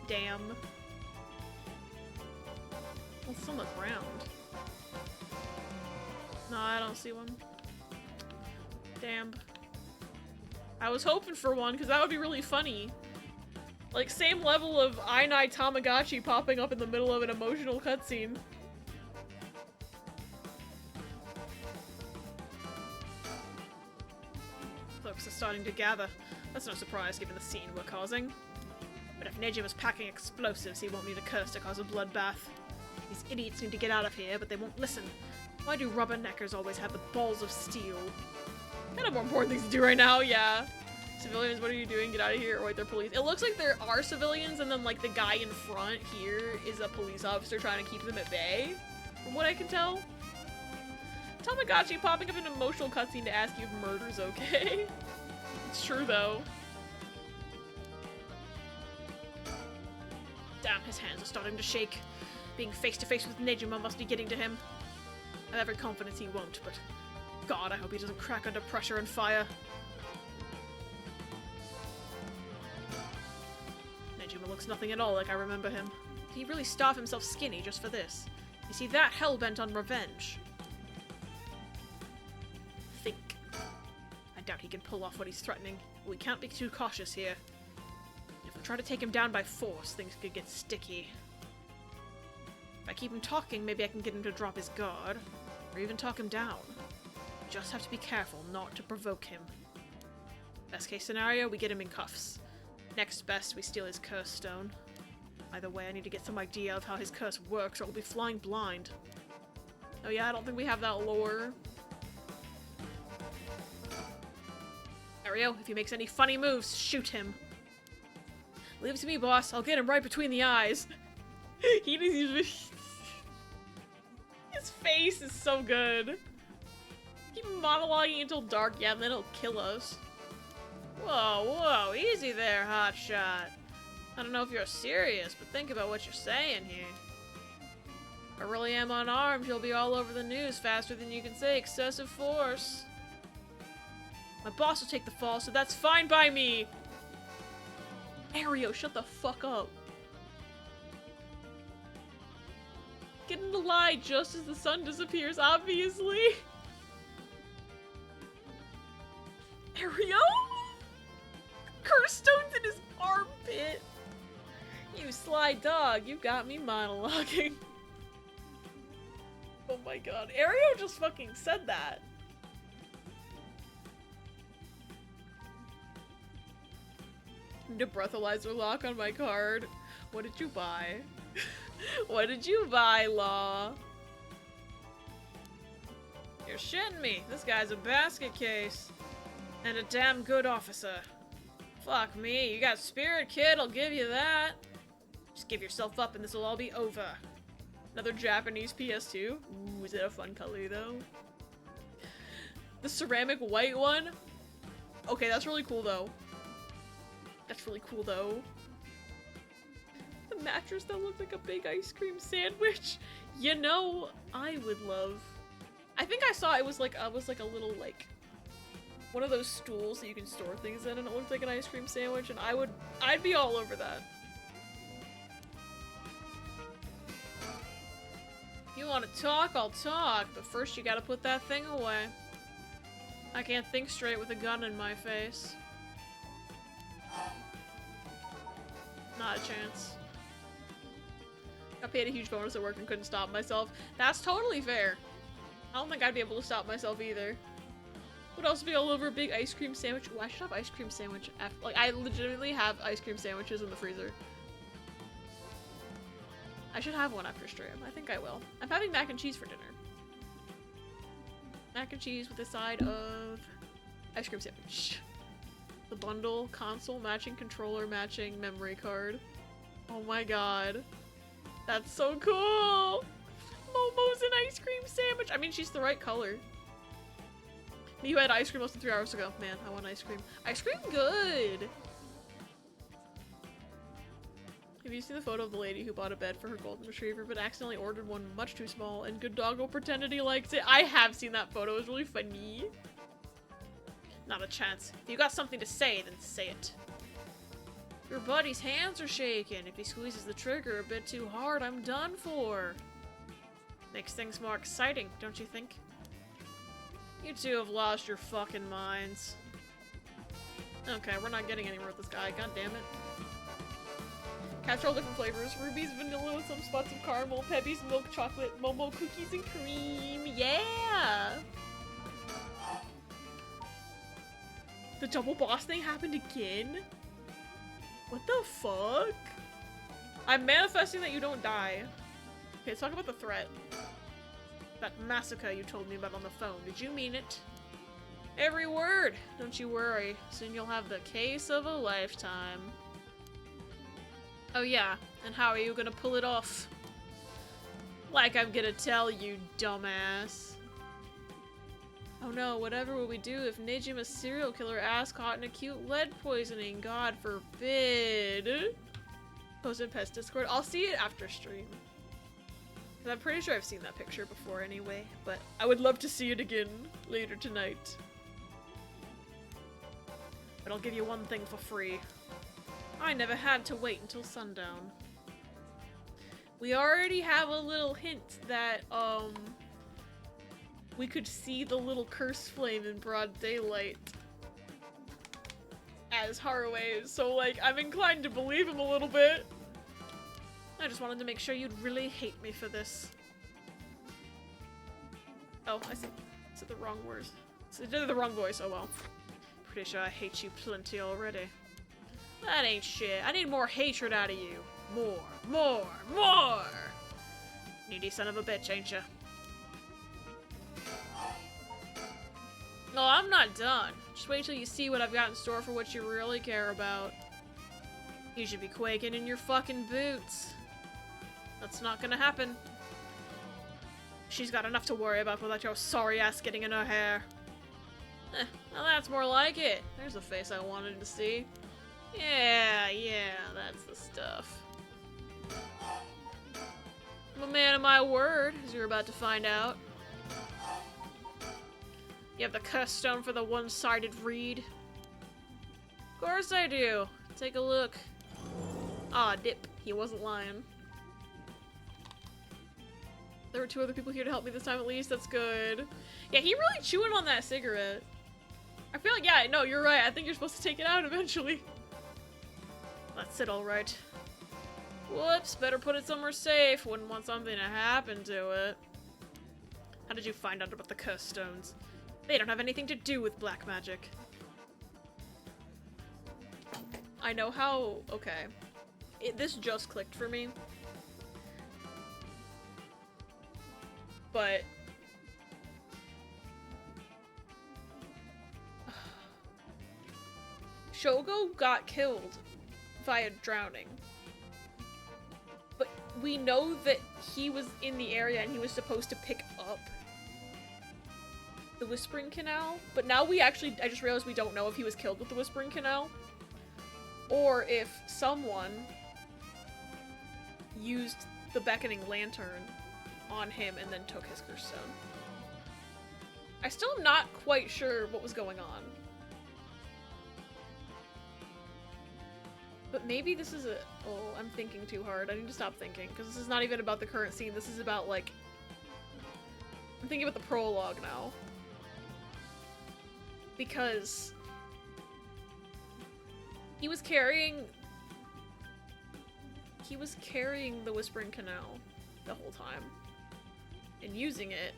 Damn. What's on the ground? No, I don't see one. Damn. I was hoping for one, because that would be really funny. Like, same level of Ainai Tamagotchi popping up in the middle of an emotional cutscene. Folks are starting to gather. That's no surprise given the scene we're causing. But if Neji was packing explosives, he won't need a curse to cause a bloodbath. These idiots need to get out of here, but they won't listen. Why do rubberneckers always have the balls of steel? Kind of more important things to do right now, yeah. Civilians, what are you doing? Get out of here. Or wait, they're police. It looks like there are civilians, and then, like, the guy in front here is a police officer trying to keep them at bay, from what I can tell. Tamagotchi popping up an emotional cutscene to ask you if murder's okay. It's true, though. Damn, his hands are starting to shake. Being face to face with Nejima must be getting to him. I have every confidence he won't, but God, I hope he doesn't crack under pressure and fire. Nejima looks nothing at all like I remember him. Did he really starve himself skinny just for this? Is he that hell-bent on revenge? Think. I doubt he can pull off what he's threatening. We can't be too cautious here. If we try to take him down by force, things could get sticky. If I keep him talking, maybe I can get him to drop his guard, or even talk him down. Just have to be careful not to provoke him. Best case scenario, we get him in cuffs. Next best, we steal his curse stone. Either way, I need to get some idea of how his curse works, or we'll be flying blind. Oh yeah, I don't think we have that lore. Ario, if he makes any funny moves, shoot him. Leave it to me, boss. I'll get him right between the eyes. He doesn't even... His face is so good. Keep monologuing until dark, yeah, and then he'll kill us. Whoa, whoa, easy there, hotshot. I don't know if you're serious, but think about what you're saying here. If I really am unarmed, he'll be all over the news faster than you can say excessive force. My boss will take the fall, so that's fine by me. Ario, shut the fuck up. Getting to lie just as the sun disappears, obviously. Ario? Curse stones in his armpit. You sly dog, you got me monologuing. Oh my god. Ario just fucking said that. Need a breathalyzer lock on my card. What did you buy? What did you buy, Law? You're shitting me. This guy's a basket case. And a damn good officer. Fuck me. You got spirit, kid. I'll give you that. Just give yourself up and this will all be over. Another Japanese PS2. Ooh, is it a fun color, though? The ceramic white one? Okay, that's really cool, though. That's really cool, though. The mattress that looked like a big ice cream sandwich. You know, I would love. I think I saw it was like a little like one of those stools that you can store things in, and it looked like an ice cream sandwich, and I'd be all over that. If you want to talk, I'll talk, but first you gotta put that thing away. I can't think straight with a gun in my face. Not a chance. Got paid a huge bonus at work and couldn't stop myself. That's totally fair. I don't think I'd be able to stop myself either. Would also be all over a big ice cream sandwich. Ooh, I should have ice cream sandwich after. Like, I legitimately have ice cream sandwiches in the freezer. I should have one after stream. I think I will. I'm having mac and cheese for dinner. Mac and cheese with a side of ice cream sandwich. The bundle, console, matching controller, matching memory card. Oh my god. That's so cool! Momo's an ice cream sandwich! I mean, she's the right color. You had ice cream less than 3 hours ago. Man, I want ice cream. Ice cream good! Have you seen the photo of the lady who bought a bed for her golden retriever but accidentally ordered one much too small and good doggo pretended he liked it? I have seen that photo. It was really funny. Not a chance. If you got something to say, then say it. Your buddy's hands are shaking. If he squeezes the trigger a bit too hard, I'm done for. Makes things more exciting, don't you think? You two have lost your fucking minds. Okay, we're not getting anywhere with this guy. God damn it. Catch all different flavors. Ruby's vanilla with some spots of caramel. Peppy's milk chocolate. Momo cookies and cream. Yeah! The double boss thing happened again? What the fuck? I'm manifesting that you don't die. Okay, let's talk about the threat. That massacre you told me about on the phone. Did you mean it? Every word! Don't you worry. Soon you'll have the case of a lifetime. Oh yeah, and how are you gonna pull it off? Like I'm gonna tell you, dumbass. Oh no, whatever will we do if Nejima's serial killer ass caught in acute lead poisoning? God forbid. Post in Pest Discord. I'll see it after stream. Cause I'm pretty sure I've seen that picture before anyway, but I would love to see it again later tonight. But I'll give you one thing for free. I never had to wait until sundown. We already have a little hint that, we could see the little curse flame in broad daylight as Haraway, so like, I'm inclined to believe him a little bit. I just wanted to make sure you'd really hate me for this. Oh, I said the wrong words. I did the wrong voice, oh well. Pretty sure I hate you plenty already. That ain't shit. I need more hatred out of you. More, more, more! Needy son of a bitch, ain't ya? No, I'm not done. Just wait till you see what I've got in store for what you really care about. You should be quaking in your fucking boots. That's not gonna happen. She's got enough to worry about without your sorry ass getting in her hair. Well that's more like it. There's a face I wanted to see. Yeah, that's the stuff. I'm a man of my word, as you're about to find out. You have the curse stone for the one-sided read? Of course I do. Take a look. Ah, dip. He wasn't lying. There were 2 other people here to help me this time at least. That's good. Yeah, he really chewing on that cigarette. I feel like, yeah, no, you're right. I think you're supposed to take it out eventually. That's it, alright. Whoops, better put it somewhere safe. Wouldn't want something to happen to it. How did you find out about the curse stones? They don't have anything to do with black magic. I know how... Okay. This just clicked for me. But... Shogo got killed via drowning. But we know that he was in the area and he was supposed to pick up the Whispering Canal, but now we actually, I just realized we don't know if he was killed with the Whispering Canal, or if someone used the Beckoning Lantern on him and then took his curse stone. I still am not quite sure what was going on. But maybe this is a, oh, I'm thinking too hard. I need to stop thinking, because this is not even about the current scene, this is about, like, I'm thinking about the prologue now. Because he was carrying the Whispering Canal the whole time and using it,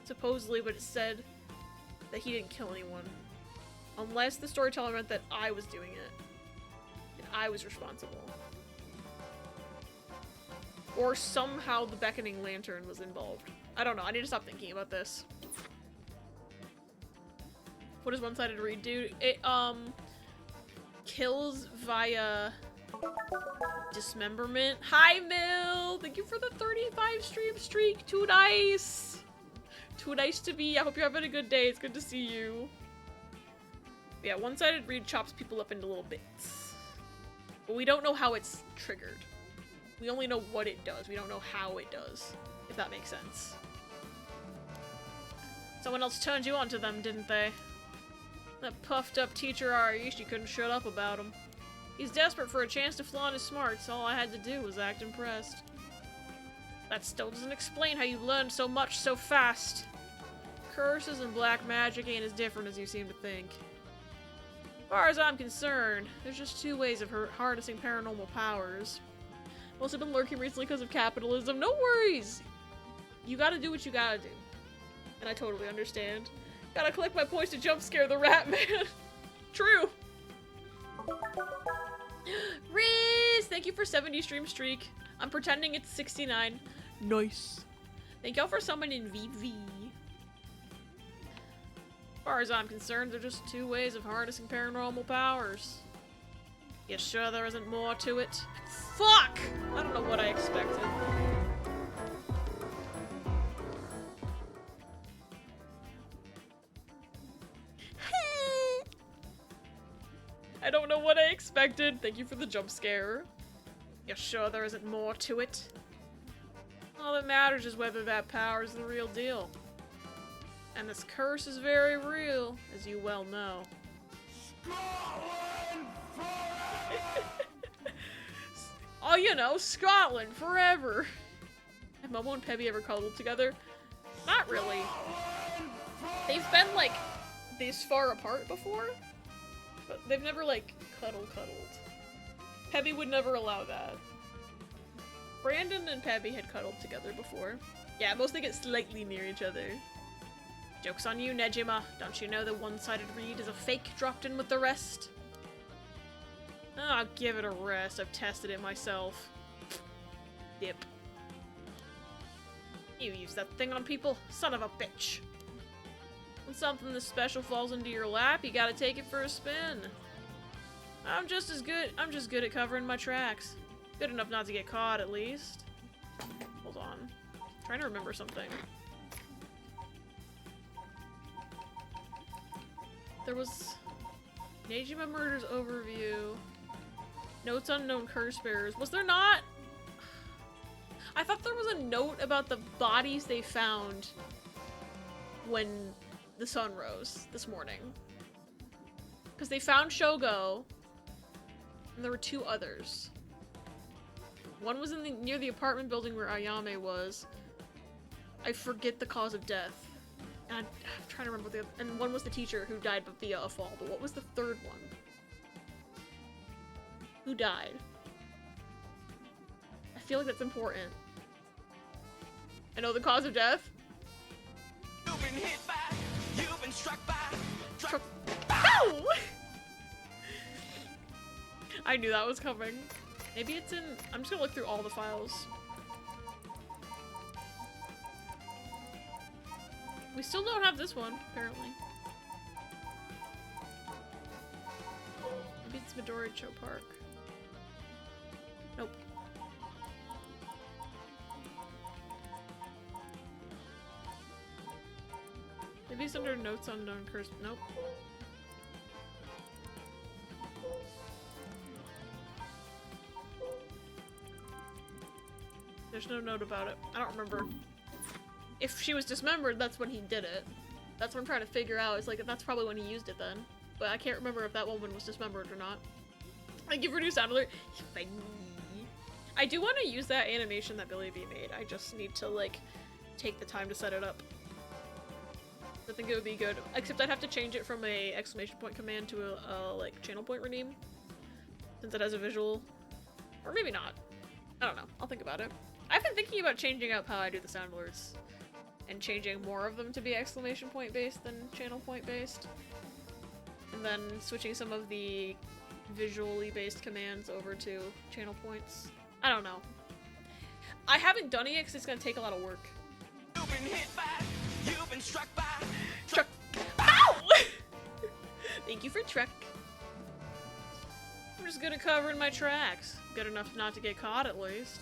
supposedly, but it said that he didn't kill anyone. Unless the storyteller meant that I was doing it. And I was responsible. Or somehow the beckoning lantern was involved. I don't know, I need to stop thinking about this. What does one-sided read do? It, kills via dismemberment. Hi, Mill! Thank you for the 35 stream streak. Too nice! Too nice to be. I hope you're having a good day. It's good to see you. Yeah, one-sided read chops people up into little bits. But we don't know how it's triggered. We only know what it does. We don't know how it does, if that makes sense. Someone else turned you onto them, didn't they? That puffed up teacher Arishi couldn't shut up about him. He's desperate for a chance to flaunt his smarts. All I had to do was act impressed. That still doesn't explain how you learned so much so fast. Curses and black magic ain't as different as you seem to think. As far as I'm concerned, there's just two ways of harnessing paranormal powers. Most have been lurking recently because of capitalism. No worries! You gotta do what you gotta do. And I totally understand. Gotta collect my points to jump scare the rat man. True. Riz! Thank you for 70 stream streak. I'm pretending it's 69. Nice. Thank y'all for summoning VV. As far as I'm concerned, they're just two ways of harnessing paranormal powers. You sure there isn't more to it? Fuck! I don't know what I expected. I don't know what I expected. Thank you for the jump scare. You sure there isn't more to it? All that matters is whether that power is the real deal. And this curse is very real, as you well know. Oh, you know, Scotland forever. Have Momo and Pebby ever cuddled together? Not really. They've been, like, this far apart before, but they've never, like, cuddled. Pebby would never allow that. Brandon and Pebby had cuddled together before. Yeah, mostly get slightly near each other. Joke's on you, Nejima. Don't you know the one-sided read is a fake dropped in with the rest? Oh, give it a rest. I've tested it myself. Dip. You use that thing on people? Son of a bitch. When something this special falls into your lap, you gotta take it for a spin. I'm just good at covering my tracks. Good enough not to get caught, at least. Hold on. I'm trying to remember something. There was Nejima Murders Overview. Notes unknown curse bearers. Was there not? I thought there was a note about the bodies they found when the sun rose this morning. Because they found Shogo, and there were two others. One was in near the apartment building where Ayame was. I forget the cause of death. And I'm trying to remember the other, and one was the teacher who died via a fall. But what was the third one? Who died? I feel like that's important. I know the cause of death. You've been hit by, you've been struck by. Ow! I knew that was coming. Maybe it's in. I'm just gonna look through all the files. We still don't have this one, apparently. Maybe it's Midoricho Park. Nope. Maybe it's under notes on known curse. Nope. There's no note about it. I don't remember. If she was dismembered, that's when he did it. That's what I'm trying to figure out. It's like, that's probably when he used it then. But I can't remember if that woman was dismembered or not. Thank you for new sound alert. I do want to use that animation that Billy B made. I just need to, like, take the time to set it up. I think it would be good. Except I'd have to change it from a exclamation point command to a like channel point rename. Since it has a visual. Or maybe not. I don't know. I'll think about it. I've been thinking about changing up how I do the sound alerts. And changing more of them to be exclamation point based than channel point based. And then switching some of the visually based commands over to channel points. I don't know. I haven't done it yet because it's going to take a lot of work. You've been hit by, you've been struck by. Truck. Ow! Thank you for truck. I'm just good at covering my tracks. Good enough not to get caught, at least.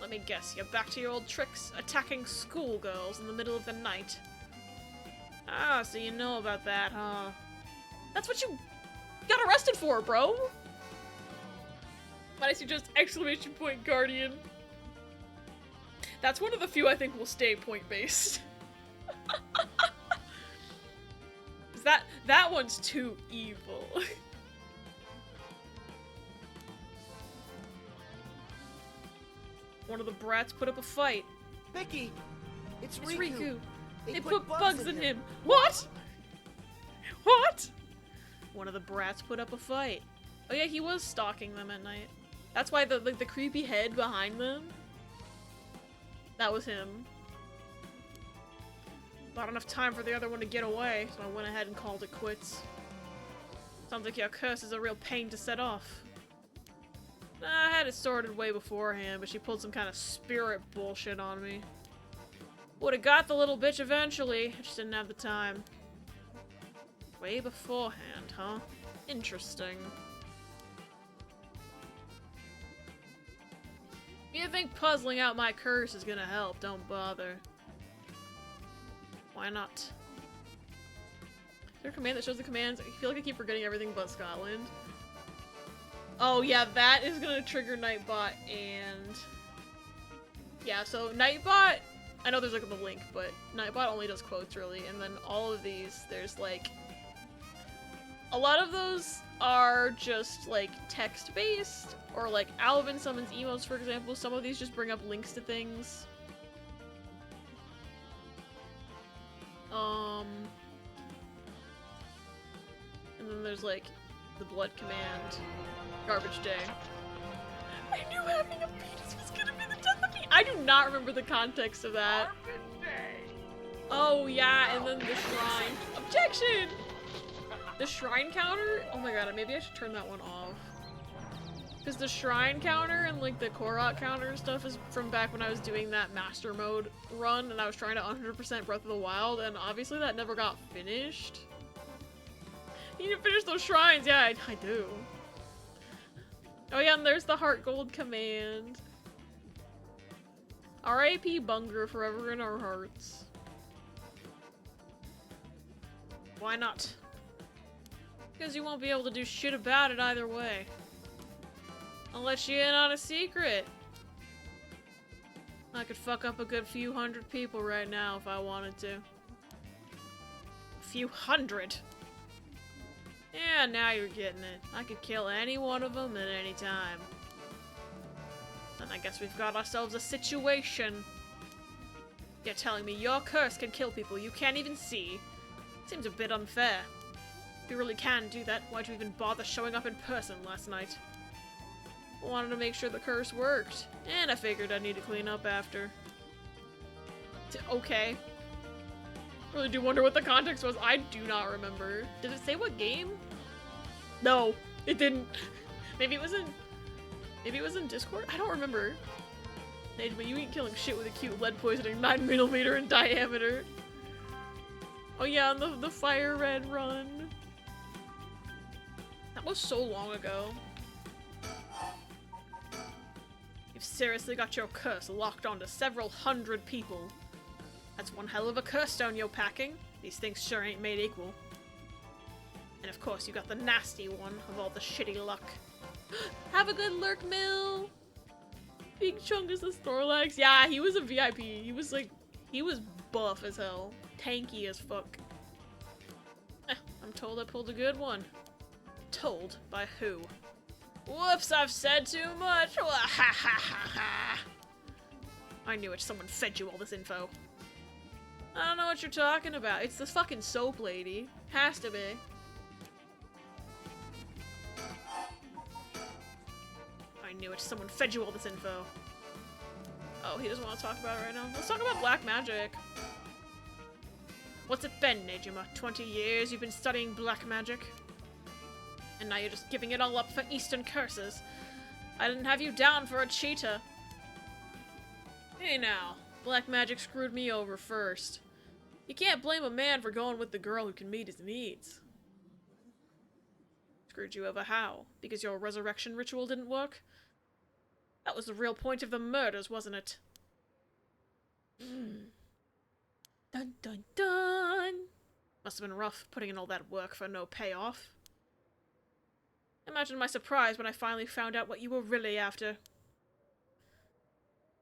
Let me guess, you're back to your old tricks, attacking schoolgirls in the middle of the night. Ah, so you know about that, huh? That's what you got arrested for, bro! Might I suggest exclamation point guardian? That's one of the few I think will stay point-based. that one's too evil. One of the brats put up a fight. Vicky, it's It's Riku. Riku. They put put bugs in him. What? What? One of the brats put up a fight. Oh yeah, he was stalking them at night. That's why the creepy head behind them. That was him. Not enough time for the other one to get away, so I went ahead and called it quits. Sounds like your curse is a real pain to set off. I had it sorted way beforehand, but she pulled some kind of spirit bullshit on me. Would've got the little bitch eventually, I just didn't have the time. Way beforehand, huh? Interesting. If you think puzzling out my curse is gonna help, don't bother. Why not? Is there a command that shows the commands? I feel like I keep forgetting everything but Scotland. Oh yeah, that is gonna trigger Nightbot and... Yeah, so Nightbot, I know there's like the link, but Nightbot only does quotes really, and then all of these, there's like... A lot of those are just like text-based, or like Alvin summons emotes, for example. Some of these just bring up links to things. And then there's like the blood command, garbage day. I knew having a penis was gonna be the death of me. I do not remember the context of that. Oh yeah, and then the shrine. Objection! The shrine counter? Oh my god, maybe I should turn that one off. Because the shrine counter and like the Korok counter stuff is from back when I was doing that master mode run and I was trying to 100% Breath of the Wild, and obviously that never got finished. You need to finish those shrines! Yeah, I do. Oh yeah, and there's the heart gold command. R.I.P. Bunger, forever in our hearts. Why not? Because you won't be able to do shit about it either way. I'll let you in on a secret. I could fuck up a good few hundred people right now if I wanted to. A few hundred? Yeah, now you're getting it. I could kill any one of them at any time. And I guess we've got ourselves a situation. You're telling me your curse can kill people you can't even see? Seems a bit unfair. If you really can do that, why'd you even bother showing up in person last night? I wanted to make sure the curse worked, and I figured I'd need to clean up after. Okay. Really do wonder what the context was. I do not remember. Did it say what game? No, it didn't. Maybe it was in Discord? I don't remember. Nate, but you ain't killing shit with a cute lead poisoning 9mm in diameter. Oh yeah, and the fire red run. That was so long ago. You've seriously got your curse locked onto several hundred people. That's one hell of a curse stone you're packing. These things sure ain't made equal. And of course you got the nasty one of all the shitty luck. Have a good lurk, Mill! Big Chungus the Snorlax. Yeah, he was a VIP. He was buff as hell. Tanky as fuck. I'm told I pulled a good one. Told by who? Whoops, I've said too much. I knew it. Someone fed you all this info. I don't know what you're talking about. It's the fucking soap lady. Has to be. I knew it. Someone fed you all this info. Oh, he doesn't want to talk about it right now. Let's talk about black magic. What's it been, Nejima? 20 years you've been studying black magic? And now you're just giving it all up for Eastern curses. I didn't have you down for a cheater. Hey now, black magic screwed me over first. You can't blame a man for going with the girl who can meet his needs. Screwed you over how? Because your resurrection ritual didn't work? That was the real point of the murders, wasn't it? Dun dun dun! Must have been rough putting in all that work for no payoff. Imagine my surprise when I finally found out what you were really after.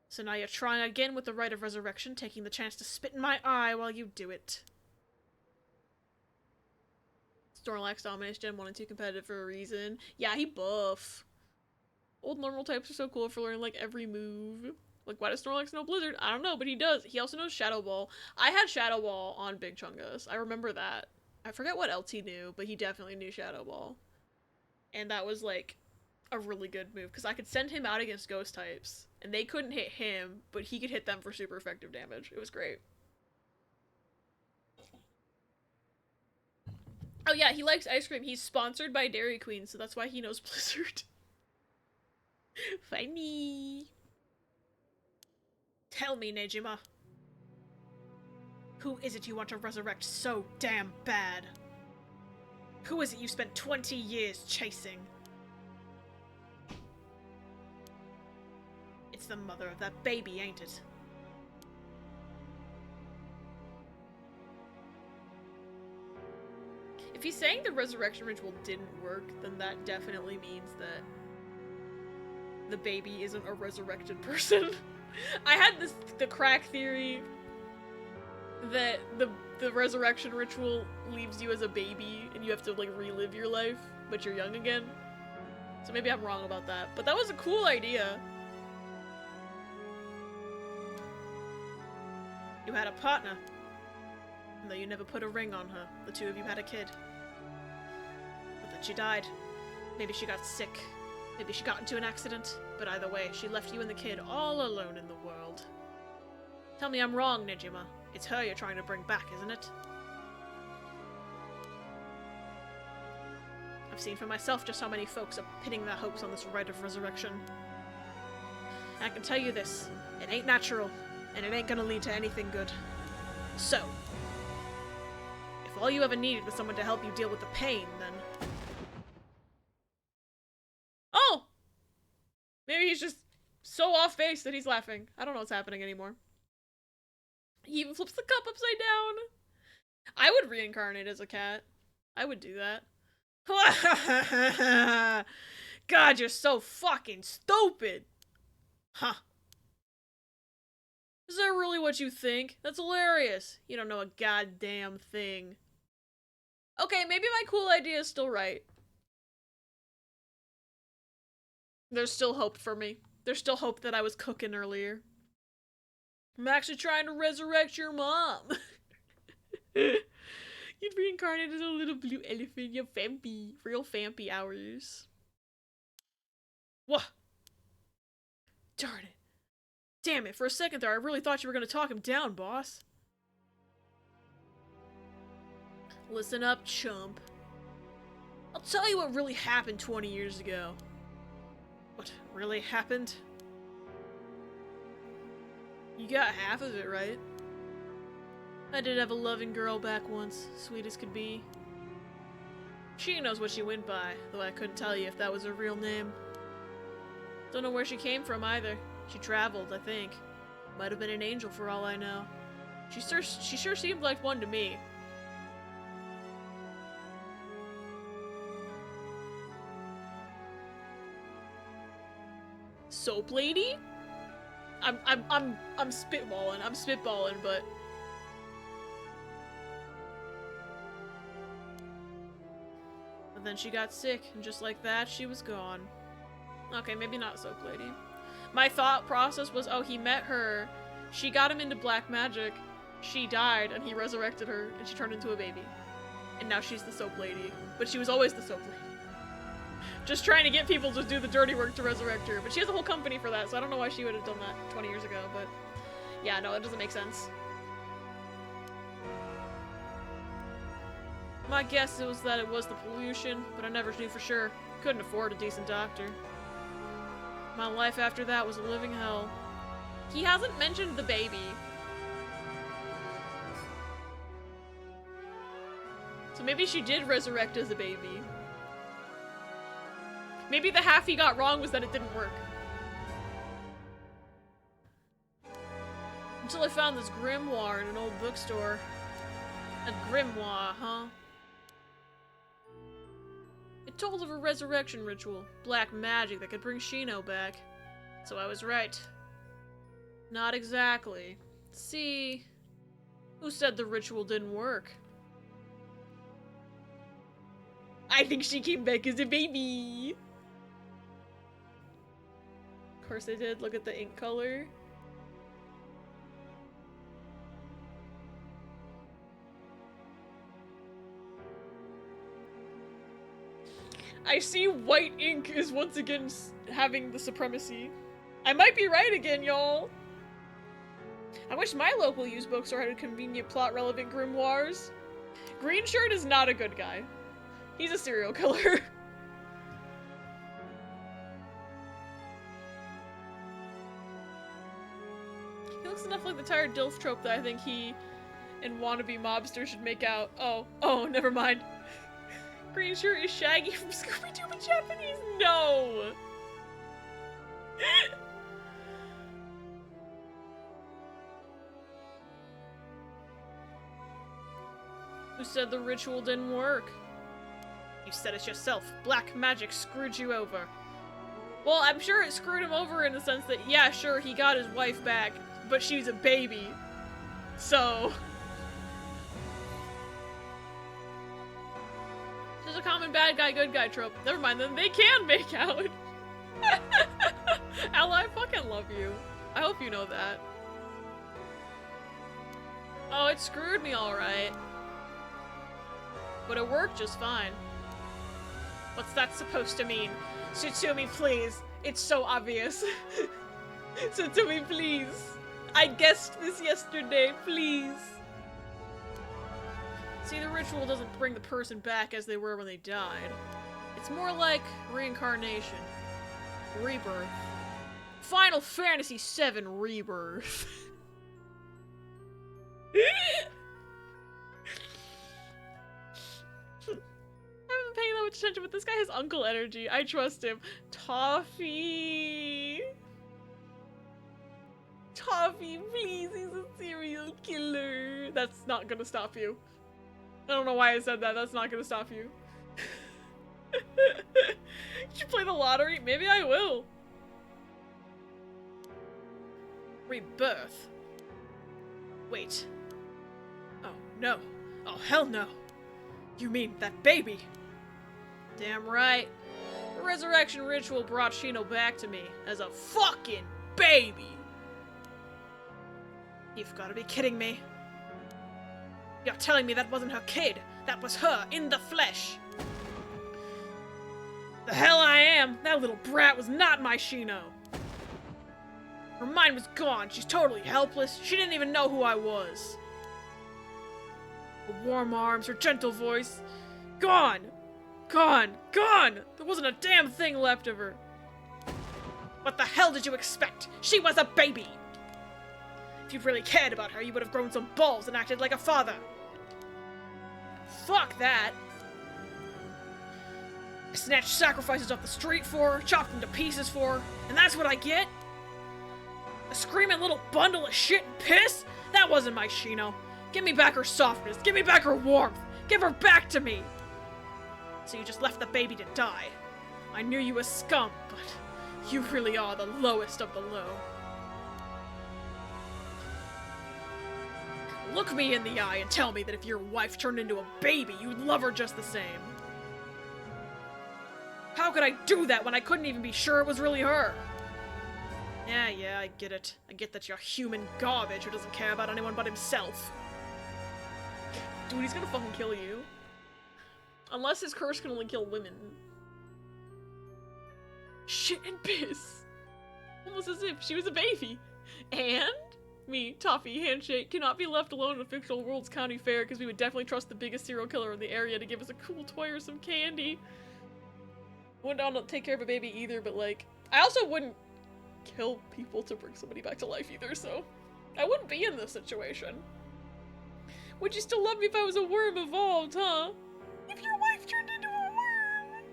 So now you're trying again with the rite of resurrection, taking the chance to spit in my eye while you do it. Snorlax dominates Gen 1 and 2 competitive for a reason. Yeah, he buff. Old normal types are so cool for learning, like, every move. Like, why does Snorlax know Blizzard? I don't know, but he does. He also knows Shadow Ball. I had Shadow Ball on Big Chungus. I remember that. I forget what else he knew, but he definitely knew Shadow Ball. And that was, like, a really good move, because I could send him out against ghost types, and they couldn't hit him, but he could hit them for super effective damage. It was great. Oh yeah, he likes ice cream. He's sponsored by Dairy Queen, so that's why he knows Blizzard. Funny. Tell me, Nejima. Who is it you want to resurrect so damn bad? Who is it you spent 20 years chasing? It's the mother of that baby, ain't it? If he's saying the resurrection ritual didn't work, then that definitely means that the baby isn't a resurrected person. I had the crack theory that the resurrection ritual leaves you as a baby and you have to, like, relive your life, but you're young again. So maybe I'm wrong about that, but that was a cool idea. You had a partner, and though you never put a ring on her, the two of you had a kid. But then she died. Maybe she got sick. Maybe she got into an accident. But either way, she left you and the kid all alone in the world. Tell me I'm wrong, Nejima. It's her you're trying to bring back, isn't it? I've seen for myself just how many folks are pinning their hopes on this rite of resurrection. And I can tell you this, it ain't natural, and it ain't gonna lead to anything good. So, if all you ever needed was someone to help you deal with the pain, then... Oh! Maybe he's just so off base that he's laughing. I don't know what's happening anymore. He even flips the cup upside down. I would reincarnate as a cat. I would do that. God, you're so fucking stupid! Huh. Is that really what you think? That's hilarious. You don't know a goddamn thing. Okay, maybe my cool idea is still right. There's still hope for me. There's still hope that I was cooking earlier. I'm actually trying to resurrect your mom. You'd reincarnate as a little blue elephant. You're vampy. Real vampy hours. What? Darn it. Damn it, for a second there, I really thought you were gonna talk him down, boss. Listen up, chump. I'll tell you what really happened 20 years ago. What really happened? You got half of it right. I did have a loving girl back once, sweet as could be. She knows what she went by, though I couldn't tell you if that was her real name. Don't know where she came from either. She traveled, I think. Might have been an angel for all I know. She sure seemed like one to me. Soap lady? I'm spitballing, but then she got sick, and just like that, she was gone. Okay, maybe not soap lady. My thought process was, oh, he met her, she got him into black magic, she died and he resurrected her and she turned into a baby. And now she's the soap lady. But she was always the soap lady. Just trying to get people to do the dirty work to resurrect her. But she has a whole company for that, so I don't know why she would have done that 20 years ago, but... Yeah, no, it doesn't make sense. My guess was that it was the pollution, but I never knew for sure. Couldn't afford a decent doctor. My life after that was a living hell. He hasn't mentioned the baby. So maybe she did resurrect as a baby. Maybe the half he got wrong was that it didn't work. Until I found this grimoire in an old bookstore. A grimoire, huh? It told of a resurrection ritual, black magic that could bring Shino back. So I was right. Not exactly. See, who said the ritual didn't work? I think she came back as a baby. Of course I did. Look at the ink color. I see white ink is once again having the supremacy. I might be right again, y'all. I wish my local used bookstore had a convenient plot-relevant grimoires. Green Shirt is not a good guy. He's a serial killer. He looks enough like the tired DILF trope that I think he and wannabe mobster should make out. Oh, never mind. Green Shirt is Shaggy from Scooby-Doo in Japanese? No! Who said the ritual didn't work? You said it yourself. Black magic screwed you over. Well, I'm sure it screwed him over in the sense that, yeah, sure, he got his wife back, but she's a baby. So... There's a common bad guy, good guy trope. Never mind, then they can make out. Ella, I fucking love you. I hope you know that. Oh, it screwed me alright. But it worked just fine. What's that supposed to mean? Tsutsumi, please. It's so obvious. Tsutsumi, please. I guessed this yesterday, please. See, the ritual doesn't bring the person back as they were when they died. It's more like reincarnation. Rebirth. Final Fantasy VII Rebirth. I haven't been paying that much attention, but this guy has uncle energy. I trust him. Toffee! Toffee, please, he's a serial killer. That's not gonna stop you. I don't know why I said that. That's not gonna stop you. You should play the lottery? Maybe I will. Rebirth. Wait. Oh, no. Oh, hell no. You mean that baby? Damn right. The resurrection ritual brought Shino back to me as a fucking baby. You've gotta be kidding me. You're telling me that wasn't her kid. That was her in the flesh. The hell I am. That little brat was not my Shino. Her mind was gone. She's totally helpless. She didn't even know who I was. Her warm arms, her gentle voice. Gone. Gone. Gone. There wasn't a damn thing left of her. What the hell did you expect? She was a baby. If you really cared about her, you would have grown some balls and acted like a father. Fuck that. I snatched sacrifices off the street for her, chopped them to pieces for her, and that's what I get? A screaming little bundle of shit and piss? That wasn't my Shino. Give me back her softness. Give me back her warmth. Give her back to me. So you just left the baby to die. I knew you was scum, but you really are the lowest of the low. Look me in the eye and tell me that if your wife turned into a baby, you'd love her just the same. How could I do that when I couldn't even be sure it was really her? Yeah, I get it. I get that you're human garbage who doesn't care about anyone but himself. Dude, he's gonna fucking kill you. Unless his curse can only kill women. Shit and piss. Almost as if she was a baby. And me, Toffee, handshake, cannot be left alone in a fictional world's county fair because we would definitely trust the biggest serial killer in the area to give us a cool toy or some candy. I wouldn't take care of a baby either, but like, I also wouldn't kill people to bring somebody back to life either, so I wouldn't be in this situation. Would you still love me if I was a worm evolved, huh? If your wife turned into a worm!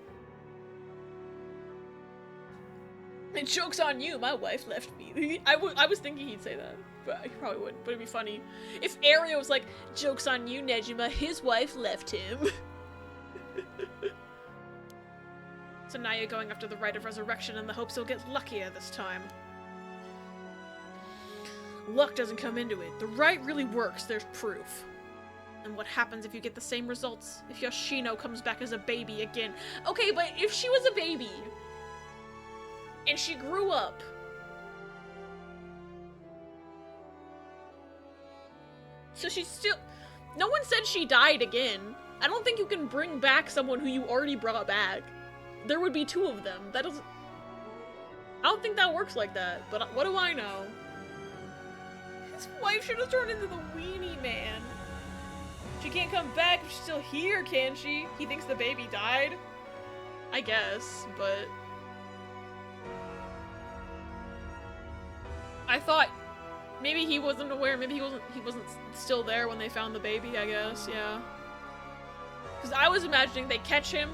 And joke's on you, my wife left me. I was thinking he'd say that, but he probably wouldn't, but it'd be funny. If Aria was like, joke's on you, Nejima, his wife left him. So now you're going after the rite of resurrection in the hopes he'll get luckier this time. Luck doesn't come into it. The rite really works, there's proof. And what happens if you get the same results? If Yoshino comes back as a baby again? Okay, but if she was a baby, and she grew up, so she's still... No one said she died again. I don't think you can bring back someone who you already brought back. There would be two of them. That doesn't... I don't think that works like that, but what do I know? His wife should have turned into the weenie man. She can't come back if she's still here, can she? He thinks the baby died? I guess, but... I thought maybe he wasn't aware, maybe he wasn't still there when they found the baby, I guess, yeah. Because I was imagining they catch him,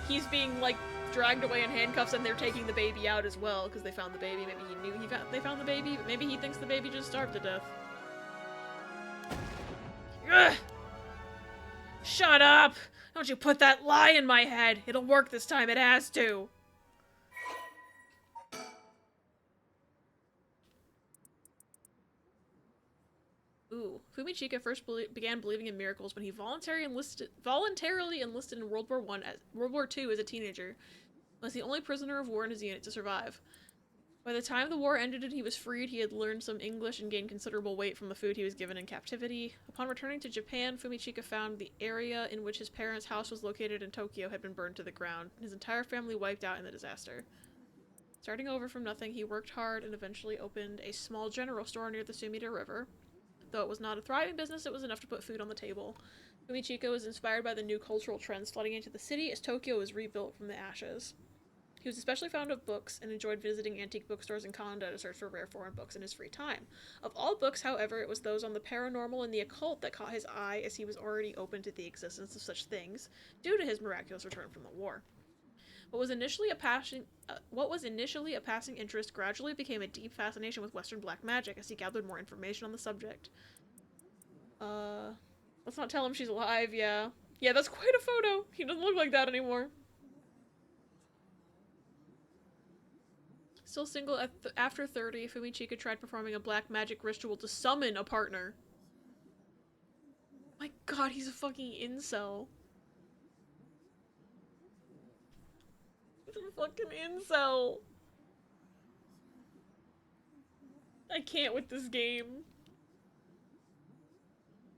he's being, like, dragged away in handcuffs, and they're taking the baby out as well, because they found the baby. Maybe he knew they found the baby, but maybe he thinks the baby just starved to death. Ugh! Shut up! Don't you put that lie in my head! It'll work this time, it has to! Ooh. Fumichika first began believing in miracles when he voluntarily enlisted in World War II as a teenager. Was the only prisoner of war in his unit to survive. By the time the war ended and he was freed, he had learned some English and gained considerable weight from the food he was given in captivity. Upon returning to Japan, Fumichika found the area in which his parents' house was located in Tokyo had been burned to the ground, and his entire family wiped out in the disaster. Starting over from nothing, he worked hard and eventually opened a small general store near the Sumida River. Though it was not a thriving business, it was enough to put food on the table. Fumichika was inspired by the new cultural trends flooding into the city as Tokyo was rebuilt from the ashes. He was especially fond of books and enjoyed visiting antique bookstores in Kanda to search for rare foreign books in his free time. Of all books, however, it was those on the paranormal and the occult that caught his eye, as he was already open to the existence of such things, due to his miraculous return from the war. What was initially a passing interest gradually became a deep fascination with Western black magic as he gathered more information on the subject. Let's not tell him she's alive, yeah. Yeah, that's quite a photo. He doesn't look like that anymore. Still single after 30, Fumichika tried performing a black magic ritual to summon a partner. My god, he's a fucking incel. He's a fucking incel. I can't with this game.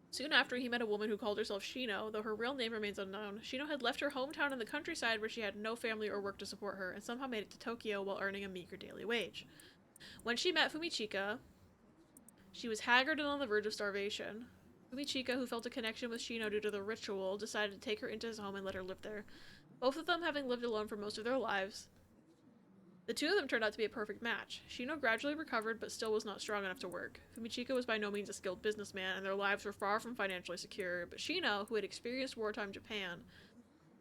Soon after, he met a woman who called herself Shino, though her real name remains unknown. Shino had left her hometown in the countryside where she had no family or work to support her, and somehow made it to Tokyo while earning a meager daily wage. When she met Fumichika, she was haggard and on the verge of starvation. Fumichika, who felt a connection with Shino due to the ritual, decided to take her into his home and let her live there. Both of them having lived alone for most of their lives, the two of them turned out to be a perfect match. Shino gradually recovered, but still was not strong enough to work. Fumichika was by no means a skilled businessman, and their lives were far from financially secure, but Shino, who had experienced wartime Japan,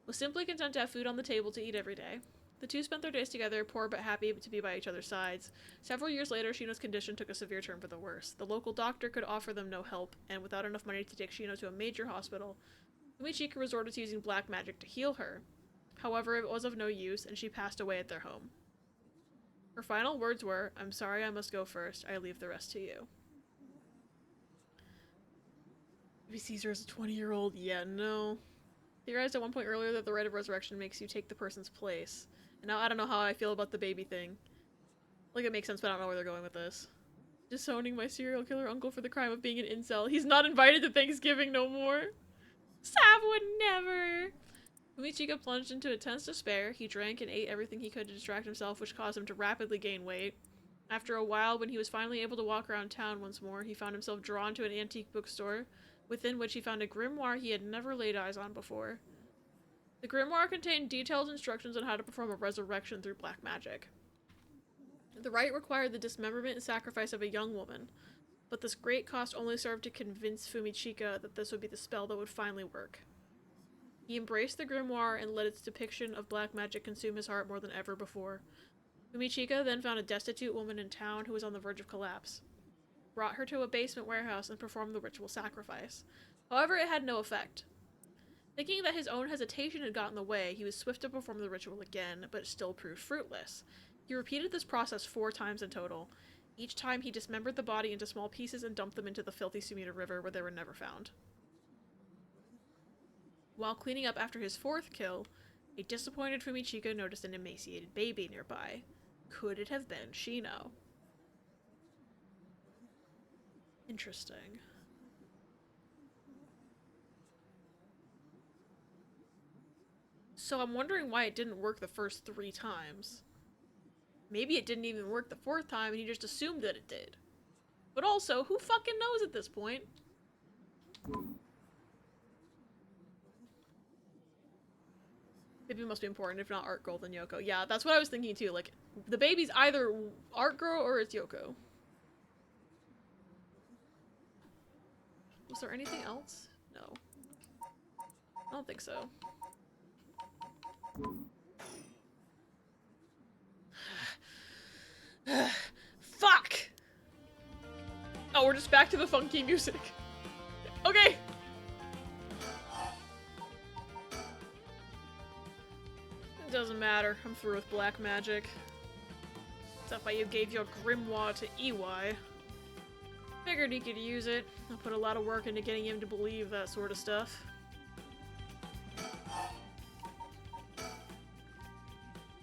was simply content to have food on the table to eat every day. The two spent their days together, poor but happy to be by each other's sides. Several years later, Shino's condition took a severe turn for the worse. The local doctor could offer them no help, and without enough money to take Shino to a major hospital, Fumichika resorted to using black magic to heal her. However, it was of no use, and she passed away at their home. Her final words were, "I'm sorry I must go first. I leave the rest to you." If he sees her as a 20-year-old, yeah, no. Theorized at one point earlier that the rite of resurrection makes you take the person's place. And now I don't know how I feel about the baby thing. Like, it makes sense, but I don't know where they're going with this. Disowning my serial killer uncle for the crime of being an incel. He's not invited to Thanksgiving no more. Sav would never. Fumichika plunged into intense despair. He drank and ate everything he could to distract himself, which caused him to rapidly gain weight. After a while, when he was finally able to walk around town once more, he found himself drawn to an antique bookstore, within which he found a grimoire he had never laid eyes on before. The grimoire contained detailed instructions on how to perform a resurrection through black magic. The rite required the dismemberment and sacrifice of a young woman, but this great cost only served to convince Fumichika that this would be the spell that would finally work. He embraced the grimoire and let its depiction of black magic consume his heart more than ever before. Fumichika then found a destitute woman in town who was on the verge of collapse, brought her to a basement warehouse, and performed the ritual sacrifice. However, it had no effect. Thinking that his own hesitation had gotten in the way, he was swift to perform the ritual again, but it still proved fruitless. He repeated this process 4 times in total. Each time he dismembered the body into small pieces and dumped them into the filthy Sumida River, where they were never found. While cleaning up after his 4th kill, a disappointed Fumichika noticed an emaciated baby nearby. Could it have been Shino? Interesting. So I'm wondering why it didn't work the first 3 times. Maybe it didn't even work the 4th time and he just assumed that it did. But also, who fucking knows at this point? Baby must be important, if not Art Girl, then Yoko. Yeah, that's what I was thinking too. Like, the baby's either Art Girl or it's Yoko. Was there anything else? No. I don't think so. Fuck! Oh, we're just back to the funky music. Okay! It doesn't matter. I'm through with black magic. Except why you gave your grimoire to EY. Figured he could use it. I put a lot of work into getting him to believe that sort of stuff.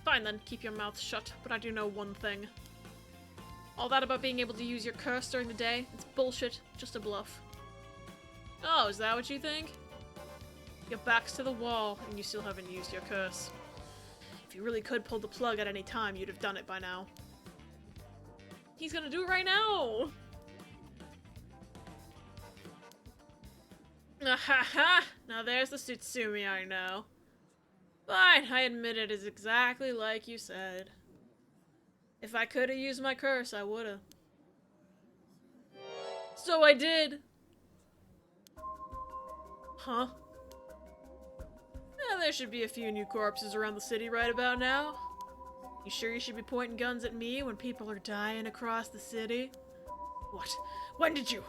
Fine then, keep your mouth shut, but I do know one thing. All that about being able to use your curse during the day, it's bullshit, just a bluff. Oh, is that what you think? Your back's to the wall, and you still haven't used your curse. If you really could pull the plug at any time, you'd have done it by now. He's gonna do it right now! Ahaha! Now there's the Tsutsumi I know. Fine, I admit it is exactly like you said. If I could have used my curse, I would have. So I did! Huh? There should be a few new corpses around the city right about now. You sure you should be pointing guns at me when people are dying across the city? What? When did you?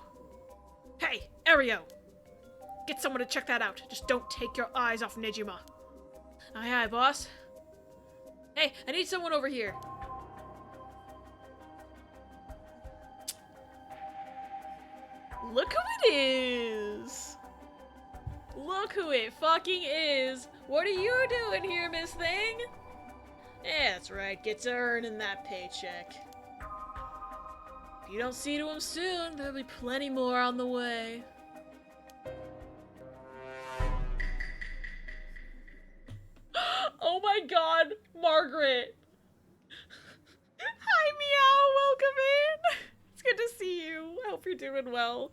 Hey, Ario! Get someone to check that out. Just don't take your eyes off Nejima. Aye aye, boss. Hey, I need someone over here. Look who it is! Look who it fucking is! What are you doing here, Miss Thing? Yeah, that's right, get to earning that paycheck. If you don't see to him soon, there'll be plenty more on the way. Oh my god, Margaret! Hi, Meow, welcome in! It's good to see you. I hope you're doing well.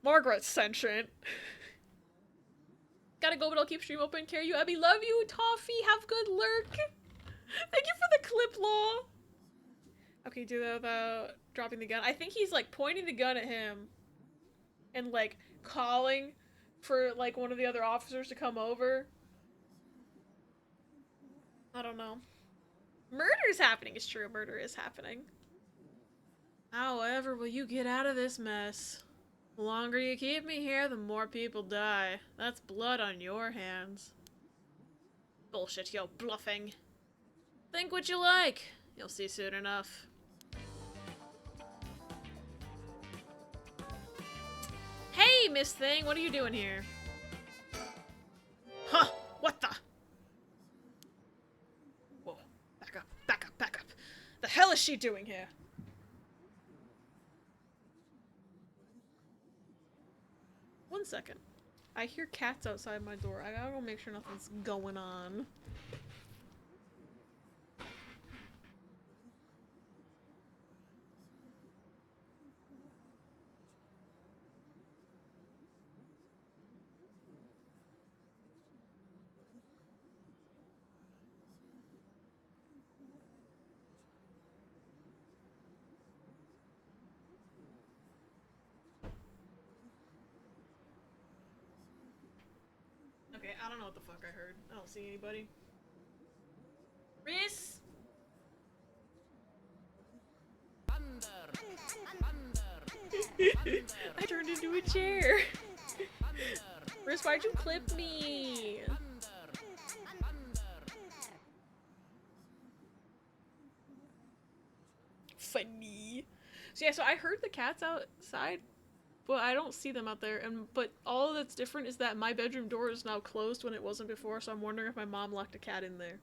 Margaret's sentient. Gotta go, but I'll keep stream open. Carry you, Abby. Love you, Toffee. Have good lurk. Thank you for the clip, Law. Okay, do that without dropping the gun. I think he's, like, pointing the gun at him and, like, calling for, like, one of the other officers to come over. I don't know. Murder's happening. It's true, murder is happening. However, will you get out of this mess? The longer you keep me here, the more people die. That's blood on your hands. Bullshit, you're bluffing. Think what you like. You'll see soon enough. Hey, Miss Thing, what are you doing here? Huh? What the? Whoa. Back up, back up, back up. The hell is she doing here? One second. I hear cats outside my door. I gotta go make sure nothing's going on. Okay, I don't know what the fuck I heard. I don't see anybody. Reese? I turned into a chair. Reese, why'd you clip me? Funny. So yeah, so I heard the cats outside, but I don't see them out there. But all that's different is that my bedroom door is now closed when it wasn't before, so I'm wondering if my mom locked a cat in there.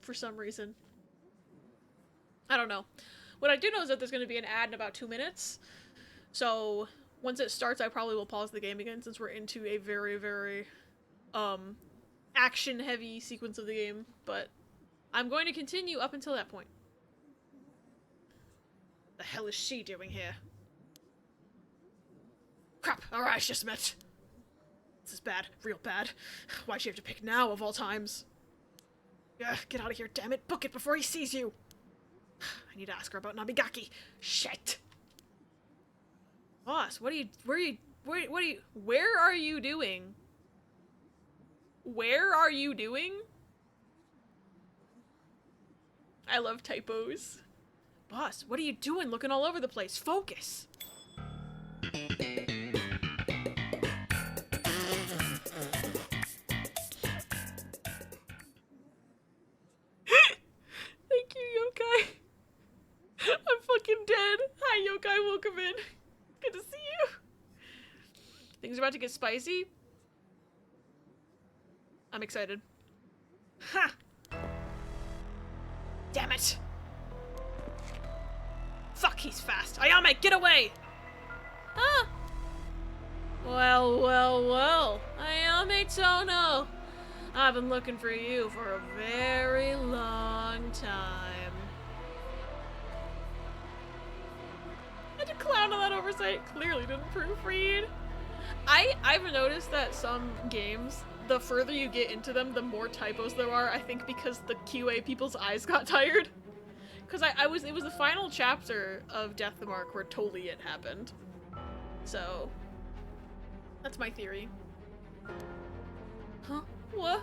For some reason. I don't know. What I do know is that there's going to be an ad in about 2 minutes. So once it starts, I probably will pause the game again since we're into a very, very action-heavy sequence of the game. But I'm going to continue up until that point. The hell is she doing here? Crap, our eyes just met. This is bad, real bad. Why'd she have to pick now of all times? Yeah, get out of here, damn it. Book it before he sees you. I need to ask her about Nabigaki. Shit. Boss, where are you doing? Where are you doing? I love typos. Boss, what are you doing looking all over the place? Focus. Thank you, Yokai. I'm fucking dead. Hi, Yokai. Welcome in. Good to see you. Things are about to get spicy. I'm excited. Ha! Damn it! Fuck, he's fast. Ayame, get away! Ah! Well, well, well. Ayame Tono. I've been looking for you for a very long time. I had to clown on that oversight. Clearly didn't proofread. I've noticed that some games, the further you get into them, the more typos there are. I think because the QA people's eyes got tired. Because it was the final chapter of Death the Mark where totally it happened. So, that's my theory. Huh? What?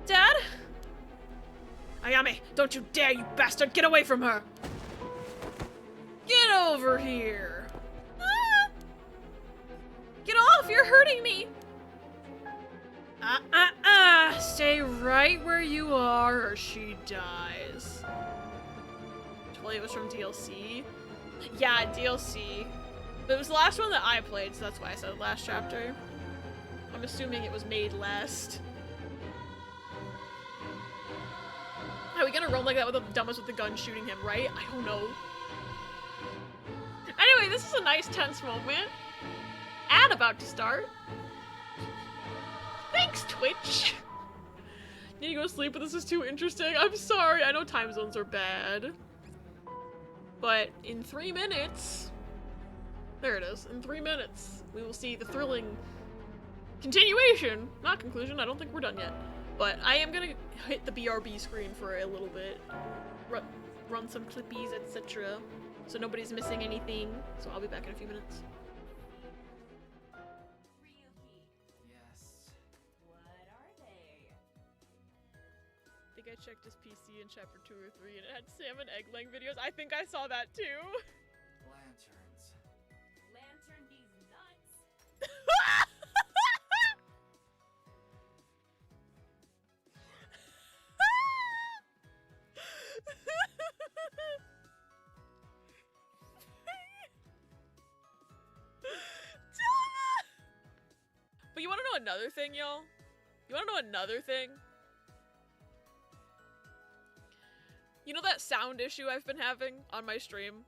Dad? Ayame, don't you dare, you bastard! Get away from her! Get over here! Ah! Get off! You're hurting me! Stay right where you are or she dies. Totally it was from DLC. Yeah, DLC. But it was the last one that I played, so that's why I said last chapter. I'm assuming it was made last. Are we gonna run like that with the dumbest with the gun shooting him, right? I don't know. Anyway, this is a nice tense moment. Ad about to start. Thanks, Twitch. Need to go to sleep, but this is too interesting. I'm sorry. I know time zones are bad. But in 3 minutes... There it is. In 3 minutes, we will see the thrilling continuation. Not conclusion. I don't think we're done yet. But I am gonna hit the BRB screen for a little bit. Run some clippies, etc. So nobody's missing anything. So I'll be back in a few minutes. Yes. What are they? I think I checked his PC in chapter 2 or 3 and it had salmon egg laying videos. I think I saw that too. Lanterns. Lantern these nuts. But you wanna know another thing, y'all? You wanna know another thing? You know that sound issue I've been having on my stream?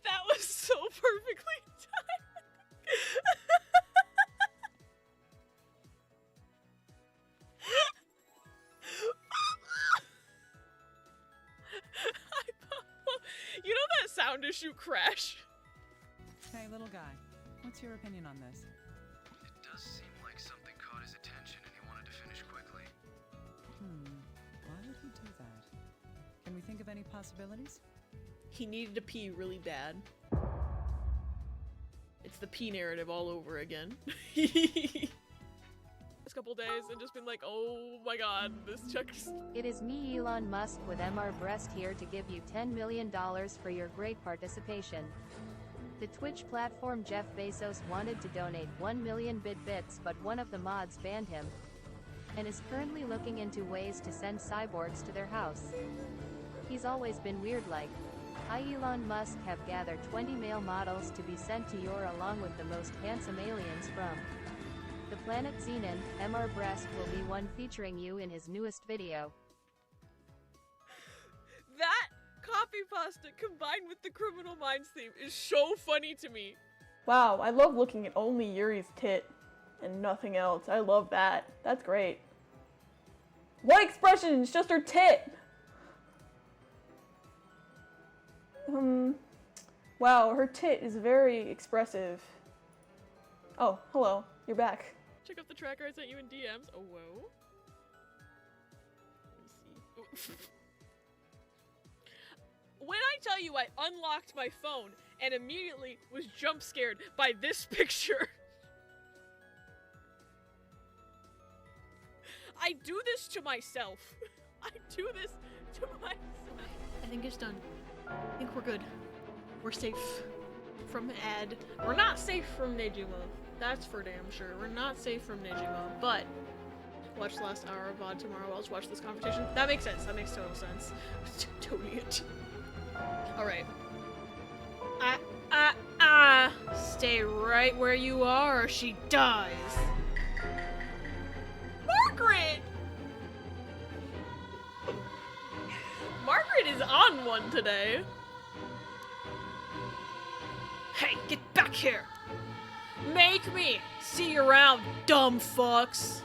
That was so perfectly timed. You know that sound issue crash? Hey, little guy. What's your opinion on this? It does seem like something caught his attention and he wanted to finish quickly. Why would he do that? Can we think of any possibilities? He needed to pee really bad. It's the pee narrative all over again. This couple days and just been like, oh my god, this checks. It is me, Elon Musk, with MR Breast here to give you $10 million for your great participation. The Twitch platform Jeff Bezos wanted to donate 1 million bits, but one of the mods banned him, and is currently looking into ways to send cyborgs to their house. He's always been weird like. I, Elon Musk, have gathered 20 male models to be sent to your along with the most handsome aliens from the planet Xenon. MR Breast will be one featuring you in his newest video. That copy pasta combined with the Criminal Minds theme is so funny to me. Wow, I love looking at only Yuri's tit and nothing else. I love that. That's great. What expression? It's just her tit! Wow, her tit is very expressive. Oh, hello. You're back. Check out the tracker I sent you in DMs. Oh, whoa. Let me see. When I tell you I unlocked my phone and immediately was jump scared by this picture. I do this to myself. I do this to myself. I think it's done. I think we're good. We're safe from Ed. We're not safe from Nejima. That's for damn sure. We're not safe from Nejima, but watch the last hour of VOD tomorrow. I'll just watch this conversation. That makes sense. That makes total sense. Totally it. Alright. Stay right where you are or she dies. Margaret! Margaret is on one today. Hey, get back here! Make me see you around, dumb fucks!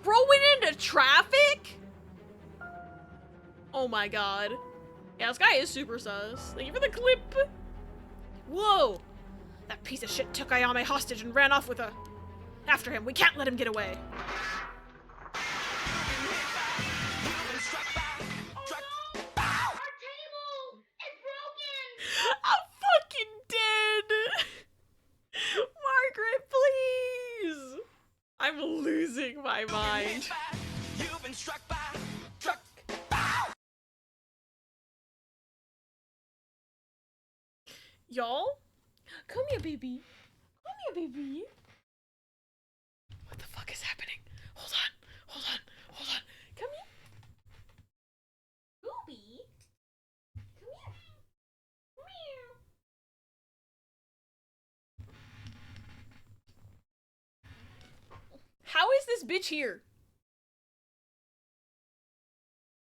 Bro went into traffic? Oh my god. Yeah, this guy is super sus. Thank you for the clip. Whoa! That piece of shit took Ayame hostage and ran off with her. After him, we can't let him get away. I'm fucking dead! Margaret, please! I'm losing my mind. You've been struck by truck. Y'all? Come here, baby. Come here, baby. What the fuck is happening? Hold on. Hold on. Hold on. Come here. Ruby. Come here. Meow. How is this bitch here?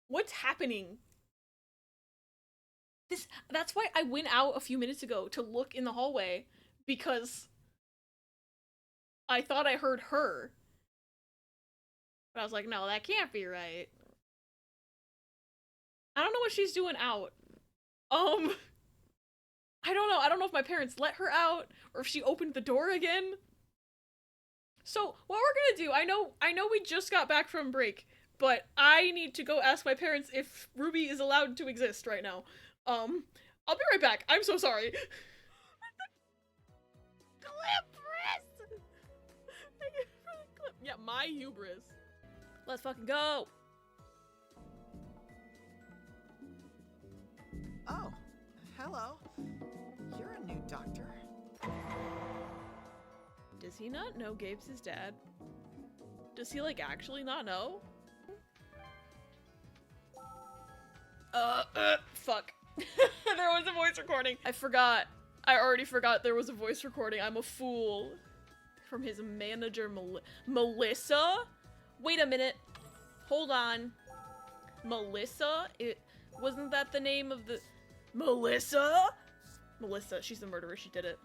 What's happening? That's why I went out a few minutes ago to look in the hallway, because I thought I heard her. But I was like, no, that can't be right. I don't know what she's doing out. I don't know. I don't know if my parents let her out or if she opened the door again. So, what we're gonna do, I know we just got back from break, but I need to go ask my parents if Ruby is allowed to exist right now. I'll be right back. I'm so sorry. Hubris! Yeah, my hubris. Let's fucking go. Oh, hello. You're a new doctor. Does he not know Gabe's his dad? Does he, like, actually not know? Fuck. There was a voice recording. I forgot. I already forgot there was a voice recording. I'm a fool. From his manager, Melissa? Wait a minute. Hold on. Melissa? Wasn't that the name of the... Melissa? Melissa, she's the murderer. She did it.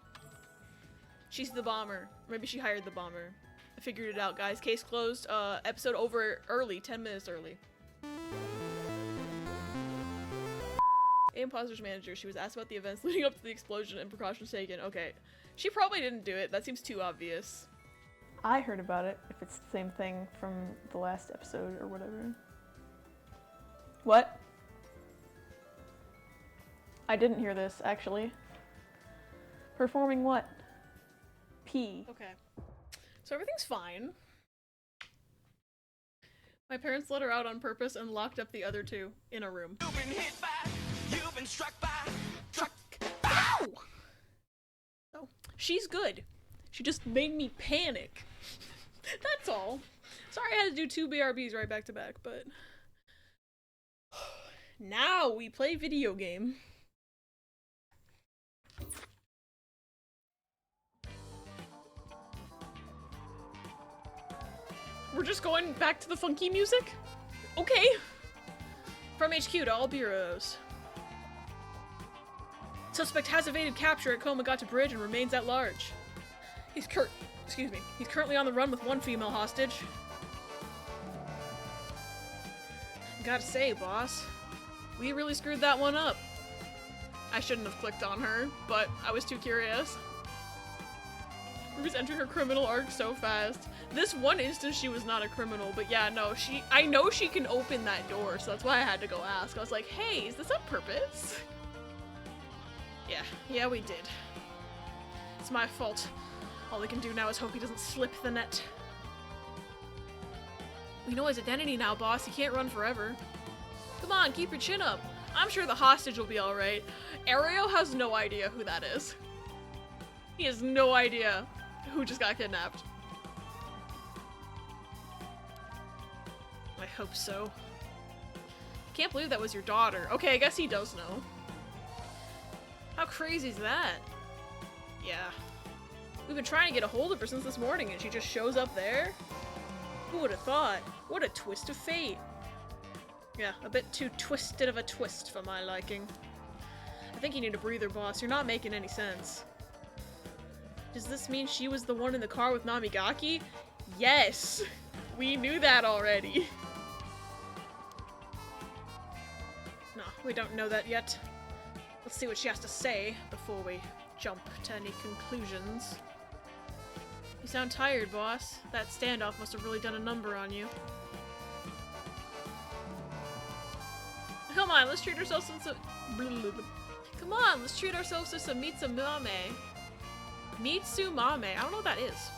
She's the bomber. Maybe she hired the bomber. I figured it out, guys. Case closed. Episode over early. 10 minutes early. Imposter's manager. She was asked about the events leading up to the explosion and precautions taken. Okay. She probably didn't do it. That seems too obvious. I heard about it, if it's the same thing from the last episode or whatever. What? I didn't hear this, actually. Performing what? P. Okay. So everything's fine. My parents let her out on purpose and locked up the other two in a room. You've been hit by, you've been struck by, truck. Ow! Oh, she's good. She just made me panic. That's all. Sorry I had to do 2 BRBs right back to back, but... Now we play video game. We're just going back to the funky music? Okay. From HQ to all bureaus. Suspect has evaded capture at Komagata Bridge and remains at large. He's currently on the run with one female hostage. Gotta say, boss, we really screwed that one up. I shouldn't have clicked on her, but I was too curious. Ruby's entering her criminal arc so fast. This one instance she was not a criminal, but yeah, no, I know she can open that door, so that's why I had to go ask. I was like, hey, is this on purpose? Yeah, we did. It's my fault. All we can do now is hope he doesn't slip the net. We know his identity now, boss. He can't run forever. Come on, keep your chin up. I'm sure the hostage will be alright. Ario has no idea who that is. He has no idea who just got kidnapped. I hope so. Can't believe that was your daughter. Okay, I guess he does know. How crazy is that? Yeah. We've been trying to get a hold of her since this morning and she just shows up there? Who would have thought? What a twist of fate. Yeah, a bit too twisted of a twist for my liking. I think you need a breather, boss. You're not making any sense. Does this mean she was the one in the car with Namigaki? Yes! We knew that already. No, we don't know that yet. Let's see what she has to say before we jump to any conclusions. You sound tired, boss. That standoff must have really done a number on you. Come on, let's treat ourselves to some... Come on, let's treat ourselves to some Mitsumame. Mitsumame? I don't know what that is.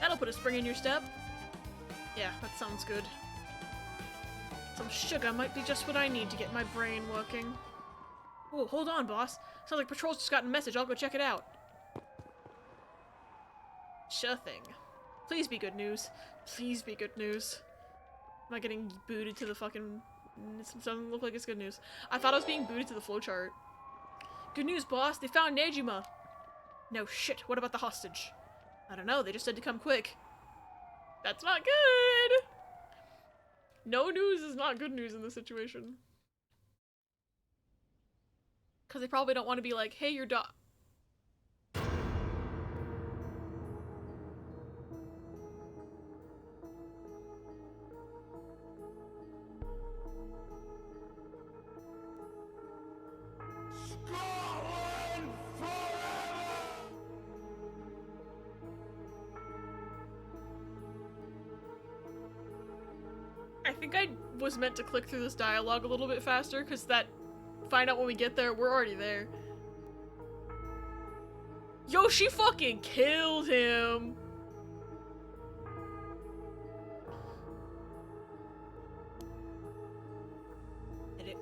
That'll put a spring in your step. Yeah, that sounds good. Some sugar might be just what I need to get my brain working. Oh, hold on, boss. Sounds like Patrol's just gotten a message. I'll go check it out. Sure thing. Please be good news. Please be good news. I'm not getting booted to the fucking... It doesn't look like it's good news. I thought I was being booted to the flowchart. Good news, boss. They found Nejima. No shit. What about the hostage? I don't know. They just said to come quick. That's not good! No news is not good news in this situation. Because they probably don't want to be like, hey, your dog... I think I was meant to click through this dialogue a little bit faster, because that... Find out when we get there, we're already there. Yo, she fucking killed him!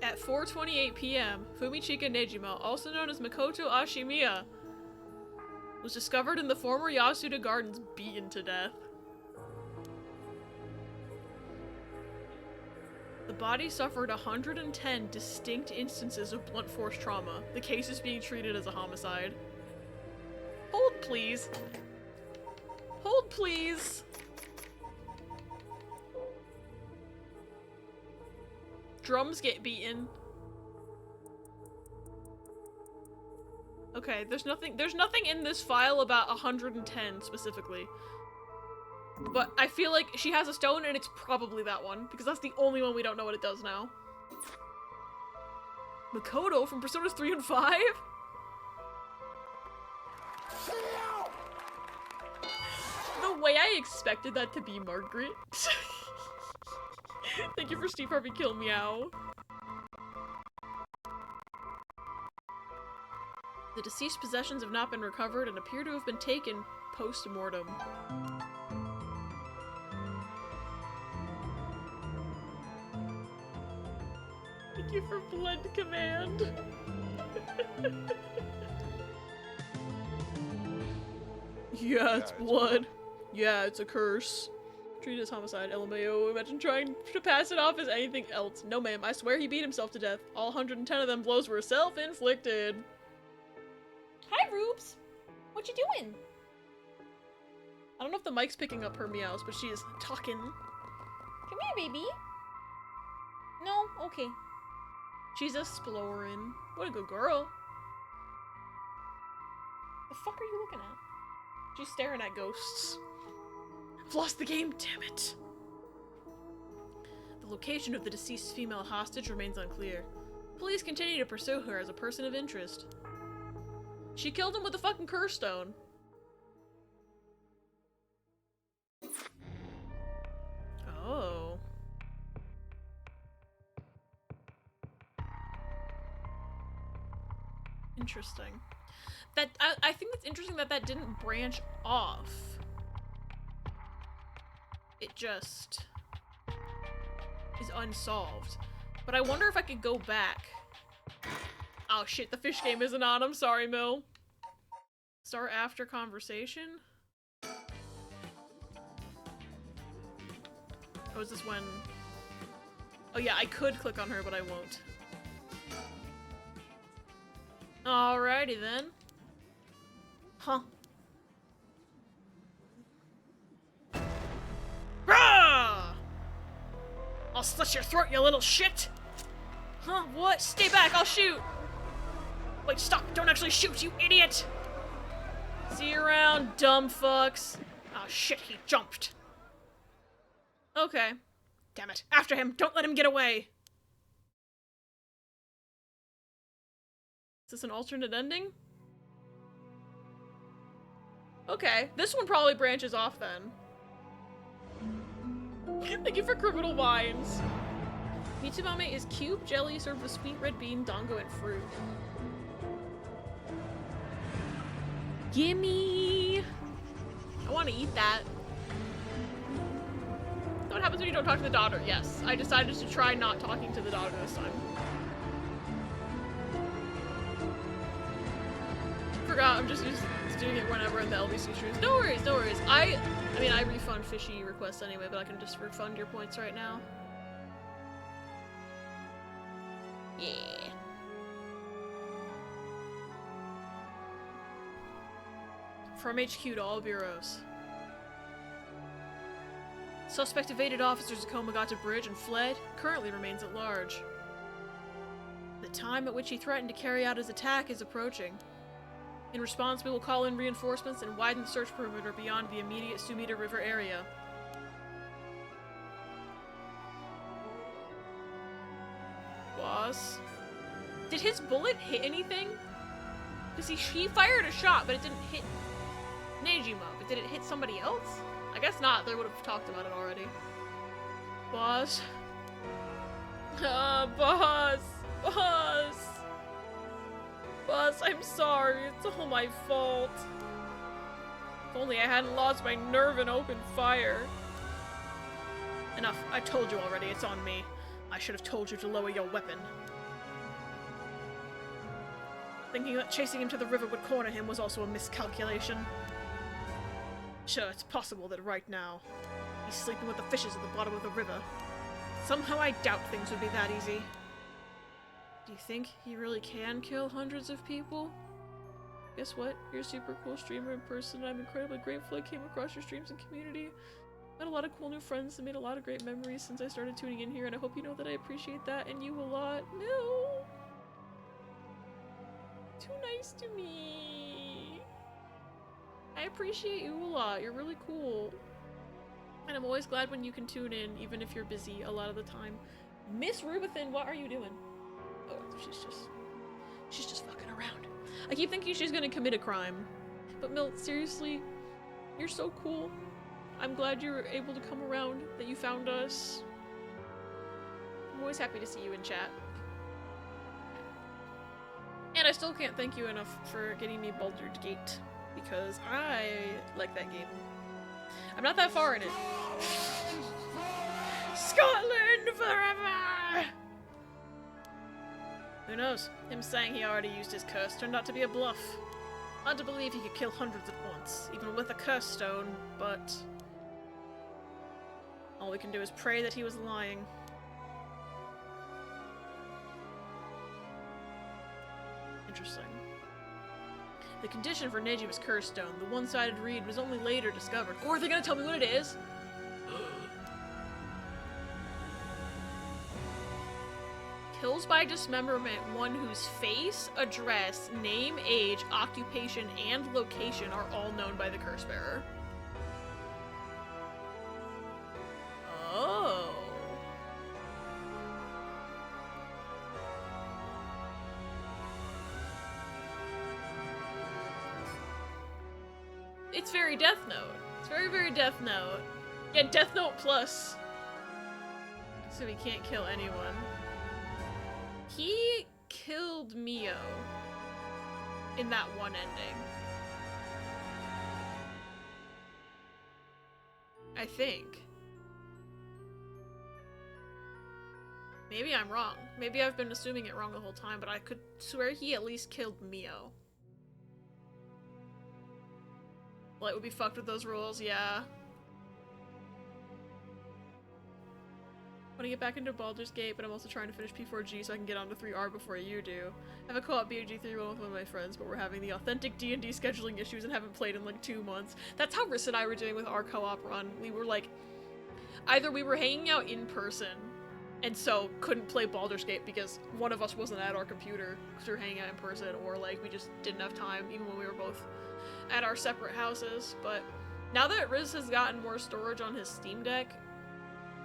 At 4:28 p.m., Fumichika Nejima, also known as Makoto Ashimiya, was discovered in the former Yasuda Gardens, beaten to death. The The body suffered 110 distinct instances of blunt force trauma. The case is being treated as a homicide. Hold, please. Hold, please. Drums get beaten. Okay, there's nothing in this file about 110 specifically. But I feel like she has a stone and it's probably that one, because that's the only one we don't know what it does now. Makoto from Personas 3 and 5? The way I expected that to be Margaret. Thank you for Steve Harvey Kill Meow. The deceased possessions have not been recovered and appear to have been taken post-mortem. Thank you for Blood Command. Yeah, it's blood. Yeah, it's a curse. Treated as homicide. LMAO. Imagine trying to pass it off as anything else. No, ma'am. I swear he beat himself to death. All 110 of them blows were self-inflicted. Hi, Rubes. What you doing? I don't know if the mic's picking up her meows, but she is talking. Come here, baby. No? Okay. She's exploring. What a good girl. The fuck are you looking at? She's staring at ghosts. I've lost the game, damn it. The location of the deceased female hostage remains unclear. Police continue to pursue her as a person of interest. She killed him with a fucking curse stone. Oh. Interesting. That I think it's interesting that that didn't branch off. It just is unsolved. But I wonder if I could go back. Oh shit, the fish game isn't on. I'm sorry, Mill. Start after conversation? Oh, is this when... Oh yeah, I could click on her, but I won't. Alrighty then. Huh. Rah! I'll slit your throat, you little shit! Huh? What? Stay back, I'll shoot! Wait, stop! Don't actually shoot, you idiot! See you around, dumb fucks. Oh shit, he jumped. Okay. Damn it. After him! Don't let him get away! Is this an alternate ending? Okay, this one probably branches off then. Thank you for Criminal Wines. Mitsumame is cube jelly served with sweet red bean, dango, and fruit. Gimme! I want to eat that. What happens when you don't talk to the daughter? Yes, I decided to try not talking to the daughter this time. Forgot, I'm just doing it whenever in the LBC streams. No worries, no worries. I mean, I refund fishy requests anyway, but I can just refund your points right now. Yeah. From HQ to all bureaus. Suspect evaded officers at Komagata Bridge and fled, currently remains at large. The time at which he threatened to carry out his attack is approaching. In response, we will call in reinforcements and widen the search perimeter beyond the immediate Sumida River area. Boss? Did his bullet hit anything? Because he fired a shot, but it didn't hit Neijima, but did it hit somebody else? I guess not, they would have talked about it already. Boss? Boss! Boss! Boss, I'm sorry, it's all my fault. If only I hadn't lost my nerve and opened fire. Enough, I told you already, it's on me. I should have told you to lower your weapon. Thinking that chasing him to the river would corner him was also a miscalculation. Sure, it's possible that right now, he's sleeping with the fishes at the bottom of the river. Somehow I doubt things would be that easy. Do you think he really can kill hundreds of people? Guess what? You're a super cool streamer in person. I'm incredibly grateful I came across your streams and community. Met a lot of cool new friends and made a lot of great memories since I started tuning in here, and I hope you know that I appreciate that and you a lot. No! Too nice to me. I appreciate you a lot. You're really cool. And I'm always glad when you can tune in, even if you're busy a lot of the time. Miss Rubithin, what are you doing? Oh, she's just fucking around. I keep thinking she's gonna commit a crime. But Milt, seriously, you're so cool. I'm glad you were able to come around, that you found us. I'm always happy to see you in chat. And I still can't thank you enough for getting me Baldur's Gate, because I like that game. I'm not that far in it. Scotland forever! Who knows? Him saying he already used his curse turned out to be a bluff. Hard to believe he could kill hundreds at once, even with a curse stone, but all we can do is pray that he was lying. Interesting. The condition for Nejima's curse stone, the one-sided reed, was only later discovered. Or are they gonna tell me what it is? Kills by dismemberment one whose face, address, name, age, occupation, and location are all known by the curse bearer. Oh. It's very Death Note. It's very, very Death Note. Yeah, Death Note plus. So he can't kill anyone. He killed Mio in that one ending. I think. Maybe I'm wrong. Maybe I've been assuming it wrong the whole time, but I could swear he at least killed Mio. Well, it would be fucked with those rules, yeah. I want to get back into Baldur's Gate, but I'm also trying to finish P4G so I can get onto 3R before you do. I have a co-op BOG 3-1 with one of my friends, but we're having the authentic D&D scheduling issues and haven't played in like 2 months. That's how Riss and I were doing with our co-op run. We were like, either we were hanging out in person, and so couldn't play Baldur's Gate because one of us wasn't at our computer because we were hanging out in person, or like we just didn't have time even when we were both at our separate houses. But now that Riz has gotten more storage on his Steam Deck,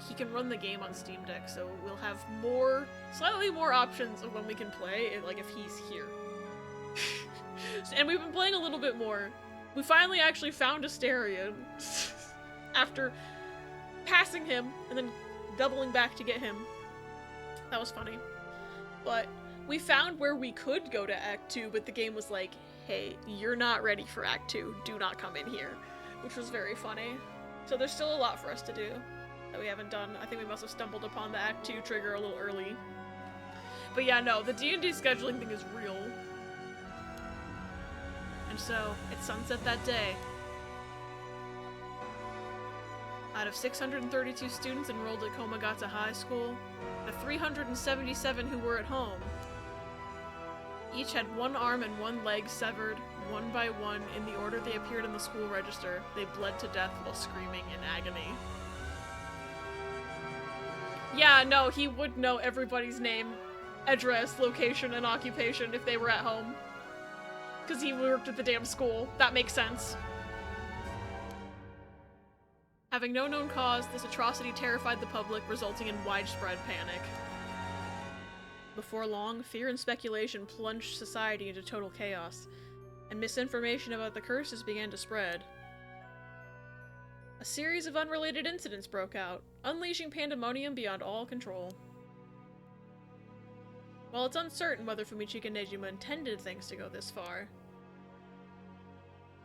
he can run the game on Steam Deck, so we'll have slightly more options of when we can play, like if he's here. And we've been playing a little bit more. We finally actually found Asterion after passing him and then doubling back to get him. That was funny. But we found where we could go to Act 2, but the game was like, hey, you're not ready for Act 2. Do not come in here. Which was very funny. So there's still a lot for us to do that we haven't done. I think we must have stumbled upon the Act 2 trigger a little early. But yeah, no, the D&D scheduling thing is real. And so, it's sunset that day. Out of 632 students enrolled at Komagata High School, the 377 who were at home each had one arm and one leg severed, one by one, in the order they appeared in the school register. They bled to death while screaming in agony. Yeah, no, he would know everybody's name, address, location, and occupation if they were at home. Because he worked at the damn school. That makes sense. Having no known cause, this atrocity terrified the public, resulting in widespread panic. Before long, fear and speculation plunged society into total chaos, and misinformation about the curses began to spread. A series of unrelated incidents broke out, unleashing pandemonium beyond all control. While it's uncertain whether Fumichika Nejima intended things to go this far,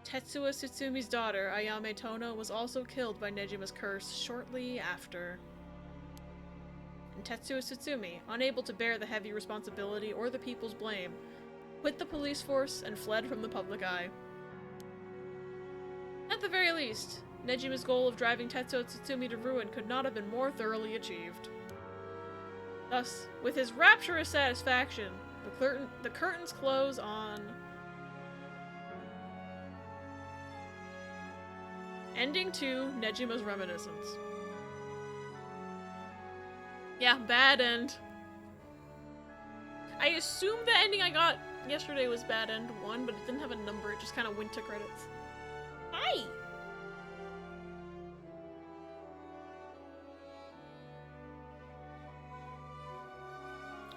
Tetsuo Tsutsumi daughter, Ayame Tono, was also killed by Nejima's curse shortly after. And Tetsuo Tsutsumi, unable to bear the heavy responsibility or the people's blame, quit the police force and fled from the public eye. At the very least, Nejima's goal of driving Tetsuo Tsutsumi to ruin could not have been more thoroughly achieved. Thus, with his rapturous satisfaction, the curtains close on ending to Nejima's reminiscence. Yeah, bad end. I assume the ending I got yesterday was bad end 1, but it didn't have a number, it just kind of went to credits. Hi!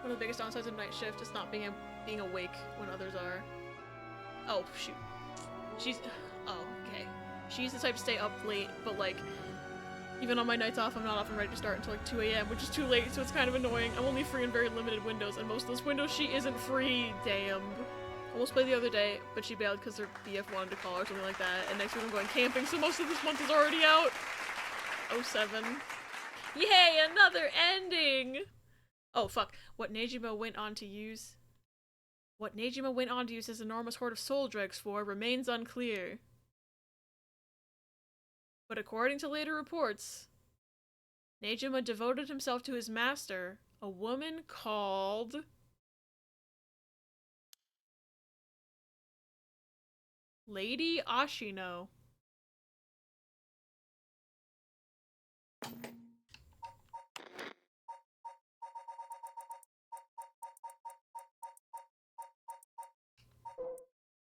One of the biggest downsides of night shift is not being awake when others are. Oh, shoot. Oh, okay. She's the type to stay up late, but like, even on my nights off, I'm not often ready to start until like 2 a.m., which is too late, so it's kind of annoying. I'm only free in very limited windows, and most of those windows she isn't free, damn. Almost played the other day, but she bailed because her BF wanted to call or something like that, and next week I'm going camping, so most of this month is already out. 07. Yay, another ending! Oh, fuck. What Nejima went on to use his enormous horde of soul dregs for remains unclear. But according to later reports, Nejima devoted himself to his master, a woman called Lady Ashino.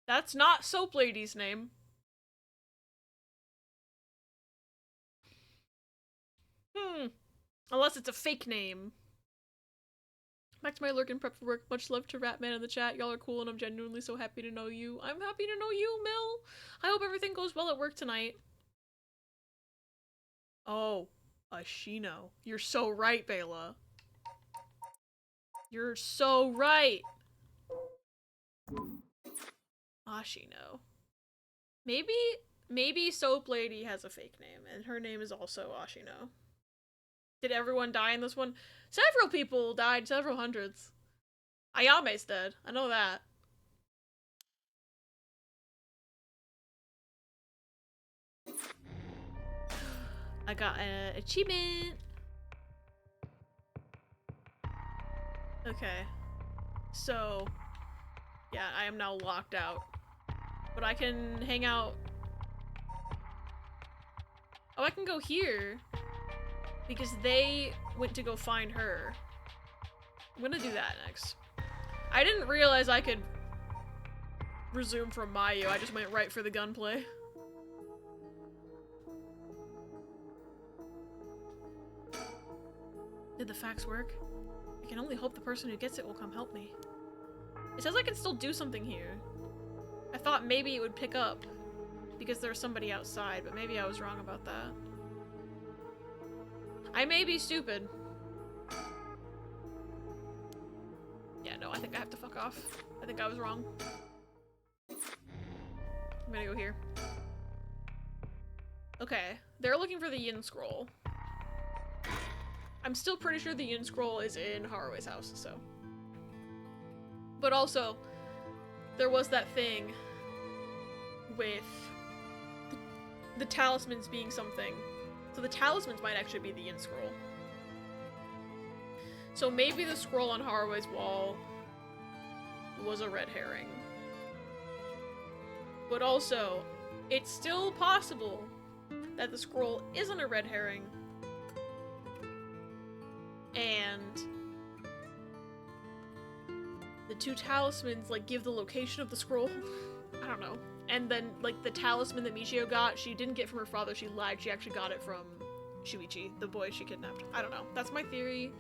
That's not Soap Lady's name. Unless it's a fake name. Back to my lurk and prep for work. Much love to Ratman in the chat. Y'all are cool and I'm genuinely so happy to know you. I'm happy to know you, Mill. I hope everything goes well at work tonight. Oh, Ashino. You're so right, Bela. You're so right. Ashino. Maybe Soap Lady has a fake name, and her name is also Ashino. Did everyone die in this one? Several people died, several hundreds. Ayame's dead. I know that. I got an achievement. Okay. So, yeah, I am now locked out. But I can hang out. Oh, I can go here. Because they went to go find her. I'm gonna do that next. I didn't realize I could resume from Mayu. I just went right for the gunplay. Did the fax work? I can only hope the person who gets it will come help me. It says I can still do something here. I thought maybe it would pick up because there's somebody outside, but maybe I was wrong about that. I may be stupid. Yeah, no, I think I have to fuck off. I think I was wrong. I'm gonna go here. Okay, they're looking for the Yin Scroll. I'm still pretty sure the Yin Scroll is in Harue's house, so. But also, there was that thing with the talismans being something. So the talismans might actually be the Yin Scroll. So maybe the scroll on Harue's wall was a red herring. But also, it's still possible that the scroll isn't a red herring. And the two talismans, like, give the location of the scroll. I don't know. And then, like, the talisman that Michio got, she didn't get from her father, she lied. She actually got it from Shuichi, the boy she kidnapped. I don't know. That's my theory,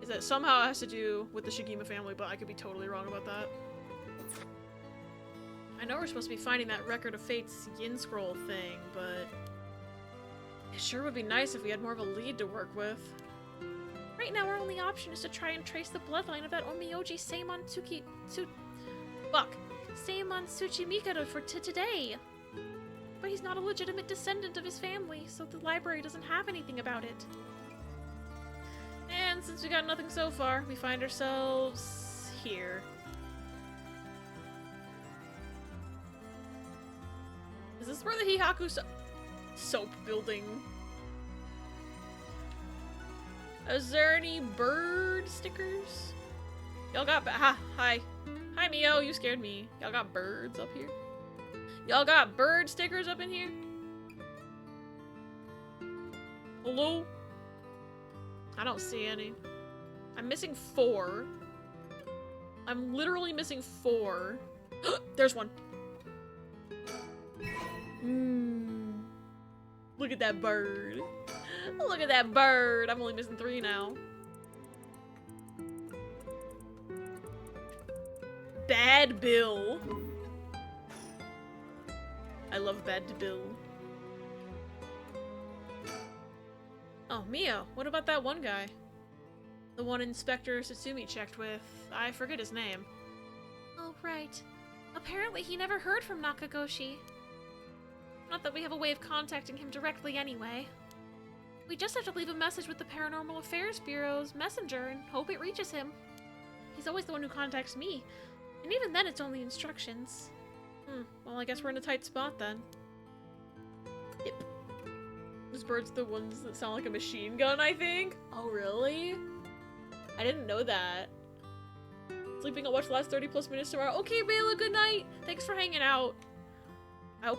is that somehow it has to do with the Shigima family, but I could be totally wrong about that. I know we're supposed to be finding that Record of Fate's Yin Scroll thing, but it sure would be nice if we had more of a lead to work with. Right now, our only option is to try and trace the bloodline of that Onmyoji Seimon Tsuchimikado for today. But he's not a legitimate descendant of his family, so the library doesn't have anything about it. And since we got nothing so far, we find ourselves here. Is this where the Hihaku soap building? Is there any bird stickers? Y'all got hi. Hi Mio, you scared me. Y'all got birds up here? Y'all got bird stickers up in here? Hello? I don't see any. I'm missing 4. I'm literally missing 4. There's one. Look at that bird. Look at that bird. I'm only missing 3 now. Bad Bill. I love Bad Bill. Oh, Mio, what about that one guy? The one Inspector Satsumi checked with. I forget his name. Oh, right. Apparently he never heard from Nakagoshi. Not that we have a way of contacting him directly anyway. We just have to leave a message with the Paranormal Affairs Bureau's messenger and hope it reaches him. He's always the one who contacts me, and even then it's only instructions. Well, I guess we're in a tight spot then. Yep. Those birds are the ones that sound like a machine gun, I think? Oh, really? I didn't know that. Sleeping, I'll watch the last 30 plus minutes tomorrow. Okay, Bayla, good night! Thanks for hanging out.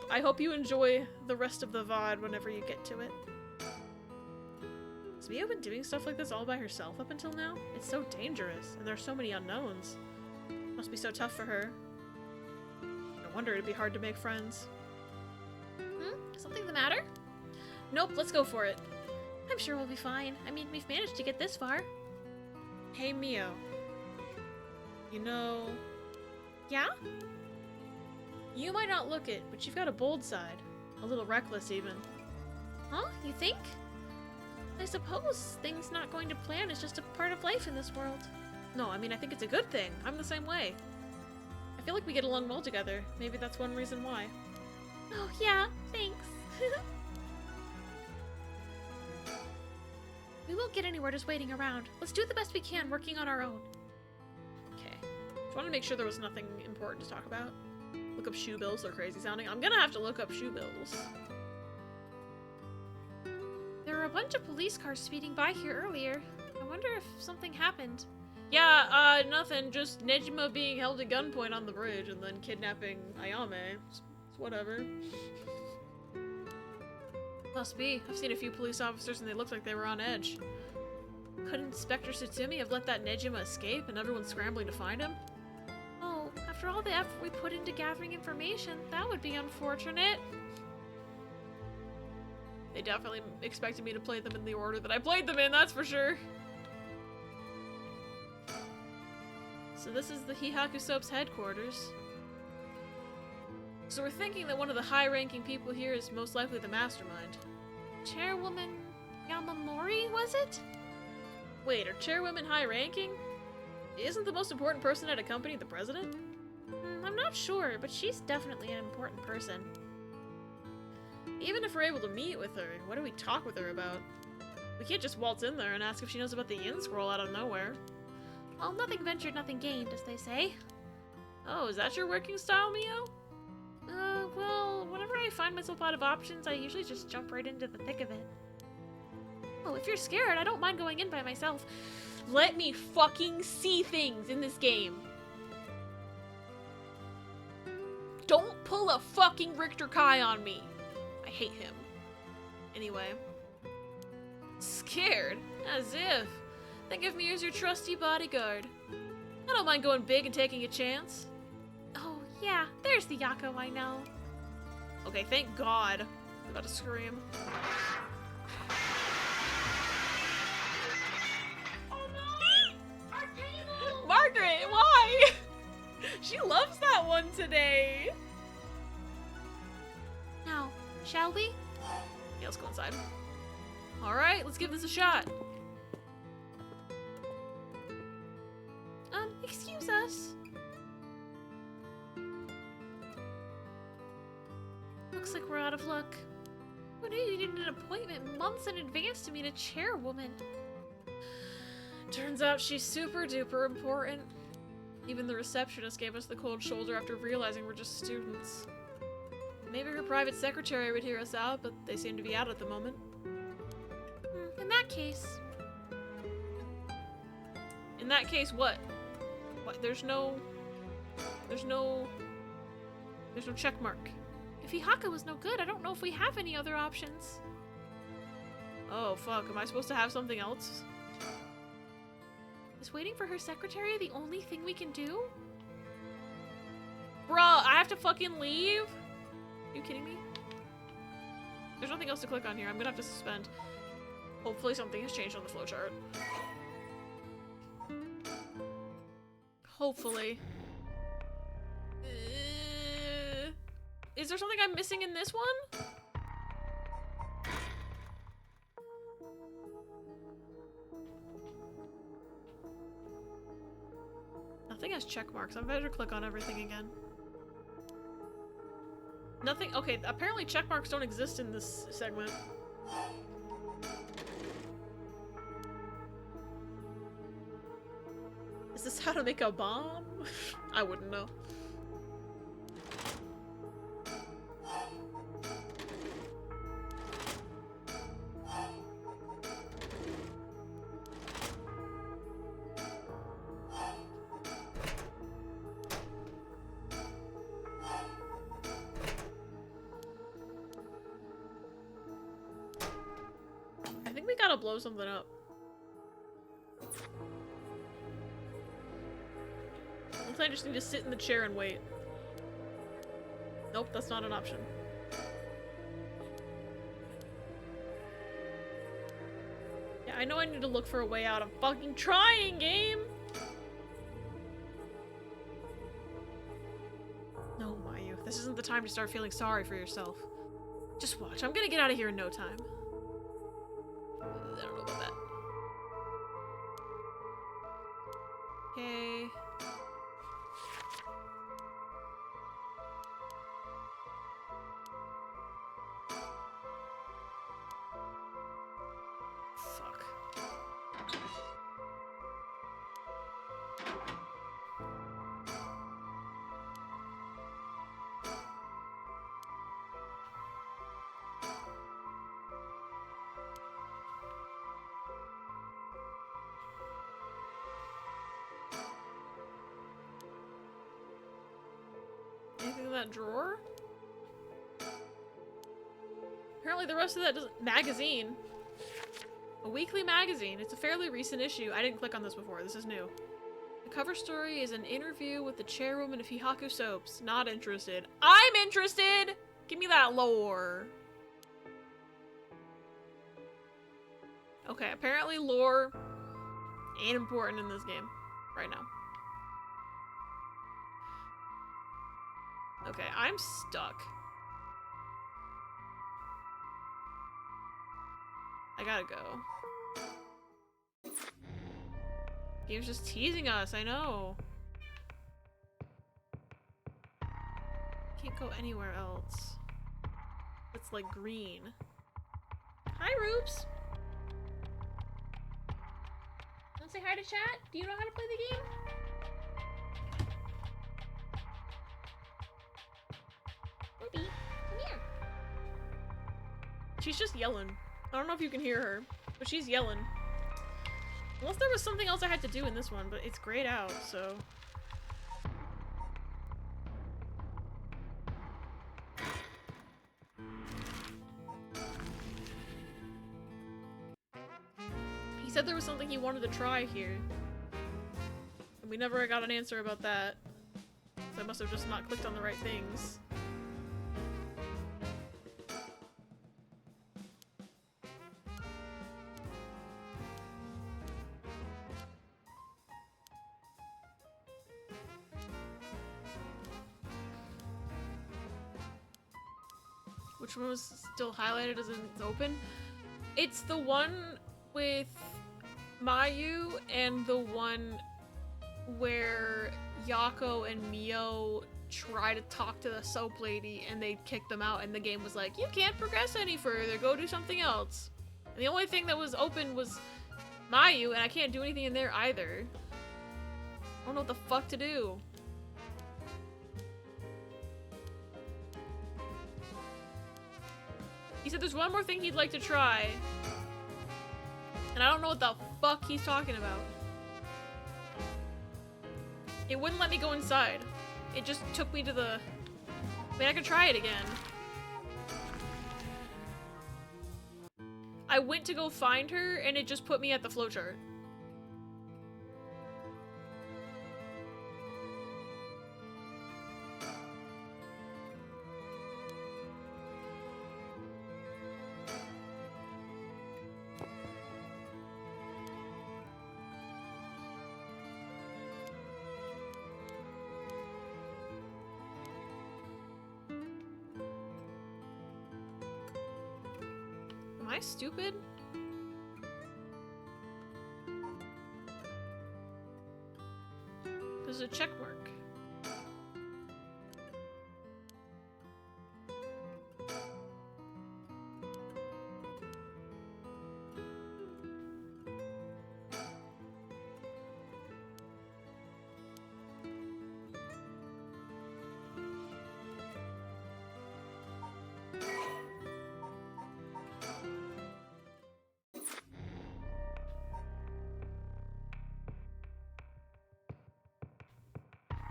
I hope you enjoy the rest of the VOD whenever you get to it. Has Mio been doing stuff like this all by herself up until now? It's so dangerous, and there's so many unknowns. Must be so tough for her. No wonder it'd be hard to make friends. Something the matter? Nope, let's go for it. I'm sure we'll be fine. I mean, we've managed to get this far. Hey, Mio. You know... Yeah? You might not look it, but you've got a bold side. A little reckless, even. Huh? You think? I suppose things not going to plan is just a part of life in this world. No, I mean, I think it's a good thing. I'm the same way. I feel like we get along well together. Maybe that's one reason why. Oh, yeah. Thanks. We won't get anywhere just waiting around. Let's do the best we can working on our own. Okay. Just wanted to make sure there was nothing important to talk about. Look up shoe bills, they're crazy sounding. I'm gonna have to look up shoe bills. There were a bunch of police cars speeding by here earlier. I wonder if something happened. Yeah, nothing. Just Nejima being held at gunpoint on the bridge and then kidnapping Ayame. It's whatever. Must be. I've seen a few police officers and they looked like they were on edge. Couldn't Inspector Satsumi have let that Nejima escape and everyone's scrambling to find him? Oh, after all the effort we put into gathering information, that would be unfortunate. They definitely expected me to play them in the order that I played them in, that's for sure. So this is the Hihaku Soap's headquarters. So we're thinking that one of the high-ranking people here is most likely the mastermind. Chairwoman Yamamori, was it? Wait, are chairwomen high-ranking? Isn't the most important person at a company the president? I'm not sure, but she's definitely an important person. Even if we're able to meet with her, what do we talk with her about? We can't just waltz in there and ask if she knows about the yin scroll out of nowhere. Well, nothing ventured, nothing gained, as they say. Oh, is that your working style, Mio? Well, whenever I find myself out of options, I usually just jump right into the thick of it. Oh, if you're scared, I don't mind going in by myself. Let me fucking see things in this game. Don't pull a fucking Richter Kai on me. I hate him. Anyway. Scared? As if. Think of me as your trusty bodyguard. I don't mind going big and taking a chance. Oh, yeah, there's the Yako I know. Okay, thank God. I'm about to scream. Oh no! Margaret, why? She loves that one today. Now, shall we? Yeah, let's go inside. Alright, let's give this a shot. Excuse us. Looks like we're out of luck. Who knew you needed an appointment months in advance to meet a chairwoman? Turns out she's super duper important. Even the receptionist gave us the cold shoulder after realizing we're just students. Maybe her private secretary would hear us out, but they seem to be out at the moment. In that case... that case, what? What? There's no check mark. If Ihaka was no good, I don't know if we have any other options. Oh, fuck. Am I supposed to have something else? Is waiting for her secretary the only thing we can do? Bruh, I have to fucking leave? Are you kidding me? There's nothing else to click on here. I'm gonna have to suspend. Hopefully something has changed on the flowchart. Hopefully. Is there something I'm missing in this one? Nothing has check marks. I better click on everything again. Nothing. Okay, apparently check marks don't exist in this segment. Is this how to make a bomb? I wouldn't know. I think we gotta blow something up. I just need to sit in the chair and wait. Nope, that's not an option. Yeah, I know I need to look for a way out. I'm fucking trying, game! No, Mayu. This isn't the time to start feeling sorry for yourself. Just watch. I'm gonna get out of here in no time. I don't know about that. Okay. Fuck. Anything in that drawer? Apparently the rest of that doesn't- magazine. A weekly magazine. It's a fairly recent issue. I didn't click on this before. This is new. The cover story is an interview with the chairwoman of Hihaku Soaps. Not interested. I'm interested! Give me that lore. Okay, apparently lore ain't important in this game right now. Okay, I'm stuck. I gotta go. Game's just teasing us, I know. Can't go anywhere else. It's like green. Hi, Roops! Wanna say hi to chat? Do you know how to play the game? Ruby, come here. She's just yelling. I don't know if you can hear her, but she's yelling. Unless there was something else I had to do in this one, but it's grayed out, so... He said there was something he wanted to try here. And we never got an answer about that. So I must have just not clicked on the right things. Which one was still highlighted as in it's open? It's the one with Mayu and the one where Yako and Mio try to talk to the soap lady and they kicked them out and the game was like, you can't progress any further, go do something else. And the only thing that was open was Mayu and I can't do anything in there either. I don't know what the fuck to do. He said there's one more thing he'd like to try. And I don't know what the fuck he's talking about. It wouldn't let me go inside. It just took me to the... I mean, I could try it again. I went to go find her, and it just put me at the flowchart. Am I stupid? There's a check mark.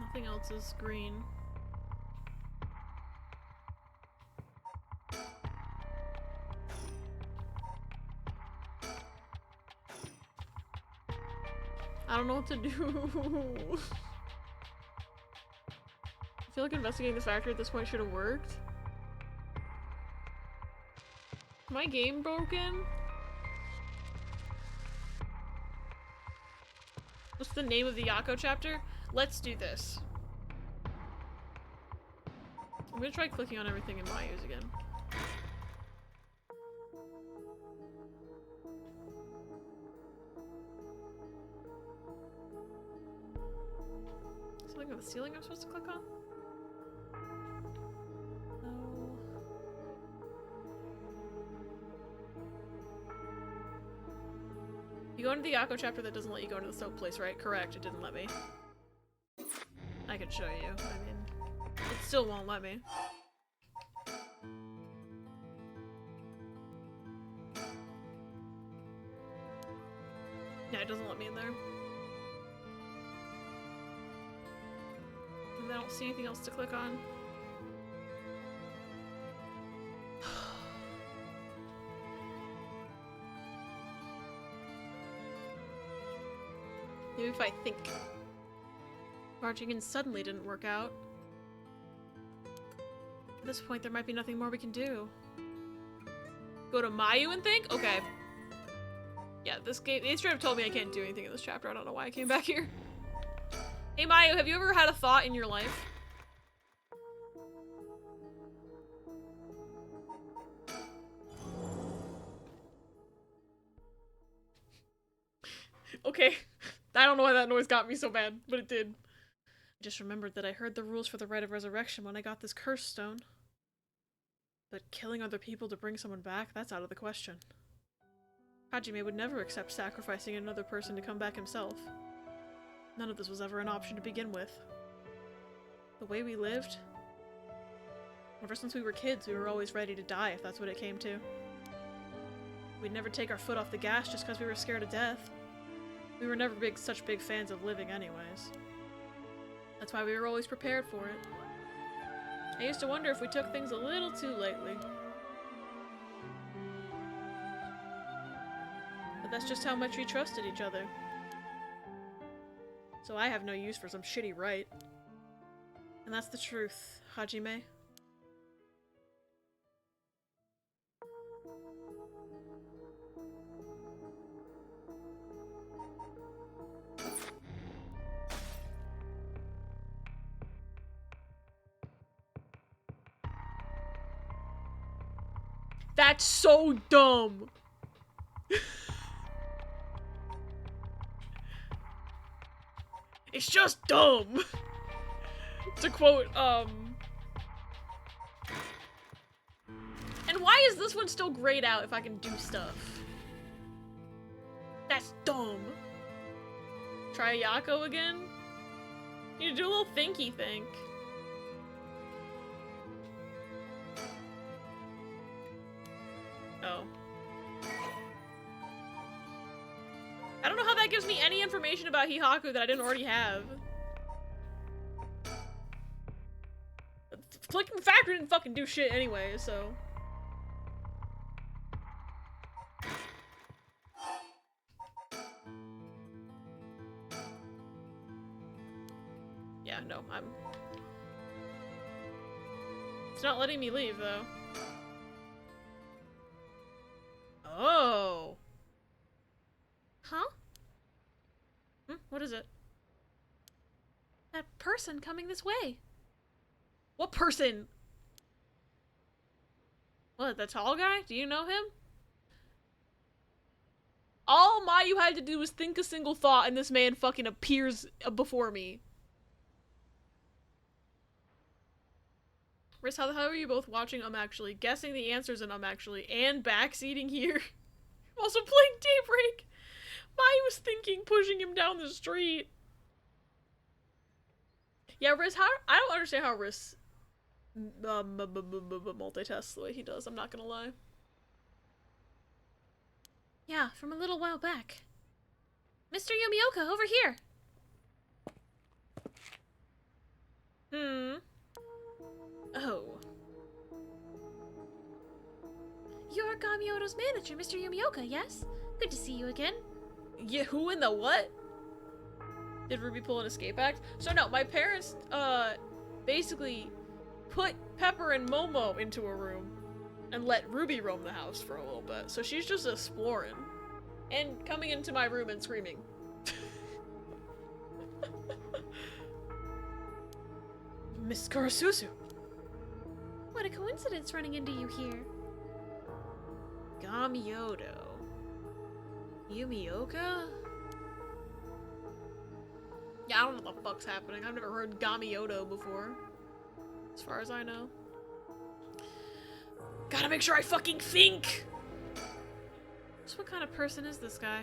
Nothing else is green. I don't know what to do. I feel like investigating the factory at this point should have worked. Is my game broken? What's the name of the Yako chapter? Let's do this. I'm gonna try clicking on everything in Mayu's again. Something on the ceiling I'm supposed to click on? No. You go into the Yako chapter that doesn't let you go into the soap place, right? Correct, it didn't let me. I could show you. I mean, it still won't let me. Yeah, it doesn't let me in there. And I don't see anything else to click on. Maybe if I think. Barging in suddenly didn't work out. At this point, there might be nothing more we can do. Go to Mayu and think? Okay. Yeah, this game, they straight up told me I can't do anything in this chapter. I don't know why I came back here. Hey Mayu, have you ever had a thought in your life? Okay. I don't know why that noise got me so bad, but it did. I just remembered that I heard the rules for the rite of resurrection when I got this curse stone. But killing other people to bring someone back, that's out of the question. Hajime would never accept sacrificing another person to come back himself. None of this was ever an option to begin with. The way we lived, ever since we were kids, we were always ready to die if that's what it came to. We'd never take our foot off the gas just because we were scared of death. We were never such big fans of living anyways. That's why we were always prepared for it. I used to wonder if we took things a little too lightly. But that's just how much we trusted each other. So I have no use for some shitty rite. And that's the truth, Hajime. That's so dumb. It's just dumb. To quote, And why is this one still grayed out if I can do stuff? That's dumb. Try Yako again? You do a little thinky think. Oh. I don't know how that gives me any information about Hihaku that I didn't already have. clicking the factory didn't fucking do shit anyway, so. Yeah, no, I'm... It's not letting me leave, though. Oh! Huh? What is it? That person coming this way. What person? What, the tall guy? Do you know him? All Mayu had to do was think a single thought and this man fucking appears before me. Riz, how the hell are you both watching Actually, guessing the answers in Actually, and backseating here? I'm also playing Daybreak. Mayu was thinking pushing him down the street. Yeah, Riz, how I don't understand how Riz multitasks the way he does, I'm not gonna lie. Yeah, from a little while back. Mr. Yumioka, over here! Oh. You're Gamioto's manager, Mr. Yumioka, yes? Good to see you again. Yeah, who in the what? Did Ruby pull an escape act? So no, my parents, basically put Pepper and Momo into a room and let Ruby roam the house for a little bit. So she's just exploring. And coming into my room and screaming. Miss Karasusu! What a coincidence running into you here. Gamioto. Yumioka? Yeah, I don't know what the fuck's happening. I've never heard Gamioto before. As far as I know. Gotta make sure I fucking think! So what kind of person is this guy?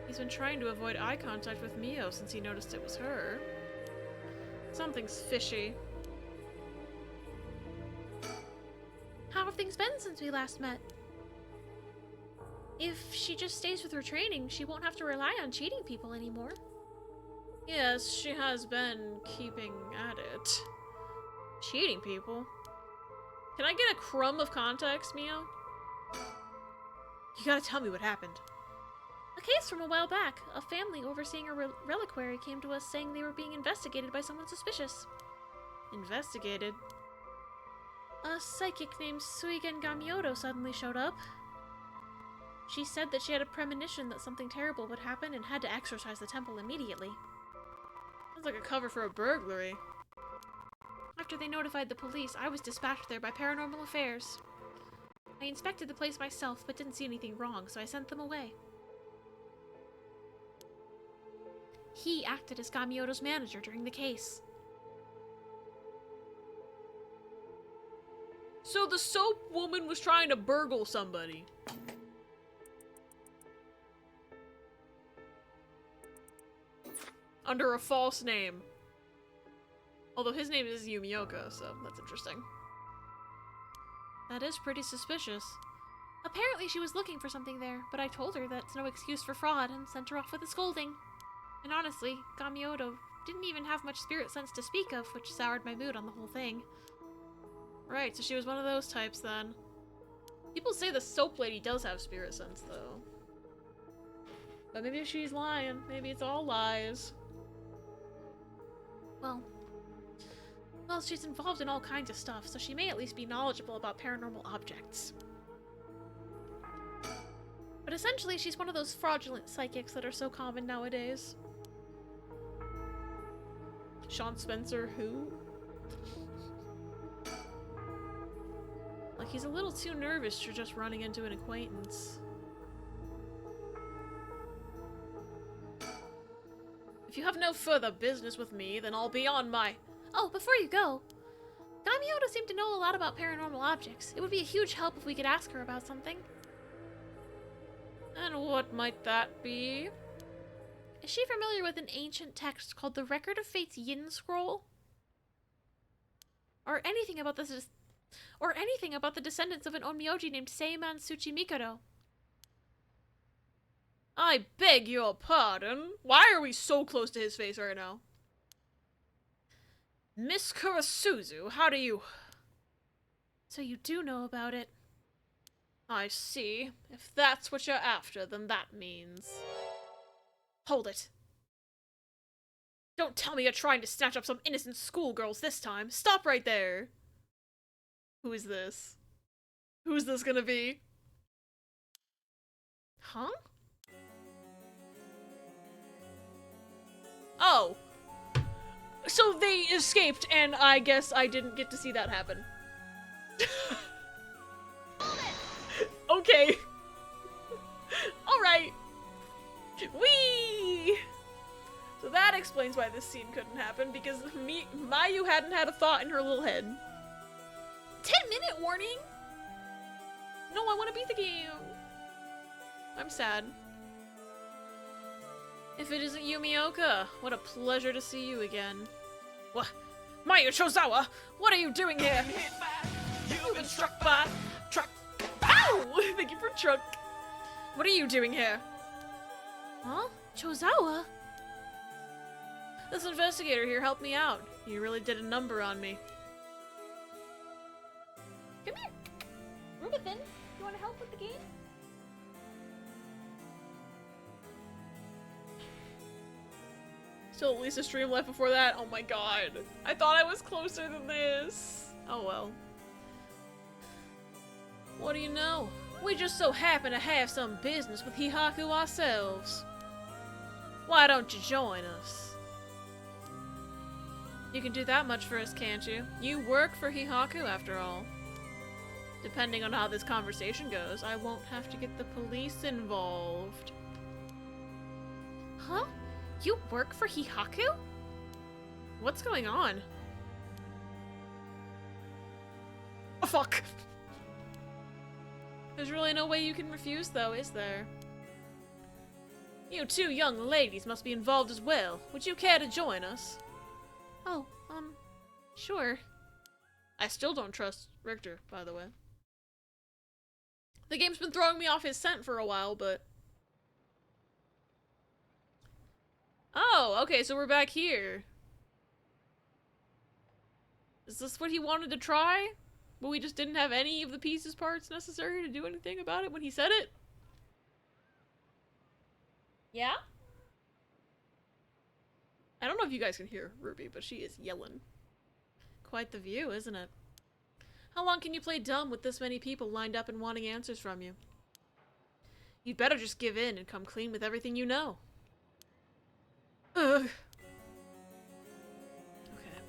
He's been trying to avoid eye contact with Mio since he noticed it was her. Something's fishy. How have things been since we last met? If she just stays with her training, she won't have to rely on cheating people anymore. Yes, she has been keeping at it. Cheating people? Can I get a crumb of context, Mio? You gotta tell me what happened. A case from a while back. A family overseeing a reliquary came to us saying they were being investigated by someone suspicious. Investigated? A psychic named Suigen Gamioto suddenly showed up. She said that she had a premonition that something terrible would happen and had to exorcise the temple immediately. Sounds like a cover for a burglary. After they notified the police, I was dispatched there by Paranormal Affairs. I inspected the place myself, but didn't see anything wrong, so I sent them away. He acted as Gamioto's manager during the case. So the soap woman was trying to burgle somebody. Under a false name. Although his name is Yumioka, so that's interesting. That is pretty suspicious. Apparently she was looking for something there, but I told her that's no excuse for fraud and sent her off with a scolding. And honestly, Gamioto didn't even have much spirit sense to speak of, which soured my mood on the whole thing. Right, so she was one of those types then. People say the soap lady does have spirit sense, though. But maybe she's lying. Maybe it's all lies. Well, she's involved in all kinds of stuff, so she may at least be knowledgeable about paranormal objects. But essentially, she's one of those fraudulent psychics that are so common nowadays. Sean Spencer, who? Like, he's a little too nervous for just running into an acquaintance. If you have no further business with me, then I'll be on my... Oh, before you go, Gamioto seemed to know a lot about paranormal objects. It would be a huge help if we could ask her about something. And what might that be? Is she familiar with an ancient text called the Record of Fate's Yin Scroll? Or anything about the descendants of an onmyoji named Seiman Tsuchimikado? I beg your pardon? Why are we so close to his face right now? Miss Kurasuzu, how do you... So you do know about it. I see. If that's what you're after, then that means... Hold it. Don't tell me you're trying to snatch up some innocent schoolgirls this time. Stop right there. Who is this? Who's this gonna be? Huh? Oh. So they escaped, and I guess I didn't get to see that happen. Okay. Alright. Whee! So that explains why this scene couldn't happen, because Mayu hadn't had a thought in her little head. 10-minute warning? No, I want to beat the game. I'm sad. If it isn't Yumioka, what a pleasure to see you again. What? Mayu Chozawa, what are you doing here? You've been struck by truck. Ow! Thank you for truck. What are you doing here? Huh? Chozawa? This investigator here helped me out. You really did a number on me. Come here. Rubithin, you want to help with the game? Still at least a stream left before that. Oh my god. I thought I was closer than this. Oh well. What do you know? We just so happen to have some business with Hihaku ourselves. Why don't you join us? You can do that much for us, can't you? You work for Hihaku, after all. Depending on how this conversation goes, I won't have to get the police involved. Huh? You work for Hihaku? What's going on? Oh, fuck. There's really no way you can refuse, though, is there? You two young ladies must be involved as well. Would you care to join us? Oh, sure. I still don't trust Richter, by the way. The game's been throwing me off his scent for a while, but... Oh, okay, so we're back here. Is this what he wanted to try? But we just didn't have any of the pieces parts necessary to do anything about it when he said it? Yeah? I don't know if you guys can hear Ruby, but she is yelling. Quite the view, isn't it? How long can you play dumb with this many people lined up and wanting answers from you? You'd better just give in and come clean with everything you know. Ugh. Okay.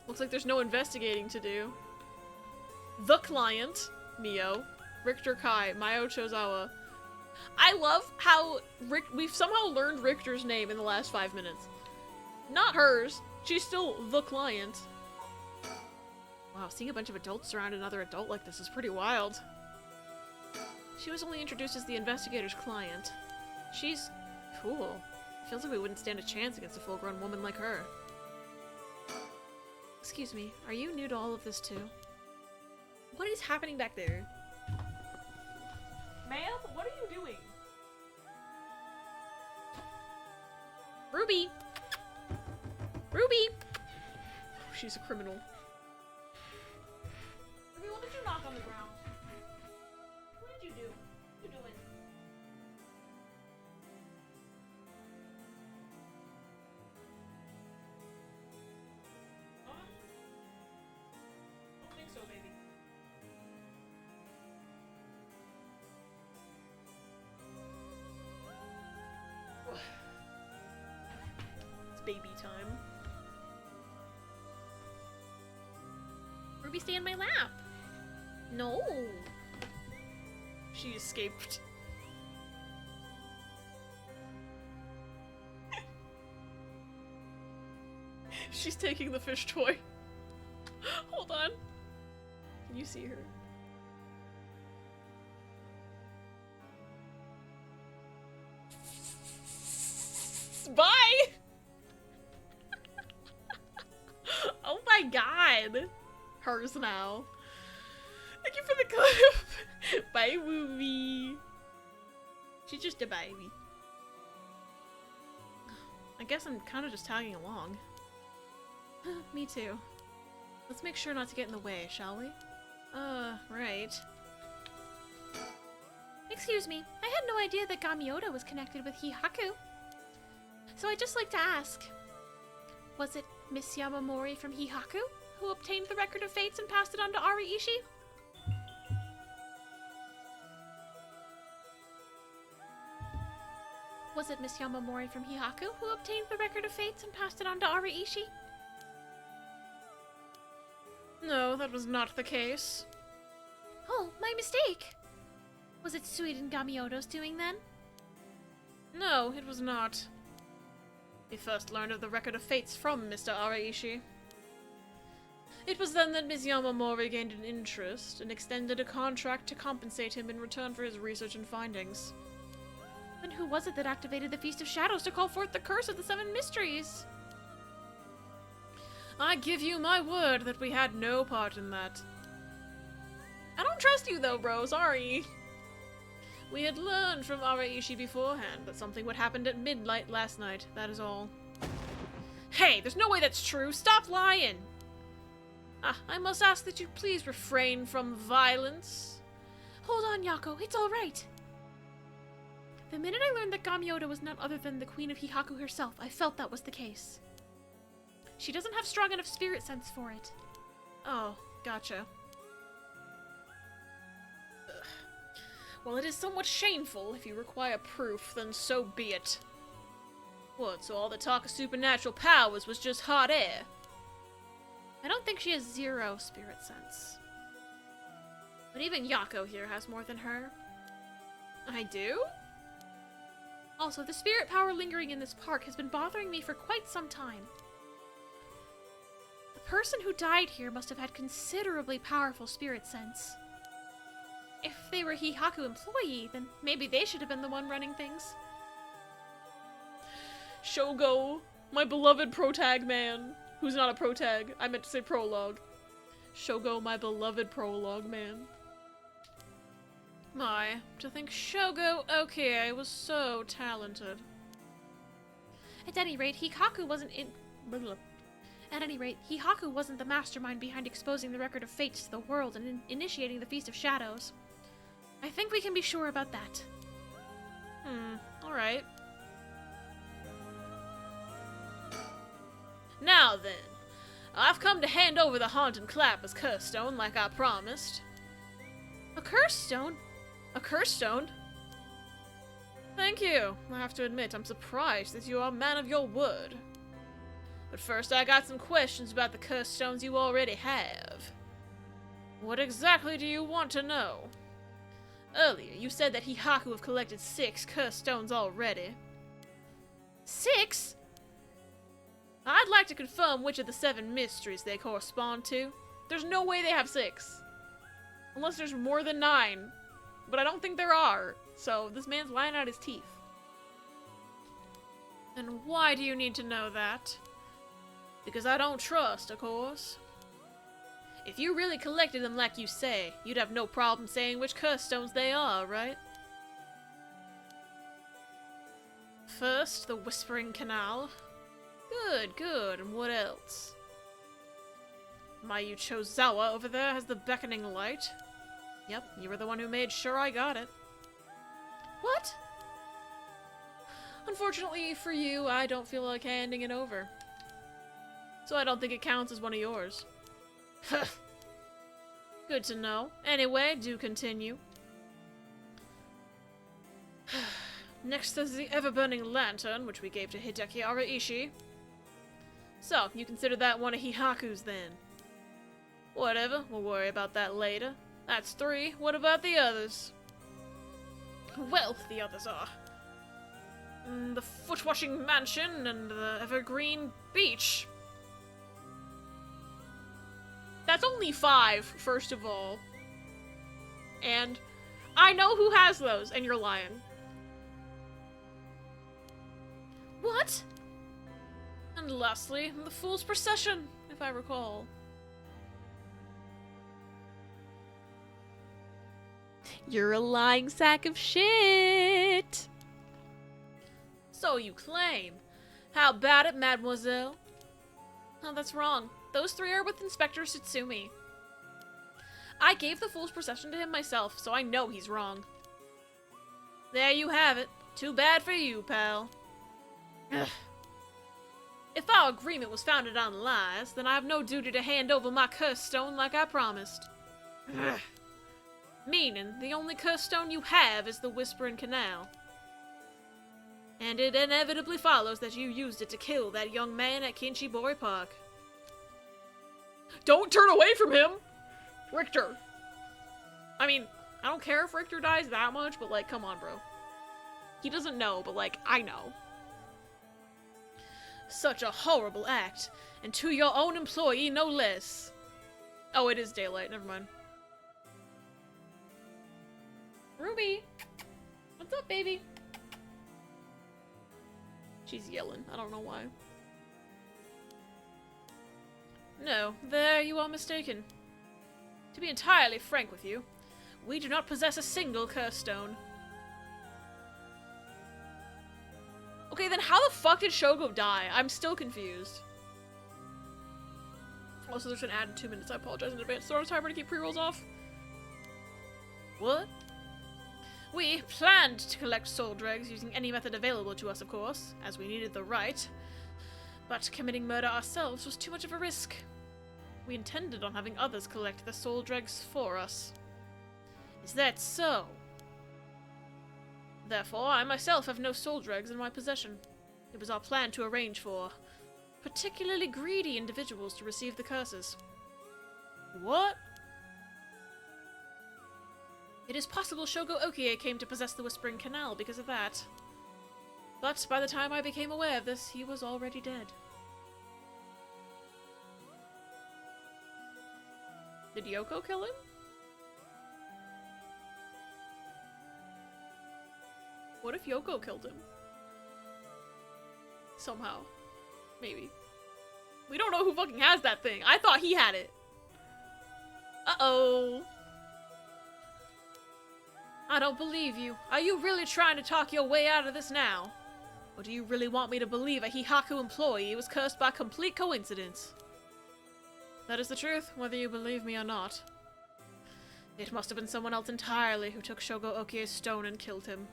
Looks like there's no investigating to do. The client, Mio, Richter Kai, Mayo Chozawa. I love how we've somehow learned Richter's name in the last 5 minutes. Not hers. She's still the client. Wow, seeing a bunch of adults surround another adult like this is pretty wild. She was only introduced as the investigator's client. She's cool. Feels like we wouldn't stand a chance against a full-grown woman like her. Excuse me, are you new to all of this too? What is happening back there? Ma'am, what are you doing? Ruby! Ruby! She's a criminal. Ruby, what did you knock on the ground? What did you do? What you doing? I don't think so, baby. It's baby time. Ruby, stay in my lap. No. She escaped. She's taking the fish toy. Hold on. Can you see her? Bye! Oh my god. Hers now. Thank you for the clip. Bye, Ruby. She's just a baby. I guess I'm kind of just tagging along. Me too. Let's make sure not to get in the way, shall we? Right. Excuse me, I had no idea that Gamioda was connected with Hihaku. So I'd just like to ask, was it Miss Yamamori from Hihaku who obtained the Record of Fates and passed it on to Ariishi? Was it Miss Yamamori from Hihaku who obtained the Record of Fates and passed it on to Ariishi? No, that was not the case. Oh, my mistake! Was it Suiden Gamiodo's doing then? No, it was not. We first learned of the Record of Fates from Mr. Araishi. It was then that Ms. Yamamori gained an interest and extended a contract to compensate him in return for his research and findings. Then who was it that activated the Feast of Shadows to call forth the Curse of the Seven Mysteries? I give you my word that we had no part in that. I don't trust you though, bro, sorry. We had learned from Araishi beforehand that something would happen at midnight last night, that is all. Hey, there's no way that's true, stop lying! I must ask that you please refrain from violence. Hold on, Yako, it's alright. The minute I learned that Gamioda was none other than the Queen of Hihaku herself, I felt that was the case. She doesn't have strong enough spirit sense for it. Oh, gotcha. Ugh. Well, it is somewhat shameful. If you require proof, then so be it. What, so all the talk of supernatural powers was just hot air? I don't think she has zero spirit sense. But even Yako here has more than her. I do? Also, the spirit power lingering in this park has been bothering me for quite some time. The person who died here must have had considerably powerful spirit sense. If they were a Hihaku employee, then maybe they should have been the one running things. Shogo, my beloved protag man. Who's not a protag. I meant to say prologue. Shogo, my beloved prologue man. My, to think Shogo Okie was so talented. At any rate, Hihaku wasn't At any rate, Hihaku wasn't the mastermind behind exposing the Record of Fates to the world and initiating the Feast of Shadows. I think we can be sure about that. Alright. Now then, I've come to hand over the Haunted Clapper's curse stone like I promised. A curse stone? A curse stone? Thank you. I have to admit, I'm surprised that you are a man of your word. But first, I got some questions about the curse stones you already have. What exactly do you want to know? Earlier, you said that Hihaku have collected 6 curse stones already. 6? I'd like to confirm which of the 7 mysteries they correspond to. There's no way they have 6. Unless there's more than 9. But I don't think there are. So this man's lying out his teeth. And why do you need to know that? Because I don't trust, of course. If you really collected them like you say, you'd have no problem saying which curse stones they are, right? First, the Whispering Canal. Good, good. And what else? Mayu Chozawa over there has the Beckoning Light. Yep, you were the one who made sure I got it. What? Unfortunately for you, I don't feel like handing it over. So I don't think it counts as one of yours. Good to know. Anyway, do continue. Next there's the ever-burning lantern, which we gave to Hideki Araishi. So, you consider that one of Hihaku's then? Whatever, we'll worry about that later. That's 3. What about the others? Well, the others are the Footwashing Mansion and the Evergreen Beach. That's only 5, first of all. And I know who has those, and you're lying. What? And lastly, the Fool's Procession, if I recall. You're a lying sack of shit! So you claim. How about it, mademoiselle? Oh, that's wrong. Those 3 are with Inspector Tsutsumi. I gave the fool's procession to him myself, so I know he's wrong. There you have it. Too bad for you, pal. Ugh. If our agreement was founded on lies, then I have no duty to hand over my curse stone like I promised. Ugh. Meaning, the only curse stone you have is the Whispering Canal. And it inevitably follows that you used it to kill that young man at Kinchibori Park. Don't turn away from him! Richter. I mean, I don't care if Richter dies that much, but like, come on, bro. He doesn't know, but like, I know. Such a horrible act, and to your own employee no less. Oh, it is daylight, never mind. Ruby! What's up, baby? She's yelling, I don't know why. No, there you are mistaken. To be entirely frank with you, we do not possess a single curse stone. Okay, then how the fuck did Shogo die? I'm still confused. Also, there's an ad in 2 minutes. I apologize in advance. So, timer to keep pre-rolls off. What? We planned to collect soul dregs using any method available to us, of course, as we needed the right. But committing murder ourselves was too much of a risk. We intended on having others collect the soul dregs for us. Is that so? Therefore, I myself have no soul dregs in my possession. It was our plan to arrange for particularly greedy individuals to receive the curses. What? It is possible Shogo Okie came to possess the Whispering Canal because of that. But by the time I became aware of this, he was already dead. Did Yoko kill him? What if Yoko killed him? Somehow. Maybe. We don't know who fucking has that thing. I thought he had it. Uh-oh. I don't believe you. Are you really trying to talk your way out of this now? Or do you really want me to believe a Hihaku employee was cursed by complete coincidence? That is the truth, whether you believe me or not. It must have been someone else entirely who took Shogo Okie's stone and killed him.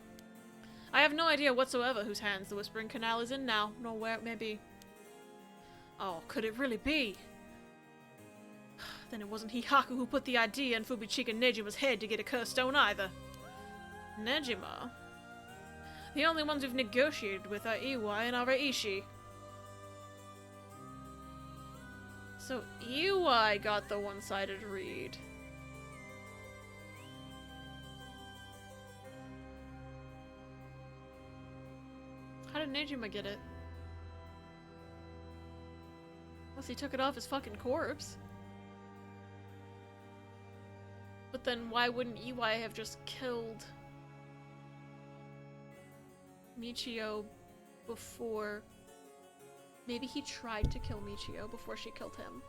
I have no idea whatsoever whose hands the Whispering Canal is in now, nor where it may be. Oh, could it really be? Then it wasn't Hihaku who put the idea in Fubichika Nejima's head to get a cursed stone either. Nejima? The only ones we've negotiated with are Iwai and Araishi. So Iwai got the one-sided read. How did Nejima get it? Unless he took it off his fucking corpse. But then why wouldn't Iwai have just killed Michio before? Maybe he tried to kill Michio before she killed him.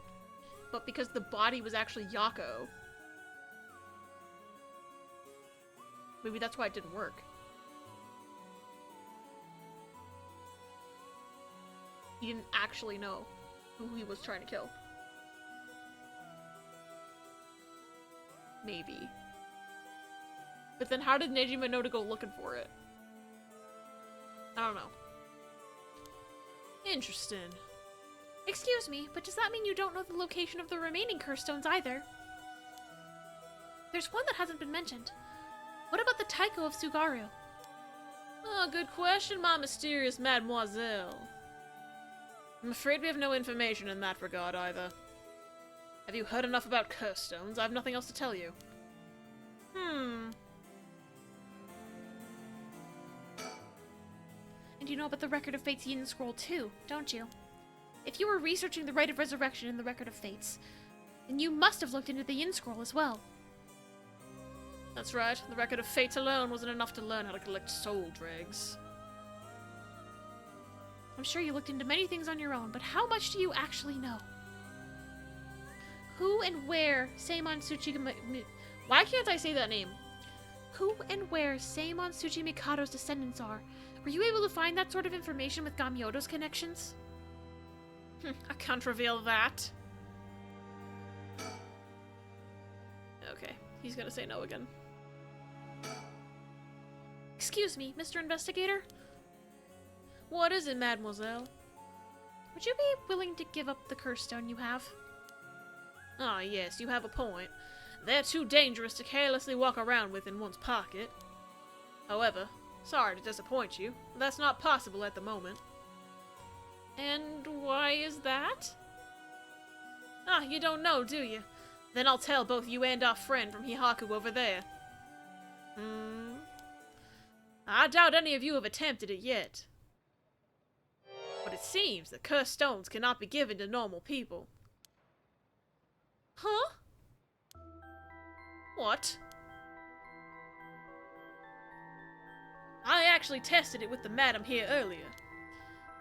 But because the body was actually Yako. Maybe that's why it didn't work. He didn't actually know who he was trying to kill. Maybe. But then how did Nejima know to go looking for it? I don't know. Interesting. Excuse me, but does that mean you don't know the location of the remaining curse stones either? There's one that hasn't been mentioned. What about the Taiko of Sugaru? Oh, good question, my mysterious mademoiselle. I'm afraid we have no information in that regard either. Have you heard enough about curse stones? I have nothing else to tell you. And you know about the Record of Fates Yin Scroll too, don't you? If you were researching the Rite of Resurrection in the Record of Fates, then you must have looked into the Yin Scroll as well. That's right. The Record of Fates alone wasn't enough to learn how to collect soul dregs. I'm sure you looked into many things on your own, but how much do you actually know? Who and where Seimon Tsuchima... Why can't I say that name? Who and where Seimon Tsuchimikado's descendants are. Were you able to find that sort of information with Gamyoto's connections? I can't reveal that. Okay, he's gonna say no again. Excuse me, Mr. Investigator? What is it, mademoiselle? Would you be willing to give up the curse stone you have? Ah, yes, you have a point. They're too dangerous to carelessly walk around with in one's pocket. However, sorry to disappoint you, that's not possible at the moment. And why is that? Ah, you don't know, do you? Then I'll tell both you and our friend from Hihaku over there. I doubt any of you have attempted it yet. But it seems that cursed stones cannot be given to normal people. Huh? What? I actually tested it with the madam here earlier.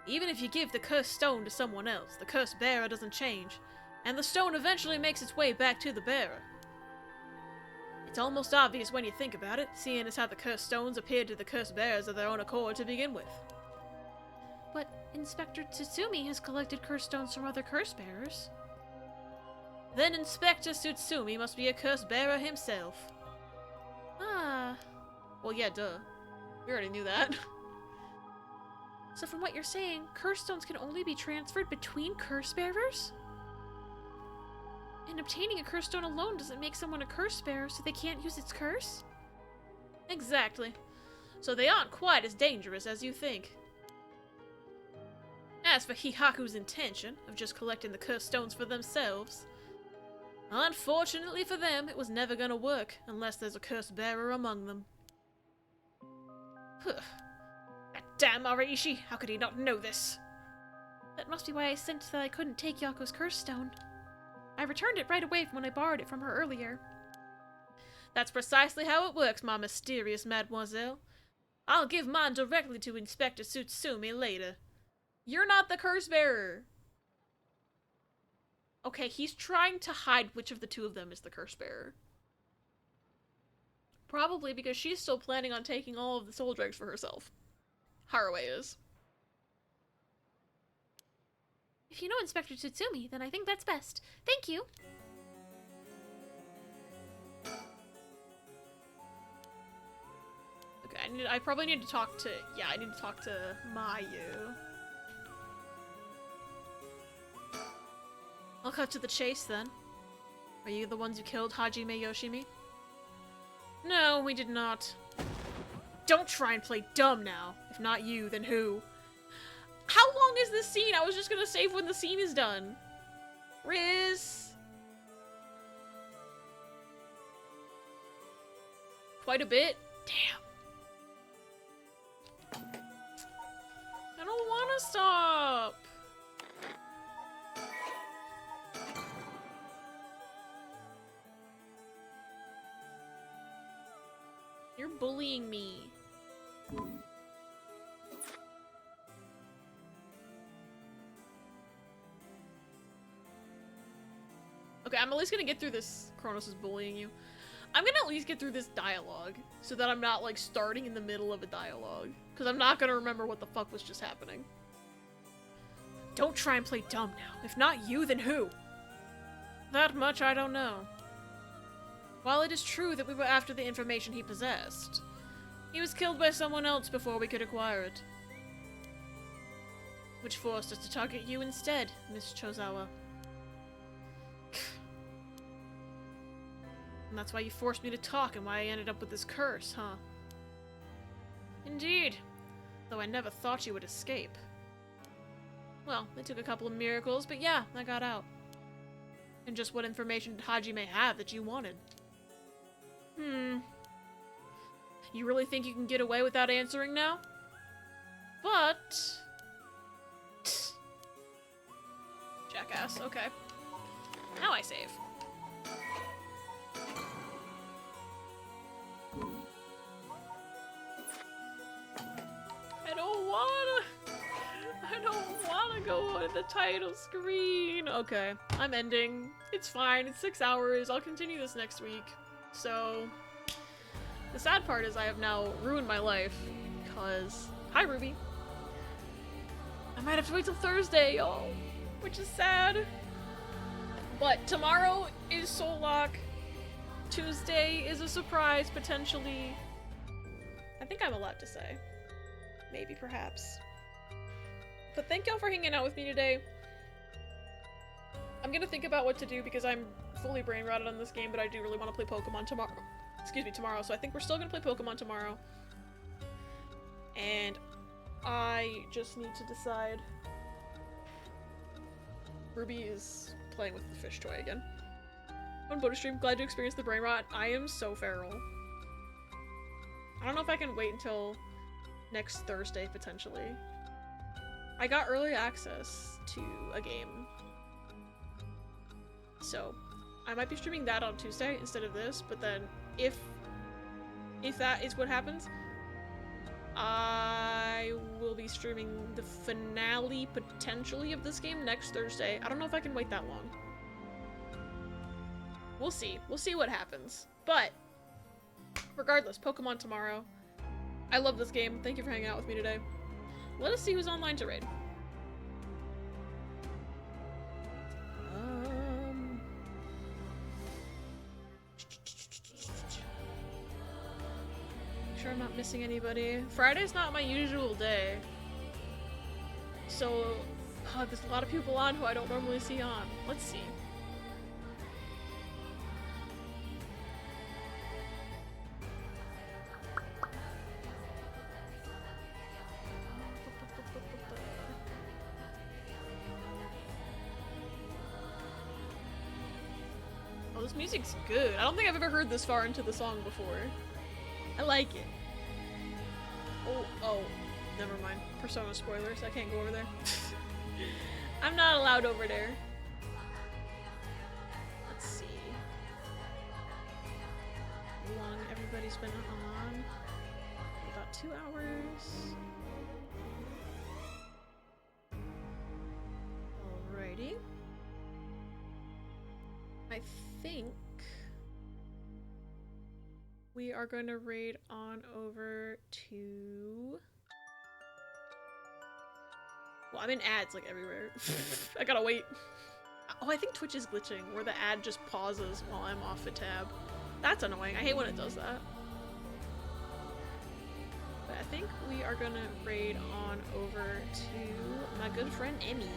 Even if you give the cursed stone to someone else, the cursed bearer doesn't change, and the stone eventually makes its way back to the bearer. It's almost obvious when you think about it, seeing as how the cursed stones appeared to the cursed bearers of their own accord to begin with. But Inspector Tsutsumi has collected curse stones from other curse bearers. Then Inspector Tsutsumi must be a curse bearer himself. Ah. Well, yeah, duh. We already knew that. So from what you're saying, curse stones can only be transferred between curse bearers? And obtaining a curse stone alone doesn't make someone a curse bearer, so they can't use its curse? Exactly. So they aren't quite as dangerous as you think. As for Hihaku's intention of just collecting the cursed stones for themselves, unfortunately for them, it was never gonna work unless there's a cursed bearer among them. That damn Araishi, how could he not know this? That must be why I sensed that I couldn't take Yako's curse stone. I returned it right away from when I borrowed it from her earlier. That's precisely how it works, my mysterious mademoiselle. I'll give mine directly to Inspector Tsutsumi later. You're not the curse bearer. Okay, he's trying to hide which of the two of them is the curse bearer. Probably because she's still planning on taking all of the soul dregs for herself. Haruwe is. If you know Inspector Tsutsumi, then I think that's best. Thank you. Okay, I probably need to talk to... Yeah, I need to talk to Mayu. I'll cut to the chase, then. Are you the ones who killed Hajime Yoshimi? No, we did not. Don't try and play dumb now. If not you, then who? How long is this scene? I was just gonna save when the scene is done. Riz. Quite a bit. Damn. I don't want to stop. You're bullying me. Okay, I'm at least gonna get through this. Kronos is bullying you. I'm gonna at least get through this dialogue so that I'm not like starting in the middle of a dialogue, because I'm not gonna remember what the fuck was just happening. Don't try and play dumb now. If not you, then who? That much I don't know. While it is true that we were after the information he possessed, he was killed by someone else before we could acquire it. Which forced us to target you instead, Miss Chozawa. And that's why you forced me to talk and why I ended up with this curse, huh? Indeed. Though I never thought you would escape. Well, it took a couple of miracles, but yeah, I got out. And just what information did Hajime have that you wanted? You really think you can get away without answering now? But... Jackass, okay. Now I save. I don't wanna go on the title screen. Okay, I'm ending. It's fine, it's 6 hours. I'll continue this next week. So, the sad part is I have now ruined my life because, hi Ruby. I might have to wait till Thursday, y'all. which is sad. But tomorrow is Soul Lock. Tuesday is a surprise, potentially. I think I'm allowed to say. Maybe, perhaps. But thank y'all for hanging out with me today. I'm gonna think about what to do because I'm fully brain rotted on this game, but I do really want to play Pokemon tomorrow. Excuse me, tomorrow. So I think we're still gonna play Pokemon tomorrow. And I just need to decide. Ruby is playing with the fish toy again. On Bonus Stream, glad to experience the brain rot. I am so feral. I don't know if I can wait until next Thursday, potentially. I got early access to a game. So, I might be streaming that on Tuesday instead of this, but then if that is what happens, I will be streaming the finale, potentially, of this game next Thursday. I don't know if I can wait that long. We'll see. We'll see what happens. But, regardless, Pokemon tomorrow. I love this game. Thank you for hanging out with me today. Let us see who's online to raid. Make sure I'm not missing anybody. Friday's not my usual day. So, there's a lot of people on who I don't normally see on. Let's see. Oh, this music's good. I don't think I've ever heard this far into the song before. I like it. Oh, never mind. Persona spoilers. I can't go over there. I'm not allowed over there. Let's see. How long everybody's been on? About 2 hours. Alrighty. I think we are going to raid on over to... Well, I'm in ads like everywhere. I gotta wait. Oh, I think Twitch is glitching, where the ad just pauses while I'm off a tab. That's annoying. I hate when it does that. But I think we are gonna raid on over to my good friend Emmy.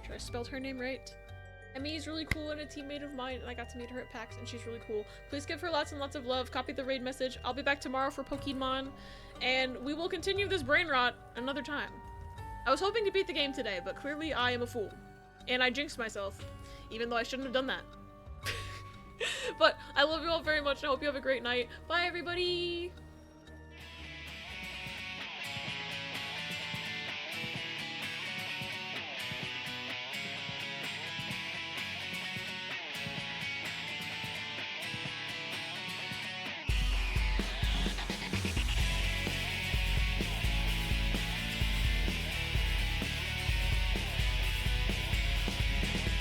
Sure I spelled her name right? Emmy is really cool and a teammate of mine, and I got to meet her at PAX, and she's really cool. Please give her lots and lots of love. Copy the raid message. I'll be back tomorrow for Pokemon, and we will continue this brain rot another time. I was hoping to beat the game today, but clearly I am a fool. And I jinxed myself, even though I shouldn't have done that. But I love you all very much, and I hope you have a great night. Bye, everybody!